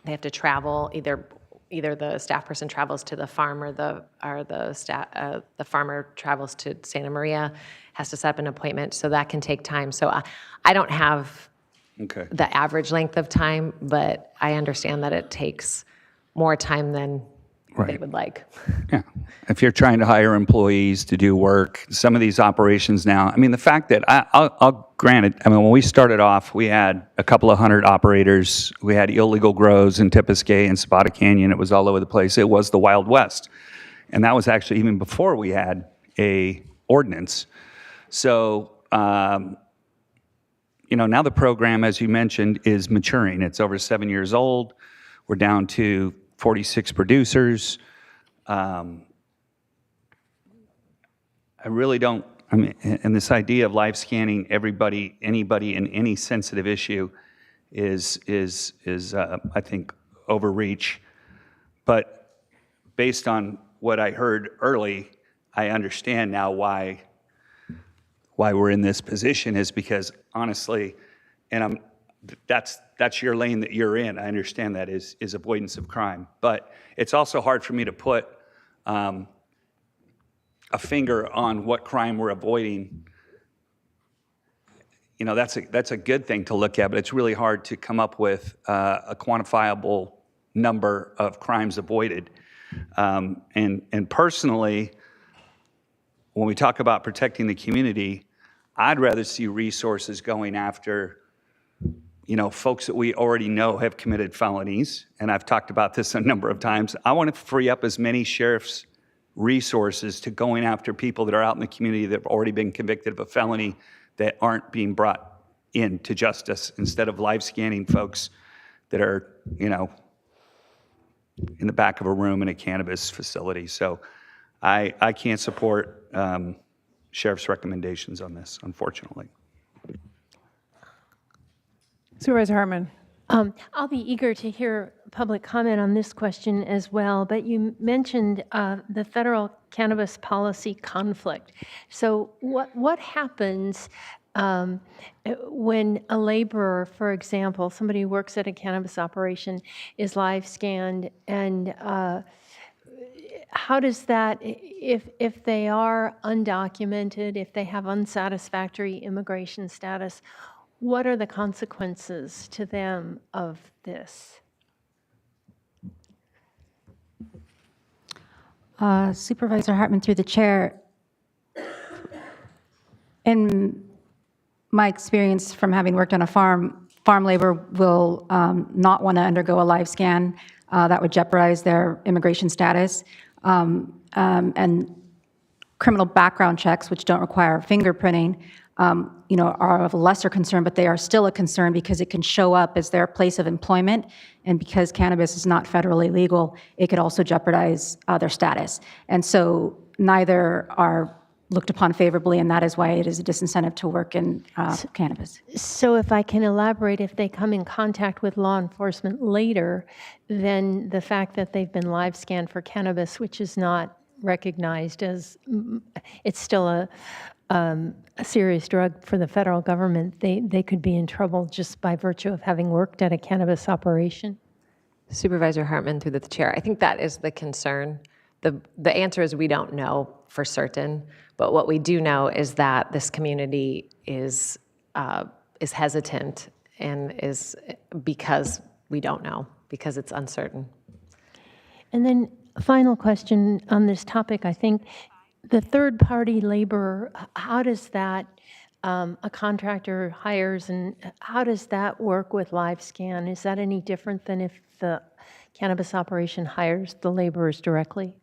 they have to travel. Either the staff person travels to the farm, or the farmer travels to Santa Maria, has to set up an appointment. So that can take time. So I don't have the average length of time, but I understand that it takes more time than they would like. Yeah. If you're trying to hire employees to do work, some of these operations now, I mean, the fact that I'll grant it, I mean, when we started off, we had a couple of hundred operators. We had illegal grows in Tepiscay and Zapata Canyon. It was all over the place. It was the Wild West. And that was actually even before we had a ordinance. So, you know, now the program, as you mentioned, is maturing. It's over 7 years old. We're down to 46 producers. I really don't, I mean, and this idea of live scanning anybody in any sensitive issue is I think, overreach. But based on what I heard early, I understand now why we're in this position, is because honestly, and that's your lane that you're in. I understand that is avoidance of crime. But it's also hard for me to put a finger on what crime we're avoiding. You know, that's a good thing to look at, but it's really hard to come up with a quantifiable number of crimes avoided. And personally, when we talk about protecting the community, I'd rather see resources going after, folks that we already know have committed felonies, and I've talked about this a number of times. I want to free up as many sheriff's resources to going after people that are out in the community that have already been convicted of a felony that aren't being brought into justice, instead of live scanning folks that are, in the back of a room in a cannabis facility. So I can't support sheriff's recommendations on this, unfortunately. Supervisor Hartman. I'll be eager to hear public comment on this question as well, but you mentioned the federal cannabis policy conflict. So what happens when a laborer, for example, somebody who works at a cannabis operation, is live scanned, and how does that, if they are undocumented, if they have unsatisfactory immigration status, what are the consequences to them of this? Supervisor Hartman, through the chair, in my experience from having worked on a farm labor will not want to undergo a live scan. That would jeopardize their immigration status. And criminal background checks, which don't require fingerprinting, are of a lesser concern, but they are still a concern because it can show up as their place of employment. And because cannabis is not federally legal, it could also jeopardize their status. And so neither are looked upon favorably, and that is why it is a disincentive to work in cannabis. So if I can elaborate, if they come in contact with law enforcement later, then the fact that they've been live scanned for cannabis, which is not recognized as, it's still a serious drug for the federal government, they could be in trouble just by virtue of having worked at a cannabis operation? Supervisor Hartman, through the chair, I think that is the concern. The answer is we don't know for certain, but what we do know is that this community is hesitant, and is because we don't know, because it's uncertain. And then final question on this topic, I think the third-party laborer, how does that, a contractor hires, and how does that work with live scan? Is that any different than if the cannabis operation hires the laborers directly?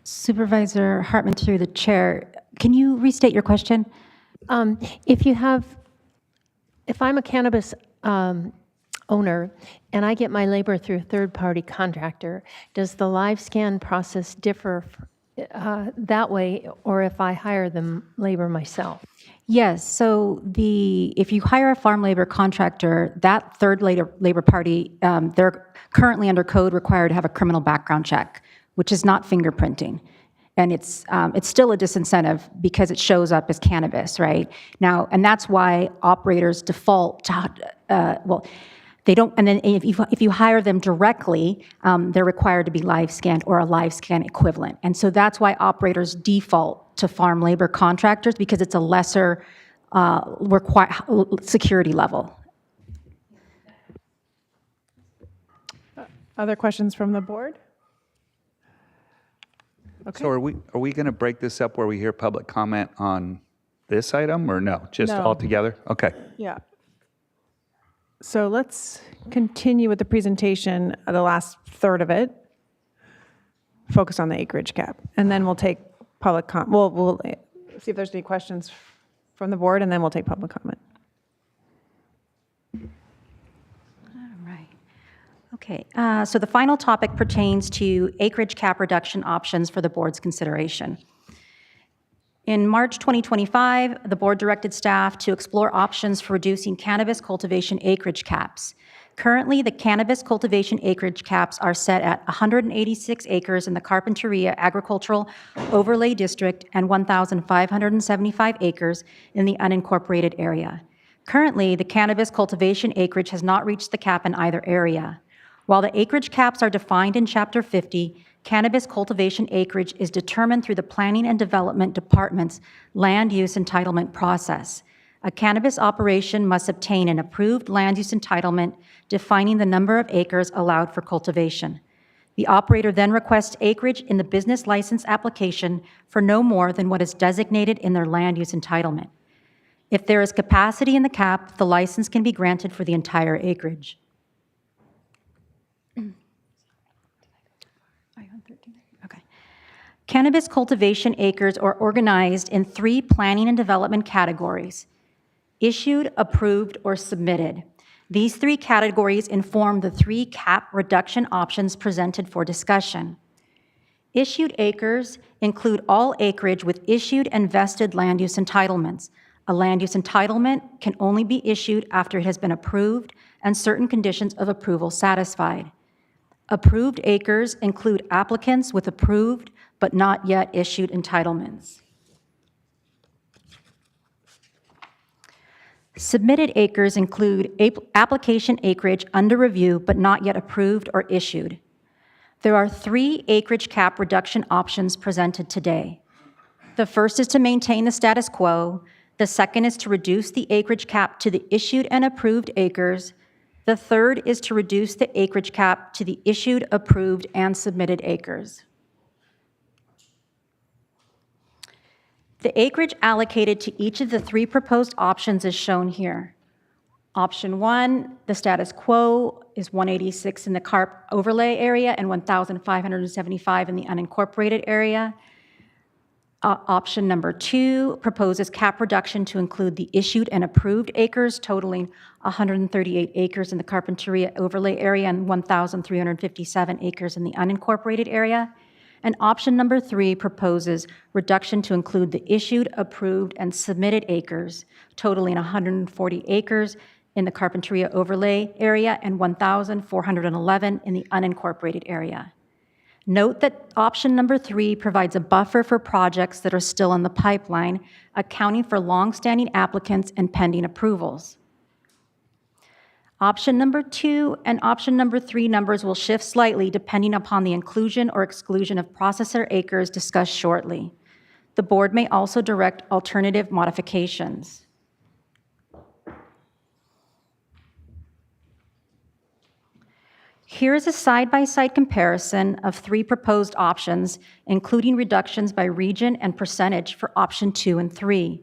Supervisor Hartman, through the chair, can you restate your question? If I'm a cannabis owner and I get my labor through a third-party contractor, does the live scan process differ that way, or if I hire the labor myself? Yes, so if you hire a farm labor contractor, that third labor party, they're currently under code required to have a criminal background check, which is not fingerprinting. And it's still a disincentive because it shows up as cannabis, right? Now, and that's why operators default to, they don't, and then if you hire them directly, they're required to be live scanned or a live scan equivalent. And so that's why operators default to farm labor contractors, because it's a lesser security level. Other questions from the board? Okay. So are we going to break this up where we hear public comment on this item, or no? Just No. all together? Okay. Yeah. So let's continue with the presentation, the last third of it. Focus on the acreage cap. And then we'll take public comment. We'll see if there's any questions from the board, and then we'll take public comment. Okay, so the final topic pertains to acreage cap reduction options for the board's consideration. In March 2025, the board directed staff to explore options for reducing cannabis cultivation acreage caps. Currently, the cannabis cultivation acreage caps are set at 186 acres in the Carpinteria Agricultural Overlay District and 1,575 acres in the unincorporated area. Currently, the cannabis cultivation acreage has not reached the cap in either area. While the acreage caps are defined in Chapter 50, cannabis cultivation acreage is determined through the Planning and Development Department's land use entitlement process. A cannabis operation must obtain an approved land use entitlement defining the number of acres allowed for cultivation. The operator then requests acreage in the business license application for no more than what is designated in their land use entitlement. If there is capacity in the cap, the license can be granted for the entire acreage. Okay. Cannabis cultivation acres are organized in 3 planning and development categories: issued, approved, or submitted. These 3 categories inform the 3 cap reduction options presented for discussion. Issued acres include all acreage with issued and vested land use entitlements. A land use entitlement can only be issued after it has been approved and certain conditions of approval satisfied. Approved acres include applicants with approved but not yet issued entitlements. Submitted acres include application acreage under review but not yet approved or issued. There are 3 acreage cap reduction options presented today. The first is to maintain the status quo. The second is to reduce the acreage cap to the issued and approved acres. The third is to reduce the acreage cap to the issued, approved, and submitted acres. The acreage allocated to each of the 3 proposed options is shown here. Option 1, the status quo, is 186 in the CARP overlay area and 1,575 in the unincorporated area. Option number 2 proposes cap reduction to include the issued and approved acres, totaling 138 acres in the Carpinteria overlay area and 1,357 acres in the unincorporated area. And option number 3 proposes reduction to include the issued, approved, and submitted acres, totaling 140 acres in the Carpinteria overlay area and 1,411 in the unincorporated area. Note that option number 3 provides a buffer for projects that are still in the pipeline, accounting for longstanding applicants and pending approvals. Option number 2 and option number 3 numbers will shift slightly depending upon the inclusion or exclusion of processor acres discussed shortly. The board may also direct alternative modifications. Here is a side-by-side comparison of 3 proposed options, including reductions by region and percentage for option 2 and 3.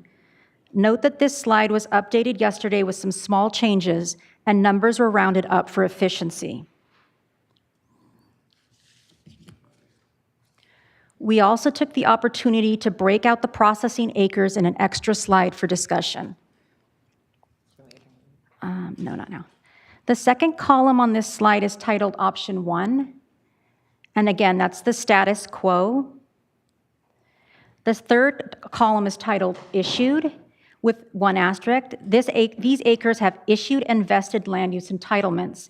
Note that this slide was updated yesterday with some small changes, and numbers were rounded up for efficiency. We also took the opportunity to break out the processing acres in an extra slide for discussion. No, not now. The second column on this slide is titled Option 1. And again, that's the status quo. The third column is titled Issued, with 1 asterisk. These acres have issued and vested land use entitlements.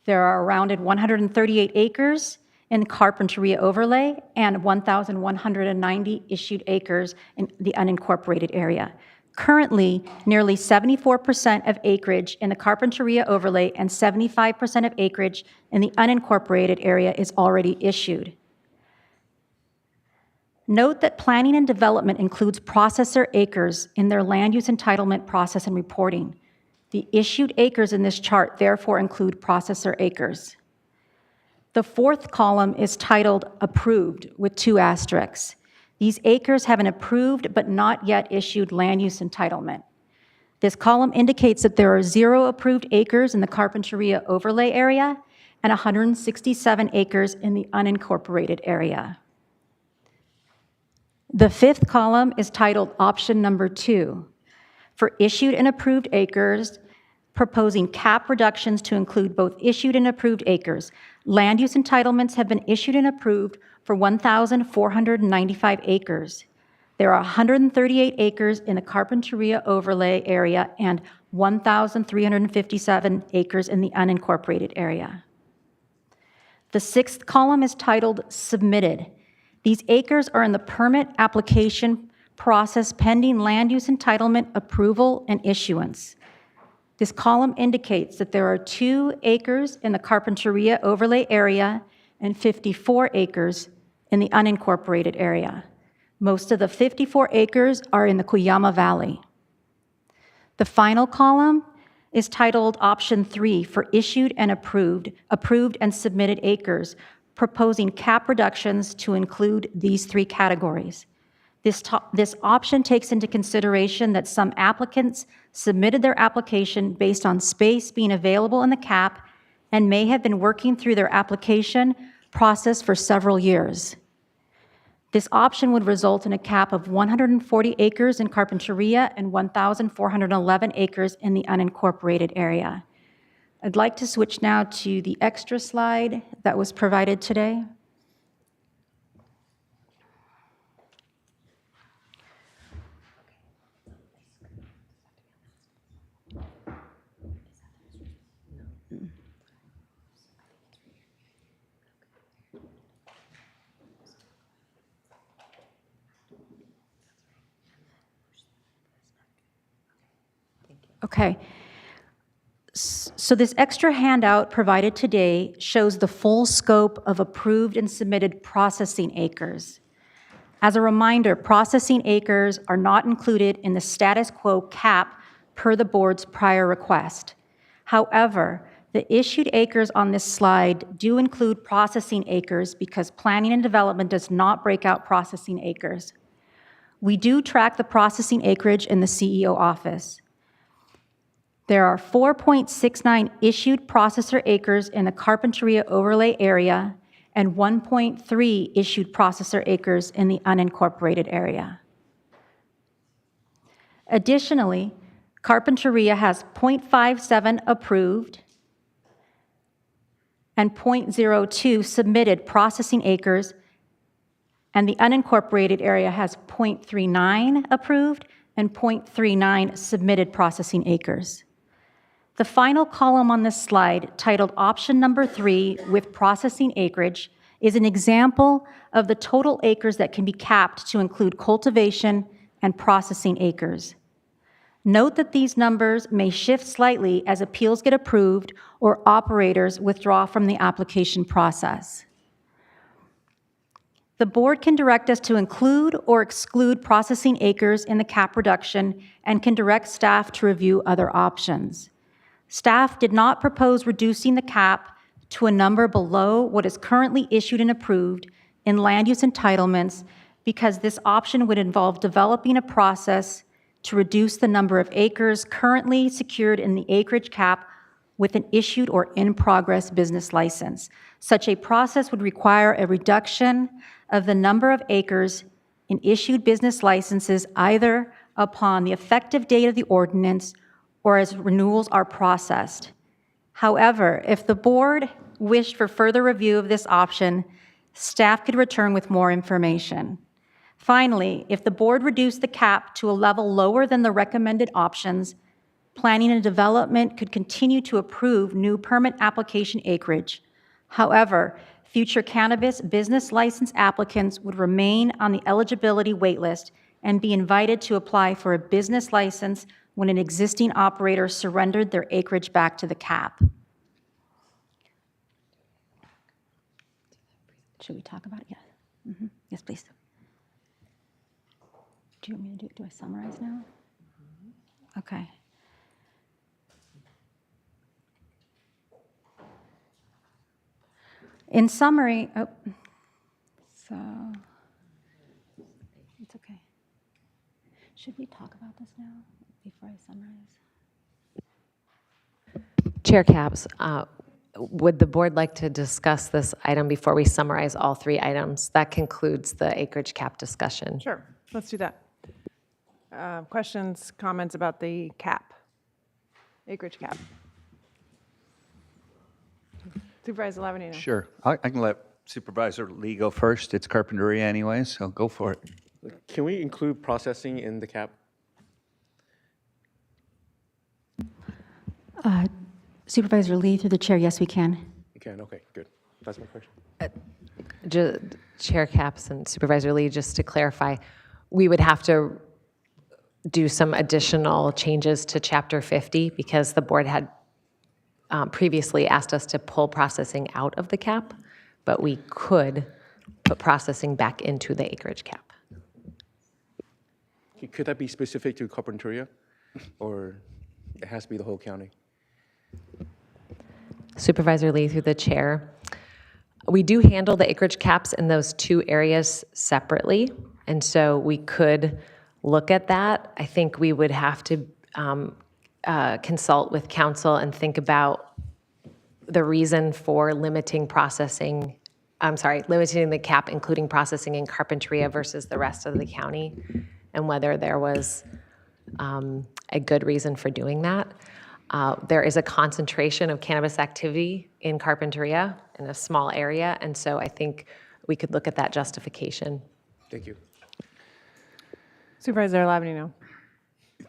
There are rounded 138 acres in the Carpinteria overlay and 1,190 issued acres in the unincorporated area. Currently, nearly 74% of acreage in the Carpinteria overlay and 75% of acreage in the unincorporated area is already issued. Note that planning and development includes processor acres in their land use entitlement process and reporting. The issued acres in this chart therefore include processor acres. The fourth column is titled Approved with 2 asterisks. These acres have an approved but not yet issued land use entitlement. This column indicates that there are 0 approved acres in the Carpinteria overlay area and 167 acres in the unincorporated area. The fifth column is titled Option Number 2. For issued and approved acres, proposing cap reductions to include both issued and approved acres. Land use entitlements have been issued and approved for 1,495 acres. There are 138 acres in the Carpinteria overlay area and 1,357 acres in the unincorporated area. The sixth column is titled Submitted. These acres are in the permit application process pending land use entitlement approval and issuance. This column indicates that there are 2 acres in the Carpinteria overlay area and 54 acres in the unincorporated area. Most of the 54 acres are in the Cuyama Valley. The final column is titled Option 3 for issued and approved and submitted acres, proposing cap reductions to include these 3 categories. This option takes into consideration that some applicants submitted their application based on space being available in the cap and may have been working through their application process for several years. This option would result in a cap of 140 acres in Carpinteria and 1,411 acres in the unincorporated area. I'd like to switch now to the extra slide that was provided today. Okay. So this extra handout provided today shows the full scope of approved and submitted processing acres. As a reminder, processing acres are not included in the status quo cap per the board's prior request. However, the issued acres on this slide do include processing acres because planning and development does not break out processing acres. We do track the processing acreage in the CEO office. There are 4.69 issued processor acres in the Carpinteria overlay area and 1.3 issued processor acres in the unincorporated area. Additionally, Carpinteria has 0.57 approved and 0.02 submitted processing acres, and the unincorporated area has 0.39 approved and 0.39 submitted processing acres. The final column on this slide, titled Option Number 3 with processing acreage, is an example of the total acres that can be capped to include cultivation and processing acres. Note that these numbers may shift slightly as appeals get approved or operators withdraw from the application process. The board can direct us to include or exclude processing acres in the cap reduction and can direct staff to review other options. Staff did not propose reducing the cap to a number below what is currently issued and approved in land use entitlements because this option would involve developing a process to reduce the number of acres currently secured in the acreage cap with an issued or in-progress business license. Such a process would require a reduction of the number of acres in issued business licenses either upon the effective date of the ordinance or as renewals are processed. However, if the board wished for further review of this option, staff could return with more information. Finally, if the board reduced the cap to a level lower than the recommended options, planning and development could continue to approve new permit application acreage. However, future cannabis business license applicants would remain on the eligibility waitlist and be invited to apply for a business license when an existing operator surrendered their acreage back to the cap. Should we talk about it? Yeah. Yes, please. Do you want me to do I summarize now? Okay. In summary, so it's okay. Should we talk about this now before I summarize? Chair Capps, would the board like to discuss this item before we summarize all three items? That concludes the acreage cap discussion. Sure, let's do that. Questions, comments about the cap, acreage cap? Supervisor Lavanino. Sure. I can let Supervisor Lee go first. It's Carpinteria anyway, so go for it. Can we include processing in the cap? Supervisor Lee, through the chair, yes, we can. You can, okay, good. That's my question. Chair Capps and Supervisor Lee, just to clarify, we would have to do some additional changes to Chapter 50 because the board had previously asked us to pull processing out of the cap, but we could put processing back into the acreage cap. Could that be specific to Carpinteria, or it has to be the whole county? Supervisor Lee, through the chair, we do handle the acreage caps in those two areas separately. And so we could look at that. I think we would have to consult with council and think about the reason for limiting the cap, including processing in Carpinteria versus the rest of the county, and whether there was a good reason for doing that. There is a concentration of cannabis activity in Carpinteria in a small area, and so I think we could look at that justification. Thank you. Supervisor Lavigno.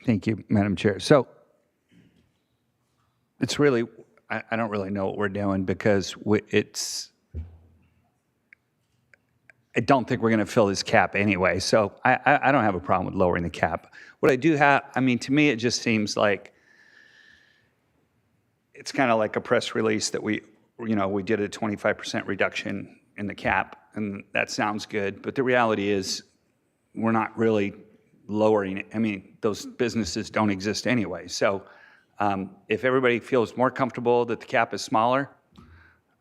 Thank you, Madam Chair. So it's really, I don't really know what we're doing because I don't think we're going to fill this cap anyway. So I don't have a problem with lowering the cap. What I do have, I mean, to me, it just seems like it's kind of like a press release that we did a 25% reduction in the cap, and that sounds good. But the reality is we're not really lowering it. I mean, those businesses don't exist anyway. So if everybody feels more comfortable that the cap is smaller,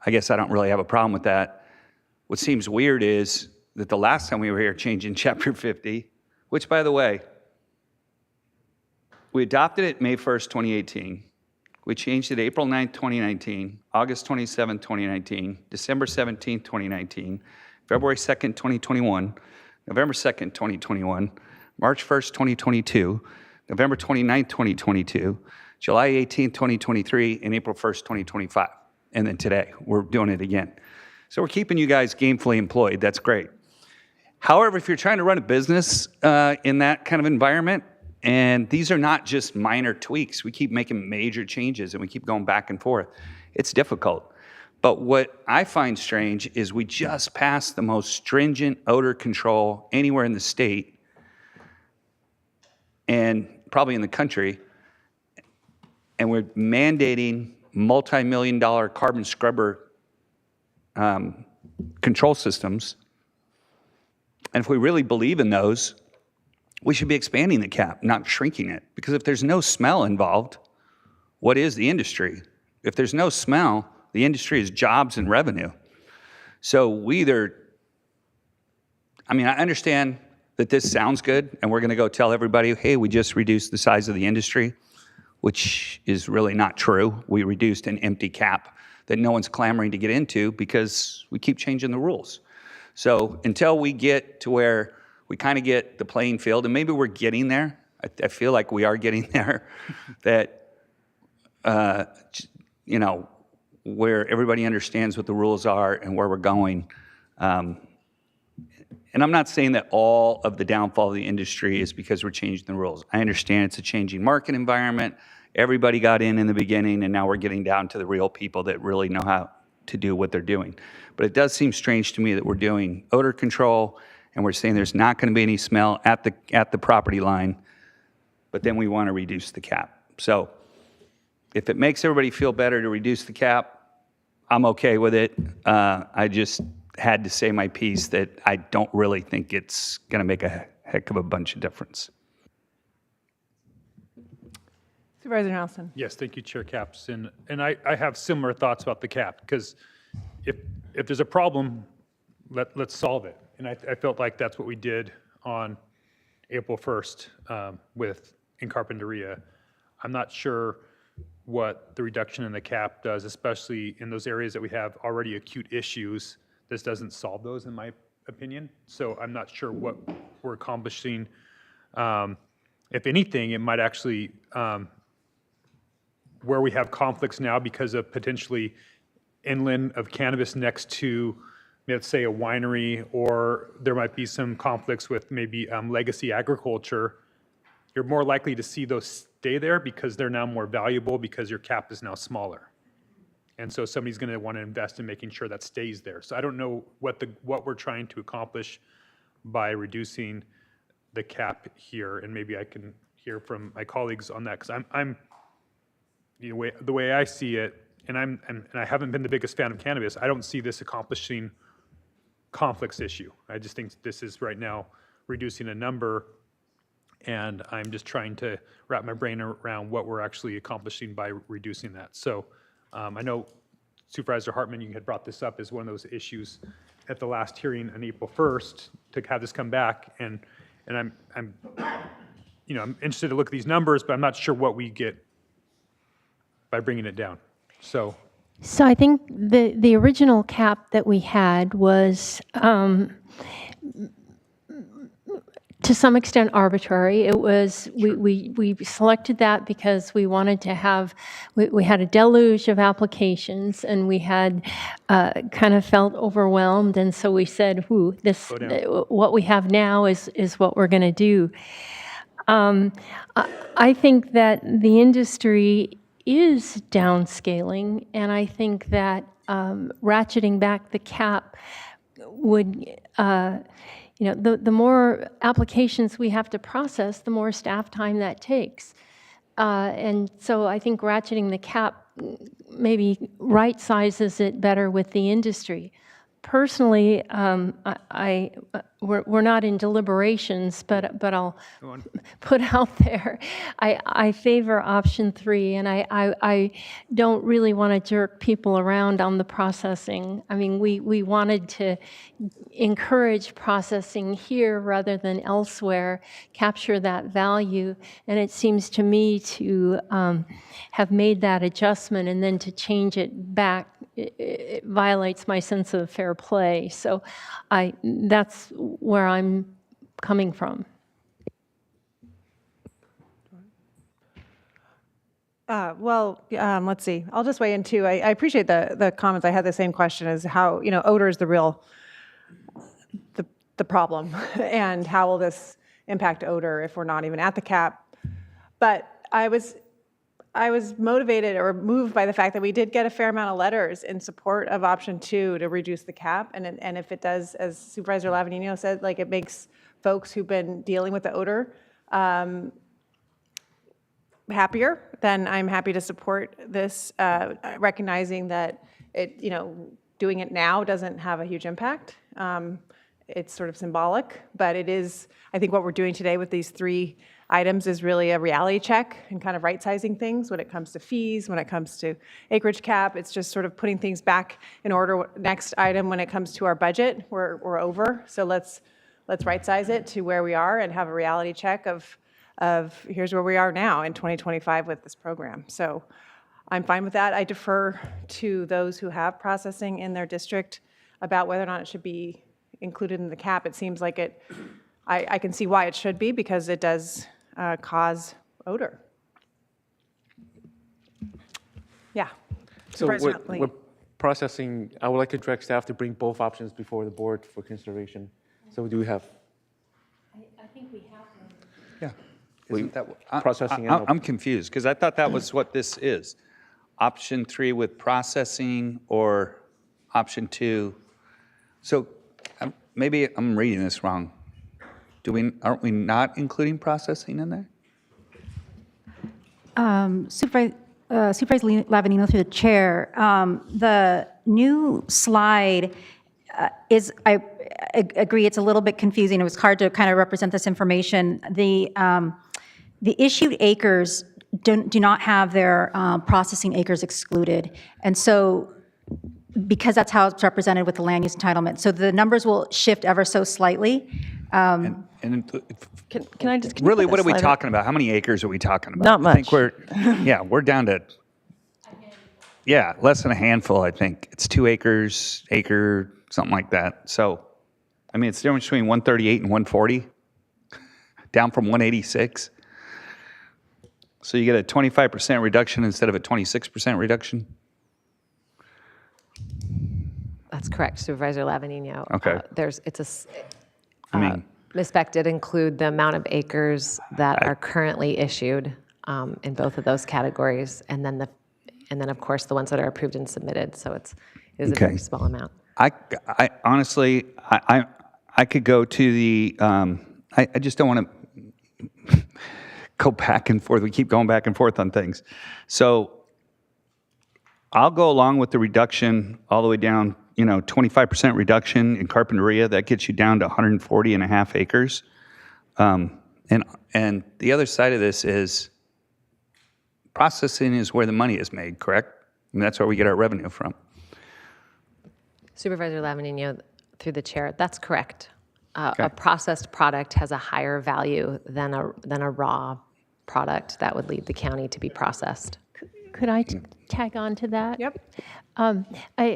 I guess I don't really have a problem with that. What seems weird is that the last time we were here changing Chapter 50, which, by the way, we adopted it May 1st, 2018. We changed it April 9th, 2019, August 27th, 2019, December 17th, 2019, February 2nd, 2021, November 2nd, 2021, March 1st, 2022, November 29th, 2022, July 18th, 2023, and April 1st, 2025. And then today, we're doing it again. So we're keeping you guys gainfully employed. That's great. However, if you're trying to run a business in that kind of environment, and these are not just minor tweaks, we keep making major changes and we keep going back and forth, it's difficult. But what I find strange is we just passed the most stringent odor control anywhere in the state and probably in the country, and we're mandating multi-million-dollar carbon scrubber control systems. And if we really believe in those, we should be expanding the cap, not shrinking it. Because if there's no smell involved, what is the industry? If there's no smell, the industry is jobs and revenue. So I understand that this sounds good, and we're going to go tell everybody, hey, we just reduced the size of the industry, which is really not true. We reduced an empty cap that no one's clamoring to get into because we keep changing the rules. So until we get to where we kind of get the playing field, and maybe we're getting there, I feel like we are getting there, that, where everybody understands what the rules are and where we're going. And I'm not saying that all of the downfall of the industry is because we're changing the rules. I understand it's a changing market environment. Everybody got in the beginning, and now we're getting down to the real people that really know how to do what they're doing. But it does seem strange to me that we're doing odor control, and we're saying there's not going to be any smell at the property line, but then we want to reduce the cap. So if it makes everybody feel better to reduce the cap, I'm okay with it. I just had to say my piece that I don't really think it's going to make a heck of a bunch of difference. Supervisor Nelson. Yes, thank you, Chair Capps. And I have similar thoughts about the cap, because if there's a problem, let's solve it. And I felt like that's what we did on April 1st in Carpinteria. I'm not sure what the reduction in the cap does, especially in those areas that we have already acute issues. This doesn't solve those, in my opinion. So I'm not sure what we're accomplishing. If anything, it might actually, where we have conflicts now because of potentially inland of cannabis next to, let's say, a winery, or there might be some conflicts with maybe legacy agriculture, you're more likely to see those stay there because they're now more valuable because your cap is now smaller. And so somebody's going to want to invest in making sure that stays there. So I don't know what we're trying to accomplish by reducing the cap here, and maybe I can hear from my colleagues on that, because the way I see it, and I haven't been the biggest fan of cannabis, I don't see this accomplishing conflicts issue. I just think this is right now reducing a number, and I'm just trying to wrap my brain around what we're actually accomplishing by reducing that. So I know Supervisor Hartman, you had brought this up as one of those issues at the last hearing on April 1st to have this come back, and I'm I'm interested to look at these numbers, but I'm not sure what we get by bringing it down. So I think the original cap that we had was to some extent arbitrary. It was, we selected that because we wanted to have, we had a deluge of applications, and we had kind of felt overwhelmed, and so we said, what we have now is what we're going to do. I think that the industry is downscaling, and I think that ratcheting back the cap would, the more applications we have to process, the more staff time that takes. And so I think ratcheting the cap maybe right sizes it better with the industry. Personally, we're not in deliberations, but I'll put out there, I favor option 3, and I don't really want to jerk people around on the processing. I mean, we wanted to encourage processing here rather than elsewhere, capture that value, and it seems to me to have made that adjustment and then to change it back, it violates my sense of fair play. So that's where I'm coming from. Let's see. I'll just weigh in too. I appreciate the comments. I had the same question as how, odor is the real, the problem, and how will this impact odor if we're not even at the cap? But I was motivated or moved by the fact that we did get a fair amount of letters in support of option 2 to reduce the cap. And if it does, as Supervisor Lavanino said, like it makes folks who've been dealing with the odor happier, then I'm happy to support this, recognizing that doing it now doesn't have a huge impact. It's sort of symbolic, but it is, I think what we're doing today with these 3 items is really a reality check and kind of right-sizing things when it comes to fees, when it comes to acreage cap. It's just sort of putting things back in order. Next item, when it comes to our budget, we're over. So let's right-size it to where we are and have a reality check of here's where we are now in 2025 with this program. So I'm fine with that. I defer to those who have processing in their district about whether or not it should be included in the cap. It seems like it, I can see why it should be, because it does cause odor. Yeah. So we're processing, I would like to direct staff to bring both options before the board for consideration. So do we have? I think we have them. Yeah. Isn't that, processing. I'm confused, because I thought that was what this is. Option 3 with processing, or option 2. So maybe I'm reading this wrong. Aren't we not including processing in there? Supervisor Lavanino, through the chair, the new slide is, I agree, it's a little bit confusing. It was hard to kind of represent this information. The issued acres do not have their processing acres excluded. And so, because that's how it's represented with the land use entitlement. So the numbers will shift ever so slightly. Can I just really, what are we talking about? How many acres are we talking about? Not much. I think we're down to, less than a handful, I think. It's 2 acres, acre, something like that. So, I mean, it's the difference between 138 and 140, down from 186. So you get a 25% reduction instead of a 26% reduction? That's correct, Supervisor Lavanino. Okay. Ms. Beck did include the amount of acres that are currently issued in both of those categories, and then of course the ones that are approved and submitted. So it is a very small amount. I honestly, I could go to the. I just don't want to go back and forth. We keep going back and forth on things. So I'll go along with the reduction all the way down. 25% reduction in Carpinteria, that gets you down to 140 and a half acres. And the other side of this is processing is where the money is made, correct? I mean, that's where we get our revenue from. Supervisor Lavanino, Through the chair, that's correct. Okay. A processed product has a higher value than a raw product that would lead the county to be processed. Could I tag on to that? Yep.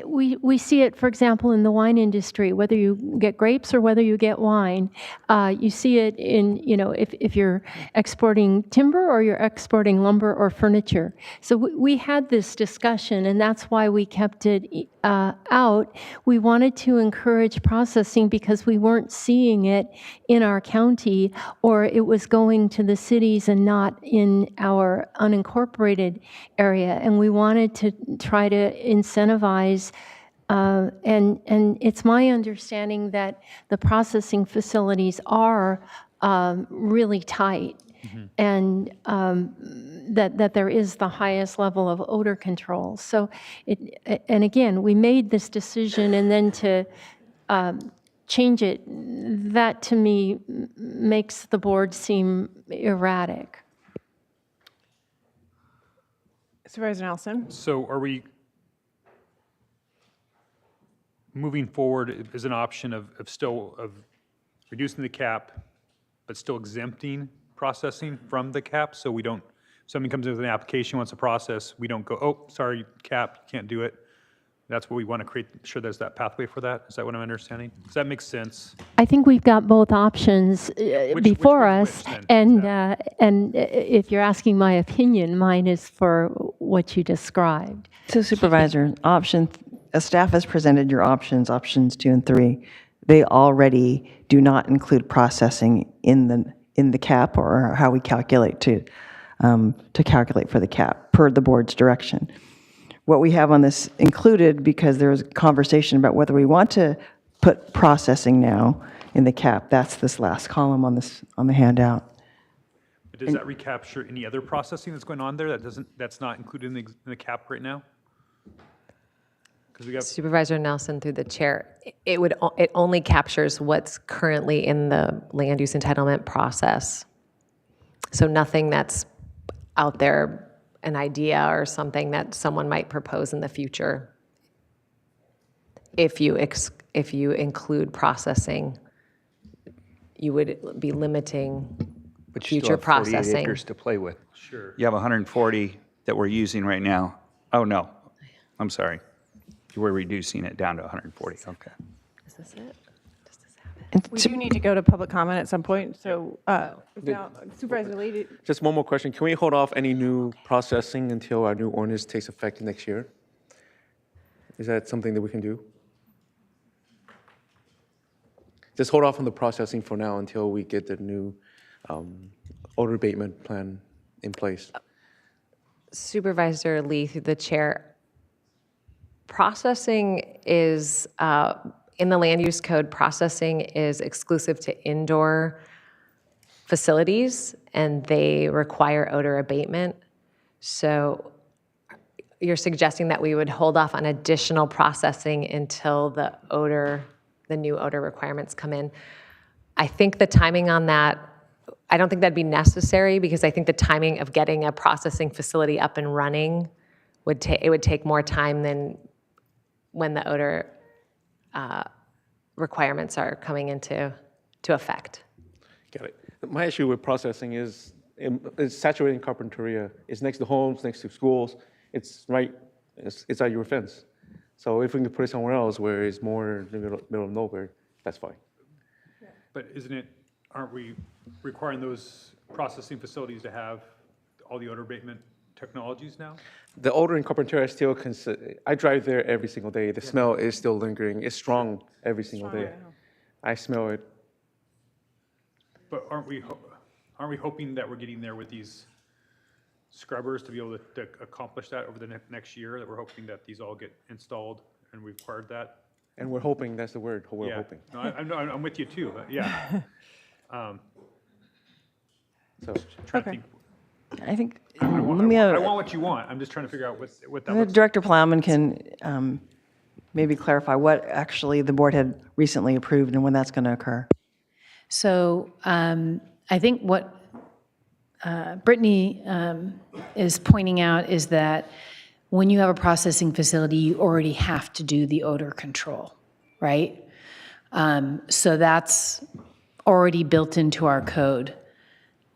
We see it, for example, in the wine industry, whether you get grapes or whether you get wine. You see it in, if you're exporting timber or you're exporting lumber or furniture. So we had this discussion, and that's why we kept it out. We wanted to encourage processing because we weren't seeing it in our county, or it was going to the cities and not in our unincorporated area. And we wanted to try to incentivize, and it's my understanding that the processing facilities are really tight, and that there is the highest level of odor control. So, and again, we made this decision, and then to change it, that to me makes the board seem erratic. Supervisor Nelson? So are we moving forward as an option of reducing the cap, but still exempting processing from the cap? So we don't, somebody comes in with an application, wants to process, we don't go, oh, sorry, cap, you can't do it. That's what we want to create, sure there's that pathway for that. Is that what I'm understanding? Does that make sense? I think we've got both options before us, and if you're asking my opinion, mine is for what you described. So Supervisor, staff has presented your options 2 and 3. They already do not include processing in the cap, or how we calculate to calculate for the cap per the board's direction. What we have on this included, because there was a conversation about whether we want to put processing now in the cap, that's this last column on the handout. But does that recapture any other processing that's going on there that's not included in the cap right now? Supervisor Nelson, through the chair, it only captures what's currently in the land use entitlement process. So nothing that's out there, an idea or something that someone might propose in the future. If you include processing, you would be limiting future processing. 48 acres to play with. Sure. You have 140 that we're using right now. Oh, no, I'm sorry. We're reducing it down to 140, okay. Is this it? We do need to go to public comment at some point, so now, Supervisor Lee. Just one more question. Can we hold off any new processing until our new ordinance takes effect next year? Is that something that we can do? Just hold off on the processing for now until we get the new odor abatement plan in place. Supervisor Lee, through the chair, processing is, in the land use code, processing is exclusive to indoor facilities, and they require odor abatement. So you're suggesting that we would hold off on additional processing until the new odor requirements come in. I think the timing on that, I don't think that'd be necessary, because I think the timing of getting a processing facility up and running would take more time than when the odor requirements are coming into effect. Got it. My issue with processing is it's saturated in Carpinteria. It's next to homes, next to schools. It's right, it's at your fence. So if we can put it somewhere else where it's more in the middle of nowhere, that's fine. But aren't we requiring those processing facilities to have all the odor abatement technologies now? The odor in Carpinteria is still, I drive there every single day. The smell is still lingering. It's strong every single day. I smell it. But aren't we hoping that we're getting there with these scrubbers to be able to accomplish that over the next year, that we're hoping that these all get installed and we've acquired that? And we're hoping, that's the word, we're hoping. No, I'm with you too, but yeah. So, trying to think. I think, I want what you want. I'm just trying to figure out what that looks like. Director Plowman can maybe clarify what actually the board had recently approved and when that's going to occur. So I think what Brittany is pointing out is that when you have a processing facility, you already have to do the odor control, right? So that's already built into our code.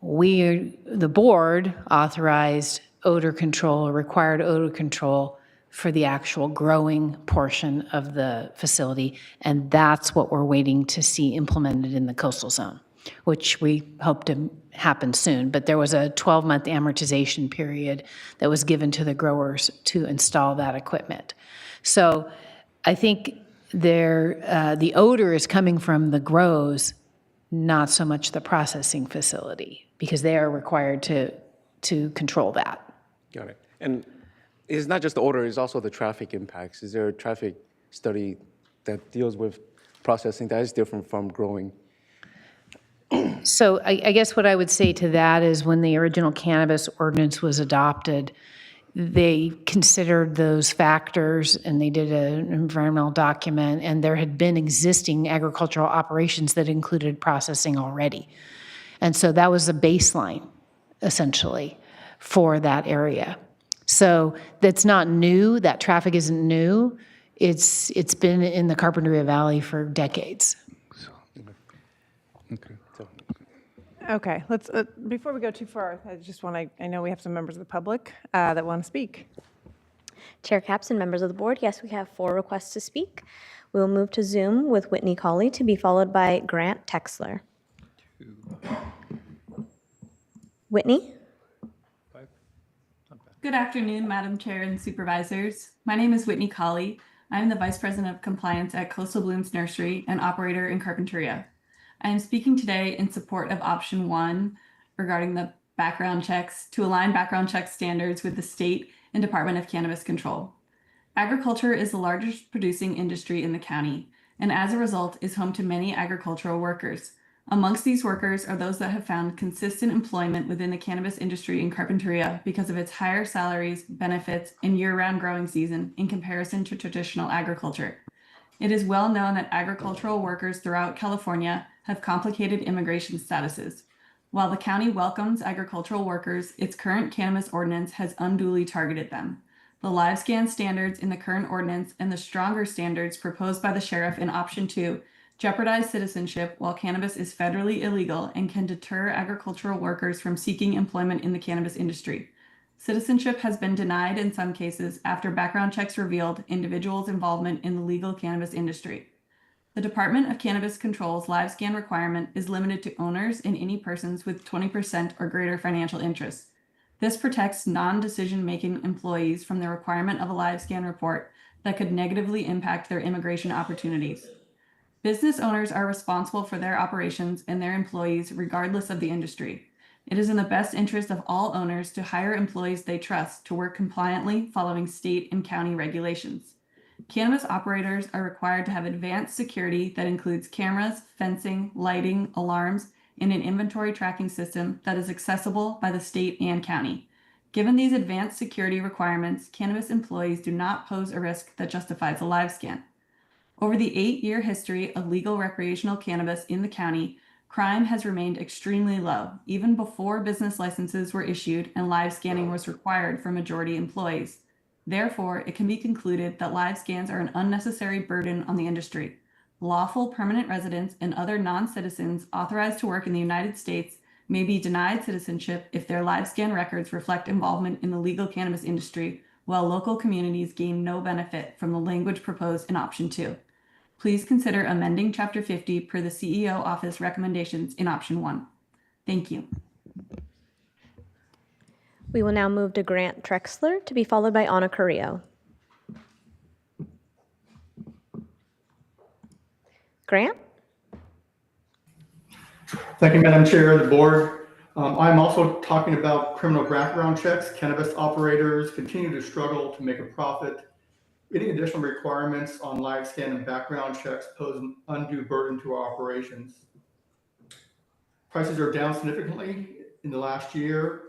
The board authorized odor control, required odor control for the actual growing portion of the facility, and that's what we're waiting to see implemented in the coastal zone, which we hope to happen soon. But there was a 12-month amortization period that was given to the growers to install that equipment. So I think the odor is coming from the grows, not so much the processing facility, because they are required to control that. Got it. And it's not just the odor, it's also the traffic impacts. Is there a traffic study that deals with processing that is different from growing? So I guess what I would say to that is when the original cannabis ordinance was adopted, they considered those factors and they did an environmental document, and there had been existing agricultural operations that included processing already. And so that was a baseline, essentially, for that area. So that's not new, that traffic isn't new. It's been in the Carpinteria Valley for decades. Okay, let's, before we go too far, I know we have some members of the public that want to speak. Chair Capps and members of the board, yes, we have 4 requests to speak. We will move to Zoom with Whitney Colley to be followed by Grant Texler. Whitney? Good afternoon, Madam Chair and Supervisors. My name is Whitney Colley. I am the Vice President of Compliance at Coastal Blooms Nursery and operator in Carpinteria. I am speaking today in support of option 1 regarding the background checks to align background check standards with the state and Department of Cannabis Control. Agriculture is the largest producing industry in the county, and as a result is home to many agricultural workers. Amongst these workers are those that have found consistent employment within the cannabis industry in Carpinteria because of its higher salaries, benefits, and year-round growing season in comparison to traditional agriculture. It is well known that agricultural workers throughout California have complicated immigration statuses. While the county welcomes agricultural workers, its current cannabis ordinance has unduly targeted them. The live scan standards in the current ordinance and the stronger standards proposed by the sheriff in option 2 jeopardize citizenship while cannabis is federally illegal and can deter agricultural workers from seeking employment in the cannabis industry. Citizenship has been denied in some cases after background checks revealed individuals' involvement in the legal cannabis industry. The Department of Cannabis Control's live scan requirement is limited to owners and any persons with 20% or greater financial interests. This protects non-decision-making employees from the requirement of a live scan report that could negatively impact their immigration opportunities. Business owners are responsible for their operations and their employees regardless of the industry. It is in the best interest of all owners to hire employees they trust to work compliantly following state and county regulations. Cannabis operators are required to have advanced security that includes cameras, fencing, lighting, alarms, and an inventory tracking system that is accessible by the state and county. Given these advanced security requirements, cannabis employees do not pose a risk that justifies a live scan. Over the 8-year history of legal recreational cannabis in the county, crime has remained extremely low, even before business licenses were issued and live scanning was required for majority employees. Therefore, it can be concluded that live scans are an unnecessary burden on the industry. Lawful permanent residents and other non-citizens authorized to work in the United States may be denied citizenship if their live scan records reflect involvement in the legal cannabis industry, while local communities gain no benefit from the language proposed in option 2. Please consider amending Chapter 50 per the CEO Office recommendations in option 1. Thank you. We will now move to Grant Trexler to be followed by Anna Carrillo. Grant? Thank you, Madam Chair of the board. I'm also talking about criminal background checks. Cannabis operators continue to struggle to make a profit. Any additional requirements on live scan and background checks pose an undue burden to our operations. Prices are down significantly in the last year.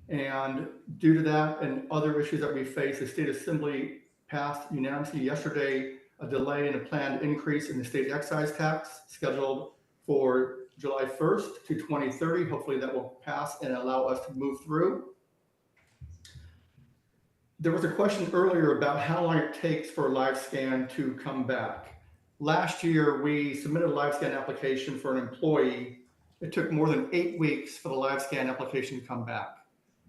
And due to that and other issues that we face, the State Assembly passed unanimously yesterday a delay in a planned increase in the state excise tax scheduled for July 1st to 2030. Hopefully that will pass and allow us to move through. There was a question earlier about how long it takes for a live scan to come back. Last year, we submitted a live scan application for an employee. It took more than 8 weeks for the live scan application to come back.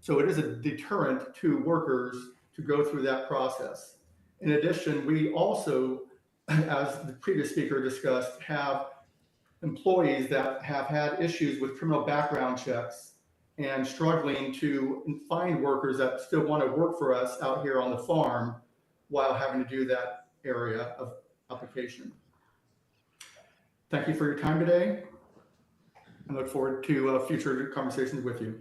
So it is a deterrent to workers to go through that process. In addition, we also, as the previous speaker discussed, have employees that have had issues with criminal background checks and struggling to find workers that still want to work for us out here on the farm while having to do that area of application. Thank you for your time today. I look forward to future conversations with you.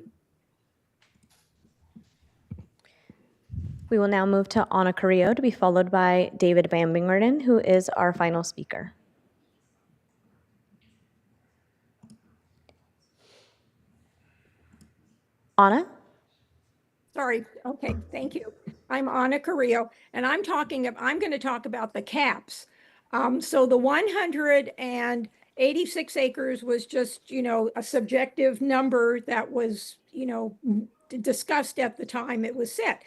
We will now move to Anna Carrillo to be followed by David Van Wingerden, who is our final speaker. Anna? Sorry. Okay, thank you. I'm Anna Carrillo, and I'm going to talk about the caps. So the 186 acres was just, a subjective number that was, discussed at the time it was set.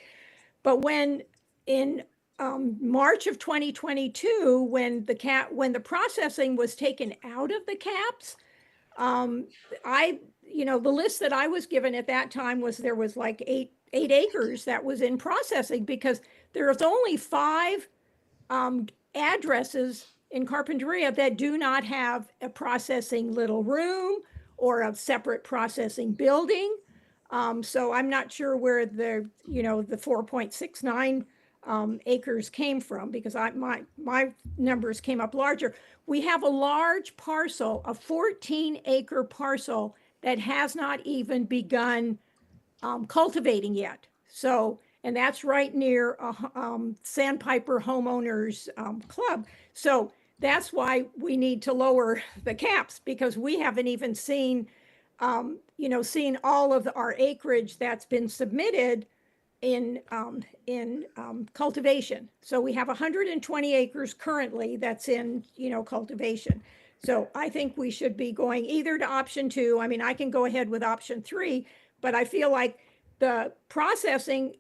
But when in March of 2022, when the processing was taken out of the caps, the list that I was given at that time was there was like eight acres that was in processing because there's only 5 addresses in Carpinteria that do not have a processing little room or a separate processing building. So I'm not sure where the 4.69 acres came from because my numbers came up larger. We have a large parcel, a 14-acre parcel that has not even begun cultivating yet. So, and that's right near Sandpiper Homeowners Club. So that's why we need to lower the caps because we haven't even seen, seen all of our acreage that's been submitted in cultivation. So we have 120 acres currently that's in, cultivation. So I think we should be going either to option 2. I mean, I can go ahead with option 3, but I feel like the processing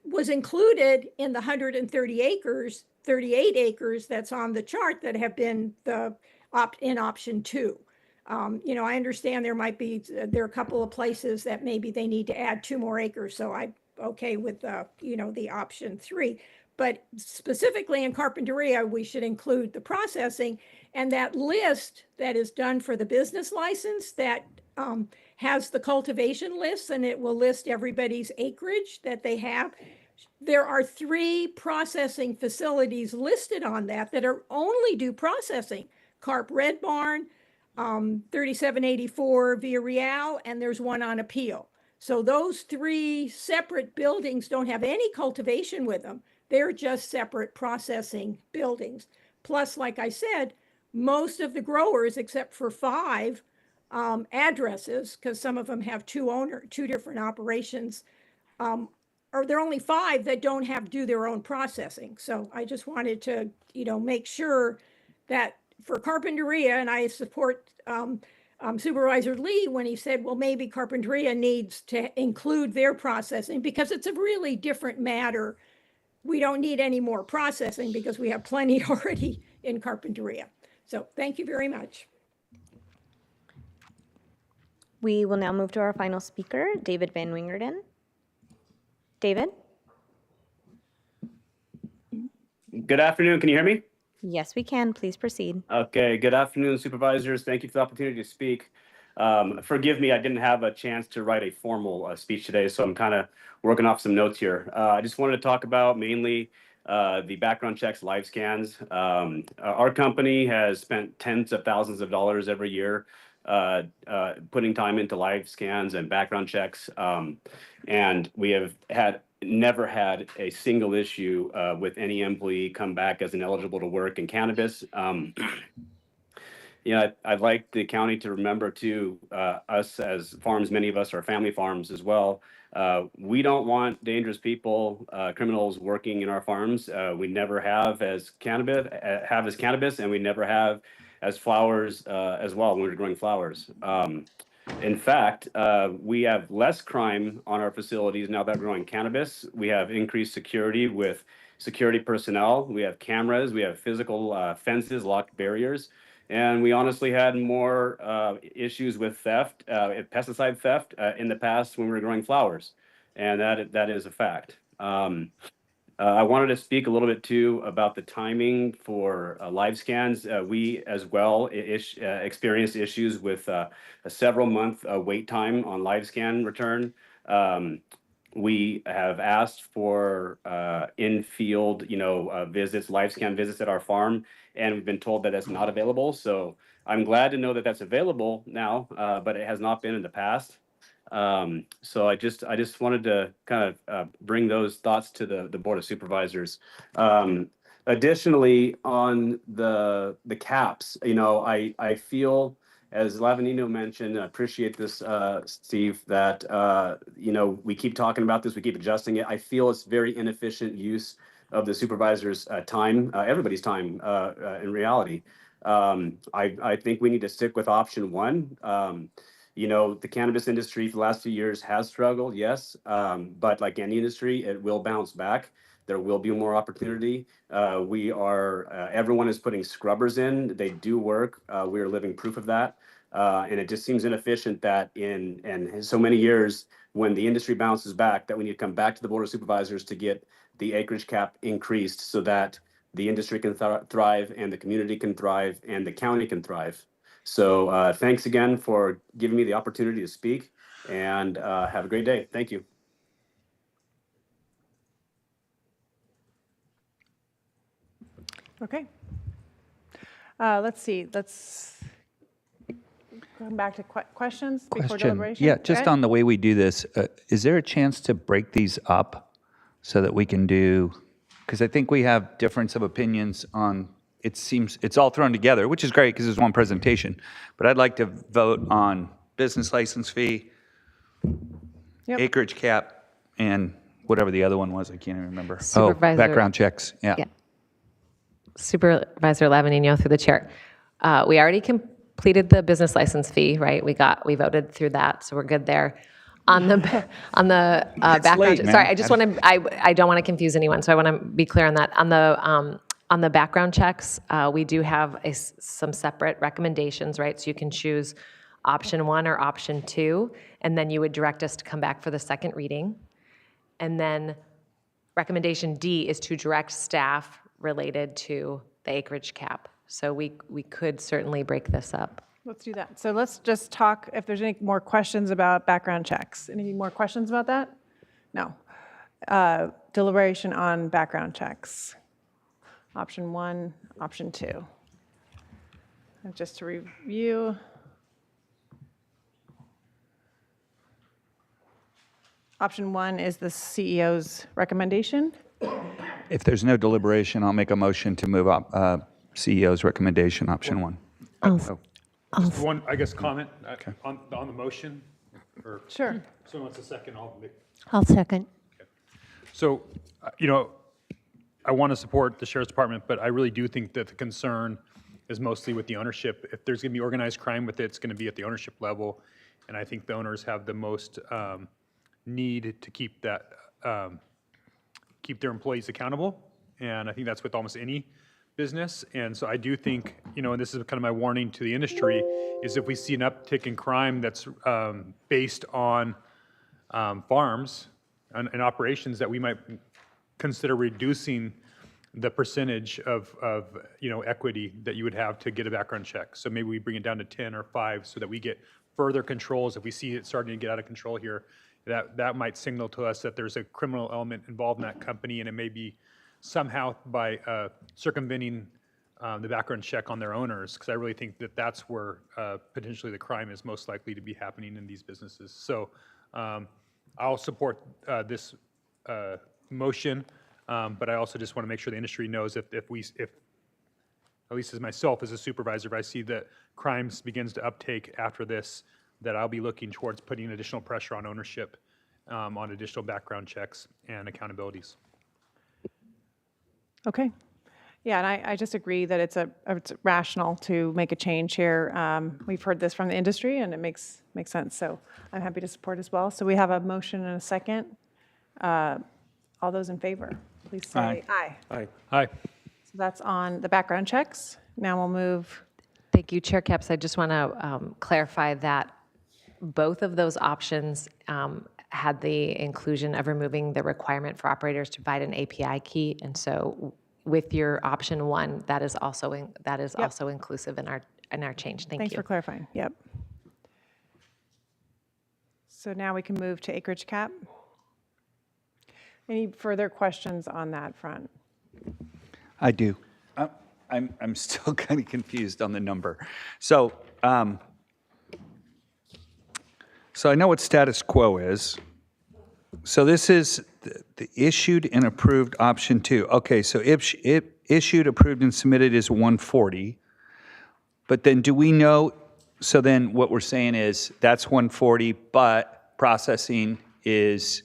was included in the 130 acres, 38 acres that's on the chart that have been in option 2. I understand there are a couple of places that maybe they need to add 2 more acres. So I'm okay with the option 3. But specifically in Carpinteria, we should include the processing and that list that is done for the business license that has the cultivation lists and it will list everybody's acreage that they have. There are 3 processing facilities listed on that are only do processing. Carp Red Barn, 3784 Via Real, and there's one on Appeal. So those 3 separate buildings don't have any cultivation with them. They're just separate processing buildings. Plus, like I said, most of the growers, except for 5 addresses, because some of them have 2 different operations, or there are only 5 that don't do their own processing. So I just wanted to, make sure that for Carpinteria, and I support Supervisor Lee when he said, well, maybe Carpinteria needs to include their processing because it's a really different matter. We don't need any more processing because we have plenty already in Carpinteria. So thank you very much. We will now move to our final speaker, David Van Wingerden. David? Good afternoon. Can you hear me? Yes, we can. Please proceed. Okay. Good afternoon, supervisors. Thank you for the opportunity to speak. Forgive me, I didn't have a chance to write a formal speech today, so I'm kind of working off some notes here. I just wanted to talk about mainly the background checks, live scans. Our company has spent tens of thousands of dollars every year putting time into live scans and background checks. And we have never had a single issue with any employee come back as ineligible to work in cannabis. I'd like the county to remember too, us as farms, many of us are family farms as well. We don't want dangerous people, criminals working in our farms. We never have as cannabis, and we never have as flowers as well when we're growing flowers. In fact, we have less crime on our facilities now that we're growing cannabis. We have increased security with security personnel, we have cameras, we have physical fences, locked barriers, and we honestly had more issues with theft, pesticide theft in the past when we were growing flowers, and that is a fact. I wanted to speak a little bit too about the timing for live scans. We as well experienced issues with a several month wait time on live scan return. We have asked for in-field, visits, live scan visits at our farm, and we've been told that that's not available. So I'm glad to know that that's available now, but it has not been in the past. So I just wanted to kind of bring those thoughts to the Board of Supervisors. Additionally, on the caps, I feel, as Lavanino mentioned, I appreciate this, Steve, that, we keep talking about this, we keep adjusting it. I feel it's very inefficient use of the supervisor's time, everybody's time in reality. I think we need to stick with option one. The cannabis industry for the last few years has struggled, yes, but like any industry, it will bounce back. There will be more opportunity. Everyone is putting scrubbers in. They do work. We are living proof of that. And it just seems inefficient that in so many years, when the industry bounces back, that we need to come back to the Board of Supervisors to get the acreage cap increased so that the industry can thrive and the community can thrive and the county can thrive. So thanks again for giving me the opportunity to speak, and have a great day. Thank you. Okay. Let's see. Let's come back to questions before deliberation. Yeah, just on the way we do this, is there a chance to break these up so that we can do, because I think we have difference of opinions on, it seems it's all thrown together, which is great because it's one presentation, but I'd like to vote on business license fee, acreage cap, and whatever the other one was, I can't even remember. Supervisor- Background checks, yeah. Supervisor Lavanino through the chair. We already completed the business license fee, right? We voted through that, so we're good there. On the background, late, man. sorry, I just want to, I don't want to confuse anyone, so I want to be clear on that. On the background checks, we do have some separate recommendations, right? So you can choose option 1 or option 2, and then you would direct us to come back for the second reading. And then recommendation D is to direct staff related to the acreage cap. So we could certainly break this up. Let's do that. So let's just talk, if there's any more questions about background checks. Any more questions about that? No. Deliberation on background checks. Option 1, option 2. And just to review. Option 1 is the CEO's recommendation. If there's no deliberation, I'll make a motion to move up CEO's recommendation, option 1. Just one, I guess, comment on the motion? Or Sure. Someone wants a second, I'll second. So, I want to support the Sheriff's Department, but I really do think that the concern is mostly with the ownership. If there's going to be organized crime with it, it's going to be at the ownership level. And I think the owners have the most need to keep that, keep their employees accountable. And I think that's with almost any business. And so I do think, and this is kind of my warning to the industry, is if we see an uptick in crime that's based on farms and operations, that we might consider reducing the percentage of equity that you would have to get a background check. So maybe we bring it down to 10 or 5 so that we get further controls. If we see it starting to get out of control here, that might signal to us that there's a criminal element involved in that company, and it may be somehow by circumventing the background check on their owners, because I really think that that's where potentially the crime is most likely to be happening in these businesses. So I'll support this motion, but I also just want to make sure the industry knows if at least as myself as a supervisor, if I see that crimes begins to uptake after this, that I'll be looking towards putting additional pressure on ownership, on additional background checks and accountabilities. Okay. Yeah, and I just agree that it's rational to make a change here. We've heard this from the industry, and it makes sense. So I'm happy to support as well. So we have a motion and a second. All those in favor? please say aye. Aye. Aye. So that's on the background checks. Now we'll move. Thank you, Chair Caps. I just want to clarify that both of those options had the inclusion of removing the requirement for operators to provide an API key. And so with your option 1, that is also also inclusive in our change. Thanks for clarifying. Yep. So now we can move to acreage cap. Any further questions on that front? I do. I'm still kind of confused on the number. So, so I know what status quo is. So this is the issued and approved option 2. Okay, so if issued, approved, and submitted is 140. But then do we know, so then what we're saying is that's 140, but processing is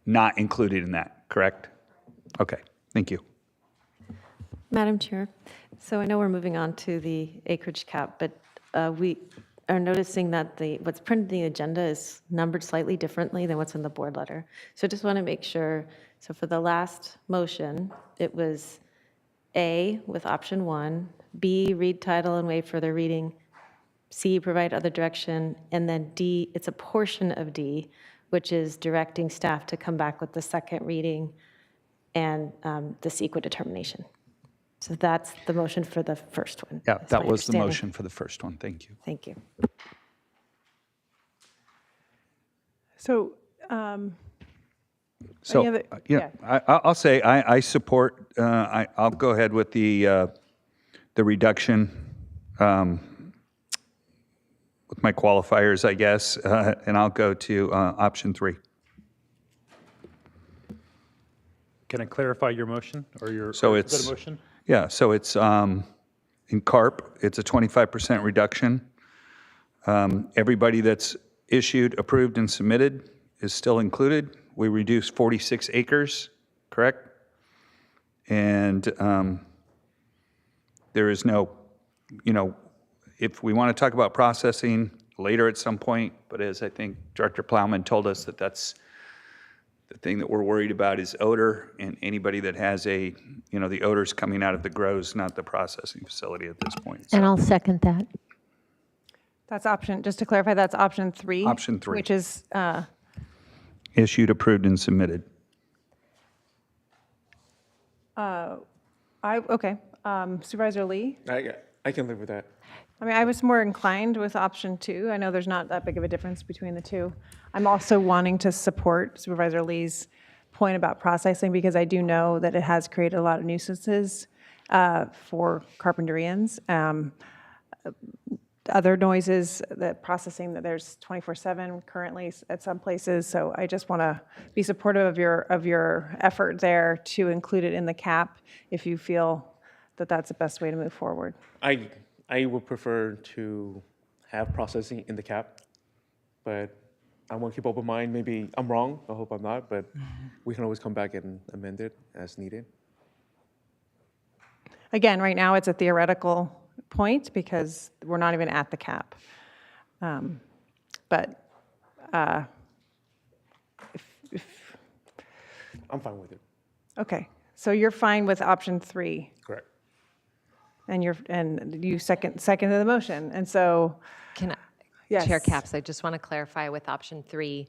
not included in that, correct? Okay, thank you. Madam Chair, so I know we're moving on to the acreage cap, but we are noticing that what's printed in the agenda is numbered slightly differently than what's in the board letter. So I just want to make sure, so for the last motion, it was A with option 1, B, read title and waive further reading, C, provide other direction, and then D, it's a portion of D, which is directing staff to come back with the second reading and the CEQA determination. So that's the motion for the first one. Yeah, That's that my was the understanding. motion for the first one. Thank you. Thank you. So, So, any other- I'll say I support, I'll go ahead with the reduction with my qualifiers, I guess, and I'll go to option 3. Can I clarify your motion or your? So or is it's, that a motion? yeah, so it's in CARP, it's a 25% reduction. Everybody that's issued, approved, and submitted is still included. We reduced 46 acres, correct? And there is no, if we want to talk about processing later at some point, but as I think Director Plowman told us that that's the thing that we're worried about is odor, and anybody that has the odor's coming out of the grows, not the processing facility at this point. And I'll second that. that's option, just to clarify, that's option 3. Option 3. Which is, Issued, approved, and submitted. okay. Supervisor Lee? I can live with that. I mean, I was more inclined with option 2. I know there's not that big of a difference between the two. I'm also wanting to support Supervisor Lee's point about processing because I do know that it has created a lot of nuisances for carpentarians. Other noises, the processing, that there's 24/7 currently at some places. So I just want to be supportive of your effort there to include it in the cap if you feel that that's the best way to move forward. I would prefer to have processing in the cap, but I want to keep open mind. Maybe I'm wrong. I hope I'm not, but we can always come back and amend it as needed. Again, right now it's a theoretical point because we're not even at the cap. But if I'm fine with it. okay, so you're fine with option 3. Correct. And you seconded the motion, and so. Can I, Yes. Chair Caps, I just want to clarify with option 3,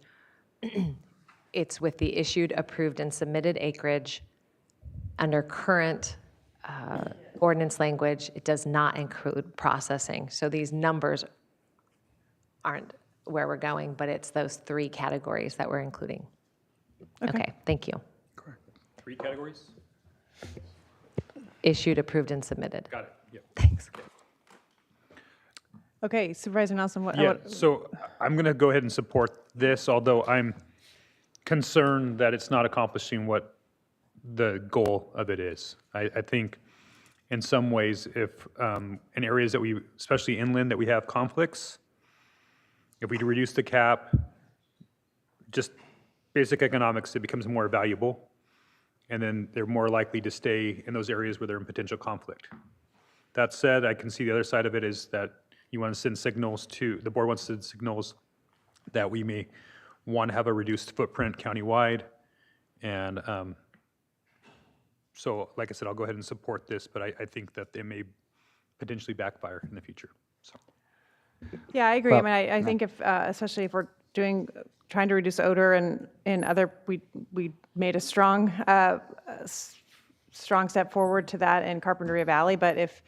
it's with the issued, approved, and submitted acreage under current ordinance language. It does not include processing. So these numbers aren't where we're going, but it's those 3 categories that we're including. Okay, thank you. Correct. 3 categories? Issued, approved, and submitted. Got it. Yep. Thanks. Okay, Supervisor Nelson, what? Yeah, so I'm going to go ahead and support this, although I'm concerned that it's not accomplishing what the goal of it is. I think in some ways, if in areas that we, especially inland, that we have conflicts, if we reduce the cap, just basic economics, it becomes more valuable. And then they're more likely to stay in those areas where they're in potential conflict. That said, I can see the other side of it is that you want to send signals the board wants to send signals that we may want to have a reduced footprint countywide. And So like I said, I'll go ahead and support this, but I think that they may potentially backfire in the future. So. Yeah, I agree. Well, I mean, I think if, especially if we're trying to reduce odor and other, we made a strong step forward to that in Carpinteria Valley, but if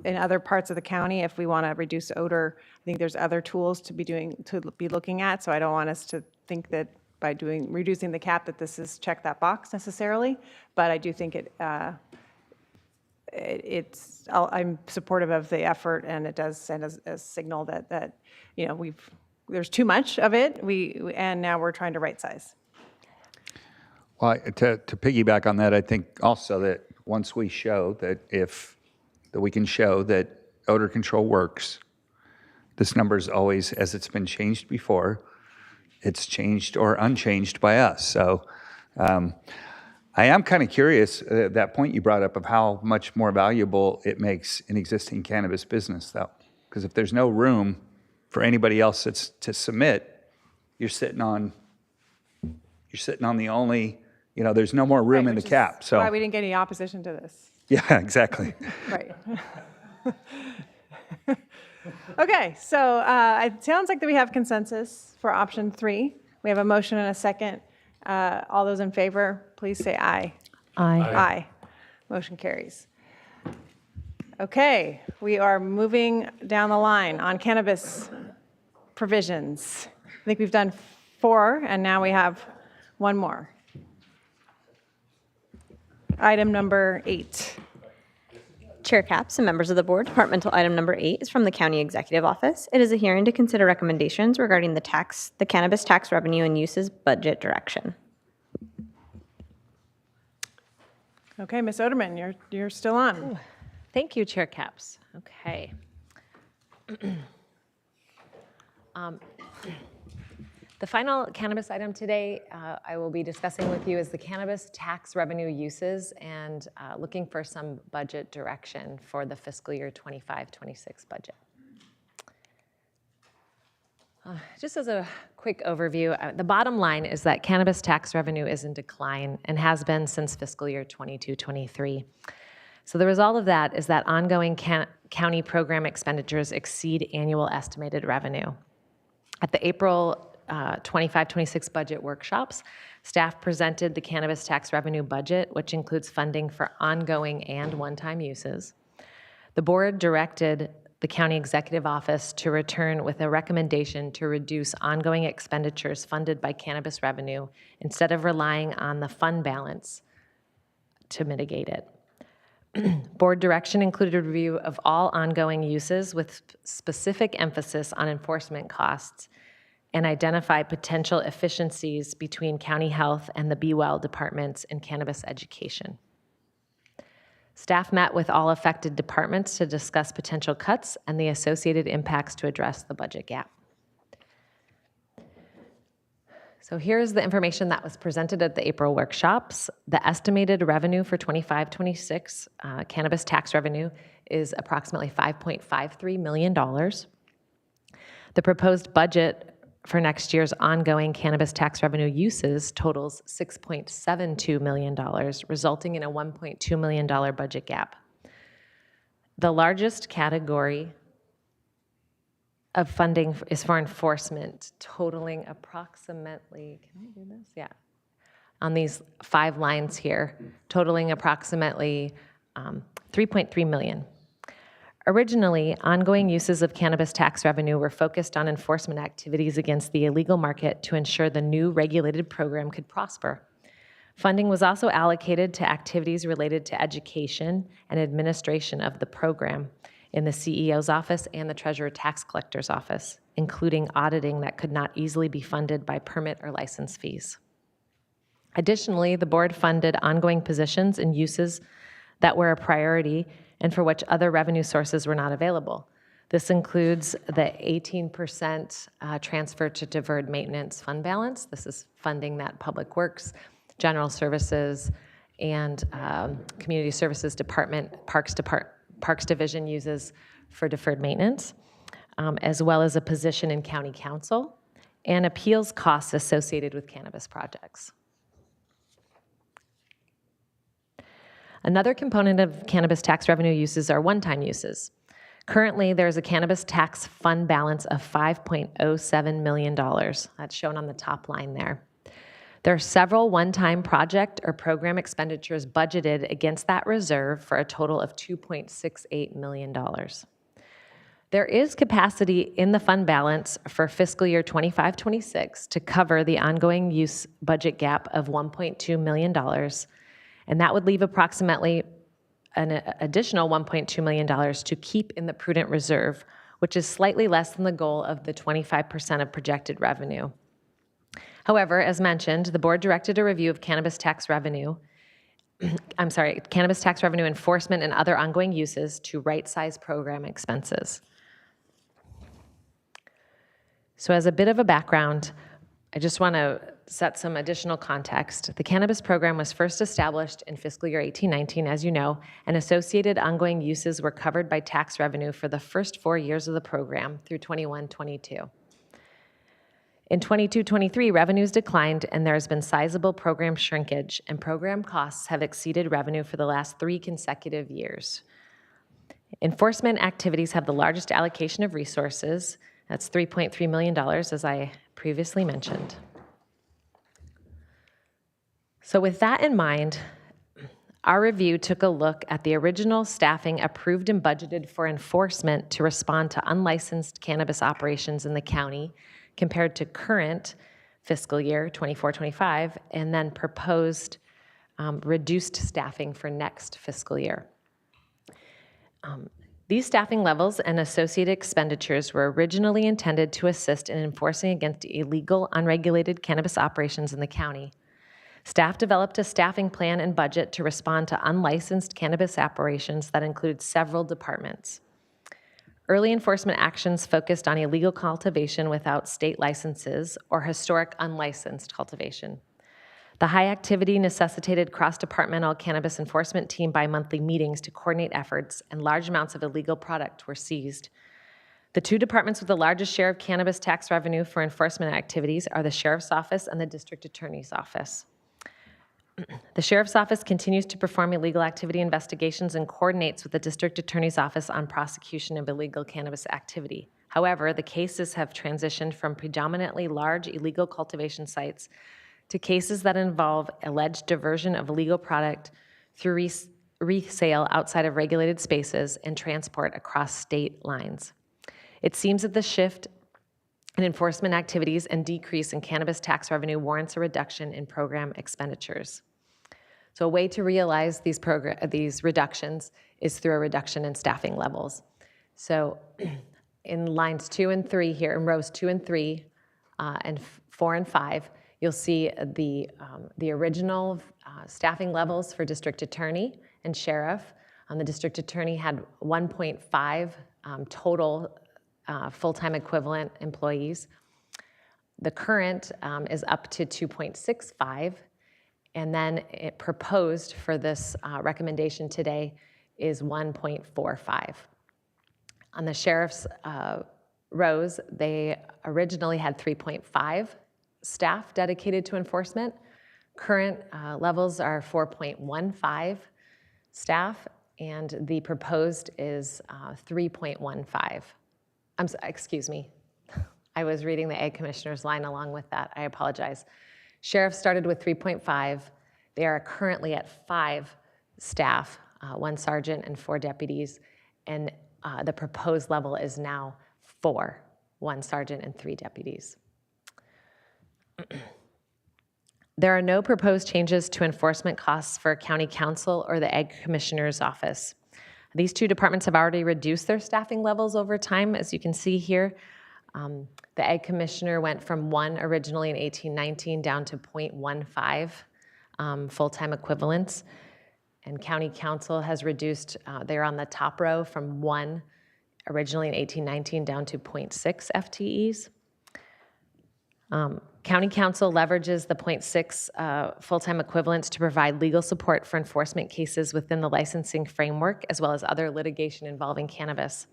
in other parts of the county, if we want to reduce odor, I think there's other tools to be looking at. So I don't want us to think that by reducing the cap that this is check that box necessarily, but I do think I'm supportive of the effort, and it does send a signal that there's too much of it. And now we're trying to right size. Well, to piggyback on that, I think also that once we show that we can show that odor control works, this number is always, as it's been changed before, it's changed or unchanged by us. So I am kind of curious, that point you brought up of how much more valuable it makes an existing cannabis business, though. Because if there's no room for anybody else to submit, you're sitting on the only, there's no more room in the cap. So why we didn't get any opposition to this. Yeah, exactly. Right. Okay, so it sounds like that we have consensus for option 3. We have a motion and a second. All those in favor, please say aye. Aye. Aye. Motion carries. Okay, we are moving down the line on cannabis provisions. I think we've done 4, and now we have one more. Item number 8. Chair Capps and members of the board, departmental item number 8 is from the County Executive Office. It is a hearing to consider recommendations regarding the cannabis tax revenue and uses budget direction. Okay, Ms. Oderman, you're still on. Thank you, Chair Capps. Okay. The final cannabis item today I will be discussing with you is the cannabis tax revenue uses and looking for some budget direction for the fiscal year 25-26 budget. Just as a quick overview, the bottom line is that cannabis tax revenue is in decline and has been since fiscal year 22-23. So the result of that is that ongoing county program expenditures exceed annual estimated revenue. At the April 25-26 budget workshops, staff presented the cannabis tax revenue budget, which includes funding for ongoing and one-time uses. The board directed the County Executive Office to return with a recommendation to reduce ongoing expenditures funded by cannabis revenue instead of relying on the fund balance to mitigate it. Board direction included a review of all ongoing uses with specific emphasis on enforcement costs and identify potential efficiencies between county health and the Be Well departments in cannabis education. Staff met with all affected departments to discuss potential cuts and the associated impacts to address the budget gap. So here's the information that was presented at the April workshops. The estimated revenue for 25-26 cannabis tax revenue is approximately $5.53 million. The proposed budget for next year's ongoing cannabis tax revenue uses totals $6.72 million, resulting in a $1.2 million budget gap. The largest category of funding is for enforcement, totaling approximately, can I do this? Yeah. On these 5 lines here, totaling approximately 3.3 million. Originally, ongoing uses of cannabis tax revenue were focused on enforcement activities against the illegal market to ensure the new regulated program could prosper. Funding was also allocated to activities related to education and administration of the program in the CEO's office and the Treasurer Tax Collector's office, including auditing that could not easily be funded by permit or license fees. Additionally, the board funded ongoing positions and uses that were a priority and for which other revenue sources were not available. This includes the 18% transfer to deferred maintenance fund balance. This is funding that Public Works, General Services, and Community Services Department, Parks Division uses for deferred maintenance, as well as a position in County Council and appeals costs associated with cannabis projects. Another component of cannabis tax revenue uses are one-time uses. Currently, there's a cannabis tax fund balance of $5.07 million. That's shown on the top line there. There are several one-time project or program expenditures budgeted against that reserve for a total of $2.68 million. There is capacity in the fund balance for fiscal year 25-26 to cover the ongoing use budget gap of $1.2 million, and that would leave approximately an additional $1.2 million to keep in the prudent reserve, which is slightly less than the goal of the 25% of projected revenue. However, as mentioned, the board directed a review of cannabis tax revenue enforcement and other ongoing uses to right-size program expenses. So as a bit of a background, I just want to set some additional context. The cannabis program was first established in fiscal year 18-19, as you know, and associated ongoing uses were covered by tax revenue for the first 4 years of the program through 21-22. In 22-23, revenues declined and there has been sizable program shrinkage, and program costs have exceeded revenue for the last 3 consecutive years. Enforcement activities have the largest allocation of resources. That's $3.3 million, as I previously mentioned. So with that in mind, our review took a look at the original staffing approved and budgeted for enforcement to respond to unlicensed cannabis operations in the county compared to current fiscal year 24-25, and then proposed reduced staffing for next fiscal year. These staffing levels and associated expenditures were originally intended to assist in enforcing against illegal, unregulated cannabis operations in the county. Staff developed a staffing plan and budget to respond to unlicensed cannabis operations that include several departments. Early enforcement actions focused on illegal cultivation without state licenses or historic unlicensed cultivation. The high activity necessitated cross-departmental cannabis enforcement team bi-monthly meetings to coordinate efforts, and large amounts of illegal product were seized. The 2 departments with the largest share of cannabis tax revenue for enforcement activities are the Sheriff's Office and the District Attorney's Office. The Sheriff's Office continues to perform illegal activity investigations and coordinates with the District Attorney's Office on prosecution of illegal cannabis activity. However, the cases have transitioned from predominantly large illegal cultivation sites to cases that involve alleged diversion of illegal product through resale outside of regulated spaces and transport across state lines. It seems that the shift in enforcement activities and decrease in cannabis tax revenue warrants a reduction in program expenditures. So a way to realize these reductions is through a reduction in staffing levels. So in lines 2 and 3 here, in rows 2 and 3 and 4 and 5, you'll see the original staffing levels for district attorney and sheriff. The district attorney had 1.5 total full-time equivalent employees. The current is up to 2.65, and then it proposed for this recommendation today is 1.45. On the sheriff's rows, they originally had 3.5 staff dedicated to enforcement. Current levels are 4.15 staff, and the proposed is 3.15. Excuse me. I was reading the Ag Commissioner's line along with that. I apologize. Sheriff started with 3.5. They are currently at 5 staff, 1 sergeant and 4 deputies, and the proposed level is now 4, 1 sergeant and 3 deputies. There are no proposed changes to enforcement costs for County Council or the Ag Commissioner's Office. These 2 departments have already reduced their staffing levels over time, as you can see here. The Ag Commissioner went from 1 originally in 18-19 down to 0.15 full-time equivalents. And County Council has reduced, they're on the top row, from 1 originally in 18-19 down to 0.6 FTEs. County Council leverages the 0.6 full-time equivalents to provide legal support for enforcement cases within the licensing framework, as well as other litigation involving cannabis.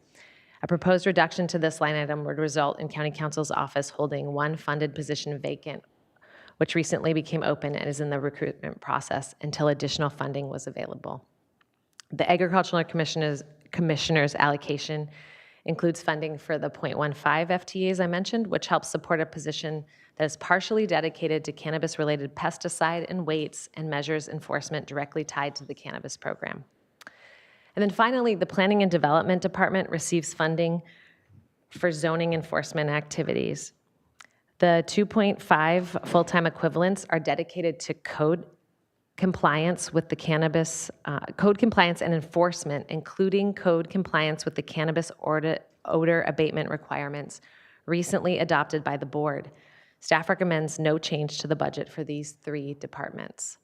A proposed reduction to this line item would result in County Council's office holding 1 funded position vacant, which recently became open and is in the recruitment process until additional funding was available. The Agricultural Commissioner's allocation includes funding for the 0.15 FTEs I mentioned, which helps support a position that is partially dedicated to cannabis-related pesticide and weights and measures enforcement directly tied to the cannabis program. And then finally, the Planning and Development Department receives funding for zoning enforcement activities. The 2.5 full-time equivalents are dedicated to code compliance with the cannabis, code compliance and enforcement, including code compliance with the cannabis odor abatement requirements recently adopted by the board. Staff recommends no change to the budget for these 3 departments.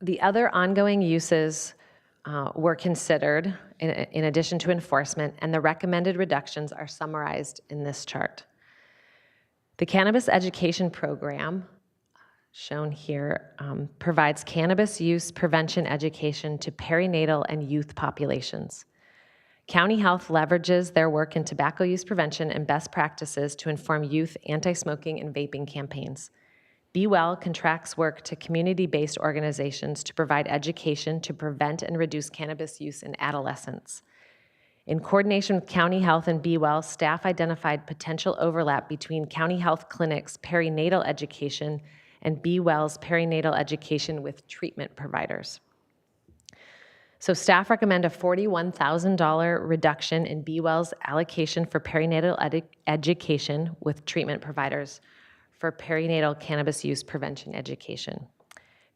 The other ongoing uses were considered in addition to enforcement, and the recommended reductions are summarized in this chart. The cannabis education program, shown here, provides cannabis use prevention education to perinatal and youth populations. County Health leverages their work in tobacco use prevention and best practices to inform youth anti-smoking and vaping campaigns. Be Well contracts work to community-based organizations to provide education to prevent and reduce cannabis use in adolescents. In coordination with County Health and Be Well, staff identified potential overlap between County Health Clinic's perinatal education and Be Well's perinatal education with treatment providers. So staff recommend a $41,000 reduction in Be Well's allocation for perinatal education with treatment providers for perinatal cannabis use prevention education.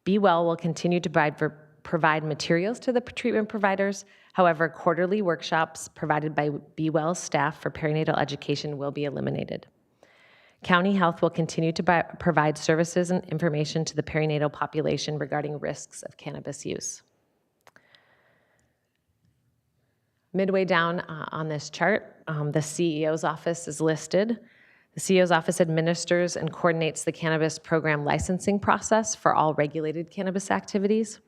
Be Well will continue to provide materials to the treatment providers. However, quarterly workshops provided by Be Well staff for perinatal education will be eliminated. County Health will continue to provide services and information to the perinatal population regarding risks of cannabis use. Midway down on this chart, the CEO's office is listed. The CEO's office administers and coordinates the cannabis program licensing process for all regulated cannabis activities.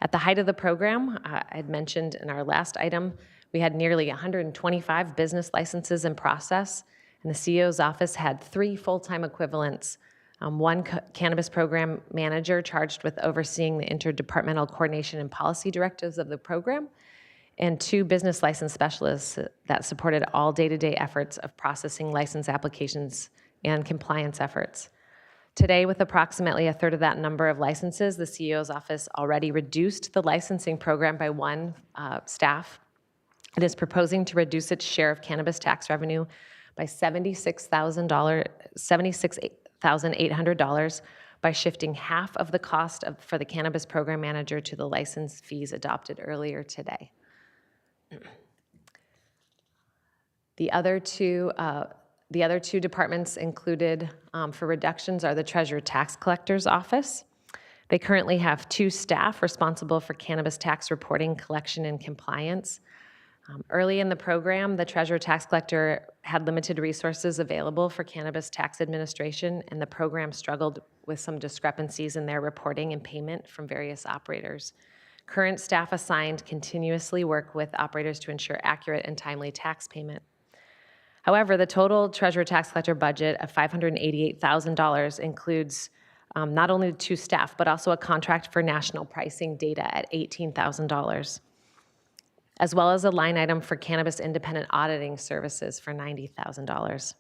At the height of the program, I'd mentioned in our last item, we had nearly 125 business licenses in process, and the CEO's office had 3 full-time equivalents, 1 cannabis program manager charged with overseeing the interdepartmental coordination and policy directives of the program, and 2 business license specialists that supported all day-to-day efforts of processing license applications and compliance efforts. Today, with approximately a third of that number of licenses, the CEO's office already reduced the licensing program by 1 staff. It is proposing to reduce its share of cannabis tax revenue by $76,800 by shifting half of the cost for the cannabis program manager to the license fees adopted earlier today. The other two departments included for reductions are the Treasurer Tax Collector's Office. They currently have 2 staff responsible for cannabis tax reporting, collection, and compliance. Early in the program, the Treasurer Tax Collector had limited resources available for cannabis tax administration, and the program struggled with some discrepancies in their reporting and payment from various operators. Current staff assigned continuously work with operators to ensure accurate and timely tax payment. However, the total Treasurer Tax Collector budget of $588,000 includes not only 2 staff, but also a contract for national pricing data at $18,000, as well as a line item for cannabis independent auditing services for $90,000.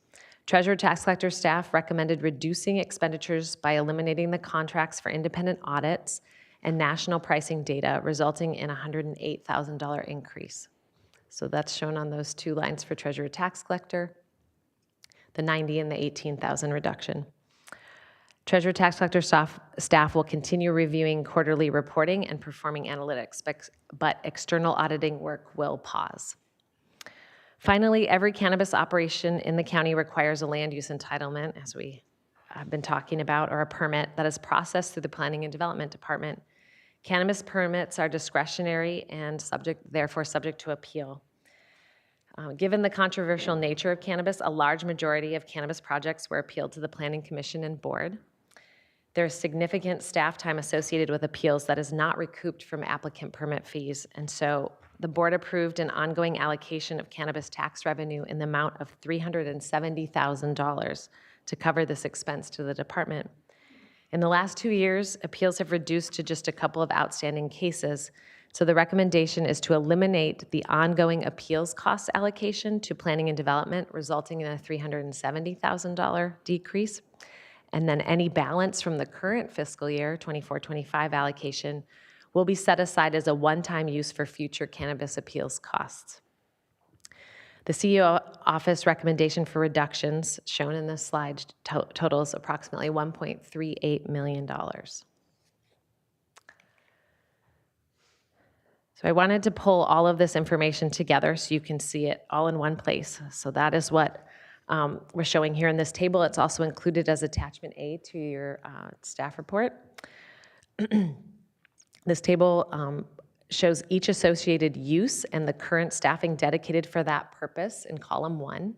Treasurer Tax Collector staff recommended reducing expenditures by eliminating the contracts for independent audits and national pricing data, resulting in a $108,000 increase. So that's shown on those 2 lines for Treasurer Tax Collector, the 90 and the 18,000 reduction. Treasurer Tax Collector staff will continue reviewing quarterly reporting and performing analytics, but external auditing work will pause. Finally, every cannabis operation in the county requires a land use entitlement, as we have been talking about, or a permit that is processed through the Planning and Development Department. Cannabis permits are discretionary and therefore subject to appeal. Given the controversial nature of cannabis, a large majority of cannabis projects were appealed to the Planning Commission and Board. There is significant staff time associated with appeals that is not recouped from applicant permit fees, and so the board approved an ongoing allocation of cannabis tax revenue in the amount of $370,000 to cover this expense to the department. In the last 2 years, appeals have reduced to just a couple of outstanding cases, so the recommendation is to eliminate the ongoing appeals cost allocation to planning and development, resulting in a $370,000 decrease. And then any balance from the current fiscal year, 24-25 allocation, will be set aside as a one-time use for future cannabis appeals costs. The CEO office recommendation for reductions shown in this slide totals approximately $1.38 million. So I wanted to pull all of this information together so you can see it all in one place. So that is what we're showing here in this table. It's also included as attachment A to your staff report. This table shows each associated use and the current staffing dedicated for that purpose in column 1.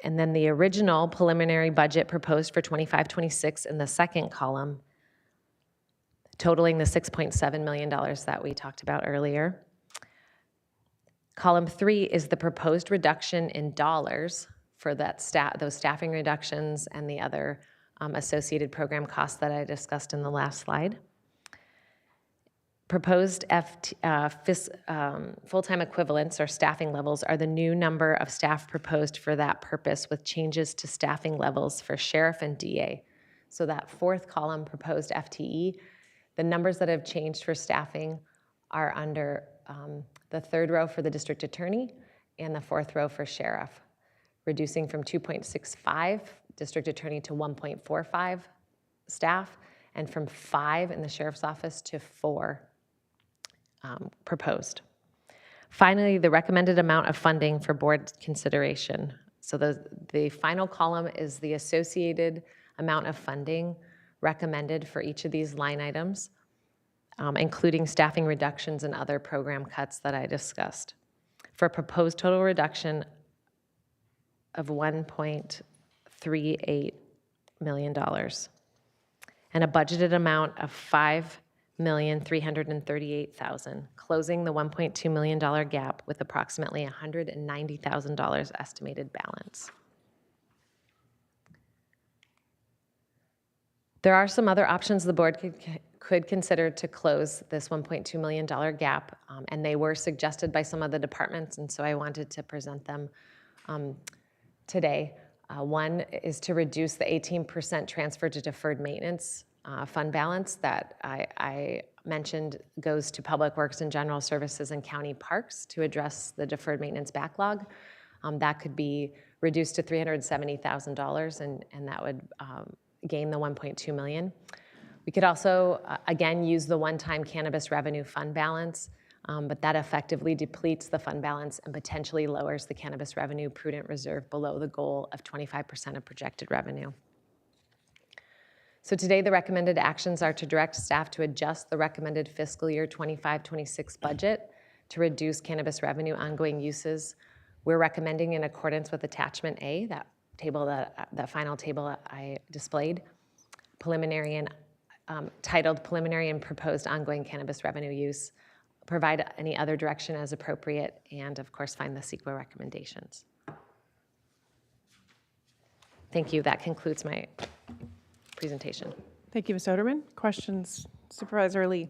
And then the original preliminary budget proposed for 25-26 in the second column, totaling the $6.7 million that we talked about earlier. Column 3 is the proposed reduction in dollars for that those staffing reductions and the other associated program costs that I discussed in the last slide. Proposed full-time equivalents or staffing levels are the new number of staff proposed for that purpose, with changes to staffing levels for sheriff and DA. So that fourth column, proposed FTE, the numbers that have changed for staffing are under the third row for the district attorney and the fourth row for sheriff, reducing from 2.65 district attorney to 1.45 staff, and from 5 in the sheriff's office to 4 proposed. Finally, the recommended amount of funding for board consideration. So the final column is the associated amount of funding recommended for each of these line items, including staffing reductions and other program cuts that I discussed, for a proposed total reduction of $1.38 million and a budgeted amount of $5,338,000, closing the $1.2 million gap with approximately $190,000 estimated balance. There are some other options the board could consider to close this $1.2 million gap, and they were suggested by some of the departments, and so I wanted to present them today. One is to reduce the 18% transfer to deferred maintenance fund balance that I mentioned goes to Public Works and General Services and County Parks to address the deferred maintenance backlog. That could be reduced to $370,000, and that would gain the $1.2 million. We could also, again, use the one-time cannabis revenue fund balance, but that effectively depletes the fund balance and potentially lowers the cannabis revenue prudent reserve below the goal of 25% of projected revenue. So today, the recommended actions are to direct staff to adjust the recommended fiscal year 25-26 budget to reduce cannabis revenue ongoing uses. We're recommending, in accordance with attachment A, that final table I displayed, preliminary and titled Preliminary and Proposed Ongoing Cannabis Revenue Use, provide any other direction as appropriate, and of course find the CEQA recommendations. Thank you. That concludes my presentation. Thank you, Ms. Oderman. Questions, Supervisor Lee?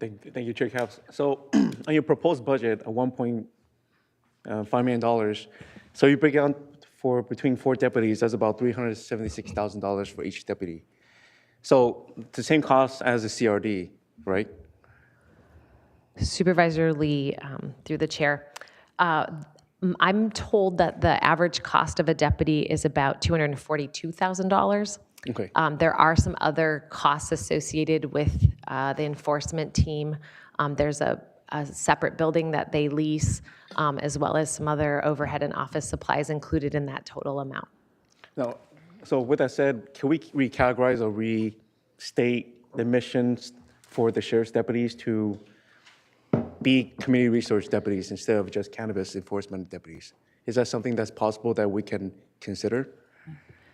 Thank you, Chair Capps. So on your proposed budget of $1.5 million, so you break down for between 4 deputies, that's about $376,000 for each deputy. So the same cost as the CRD, right? Supervisor Lee, through the chair, I'm told that the average cost of a deputy is about $242,000. Okay. There are some other costs associated with the enforcement team. There's a separate building that they lease, as well as some other overhead and office supplies included in that total amount. Now, so with that said, can we recategorize or restate the missions for the sheriff's deputies to be community resource deputies instead of just cannabis enforcement deputies? Is that something that's possible that we can consider?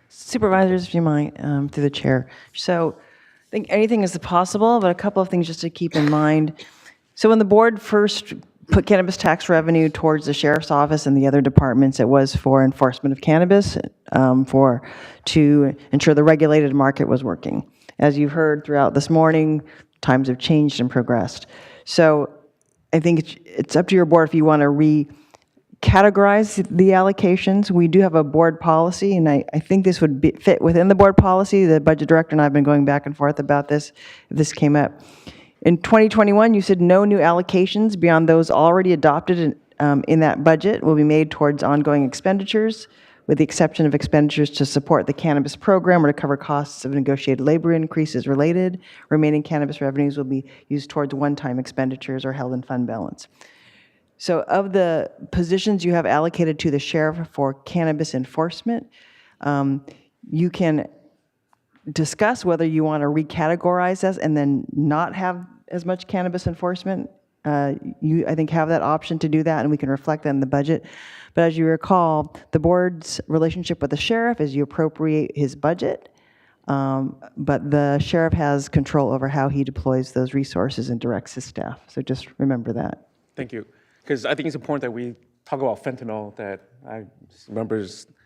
Supervisors, if you might, through the chair. So I think anything is possible, but a couple of things just to keep in mind. So when the board first put cannabis tax revenue towards the sheriff's office and the other departments, it was for enforcement of cannabis, to ensure the regulated market was working. As you've heard throughout this morning, times have changed and progressed. So I think it's up to your board if you want to recategorize the allocations. We do have a board policy, and I think this would fit within the board policy. The budget director and I have been going back and forth about this, if this came up. In 2021, you said no new allocations beyond those already adopted in that budget will be made towards ongoing expenditures, with the exception of expenditures to support the cannabis program or to cover costs of negotiated labor increases related. Remaining cannabis revenues will be used towards one-time expenditures or held in fund balance. So of the positions you have allocated to the sheriff for cannabis enforcement, you can discuss whether you want to recategorize this and then not have as much cannabis enforcement. You, I think, have that option to do that, and we can reflect that in the budget. But as you recall, the board's relationship with the sheriff is you appropriate his budget, but the sheriff has control over how he deploys those resources and directs his staff. So just remember that. Thank you. Because I think it's important that we talk about fentanyl, that I remember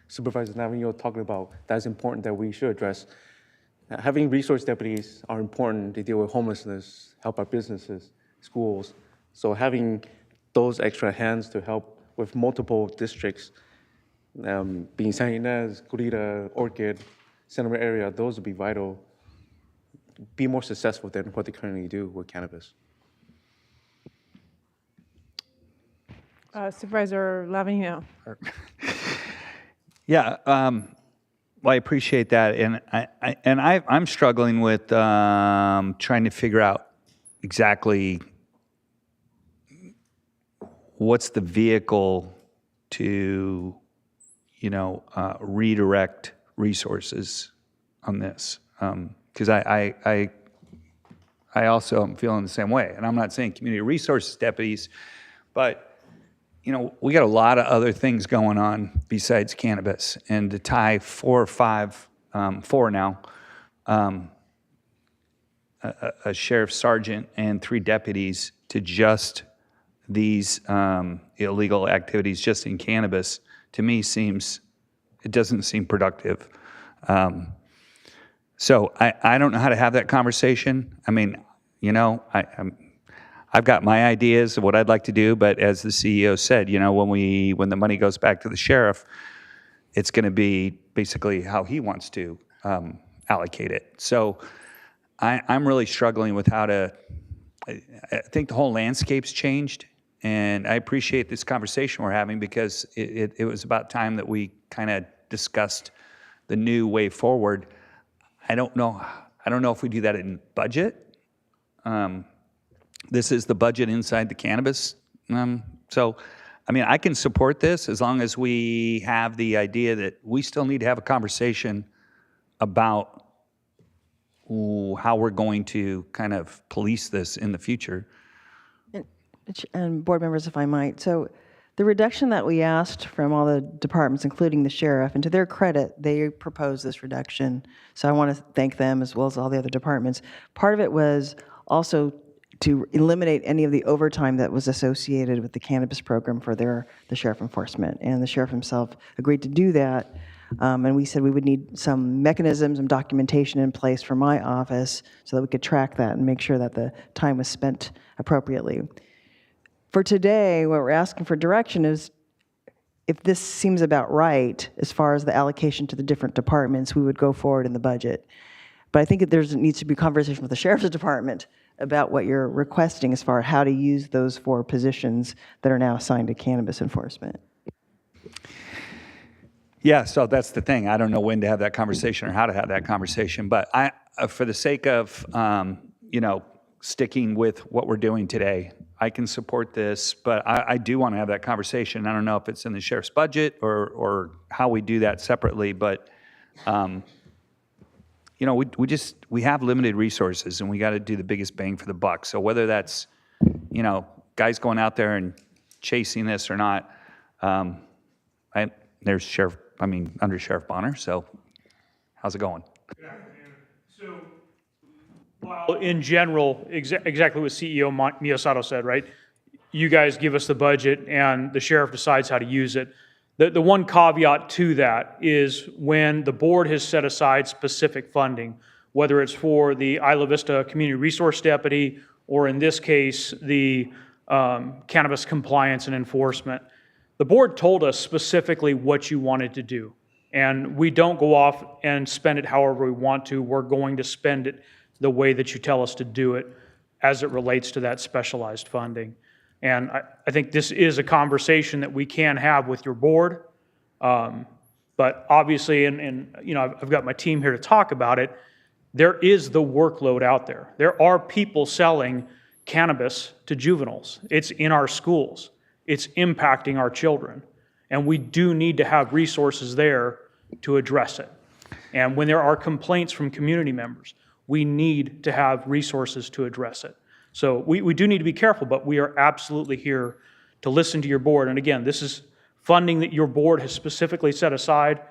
Supervisor Navigno talking about. That's important that we should address. Having resource deputies are important to deal with homelessness, help our businesses, schools. So having those extra hands to help with multiple districts, being San Ynez, Curita, Orchid, Center area, those would be vital, be more successful than what they currently do with cannabis. Supervisor Lavigno. Yeah, well, I appreciate that, and I'm struggling with trying to figure out exactly what's the vehicle to, redirect resources on this, because I also am feeling the same way, and I'm not saying community resources deputies, but we got a lot of other things going on besides cannabis, and to tie 4 or 5, 4 now, a sheriff's sergeant and 3 deputies to just these illegal activities just in cannabis, to me it doesn't seem productive. So I don't know how to have that conversation. I mean, I've got my ideas of what I'd like to do, but as the CEO said, when the money goes back to the sheriff, it's going to be basically how he wants to allocate it. So I'm really struggling with how to. I think the whole landscape's changed, and I appreciate this conversation we're having because it was about time that we kind of discussed the new way forward. I don't know if we do that in budget. This is the budget inside the cannabis. So, I mean, I can support this as long as we have the idea that we still need to have a conversation about how we're going to kind of police this in the future. And board members, if I might. So the reduction that we asked from all the departments, including the sheriff, and to their credit, they proposed this reduction. So I want to thank them as well as all the other departments. Part of it was also to eliminate any of the overtime that was associated with the cannabis program for the sheriff enforcement. And the sheriff himself agreed to do that. And we said we would need some mechanisms and documentation in place for my office so that we could track that and make sure that the time was spent appropriately. For today, what we're asking for direction is if this seems about right as far as the allocation to the different departments, we would go forward in the budget. But I think that there needs to be a conversation with the sheriff's department about what you're requesting as far as how to use those 4 positions that are now assigned to cannabis enforcement. Yeah, so that's the thing. I don't know when to have that conversation or how to have that conversation. But for the sake of, sticking with what we're doing today, I can support this. But I do want to have that conversation. I don't know if it's in the sheriff's budget or how we do that separately. But, we have limited resources and we got to do the biggest bang for the buck. So whether that's, guys going out there and chasing this or not, there's under Sheriff Bonner. So how's it going? Good afternoon. So Well, in general, exactly what CEO Miyasato said, right? You guys give us the budget and the sheriff decides how to use it. The one caveat to that is when the board has set aside specific funding, whether it's for the Isla Vista Community Resource Deputy, or in this case, the cannabis compliance and enforcement, the board told us specifically what you wanted to do. And we don't go off and spend it however we want to. We're going to spend it the way that you tell us to do it as it relates to that specialized funding. And I think this is a conversation that we can have with your board. But obviously, and you know, I've got my team here to talk about it, there is the workload out there. There are people selling cannabis to juveniles. It's in our schools. It's impacting our children. And we do need to have resources there to address it. And when there are complaints from community members, we need to have resources to address it. So we do need to be careful, but we are absolutely here to listen to your board. And again, this is funding that your board has specifically set aside.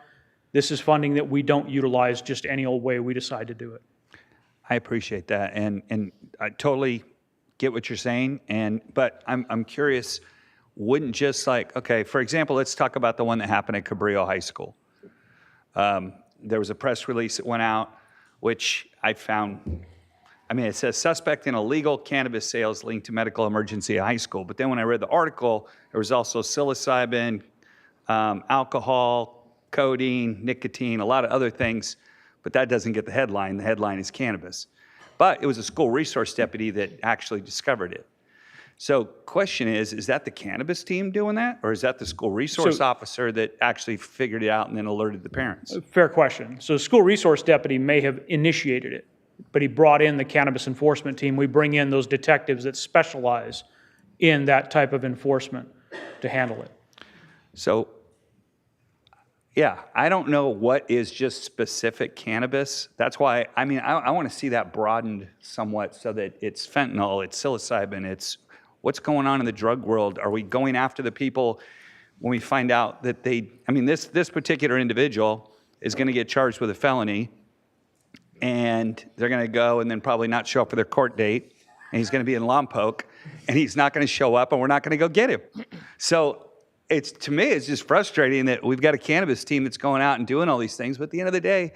This is funding that we don't utilize just any old way we decide to do it. I appreciate that, and I totally get what you're saying. But I'm curious, wouldn't just like, okay, for example, let's talk about the one that happened at Cabrillo High School. There was a press release that went out, which I found, I mean, it says suspect in illegal cannabis sales linked to medical emergency at high school. But then when I read the article, there was also psilocybin, alcohol, codeine, nicotine, a lot of other things, but that doesn't get the headline. The headline is cannabis. But it was a school resource deputy that actually discovered it. So question is that the cannabis team doing that? Or is that the school resource officer that actually figured it out and then alerted the parents? Fair question. So the school resource deputy may have initiated it, but he brought in the cannabis enforcement team. We bring in those detectives that specialize in that type of enforcement to handle it. So, yeah, I don't know what is just specific cannabis. That's why, I mean, I want to see that broadened somewhat so that it's fentanyl, it's psilocybin, it's what's going on in the drug world. Are we going after the people when we find out that they, I mean, this particular individual is going to get charged with a felony, and they're going to go and then probably not show up for their court date, and he's going to be in Lompoc, and he's not going to show up, and we're not going to go get him. So it's, to me, it's just frustrating that we've got a cannabis team that's going out and doing all these things, but at the end of the day,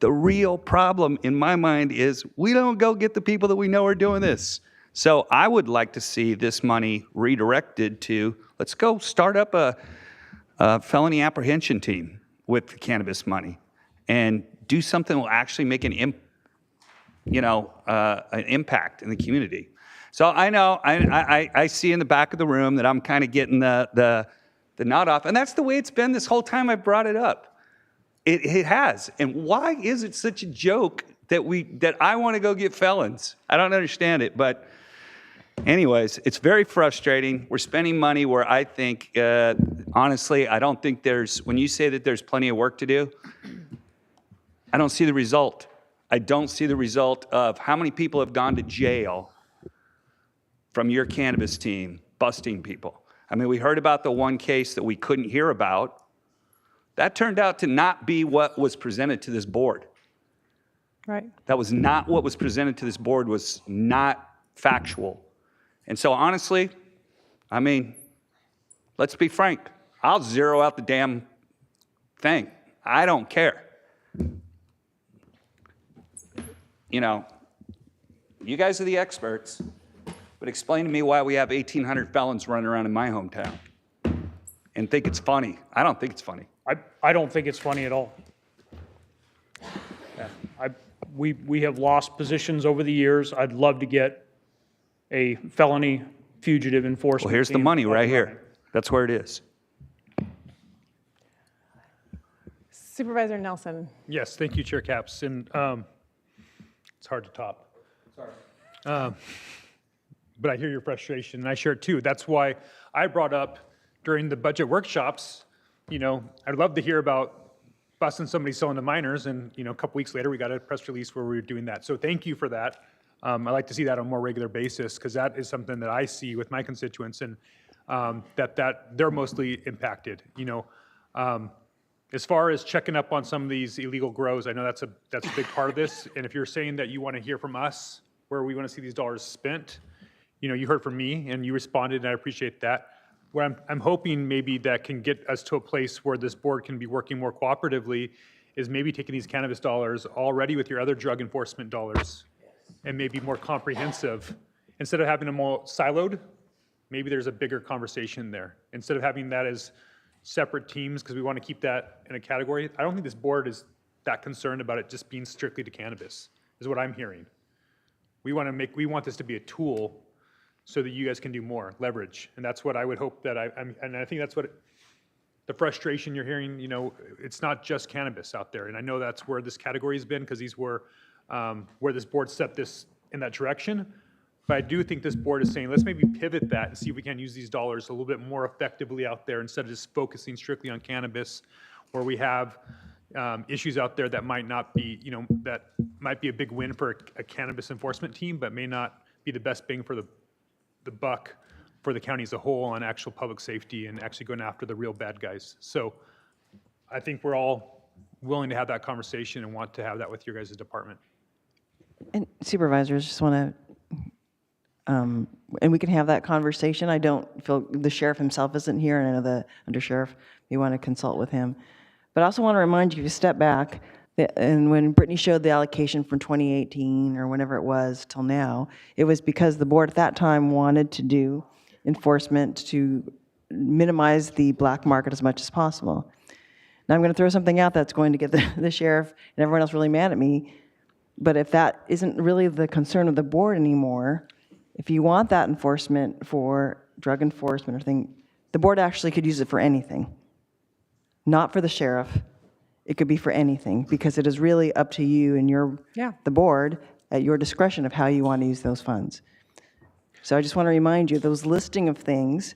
the real problem in my mind is we don't go get the people that we know are doing this. So I would like to see this money redirected to, let's go start up a felony apprehension team with the cannabis money and do something that will actually make an impact in the community. So I know, I see in the back of the room that I'm kind of getting the nod off, and that's the way it's been this whole time I brought it up. It has. And why is it such a joke that I want to go get felons? I don't understand it, but anyways, it's very frustrating. We're spending money where I think, honestly, I don't think when you say that there's plenty of work to do, I don't see the result. I don't see the result of how many people have gone to jail from your cannabis team busting people. I mean, we heard about the one case that we couldn't hear about. That turned out to not be what was presented to this board. Right. That was not what was presented to this board, was not factual. And so honestly, I mean, let's be frank. I'll zero out the damn thing. I don't care. You know, you guys are the experts, but explain to me why we have 1,800 felons running around in my hometown and think it's funny. I don't think it's funny. I don't think it's funny at all. Yeah, we have lost positions over the years. I'd love to get a felony fugitive enforcement. Well, here's the money right here. That's where it is. Supervisor Nelson. Yes, thank you, Chair Capps. And it's hard to top. Sorry. But I hear your frustration, and I share it too. That's why I brought up during the budget workshops, you know, I'd love to hear about busting somebody selling to minors, and you know, a couple weeks later, we got a press release where we were doing that. So thank you for that. I like to see that on a more regular basis, because that is something that I see with my constituents, and that they're mostly impacted. You know, As far as checking up on some of these illegal grows, I know that's a big part of this. And if you're saying that you want to hear from us where we want to see these dollars spent, you heard from me and you responded, and I appreciate that. What I'm hoping maybe that can get us to a place where this board can be working more cooperatively is maybe taking these cannabis dollars already with your other drug enforcement dollars and maybe more comprehensive. Instead of having them all siloed, maybe there's a bigger conversation there. Instead of having that as separate teams, because we want to keep that in a category. I don't think this board is that concerned about it just being strictly to cannabis, is what I'm hearing. We want this to be a tool so that you guys can do more, leverage. And that's what I would hope that and I think that's what the frustration you're hearing, it's not just cannabis out there. And I know that's where this category has been, because these were where this board set this in that direction. But I do think this board is saying, let's maybe pivot that and see if we can use these dollars a little bit more effectively out there instead of just focusing strictly on cannabis, where we have issues out there that might not be, that might be a big win for a cannabis enforcement team, but may not be the best bang for the buck for the county as a whole on actual public safety and actually going after the real bad guys. So I think we're all willing to have that conversation and want to have that with your guys' department. And supervisors, just want to, and we can have that conversation. I don't feel, the sheriff himself isn't here, and I know the undersheriff, you want to consult with him. But I also want to remind you to step back, and when Brittany showed the allocation from 2018 or whenever it was till now, it was because the board at that time wanted to do enforcement to minimize the black market as much as possible. Now I'm going to throw something out that's going to get the sheriff and everyone else really mad at me, but if that isn't really the concern of the board anymore, if you want that enforcement for drug enforcement or thing, the board actually could use it for anything. Not for the sheriff. It could be for anything, because it is really up to you and the board at your discretion of how you want to use those funds. So I just want to remind you, those listing of things,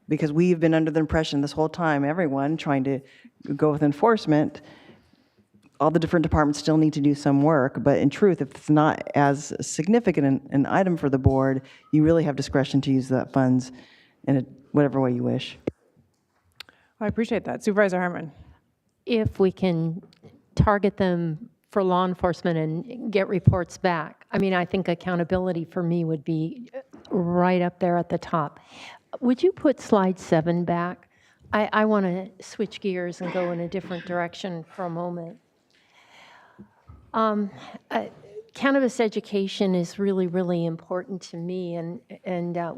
because we've been under the impression this whole time, everyone trying to go with enforcement, all the different departments still need to do some work, but in truth, if it's not as significant an item for the board, you really have discretion to use that funds in whatever way you wish. I appreciate that. Supervisor Hartman. If we can target them for law enforcement and get reports back, I think accountability for me would be right up there at the top. Would you put slide 7 back? I want to switch gears and go in a different direction for a moment. Cannabis education is really, really important to me, and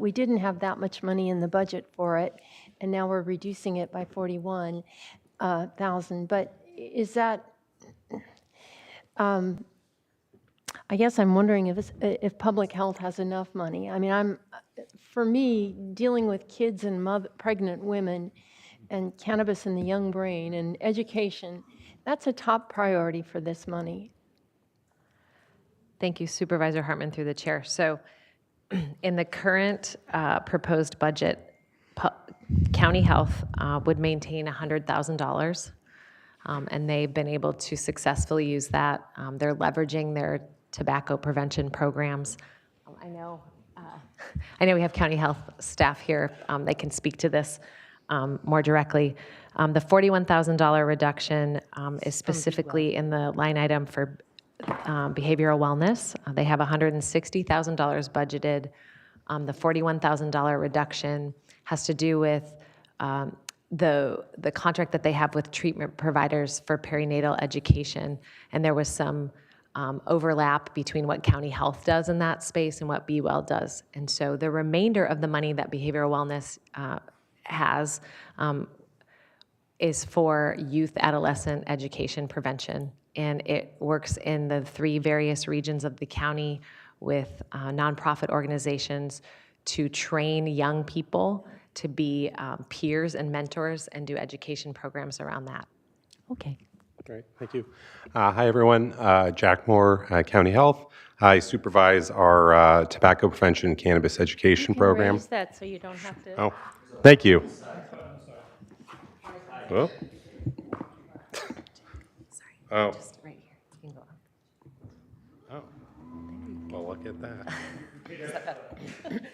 we didn't have that much money in the budget for it, and now we're reducing it by 41,000. But is that? I guess I'm wondering if public health has enough money. For me, dealing with kids and pregnant women, and cannabis in the young brain and education, that's a top priority for this money. Thank you, Supervisor Hartman, through the chair. So in the current proposed budget, county health would maintain $100,000, and they've been able to successfully use that. They're leveraging their tobacco prevention programs. I know we have county health staff here. They can speak to this more directly. The $41,000 reduction is specifically in the line item for behavioral wellness. They have $160,000 budgeted. The $41,000 reduction has to do with the contract that they have with treatment providers for perinatal education, and there was some overlap between what county health does in that space and what Be Well does. And so the remainder of the money that behavioral wellness has is for youth adolescent education prevention. And it works in the 3 various regions of the county with nonprofit organizations to train young people to be peers and mentors and do education programs around that. Okay. Great, thank you. Hi, everyone. Jack Moore, County Health. I supervise our tobacco prevention cannabis education program. Raise that so you don't have to. Oh, thank you. Oh. Sorry. Oh. Just right here. You can go on. Oh. Well, look Get that.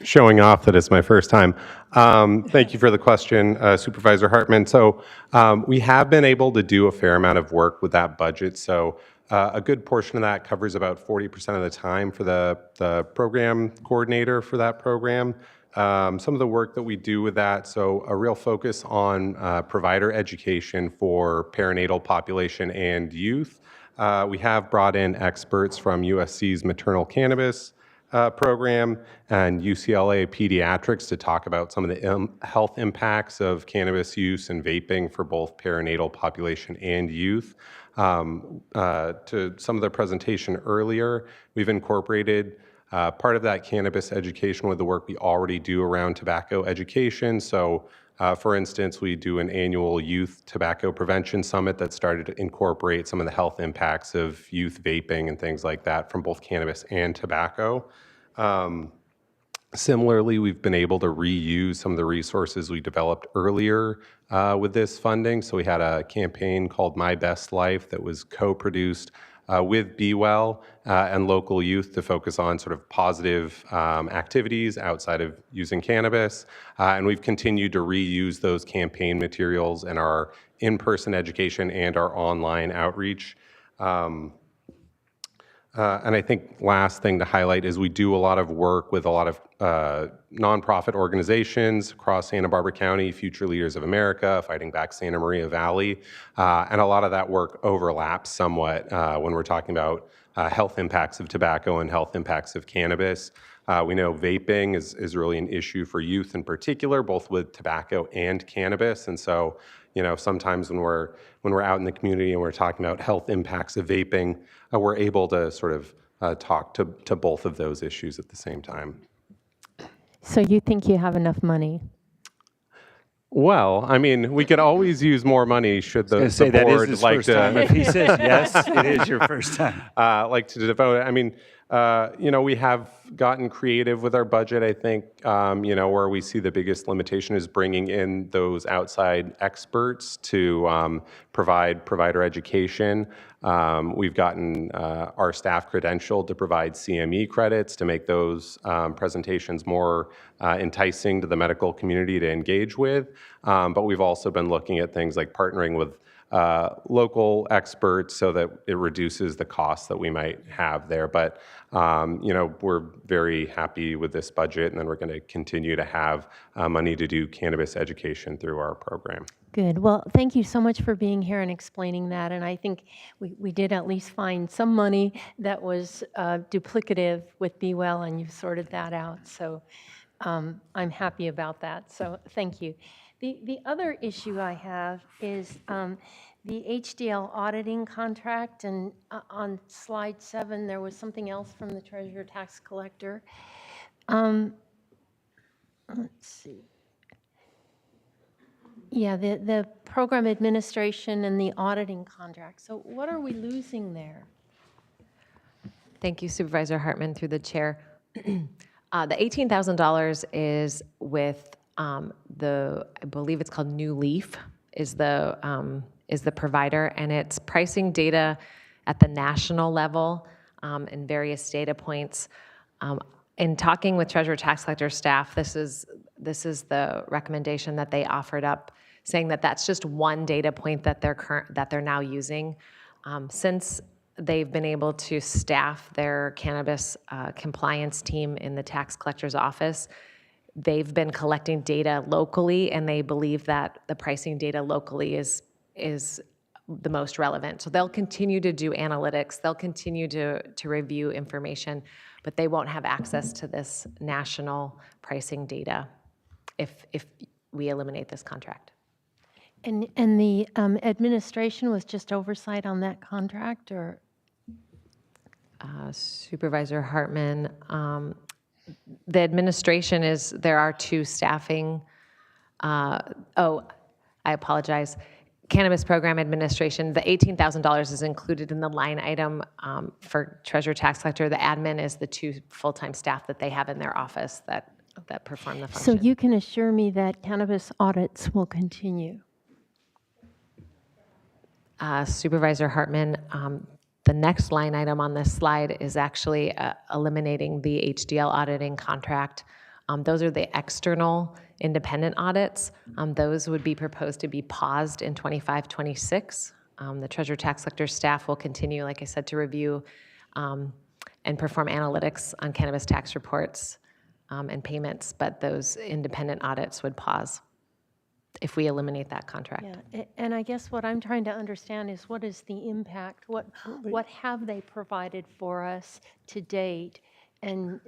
Showing off that it's my first time. Thank you for the question, Supervisor Hartman. So we have been able to do a fair amount of work with that budget. So a good portion of that covers about 40% of the time for the program coordinator for that program. Some of the work that we do with that, so a real focus on provider education for perinatal population and youth. We have brought in experts from USC's maternal cannabis program and UCLA Pediatrics to talk about some of the health impacts of cannabis use and vaping for both perinatal population and youth. To some of the presentation earlier, we've incorporated part of that cannabis education with the work we already do around tobacco education. So for instance, we do an annual youth tobacco prevention summit that started to incorporate some of the health impacts of youth vaping and things like that from both cannabis and tobacco. Similarly, we've been able to reuse some of the resources we developed earlier with this funding. So we had a campaign called My Best Life that was co-produced with Be Well and local youth to focus on sort of positive activities outside of using cannabis. And we've continued to reuse those campaign materials in our in-person education and our online outreach. And I think last thing to highlight is we do a lot of work with a lot of nonprofit organizations across Santa Barbara County, Future Leaders of America, Fighting Back Santa Maria Valley, and a lot of that work overlaps somewhat when we're talking about health impacts of tobacco and health impacts of cannabis. We know vaping is really an issue for youth in particular, both with tobacco and cannabis. And so, you know, sometimes when we're out in the community and we're talking about health impacts of vaping, we're able to sort of talk to both of those issues at the same time. So you think you have enough money? Well, I mean, we could always use more money should the say that is board his like first to. time. If he says yes, it is your first time. Like to devote it. I mean, you know, we have gotten creative with our budget. I think, you know, where we see the biggest limitation is bringing in those outside experts to provide provider education. We've gotten our staff credentialed to provide CME credits to make those presentations more enticing to the medical community to engage with. But we've also been looking at things like partnering with local experts so that it reduces the costs that we might have there. But, you know, we're very happy with this budget, and then we're going to continue to have money to do cannabis education through our program. Good. Well, thank you so much for being here and explaining that. And I think we did at least find some money that was duplicative with Be Well, and you've sorted that out. So I'm happy about that. So thank you. The other issue I have is the HDL auditing contract, and on slide 7, there was something else from the Treasurer Tax Collector. Let's see. Yeah, the program administration and the auditing contract. So what are we losing there? Thank you, Supervisor Hartman, through the chair. The $18,000 is with I believe it's called New Leaf, is the provider, and it's pricing data at the national level and various data points. In talking with Treasurer Tax Collector staff, this is the recommendation that they offered up, saying that that's just one data point that they're now using. Since they've been able to staff their cannabis compliance team in the tax collector's office, they've been collecting data locally, and they believe that the pricing data locally is the most relevant. So they'll continue to do analytics, they'll continue to review information, but they won't have access to this national pricing data if we eliminate this contract. And the administration was just oversight on that contract, or? Supervisor Hartman, the administration there are two staffing, I apologize. Cannabis Program Administration, the $18,000 is included in the line item for Treasurer Tax Collector. The admin is the 2 full-time staff that they have in their office that perform the function. So you can assure me that cannabis audits will continue? Supervisor Hartman, The next line item on this slide is actually eliminating the HDL auditing contract. Those are the external independent audits. Those would be proposed to be paused in 25-26. The Treasurer Tax Collector staff will continue, like I said, to review and perform analytics on cannabis tax reports and payments, but those independent audits would pause if we eliminate that contract. Yeah, and I guess what I'm trying to understand is what is the impact? What have they provided for us to date? And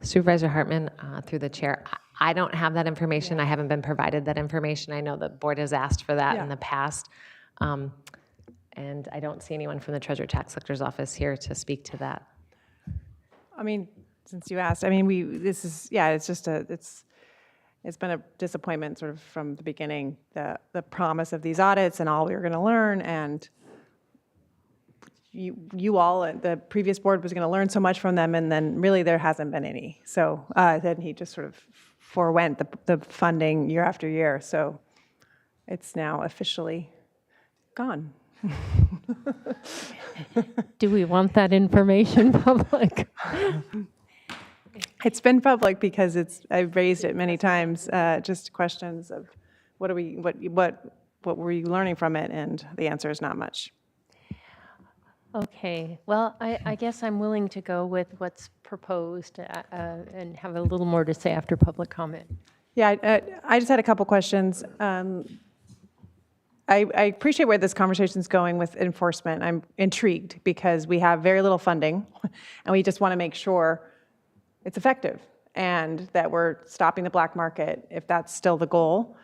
Supervisor Hartman, through the chair, I don't have that information. I haven't been provided that information. I know the board has asked for that in the past. And I don't see anyone from the Treasurer Tax Collector's office here to speak to that. I mean, since you asked, I mean, this is, it's just it's been a disappointment sort of from the beginning, the promise of these audits and all we were going to learn, and you all, the previous board was going to learn so much from them, and then really there hasn't been any. So then he just sort of forewent the funding year after year. So it's now officially gone. do we want that information public? It's been public because I've raised it many times, just questions of what were you learning from it, and the answer is not much. Okay, well, I guess I'm willing to go with what's proposed and have a little more to say after public comment. Yeah, I just had a couple questions. I appreciate where this conversation is going with enforcement. I'm intrigued because we have very little funding, and we just want to make sure it's effective and that we're stopping the black market, if that's still the goal.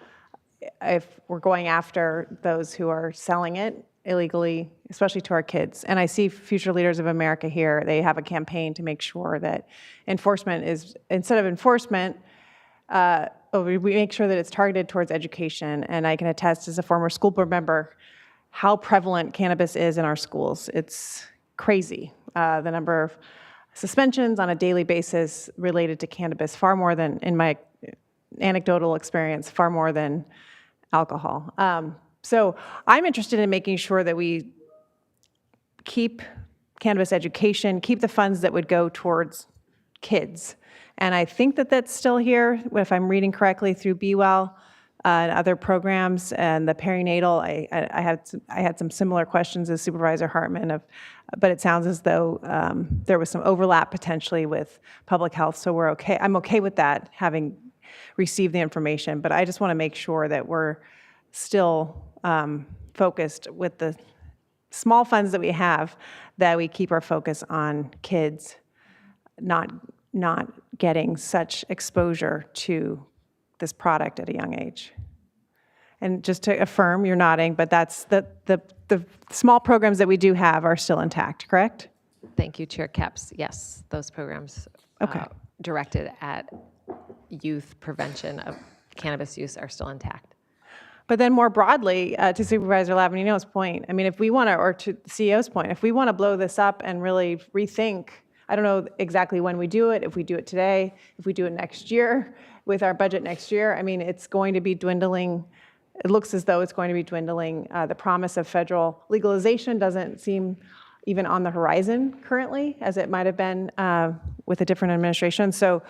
If we're going after those who are selling it illegally, especially to our kids. And I see Future Leaders of America here. They have a campaign to make sure that enforcement is, instead of enforcement, we make sure that it's targeted towards education. And I can attest as a former school board member how prevalent cannabis is in our schools. It's crazy, the number of suspensions on a daily basis related to cannabis, far more than, in my anecdotal experience, far more than alcohol. So I'm interested in making sure that we keep cannabis education, keep the funds that would go towards kids. And I think that that's still here, if I'm reading correctly, through Be Well and other programs, and the perinatal. I had some similar questions as Supervisor Hartman, but it sounds as though there was some overlap potentially with public health, so we're okay. I'm okay with that, having received the information, but I just want to make sure that we're still focused with the small funds that we have, that we keep our focus on kids not getting such exposure to this product at a young age. And just to affirm, you're nodding, but that's the small programs that we do have are still intact, correct? Thank you, Chair Capps. Yes, those programs directed at youth prevention of cannabis use are still intact. But then more broadly, to Supervisor Lavanino's point, I mean, if we want to, or to the CEO's point, if we want to blow this up and really rethink, I don't know exactly when we do it, if we do it today, if we do it next year, with our budget next year, I mean, it's going to be dwindling. It looks as though it's going to be dwindling. The promise of federal legalization doesn't seem even on the horizon currently, as it might have been with a different administration. So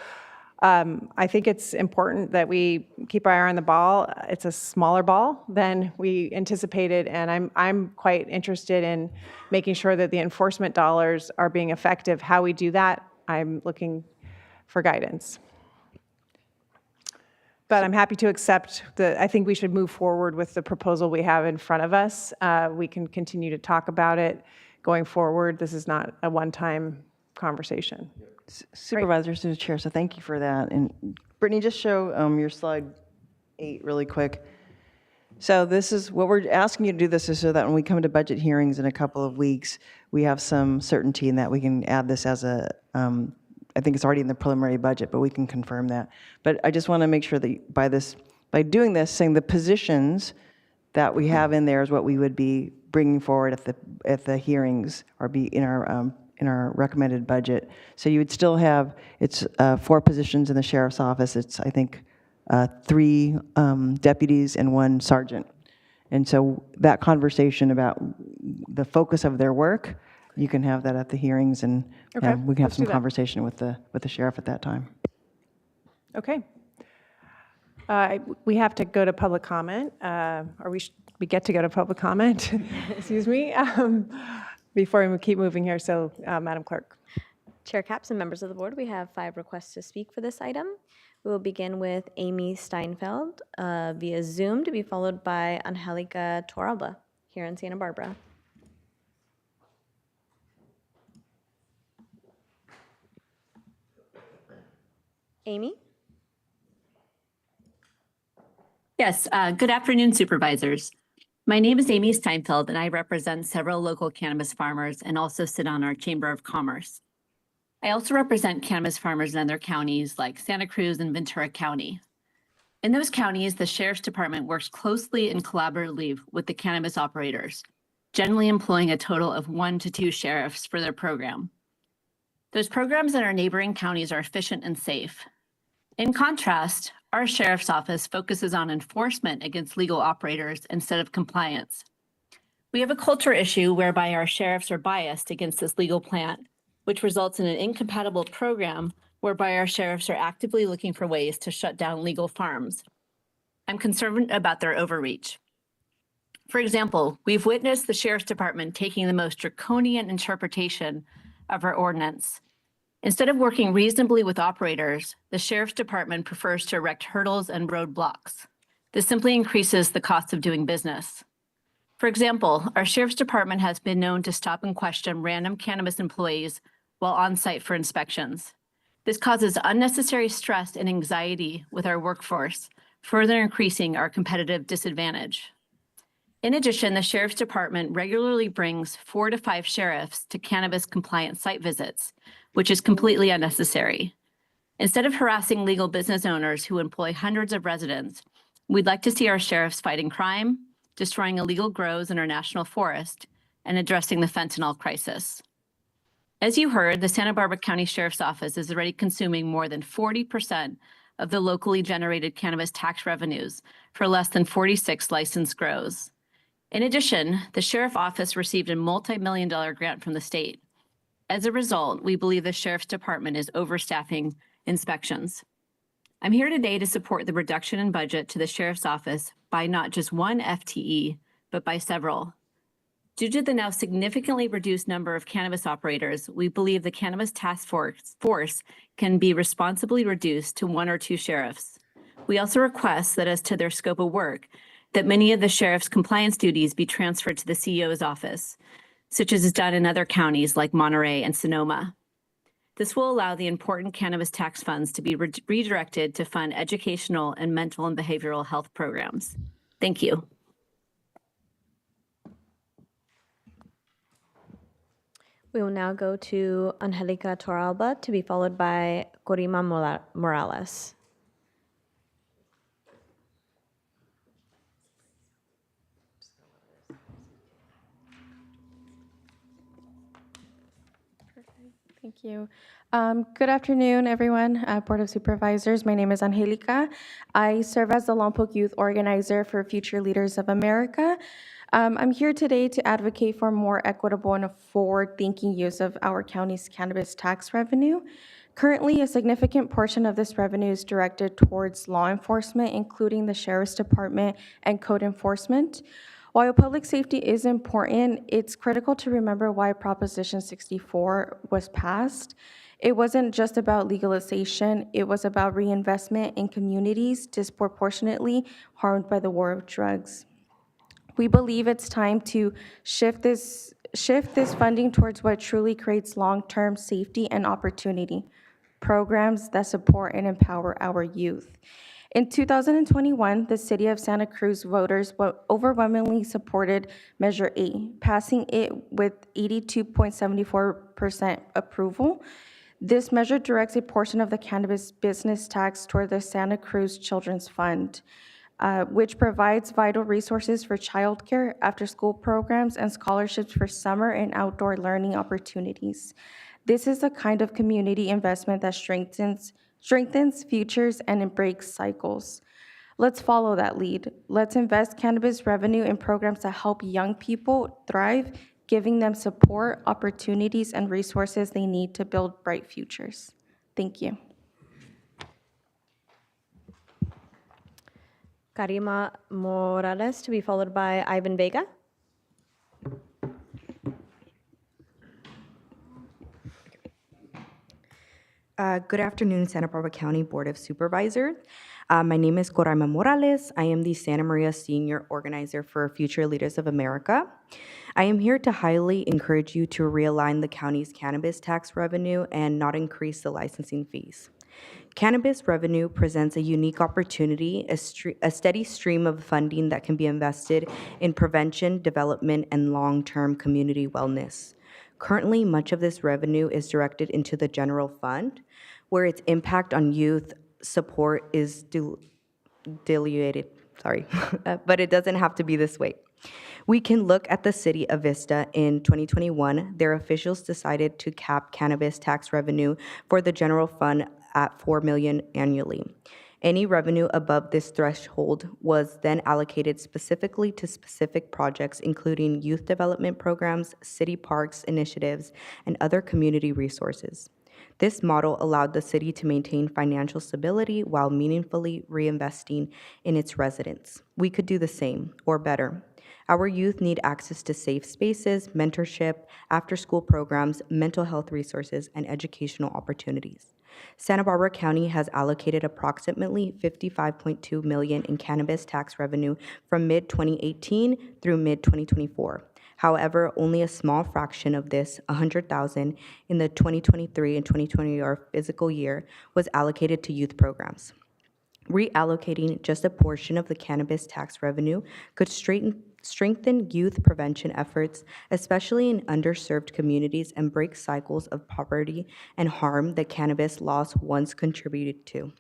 I think it's important that we keep our eye on the ball. It's a smaller ball than we anticipated, and I'm quite interested in making sure that the enforcement dollars are being effective. How we do that, I'm looking for guidance. But I'm happy to accept I think we should move forward with the proposal we have in front of us. We can continue to talk about it going forward. This is not a one-time conversation. Supervisors through the chair, so thank you for that. And Brittany, just show your slide 8 really quick. So this is what we're asking you to do. This is so that when we come to budget hearings in a couple of weeks, we have some certainty in that we can add this as a, I think it's already in the preliminary budget, but we can confirm that. But I just want to make sure that by doing this, saying the positions that we have in there is what we would be bringing forward at the hearings, or be in our recommended budget. So you would still have, it's 4 positions in the sheriff's office. It's, I think, 3 deputies and 1 sergeant. And so that conversation about the focus of their work, you can have that at the hearings, and Okay, we can have let's some do that. conversation with the sheriff at that time. Okay. We have to go to public comment, or we get to go to public comment, excuse me, before we keep moving here. So, Madam Clerk. Chair Capps and members of the board, we have 5 requests to speak for this item. We will begin with Amy Steinfeld via Zoom, to be followed by Angelica Torralba here in Santa Barbara. Amy? Yes, good afternoon, supervisors. My name is Amy Steinfeld, and I represent several local cannabis farmers and also sit on our Chamber of Commerce. I also represent cannabis farmers in other counties like Santa Cruz and Ventura County. In those counties, the Sheriff's Department works closely and collaboratively with the cannabis operators, generally employing a total of 1 to 2 sheriffs for their program. Those programs in our neighboring counties are efficient and safe. In contrast, our Sheriff's Office focuses on enforcement against legal operators instead of compliance. We have a culture issue whereby our sheriffs are biased against this legal plant, which results in an incompatible program whereby our sheriffs are actively looking for ways to shut down legal farms. I'm concerned about their overreach. For example, we've witnessed the Sheriff's Department taking the most draconian interpretation of our ordinance. Instead of working reasonably with operators, the Sheriff's Department prefers to erect hurdles and roadblocks. This simply increases the cost of doing business. For example, our Sheriff's Department has been known to stop and question random cannabis employees while on site for inspections. This causes unnecessary stress and anxiety with our workforce, further increasing our competitive disadvantage. In addition, the Sheriff's Department regularly brings 4 to 5 sheriffs to cannabis compliant site visits, which is completely unnecessary. Instead of harassing legal business owners who employ hundreds of residents, we'd like to see our sheriffs fighting crime, destroying illegal grows in our national forest, and addressing the fentanyl crisis. As you heard, the Santa Barbara County Sheriff's Office is already consuming more than 40% of the locally generated cannabis tax revenues for less than 46 licensed grows. In addition, the Sheriff's Office received a multi-million-dollar grant from the state. As a result, we believe the Sheriff's Department is overstaffing inspections. I'm here today to support the reduction in budget to the Sheriff's Office by not just 1 FTE, but by several. Due to the now significantly reduced number of cannabis operators, we believe the Cannabis Task Force can be responsibly reduced to 1 or 2 sheriffs. We also request that as to their scope of work, that many of the sheriff's compliance duties be transferred to the CEO's office, such as is done in other counties like Monterey and Sonoma. This will allow the important cannabis tax funds to be redirected to fund educational and mental and behavioral health programs. Thank you. We will now go to Angelica Torralba, to be followed by Corima Morales. Thank you. Good afternoon, everyone. Board of Supervisors, my name is Angelica. I serve as the Lompoc Youth Organizer for Future Leaders of America. I'm here today to advocate for more equitable and forward-thinking use of our county's cannabis tax revenue. Currently, a significant portion of this revenue is directed towards law enforcement, including the Sheriff's Department and code enforcement. While public safety is important, it's critical to remember why Proposition 64 was passed. It wasn't just about legalization, it was about reinvestment in communities disproportionately harmed by the war of drugs. We believe it's time to shift this funding towards what truly creates long-term safety and opportunity, programs that support and empower our youth. In 2021, the City of Santa Cruz voters overwhelmingly supported Measure A, passing it with 82.74% approval. This measure directs a portion of the cannabis business tax toward the Santa Cruz Children's Fund, which provides vital resources for childcare, after-school programs, and scholarships for summer and outdoor learning opportunities. This is the kind of community investment that strengthens futures and breaks cycles. Let's follow that lead. Let's invest cannabis revenue in programs that help young people thrive, giving them support, opportunities, and resources they need to build bright futures. Thank you. Karima Morales to be followed by Ivan Vega. Good afternoon, Santa Barbara County Board of Supervisors. My name is Coraima Morales. I am the Santa Maria Senior Organizer for Future Leaders of America. I am here to highly encourage you to realign the county's cannabis tax revenue and not increase the licensing fees. Cannabis revenue presents a unique opportunity, a steady stream of funding that can be invested in prevention, development, and long-term community wellness. Currently, much of this revenue is directed into the general fund, where its impact on youth support is diluted. Sorry, but it doesn't have to be this way. We can look at the city of Vista in 2021. Their officials decided to cap cannabis tax revenue for the general fund at $4 million annually. Any revenue above this threshold was then allocated specifically to specific projects, including youth development programs, city parks initiatives, and other community resources. This model allowed the city to maintain financial stability while meaningfully reinvesting in its residents. We could do the same, or better. Our youth need access to safe spaces, mentorship, after-school programs, mental health resources, and educational opportunities. Santa Barbara County has allocated approximately $55.2 million in cannabis tax revenue from mid-2018 through mid-2024. However, only a small fraction of this, $100,000, in the 2023 and 2024 fiscal year was allocated to youth programs. Reallocating just a portion of the cannabis tax revenue could strengthen youth prevention efforts, especially in underserved communities, and break cycles of poverty and harm that cannabis laws once contributed to.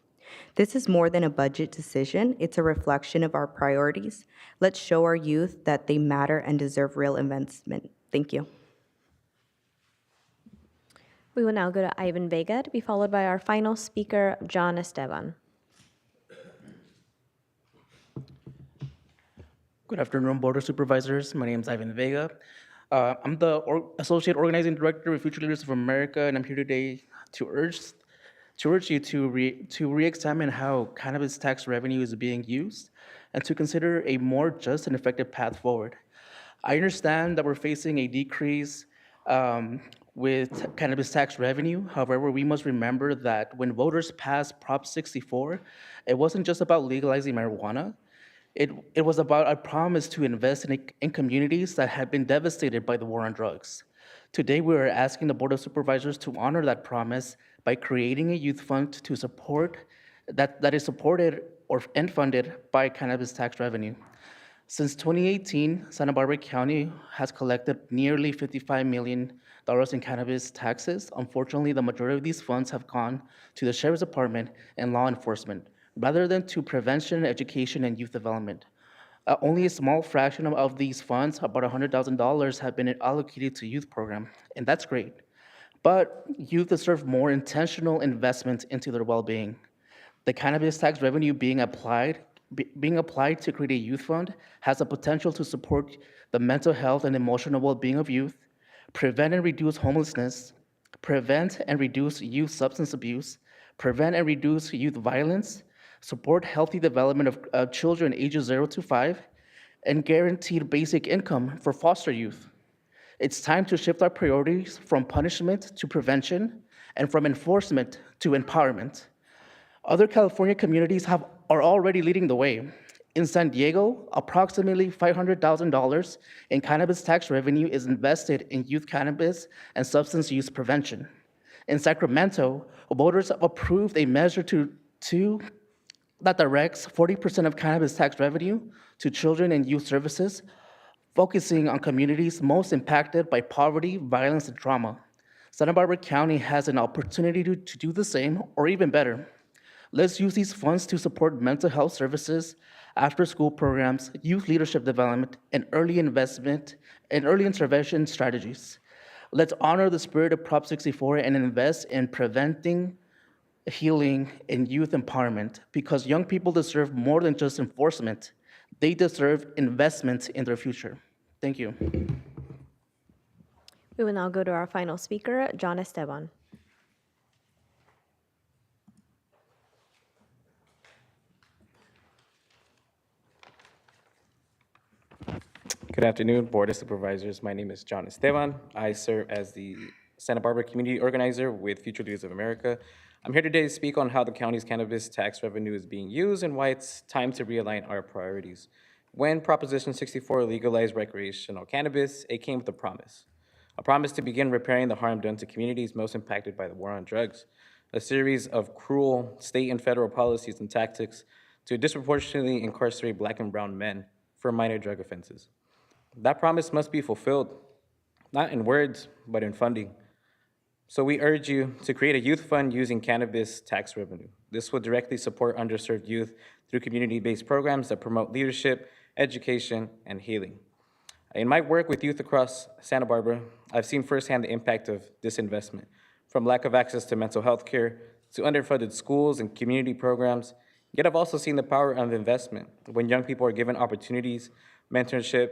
This is more than a budget decision. It's a reflection of our priorities. Let's show our youth that they matter and deserve real investment. Thank you. We will now go to Ivan Vega to be followed by our final speaker, John Esteban. Good afternoon, Board of Supervisors. My name is Ivan Vega. I'm the Associate Organizing Director with Future Leaders of America, and I'm here today to urge you to re-examine how cannabis tax revenue is being used and to consider a more just and effective path forward. I understand that we're facing a decrease with cannabis tax revenue. However, we must remember that when voters passed Prop 64, it wasn't just about legalizing marijuana. It was about a promise to invest in communities that had been devastated by the war on drugs. Today, we are asking the Board of Supervisors to honor that promise by creating a youth fund to support that is supported and funded by cannabis tax revenue. Since 2018, Santa Barbara County has collected nearly $55 million in cannabis taxes. Unfortunately, the majority of these funds have gone to the Sheriff's Department and law enforcement, rather than to prevention, education, and youth development. Only a small fraction of these funds, about $100,000, have been allocated to youth program, and that's great. But youth deserve more intentional investment into their well-being. The cannabis tax revenue being applied to create a youth fund has the potential to support the mental health and emotional well-being of youth, prevent and reduce homelessness, prevent and reduce youth substance abuse, prevent and reduce youth violence, support healthy development of children ages 0 to 5, and guaranteed basic income for foster youth. It's time to shift our priorities from punishment to prevention and from enforcement to empowerment. Other California communities are already leading the way. In San Diego, approximately $500,000 in cannabis tax revenue is invested in youth cannabis and substance use prevention. In Sacramento, voters have approved a measure that directs 40% of cannabis tax revenue to children and youth services, focusing on communities most impacted by poverty, violence, and trauma. Santa Barbara County has an opportunity to do the same, or even better. Let's use these funds to support mental health services, after-school programs, youth leadership development, and early intervention strategies. Let's honor the spirit of Prop 64 and invest in preventing healing, and youth empowerment, because young people deserve more than just enforcement. They deserve investment in their future. Thank you. We will now go to our final speaker, John Esteban. Good afternoon, Board of Supervisors. My name is John Esteban. I serve as the Santa Barbara Community Organizer with Future Leaders of America. I'm here today to speak on how the county's cannabis tax revenue is being used and why it's time to realign our priorities. When Proposition 64 legalized recreational cannabis, it came with a promise to begin repairing the harm done to communities most impacted by the war on drugs, a series of cruel state and federal policies and tactics to disproportionately incarcerate Black and brown men for minor drug offenses. That promise must be fulfilled, not in words, but in funding. So we urge you to create a youth fund using cannabis tax revenue. This will directly support underserved youth through community-based programs that promote leadership, education, and healing. In my work with youth across Santa Barbara, I've seen firsthand the impact of this investment, from lack of access to mental health care to underfunded schools and community programs. Yet I've also seen the power of investment. When young people are given opportunities, mentorship,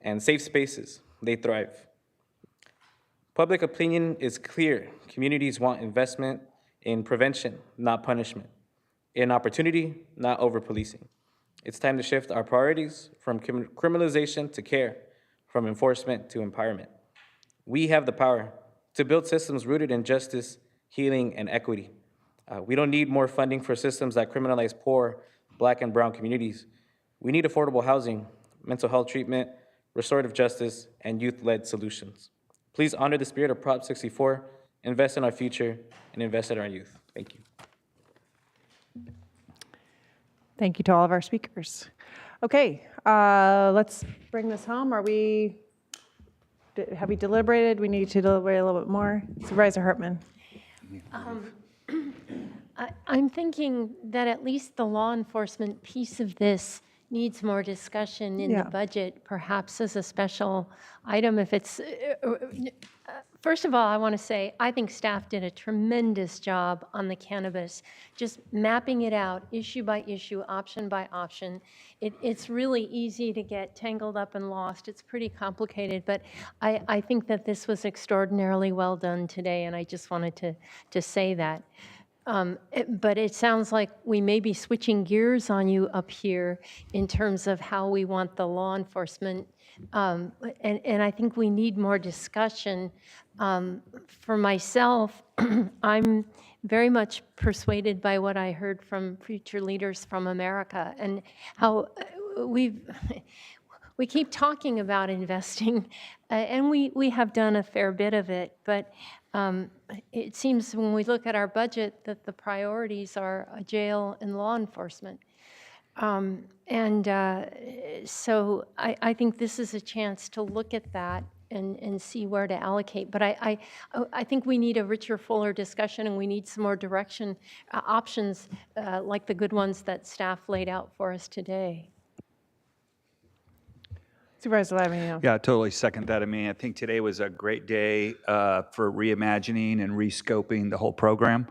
and safe spaces, they thrive. Public opinion is clear. Communities want investment in prevention, not punishment, in opportunity, not over-policing. It's time to shift our priorities from criminalization to care, from enforcement to empowerment. We have the power to build systems rooted in justice, healing, and equity. We don't need more funding for systems that criminalize poor Black and brown communities. We need affordable housing, mental health treatment, restorative justice, and youth-led solutions. Please honor the spirit of Prop 64, invest in our future, and invest in our youth. Thank you. Thank you to all of our speakers. Okay, let's bring this home. Have we deliberated? We need to deliberate a little bit more. Supervisor Hartman. I'm thinking that at least the law enforcement piece of this needs more discussion in the budget, perhaps as a special item if it's, first of all, I want to say, I think staff did a tremendous job on the cannabis, just mapping it out issue by issue, option by option. It's really easy to get tangled up and lost. It's pretty complicated, but I think that this was extraordinarily well done today, and I just wanted to say that. But it sounds like we may be switching gears on you up here in terms of how we want the law enforcement. And I think we need more discussion. For myself, I'm very much persuaded by what I heard from Future Leaders from America and how we keep talking about investing, and we have done a fair bit of it, but it seems when we look at our budget that the priorities are jail and law enforcement. So I think this is a chance to look at that and see where to allocate. But I think we need a richer, fuller discussion, and we need some more direction, options like the good ones that staff laid out for us today. Supervisor Lavigno. Yeah, I totally second that. I mean, I think today was a great day for reimagining and rescoping the whole program.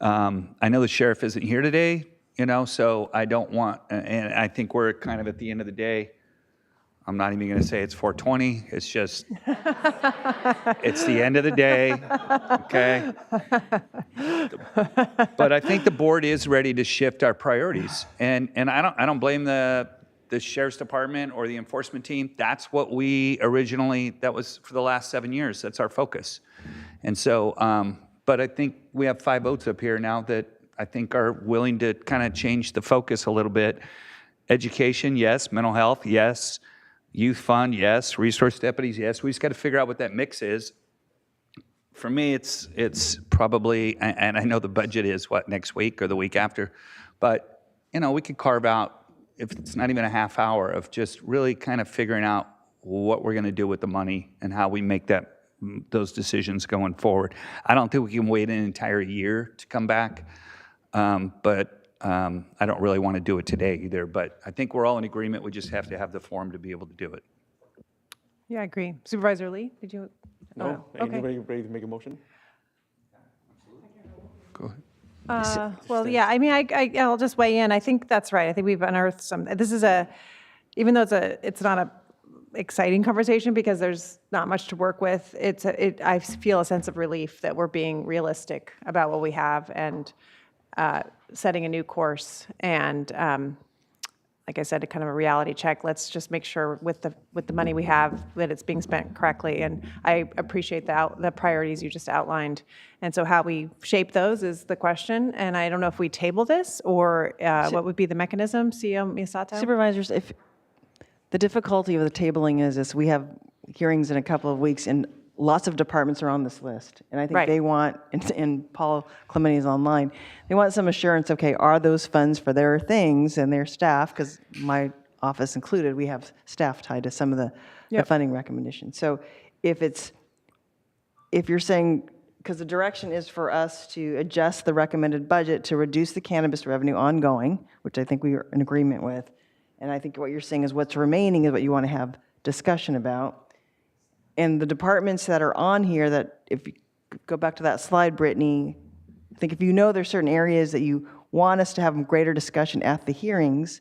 I know the sheriff isn't here today, so I don't want, and I think we're kind of at the end of the day. I'm not even going to say it's 4:20. It's just, it's the end of the day, okay? But I think the board is ready to shift our priorities, and I don't blame the sheriff's department or the enforcement team. That's what we originally, that was for the last 7 years. That's our focus. And so, but I think we have 5 votes up here now that I think are willing to kind of change the focus a little bit. Education, yes. Mental health, yes. Youth fund, yes. Resource deputies, yes. We just got to figure out what that mix is. For me, it's probably, and I know the budget is what, next week or the week after, but we could carve out, if it's not even a half hour, of just really kind of figuring out what we're going to do with the money and how we make those decisions going forward. I don't think we can wait an entire year to come back, but I don't really want to do it today either. But I think we're all in agreement. We just have to have the forum to be able to do it. Yeah, I agree. Supervisor Lee, did you? No? Okay. Anybody ready to make a motion? Go ahead. Well, yeah, I mean, I'll just weigh in. I think that's right. I think we've unearthed some, this is even though it's not a exciting conversation because there's not much to work with, I feel a sense of relief that we're being realistic about what we have and setting a new course. And like I said, kind of a reality check. Let's just make sure with the money we have that it's being spent correctly. And I appreciate the priorities you just outlined. And so how we shape those is the question. And I don't know if we table this or what would be the mechanism, CEO Miyasato? Supervisors, if the difficulty of the tabling is we have hearings in a couple of weeks and lots of departments are on this list. And I think Right. they want, and Paul Clemente is online, they want some assurance, okay, are those funds for their things and their staff? Because my office included, we have staff tied to some of the funding recommendations. So if you're saying, because the direction is for us to adjust the recommended budget to reduce the cannabis revenue ongoing, which I think we are in agreement with. And I think what you're saying is what's remaining is what you want to have discussion about. And the departments that are on here that, if you go back to that slide, Brittany, I think if you know there's certain areas that you want us to have greater discussion at the hearings,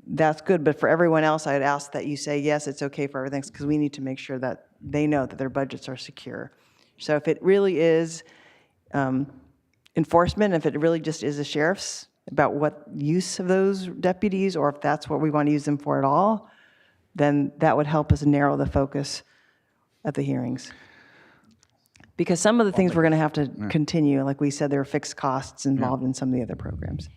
that's good. But for everyone else, I'd ask that you say, yes, it's okay for everything, because we need to make sure that they know that their budgets are secure. So if it really is enforcement, if it really just is the sheriff's about what use of those deputies, or if that's what we want to use them for at all, then that would help us narrow the focus at the hearings. Because some of the things we're going to have to continue, like we said, there are fixed costs involved in some of the other programs.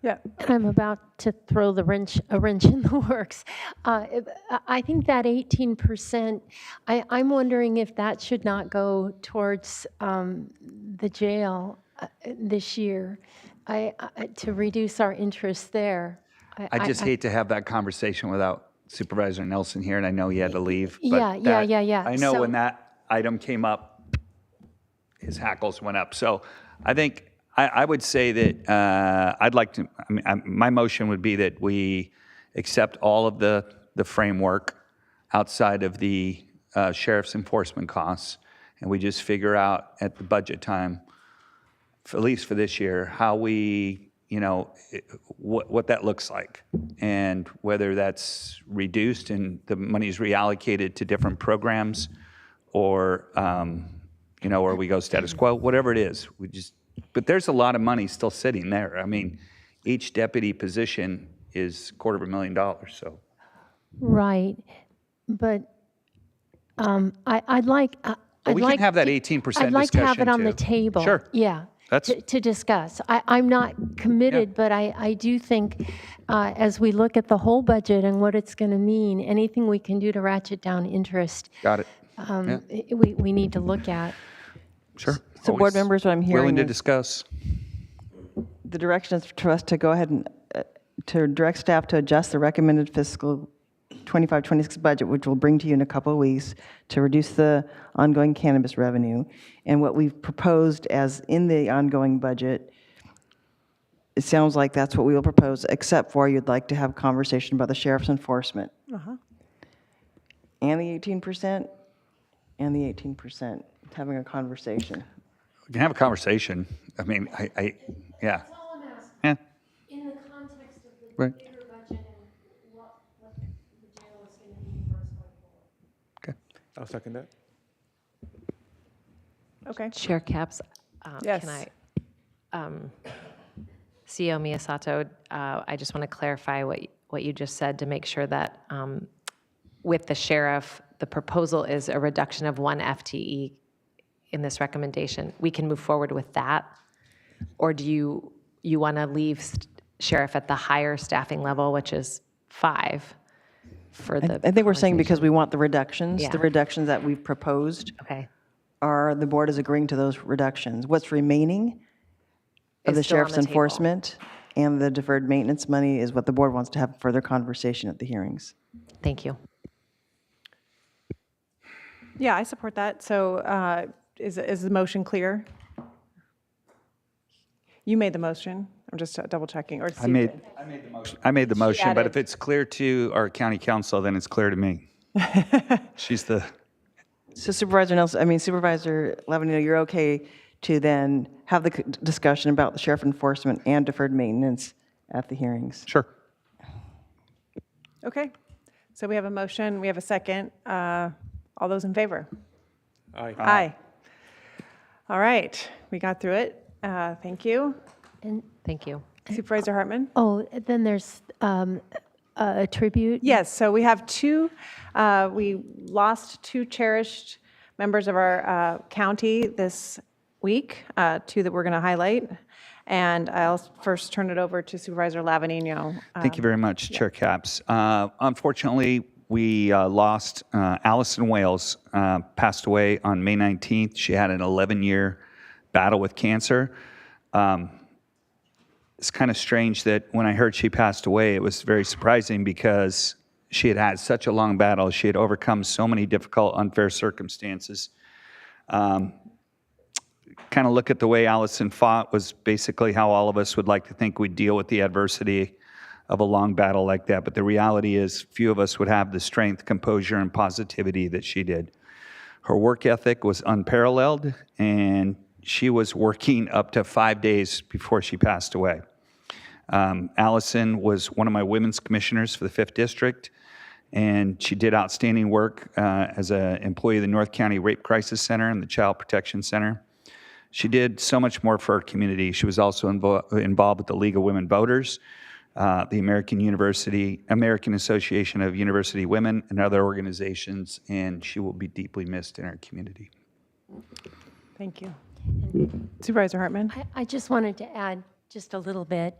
Yeah. I'm about to throw a wrench in the works. I think that 18%, I'm wondering if that should not go towards the jail this year to reduce our interest there. I just hate to have that conversation without Supervisor Nelson here, and I know he had to leave. But Yeah. I know So- when that item came up, his hackles went up. So I think I would say that I'd like to, my motion would be that we accept all of the framework outside of the sheriff's enforcement costs, and we just figure out at the budget time, at least for this year, how we, what that looks like, and whether that's reduced and the money is reallocated to different programs, or or we go status quo, whatever it is. But there's a lot of money still sitting there. I mean, each deputy position is $250,000. So. Right, but I'd like. We can have that 18% discussion I'd like to have it on the too. table. Sure. Yeah. That's to discuss. I'm not committed, but I do think as we look at the whole budget and what it's going to mean, anything we can do to ratchet down interest, got it. we need to look at. Sure. So board members, what I'm hearing willing to is discuss. the direction is for us to go ahead and to direct staff to adjust the recommended fiscal 25-26 budget, which we'll bring to you in a couple of weeks, to reduce the ongoing cannabis revenue. And what we've proposed as in the ongoing budget, it sounds like that's what we will propose, except for you'd like to have a conversation about the sheriff's enforcement. And the 18%, and the 18%, having a conversation. We can have a conversation. I mean, yeah. Yeah. In the context of the Right. bigger budget and what the jail is going to be for us going forward. Okay. I'll second that. Okay. Chair Capps, Yes. can I, CEO Miyasato, I just want to clarify what you just said to make sure that with the sheriff, the proposal is a reduction of 1 FTE in this recommendation. We can move forward with that? Or do you want to leave sheriff at the higher staffing level, which is 5 for the I think we're saying because we want the reductions, Yeah. the reductions that we've proposed. Okay. The board is agreeing to those reductions. What's remaining of Is the still on sheriff's the table. enforcement and the deferred maintenance money is what the board wants to have further conversation at the hearings. Thank you. Yeah, I support that. So is the motion clear? You made the motion. I'm just double checking. Or I made the motion, but added- if it's clear to our county council, then it's clear to me. She's the. So Supervisor Nelson, Supervisor Lavanino, you're okay to then have the discussion about the sheriff enforcement and deferred maintenance at the hearings. Sure. Okay, so we have a motion, we have a second. All those in favor? Aye. Aye. All right, we got through it. Thank you. And thank you. Supervisor Hartman? Oh, then there's a tribute. Yes, so we have we lost two cherished members of our county this week, two that we're going to highlight. And I'll first turn it over to Supervisor Lavanino. Thank you very much, Chair Capps. Unfortunately, we lost Allison Wales, passed away on May 19th. She had an 11-year battle with cancer. It's kind of strange that when I heard she passed away, it was very surprising because she had had such a long battle. She had overcome so many difficult, unfair circumstances. Kind of look at the way Allison fought was basically how all of us would like to think we'd deal with the adversity of a long battle like that. But the reality is few of us would have the strength, composure, and positivity that she did. Her work ethic was unparalleled, and she was working up to 5 days before she passed away. Allison was one of my women's commissioners for the 5th District, and she did outstanding work as an employee of the North County Rape Crisis Center and the Child Protection Center. She did so much more for our community. She was also involved with the League of Women Voters, the American Association of University Women, and other organizations, and she will be deeply missed in our community. Thank you. Supervisor Hartman? I just wanted to add just a little bit.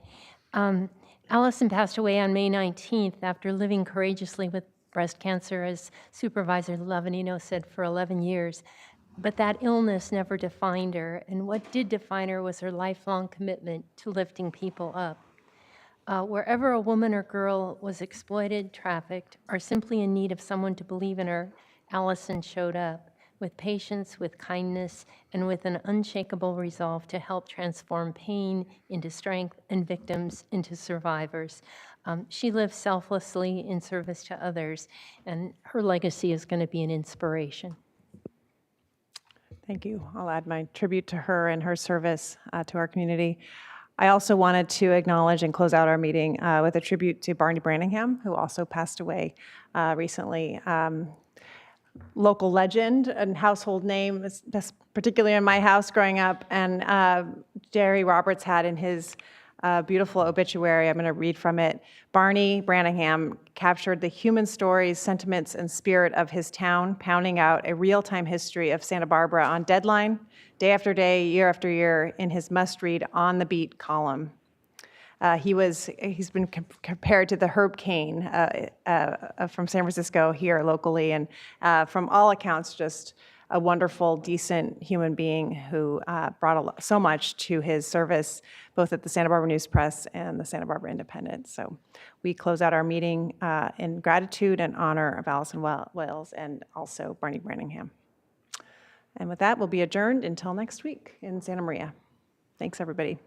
Allison passed away on May 19th after living courageously with breast cancer, as Supervisor Lavanino said, for 11 years. But that illness never defined her, and what did define her was her lifelong commitment to lifting people up. Wherever a woman or girl was exploited, trafficked, or simply in need of someone to believe in her, Allison showed up with patience, with kindness, and with an unshakable resolve to help transform pain into strength and victims into survivors. She lived selflessly in service to others, and her legacy is going to be an inspiration. Thank you. I'll add my tribute to her and her service to our community. I also wanted to acknowledge and close out our meeting with a tribute to Barney Branningham, who also passed away recently. Local legend and household name, particularly in my house growing up, and Jerry Roberts had in his beautiful obituary, I'm going to read from it. Barney Branningham captured the human stories, sentiments, and spirit of his town, pounding out a real-time history of Santa Barbara on deadline, day after day, year after year, in his must-read On the Beat column. He's been compared to the Herb Cain from San Francisco here locally, and from all accounts, just a wonderful, decent human being who brought so much to his service, both at the Santa Barbara News Press and the Santa Barbara Independent. So we close out our meeting in gratitude and honor of Allison Wales and also Barney Branningham. And with that, we'll be adjourned until next week in Santa Maria. Thanks, everybody.